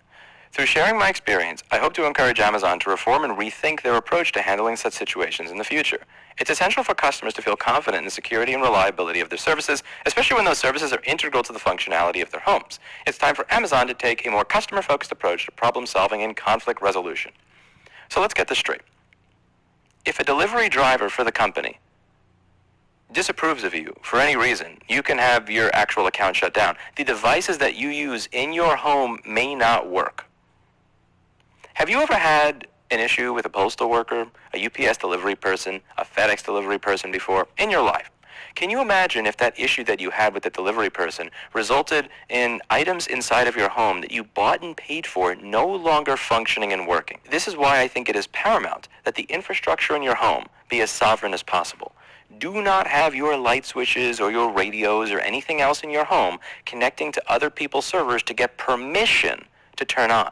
Through sharing my experience, I hope to encourage Amazon to reform and rethink their approach to handling such situations in the future. It's essential for customers to feel confident in the security and reliability of their services, especially when those services are integral to the functionality of their homes. It's time for Amazon to take a more customer-focused approach to problem solving and conflict resolution. So let's get this straight. If a delivery driver for the company disapproves of you for any reason, you can have your actual account shut down. The devices that you use in your home may not work. Have you ever had an issue with a postal worker, a UPS delivery person, a FedEx delivery person before in your life? Can you imagine if that issue that you had with the delivery person resulted in items inside of your home that you bought and paid for no longer functioning and working? This is why I think it is paramount that the infrastructure in your home be as sovereign as possible. Do not have your light switches or your radios or anything else in your home connecting to other people's servers to get permission to turn on.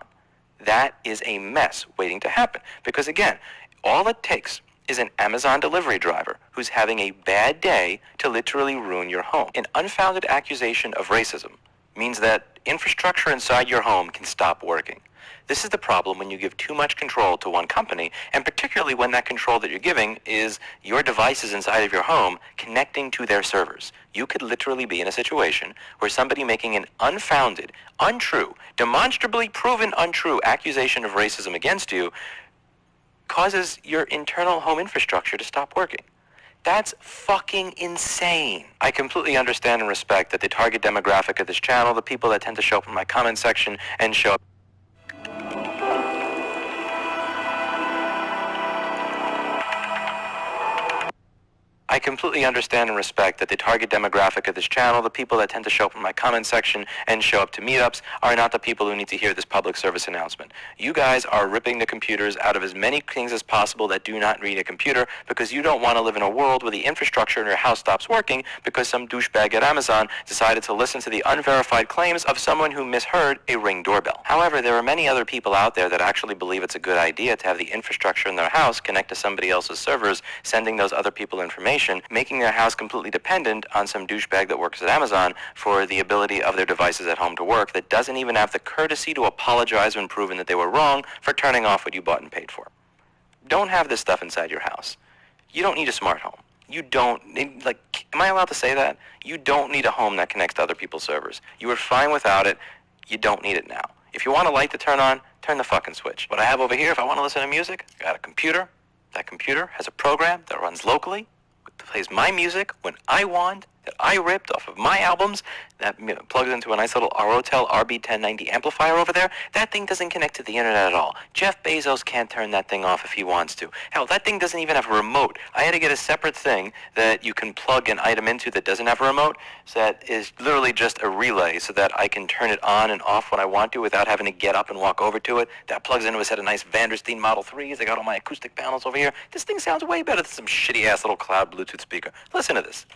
That is a mess waiting to happen. Because again, all it takes is an Amazon delivery driver who's having a bad day to literally ruin your home. An unfounded accusation of racism means that infrastructure inside your home can stop working. This is the problem when you give too much control to one company, and particularly when that control that you're giving is your devices inside of your home connecting to their servers. You could literally be in a situation where somebody making an unfounded, untrue, demonstrably proven untrue accusation of racism against you causes your internal home infrastructure to stop working. That's fucking insane. I completely understand and respect that the target demographic of this channel, the people that tend to show up in my comment section and show up I completely understand and respect that the target demographic of this channel, the people that tend to show up in my comment section and show up to meetups, are not the people who need to hear this public service announcement. You guys are ripping the computers out of as many things as possible that do not need a computer because you don't want to live in a world where the infrastructure in your house stops working because some douchebag at Amazon decided to listen to the unverified claims of someone who misheard a Ring doorbell. However, there are many other people out there that actually believe it's a good idea to have the infrastructure in their house connect to somebody else's servers, sending those other people information, making their house completely dependent on some douchebag that works at Amazon for the ability of their devices at home to work, that doesn't even have the courtesy to apologize when proven that they were wrong for turning off what you bought and paid for. Don't have this stuff inside your house. You don't need a smart home. You don't need, like, am I allowed to say that? You don't need a home that connects to other people's servers. You are fine without it. You don't need it now. If you want a light to turn on, turn the fucking switch. What I have over here, if I want to listen to music, I got a computer. That computer has a program that runs locally, plays my music when I want, that I ripped off of my albums, that plugs into a nice little Rotel RB1090 amplifier over there. That thing doesn't connect to the internet at all. Jeff Bezos can't turn that thing off if he wants to. Hell, that thing doesn't even have a remote. I had to get a separate thing that you can plug an item into that doesn't have a remote, so that is literally just a relay so that I can turn it on and off when I want to without having to get up and walk over to it. That plugs into a set of nice Vandersteen Model 3s. I got all my acoustic panels over here. This thing sounds way better than some shitty-ass little cloud Bluetooth speaker. Listen to this.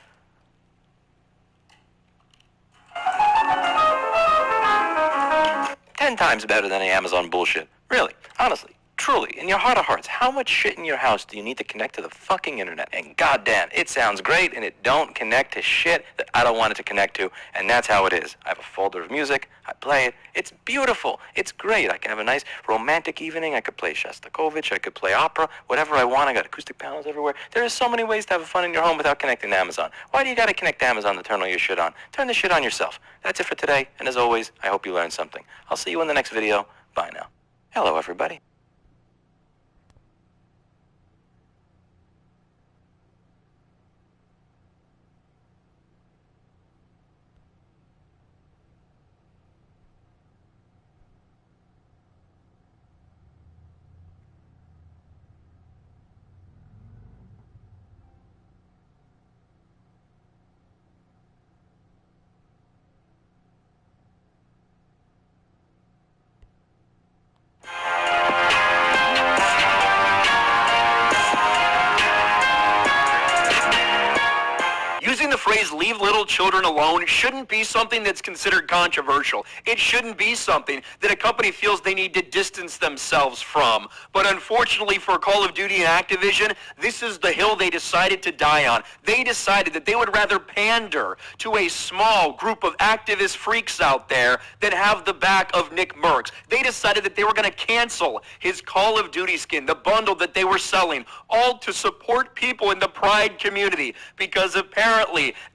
10 times better than the Amazon bullshit. Really, honestly, truly, in your heart of hearts, how much shit in your house do you need to connect to the fucking internet? And goddamn, it sounds great, and it don't connect to shit that I don't want it to connect to, and that's how it is. I have a folder of music, I play it, it's beautiful, it's great. I can have a nice romantic evening, I could play Shostakovich, I could play opera, whatever I want. I got acoustic panels everywhere. There are so many ways to have fun in your home without connecting to Amazon. Why do you gotta connect to Amazon to turn all your shit on? Turn the shit on yourself. That's it for today, and as always, I hope you learned something. I'll see you in the next video. Bye now. Hello, everybody. Using the phrase "leave little children alone" shouldn't be something that's considered controversial. It shouldn't be something that a company feels they need to distance themselves from. But unfortunately for Call of Duty and Activision, this is the hill they decided to die on. They decided that they would rather pander to a small group of activist freaks out there than have the back of Nick Merckx. They decided that they were going to cancel his Call of Duty skin, the bundle that they were selling, all to support people in the Pride community, because apparently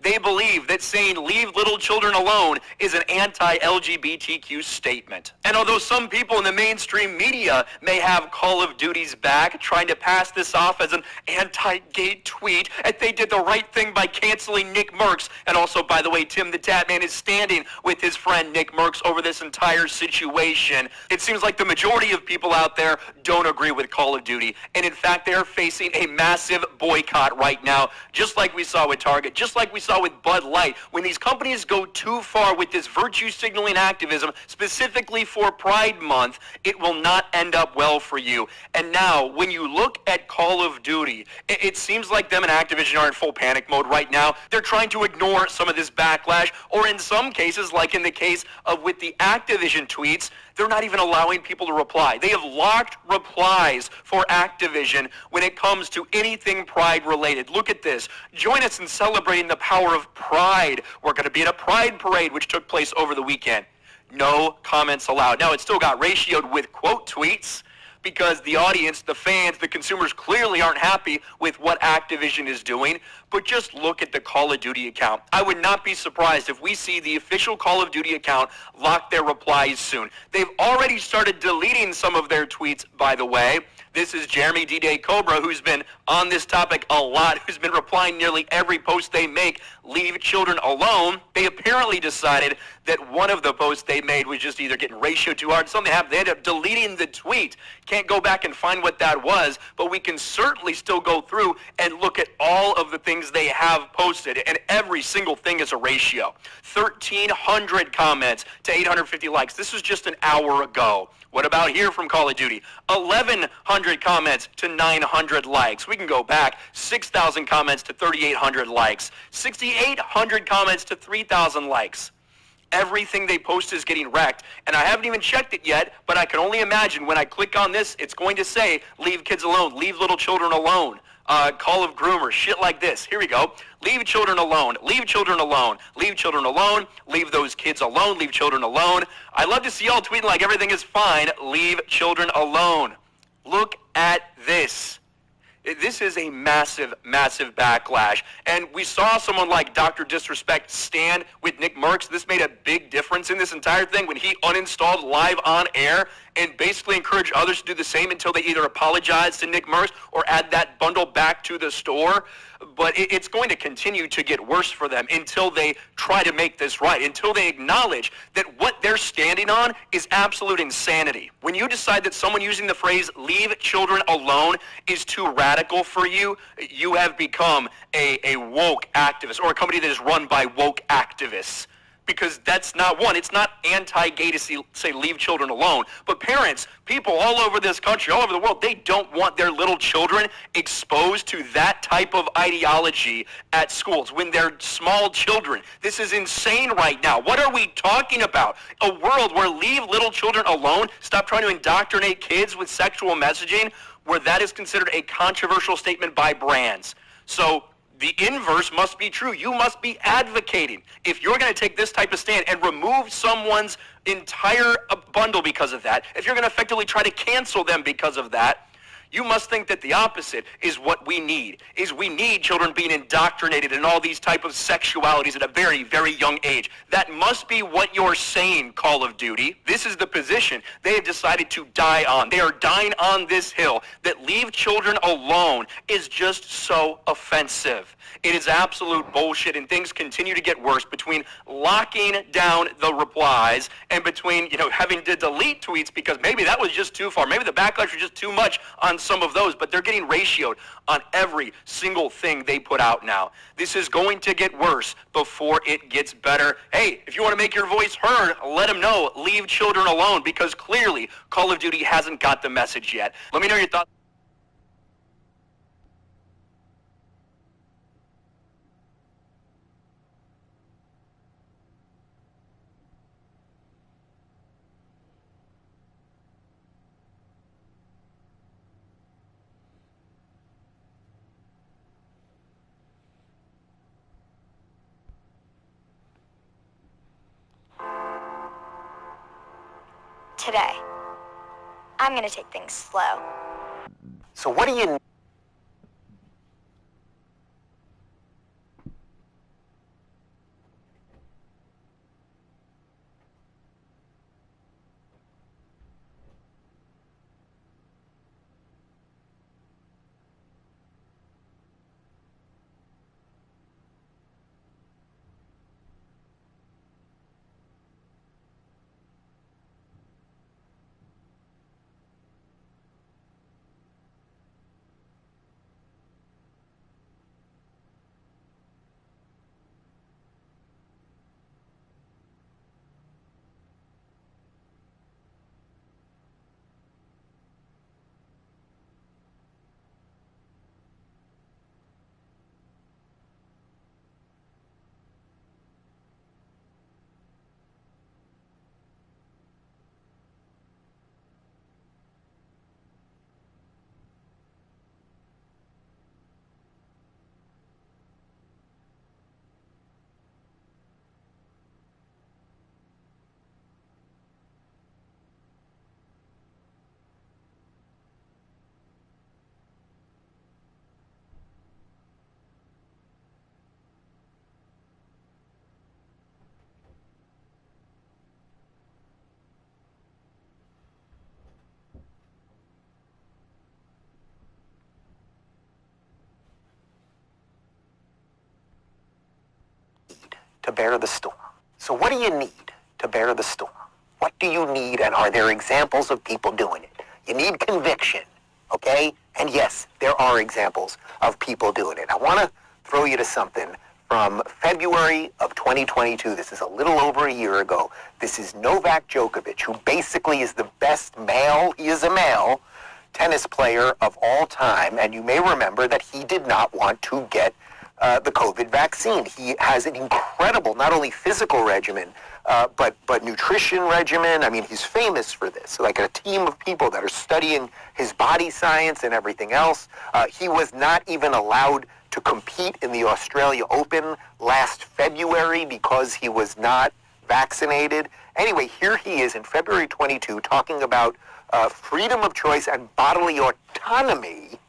they believe that saying "leave little children alone" is an anti-LGBTQ statement. And although some people in the mainstream media may have Call of Duty's back, trying to pass this off as an anti-gay tweet, and they did the right thing by canceling Nick Merckx, and also, by the way, Tim the Tatman is standing with his friend Nick Merckx over this entire situation, it seems like the majority of people out there don't agree with Call of Duty, and in fact they're facing a massive boycott right now, just like we saw with Target, just like we saw with Bud Light. When these companies go too far with this virtue signaling activism, specifically for Pride Month, it will not end up well for you. And now, when you look at Call of Duty, it seems like them and Activision are in full panic mode right now. They're trying to ignore some of this backlash, or in some cases, like in the case of with the Activision tweets, They're not even allowing people to reply. They have locked replies for Activision when it comes to anything Pride related. Look at this. Join us in celebrating the power of Pride. We're going to be at a Pride parade, which took place over the weekend. No comments allowed. Now, it still got ratioed with quote tweets, because the audience, the fans, the consumers clearly aren't happy with what Activision is doing. But just look at the Call of Duty account. I would not be surprised if we see the official Call of Duty account lock their replies soon. They've already started deleting some of their tweets, by the way. This is Jeremy D-Day Cobra, who's been on this topic a lot, who's been replying nearly every post they make, leave children alone. They apparently decided that one of the posts they made was just either getting ratioed too hard, something happened. They ended up deleting the tweet. Can't go back and find what that was, but we can certainly still go through and look at all of the things they have posted, and every single thing is a ratio. 1,300 comments to 850 likes. This was just an hour ago. What about here from Call of Duty? 1,100 comments to 900 likes. We can go back. 6,000 comments to 3,800 likes. 6,800 comments to 3,000 likes. Everything they post is getting wrecked, and I haven't even checked it yet, but I can only imagine when I click on this, it's going to say, leave kids alone, leave little children alone. Call of groomers, shit like this. Here we go. Leave children alone. Leave children alone. Leave children alone. Leave those kids alone. Leave children alone. I love to see y'all tweeting like everything is fine. Leave children alone. Look at this. This is a massive, massive backlash. And we saw someone like Dr. Disrespect stand with Nick Merckx. This made a big difference in this entire thing when he uninstalled live on air and basically encouraged others to do the same until they either apologize to Nick Merckx or add that bundle back to the store. But it's going to continue to get worse for them until they try to make this right, until they acknowledge that what they're standing on is absolute insanity. When you decide that someone using the phrase leave children alone is too radical for you, you have become a woke activist, or a company that is run by woke activists. Because that's not one. It's not anti-gay to say leave children alone. But parents, people all over this country, all over the world, they don't want their little children exposed to that type of ideology at schools when they're small children. This is insane right now. What are we talking about? A world where leave little children alone, stop trying to indoctrinate kids with sexual messaging, where that is considered a controversial statement by brands. So the inverse must be true. You must be advocating. If you're going to take this type of stand and remove someone's entire bundle because of that, if you're going to effectively try to cancel them because of that, you must think that the opposite is what we need, is we need children being indoctrinated in all these type of sexualities at a very, very young age. That must be what you're saying, Call of Duty. This is the position they have decided to die on. They are dying on this hill that leave children alone is just so offensive. It is absolute bullshit, and things continue to get worse between locking down the replies and between, having to delete tweets because maybe that was just too far. Maybe the backlash was just too much on some of those, but they're getting ratioed on every single thing they put out now. This is going to get worse before it gets better. Hey, if you want to make your voice heard, let them know. Leave children alone, because clearly Call of Duty hasn't got the message yet. Let me know your thoughts. Today, I'm going to take things slow. So what do you... bear the storm. So what do you need to bear the storm? What do you need, and are there examples of people doing it? You need conviction, okay? And yes, there are examples of people doing it. I want to throw you to something from February of 2022. This is a little over a year ago. This is Novak Djokovic, who basically is the best male, he is a male, tennis player of all time. And you may remember that he did not want to get the COVID vaccine. He has an incredible, not only physical regimen, but nutrition regimen. I mean, he's famous for this. Like a team of people that are studying his body science and everything else. He was not even allowed to compete in the Australia Open last February because he was not vaccinated. Anyway, here he is in February 22 talking about freedom of choice and bodily autonomy.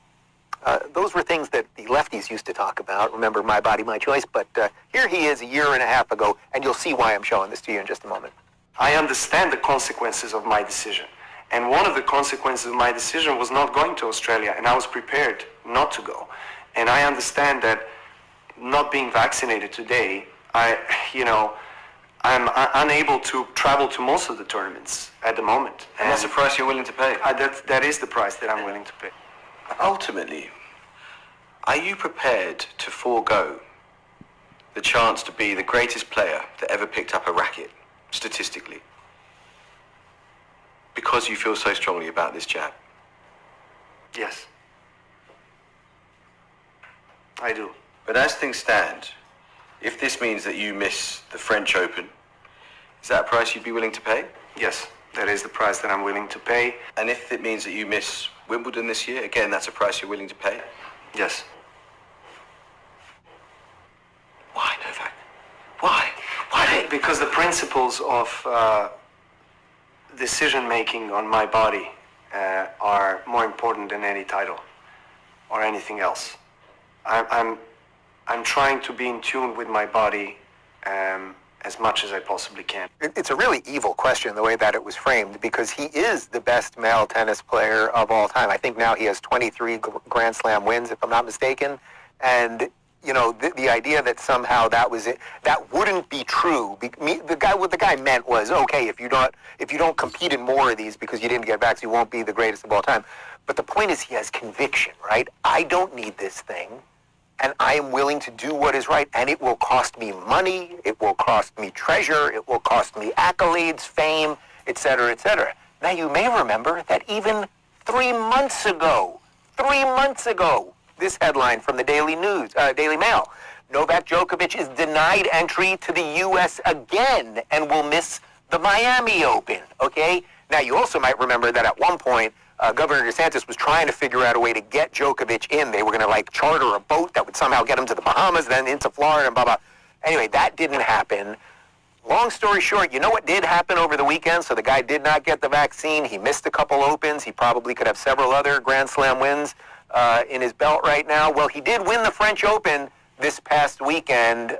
Those were things that the lefties used to talk about. Remember, my body, my choice. But here he is a year and a half ago, and you'll see why I'm showing this to you in just a moment. I understand the consequences of my decision. And one of the consequences of my decision was not going to Australia, and I was prepared not to go. And I understand that not being vaccinated today, I'm unable to travel to most of the tournaments at the moment. And that's the price you're willing to pay? That is the price that I'm willing to pay. Ultimately, are you prepared to forego the chance to be the greatest player that ever picked up a racket, statistically, because you feel so strongly about this jab? Yes. I do. But as things stand, if this means that you miss the French Open, is that a price you'd be willing to pay? Yes, that is the price that I'm willing to pay. And if it means that you miss Wimbledon this year, again, that's a price you're willing to pay? Yes. Why, Novak? Why? Why? Because the principles of decision-making on my body are more important than any title or anything else. I'm trying to be in tune with my body as much as I possibly can. It's a really evil question, the way that it was framed, because he is the best male tennis player of all time. I think now he has 23 Grand Slam wins, if I'm not mistaken. And, you know, the idea that somehow that was it, that wouldn't be true. What the guy meant was, okay, if you don't compete in more of these because you didn't get vaccinated, you won't be the greatest of all time. But the point is he has conviction, right? I don't need this thing. And I am willing to do what is right, and it will cost me money, it will cost me treasure, it will cost me accolades, fame, etc., etc. Now, you may remember that even 3 months ago, this headline from the Daily Mail, Novak Djokovic is denied entry to the U.S. again and will miss the Miami Open, okay? Now, you also might remember that at one point, Governor DeSantis was trying to figure out a way to get Djokovic in. They were going to, charter a boat that would somehow get him to the Bahamas, then into Florida, and blah, blah. Anyway, that didn't happen. Long story short, you know what did happen over the weekend? So the guy did not get the vaccine. He missed a couple Opens. He probably could have several other Grand Slam wins in his belt right now. Well, he did win the French Open this past weekend,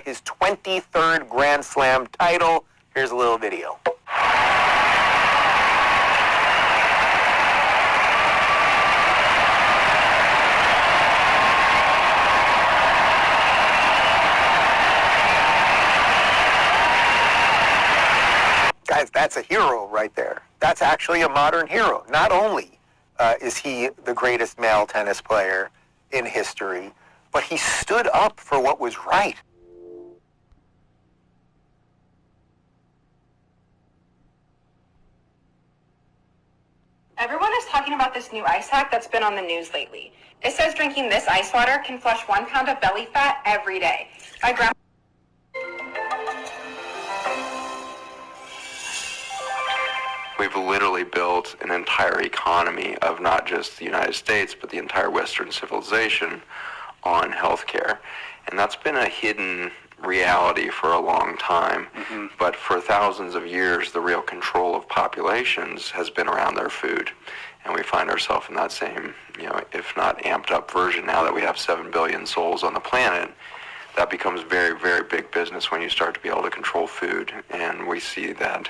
his 23rd Grand Slam title. Here's a little video. Guys, that's a hero right there. That's actually a modern hero. Not only is he the greatest male tennis player in history, but he stood up for what was right. Everyone is talking about this new ice hack that's been on the news lately. It says drinking this ice water can flush 1 pound of belly fat every day. My grandma... We've literally built an entire economy of not just the United States, but the entire Western civilization on healthcare. And that's been a hidden reality for a long time. Mm-hmm. But for thousands of years, the real control of populations has been around their food. And we find ourselves in that same, if not amped up version now that we have 7 billion souls on the planet. That becomes very, very big business when you start to be able to control food. And we see that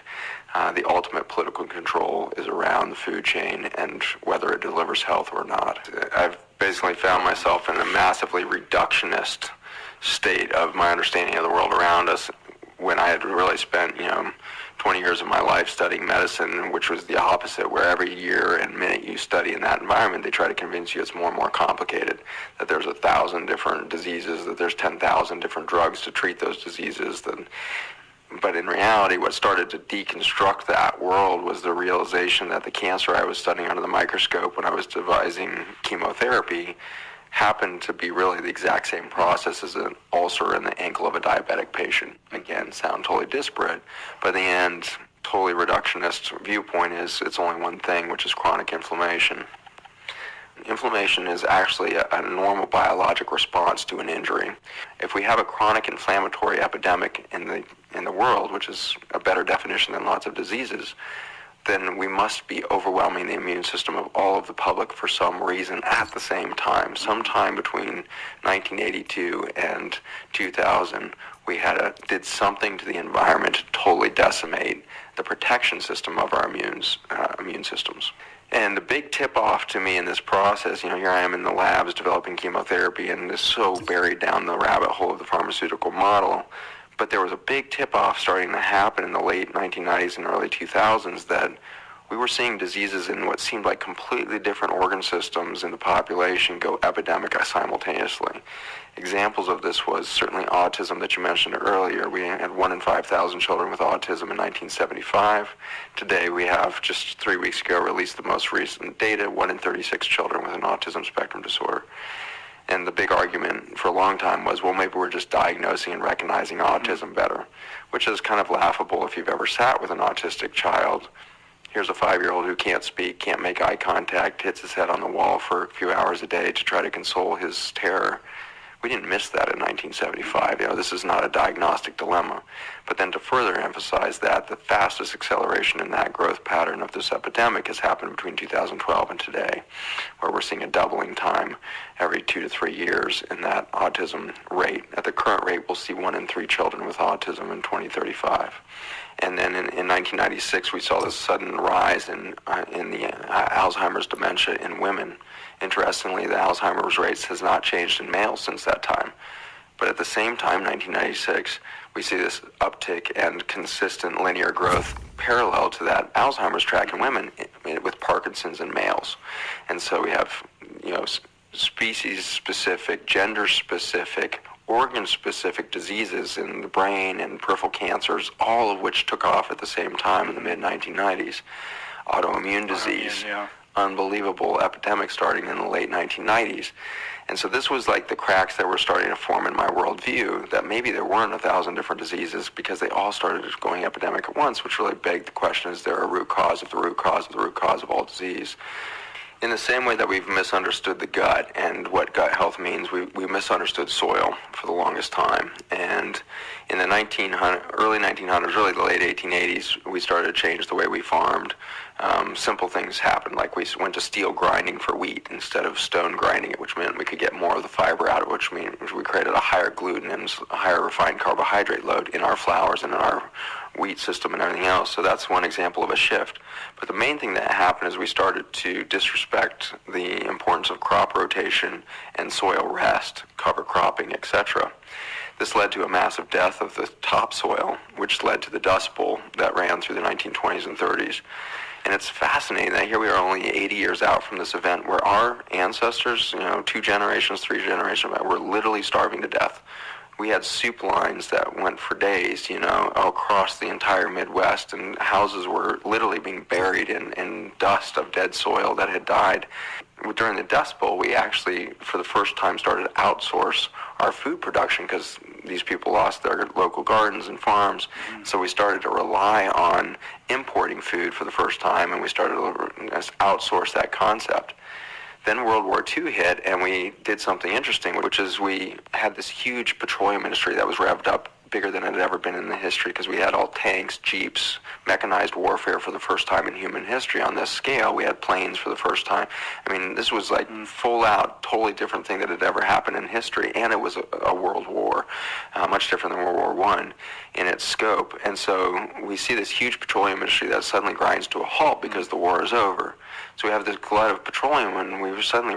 the ultimate political control is around the food chain and whether it delivers health or not. I've basically found myself in a massively reductionist state of my understanding of the world around us when I had really spent, 20 years of my life studying medicine, which was the opposite, where every year and minute you study in that environment, they try to convince you it's more and more complicated, that there's 1,000 different diseases, that there's 10,000 different drugs to treat those diseases. But in reality, what started to deconstruct that world was the realization that the cancer I was studying under the microscope when I was devising chemotherapy happened to be really the exact same process as an ulcer in the ankle of a diabetic patient. Again, sound totally disparate, but in the end, totally reductionist viewpoint is it's only one thing, which is chronic inflammation. Inflammation is actually a normal biologic response to an injury. If we have a chronic inflammatory epidemic in the world, which is a better definition than lots of diseases, then we must be overwhelming the immune system of all of the public for some reason at the same time. Sometime between 1982 and 2000, we did something to the environment to totally decimate the protection system of our immune systems. And the big tip-off to me in this process, here I am in the labs developing chemotherapy and is so buried down the rabbit hole of the pharmaceutical model. But there was a big tip-off starting to happen in the late 1990s and early 2000s that we were seeing diseases in what seemed like completely different organ systems in the population go epidemic simultaneously. Examples of this was certainly autism that you mentioned earlier. We had 1 in 5,000 children with autism in 1975. Today we have, just 3 weeks ago, released the most recent data, 1 in 36 children with an autism spectrum disorder. And the big argument for a long time was, well, maybe we're just diagnosing and recognizing autism better, which is kind of laughable if you've ever sat with an autistic child. Here's a 5-year-old who can't speak, can't make eye contact, hits his head on the wall for a few hours a day to try to console his terror. We didn't miss that in 1975. This is not a diagnostic dilemma. But then to further emphasize that, the fastest acceleration in that growth pattern of this epidemic has happened between 2012 and today, where we're seeing a doubling time every 2 to 3 years in that autism rate. At the current rate, we'll see 1 in 3 children with autism in 2035. And then in 1996, we saw this sudden rise in the Alzheimer's dementia in women. Interestingly, the Alzheimer's rates has not changed in males since that time. But at the same time, 1996, we see this uptick and consistent linear growth parallel to that Alzheimer's track in women with Parkinson's in males. And so we have, species-specific, gender-specific, organ-specific diseases in the brain and peripheral cancers, all of which took off at the same time in the mid-1990s. Autoimmune disease, unbelievable epidemic starting in the late 1990s. And so this was like the cracks that were starting to form in my worldview, that maybe there weren't 1,000 different diseases because they all started going epidemic at once, which really begged the question, is there a root cause of the root cause of the root cause of all disease? In the same way that we've misunderstood the gut and what gut health means, we misunderstood soil for the longest time. And in the early 1900s, really the late 1880s, we started to change the way we farmed. Simple things happened, like we went to steel grinding for wheat instead of stone grinding it, which meant we could get more of the fiber out of it, which means we created a higher gluten and a higher refined carbohydrate load in our flours and in our wheat system and everything else. So that's one example of a shift. But the main thing that happened is we started to disrespect the importance of crop rotation and soil rest, cover cropping, etc. This led to a massive death of the topsoil, which led to the Dust Bowl that ran through the 1920s and 30s. And it's fascinating that here we are only 80 years out from this event where our ancestors, 2 generations, 3 generations, were literally starving to death. We had soup lines that went for days, across the entire Midwest, and houses were literally being buried in dust of dead soil that had died. During the Dust Bowl, we actually, for the first time, started to outsource our food production because these people lost their local gardens and farms. So we started to rely on importing food for the first time, and we started to outsource that concept. Then World War II hit, and we did something interesting, which is we had this huge petroleum industry that was revved up bigger than it had ever been in the history, because we had all tanks, jeeps, mechanized warfare for the first time in human history on this scale. We had planes for the first time. This was like full out, totally different thing that had ever happened in history, and it was a world war, much different than World War I in its scope. And so we see this huge petroleum industry that suddenly grinds to a halt because the war is over. So we have this glut of petroleum, and we suddenly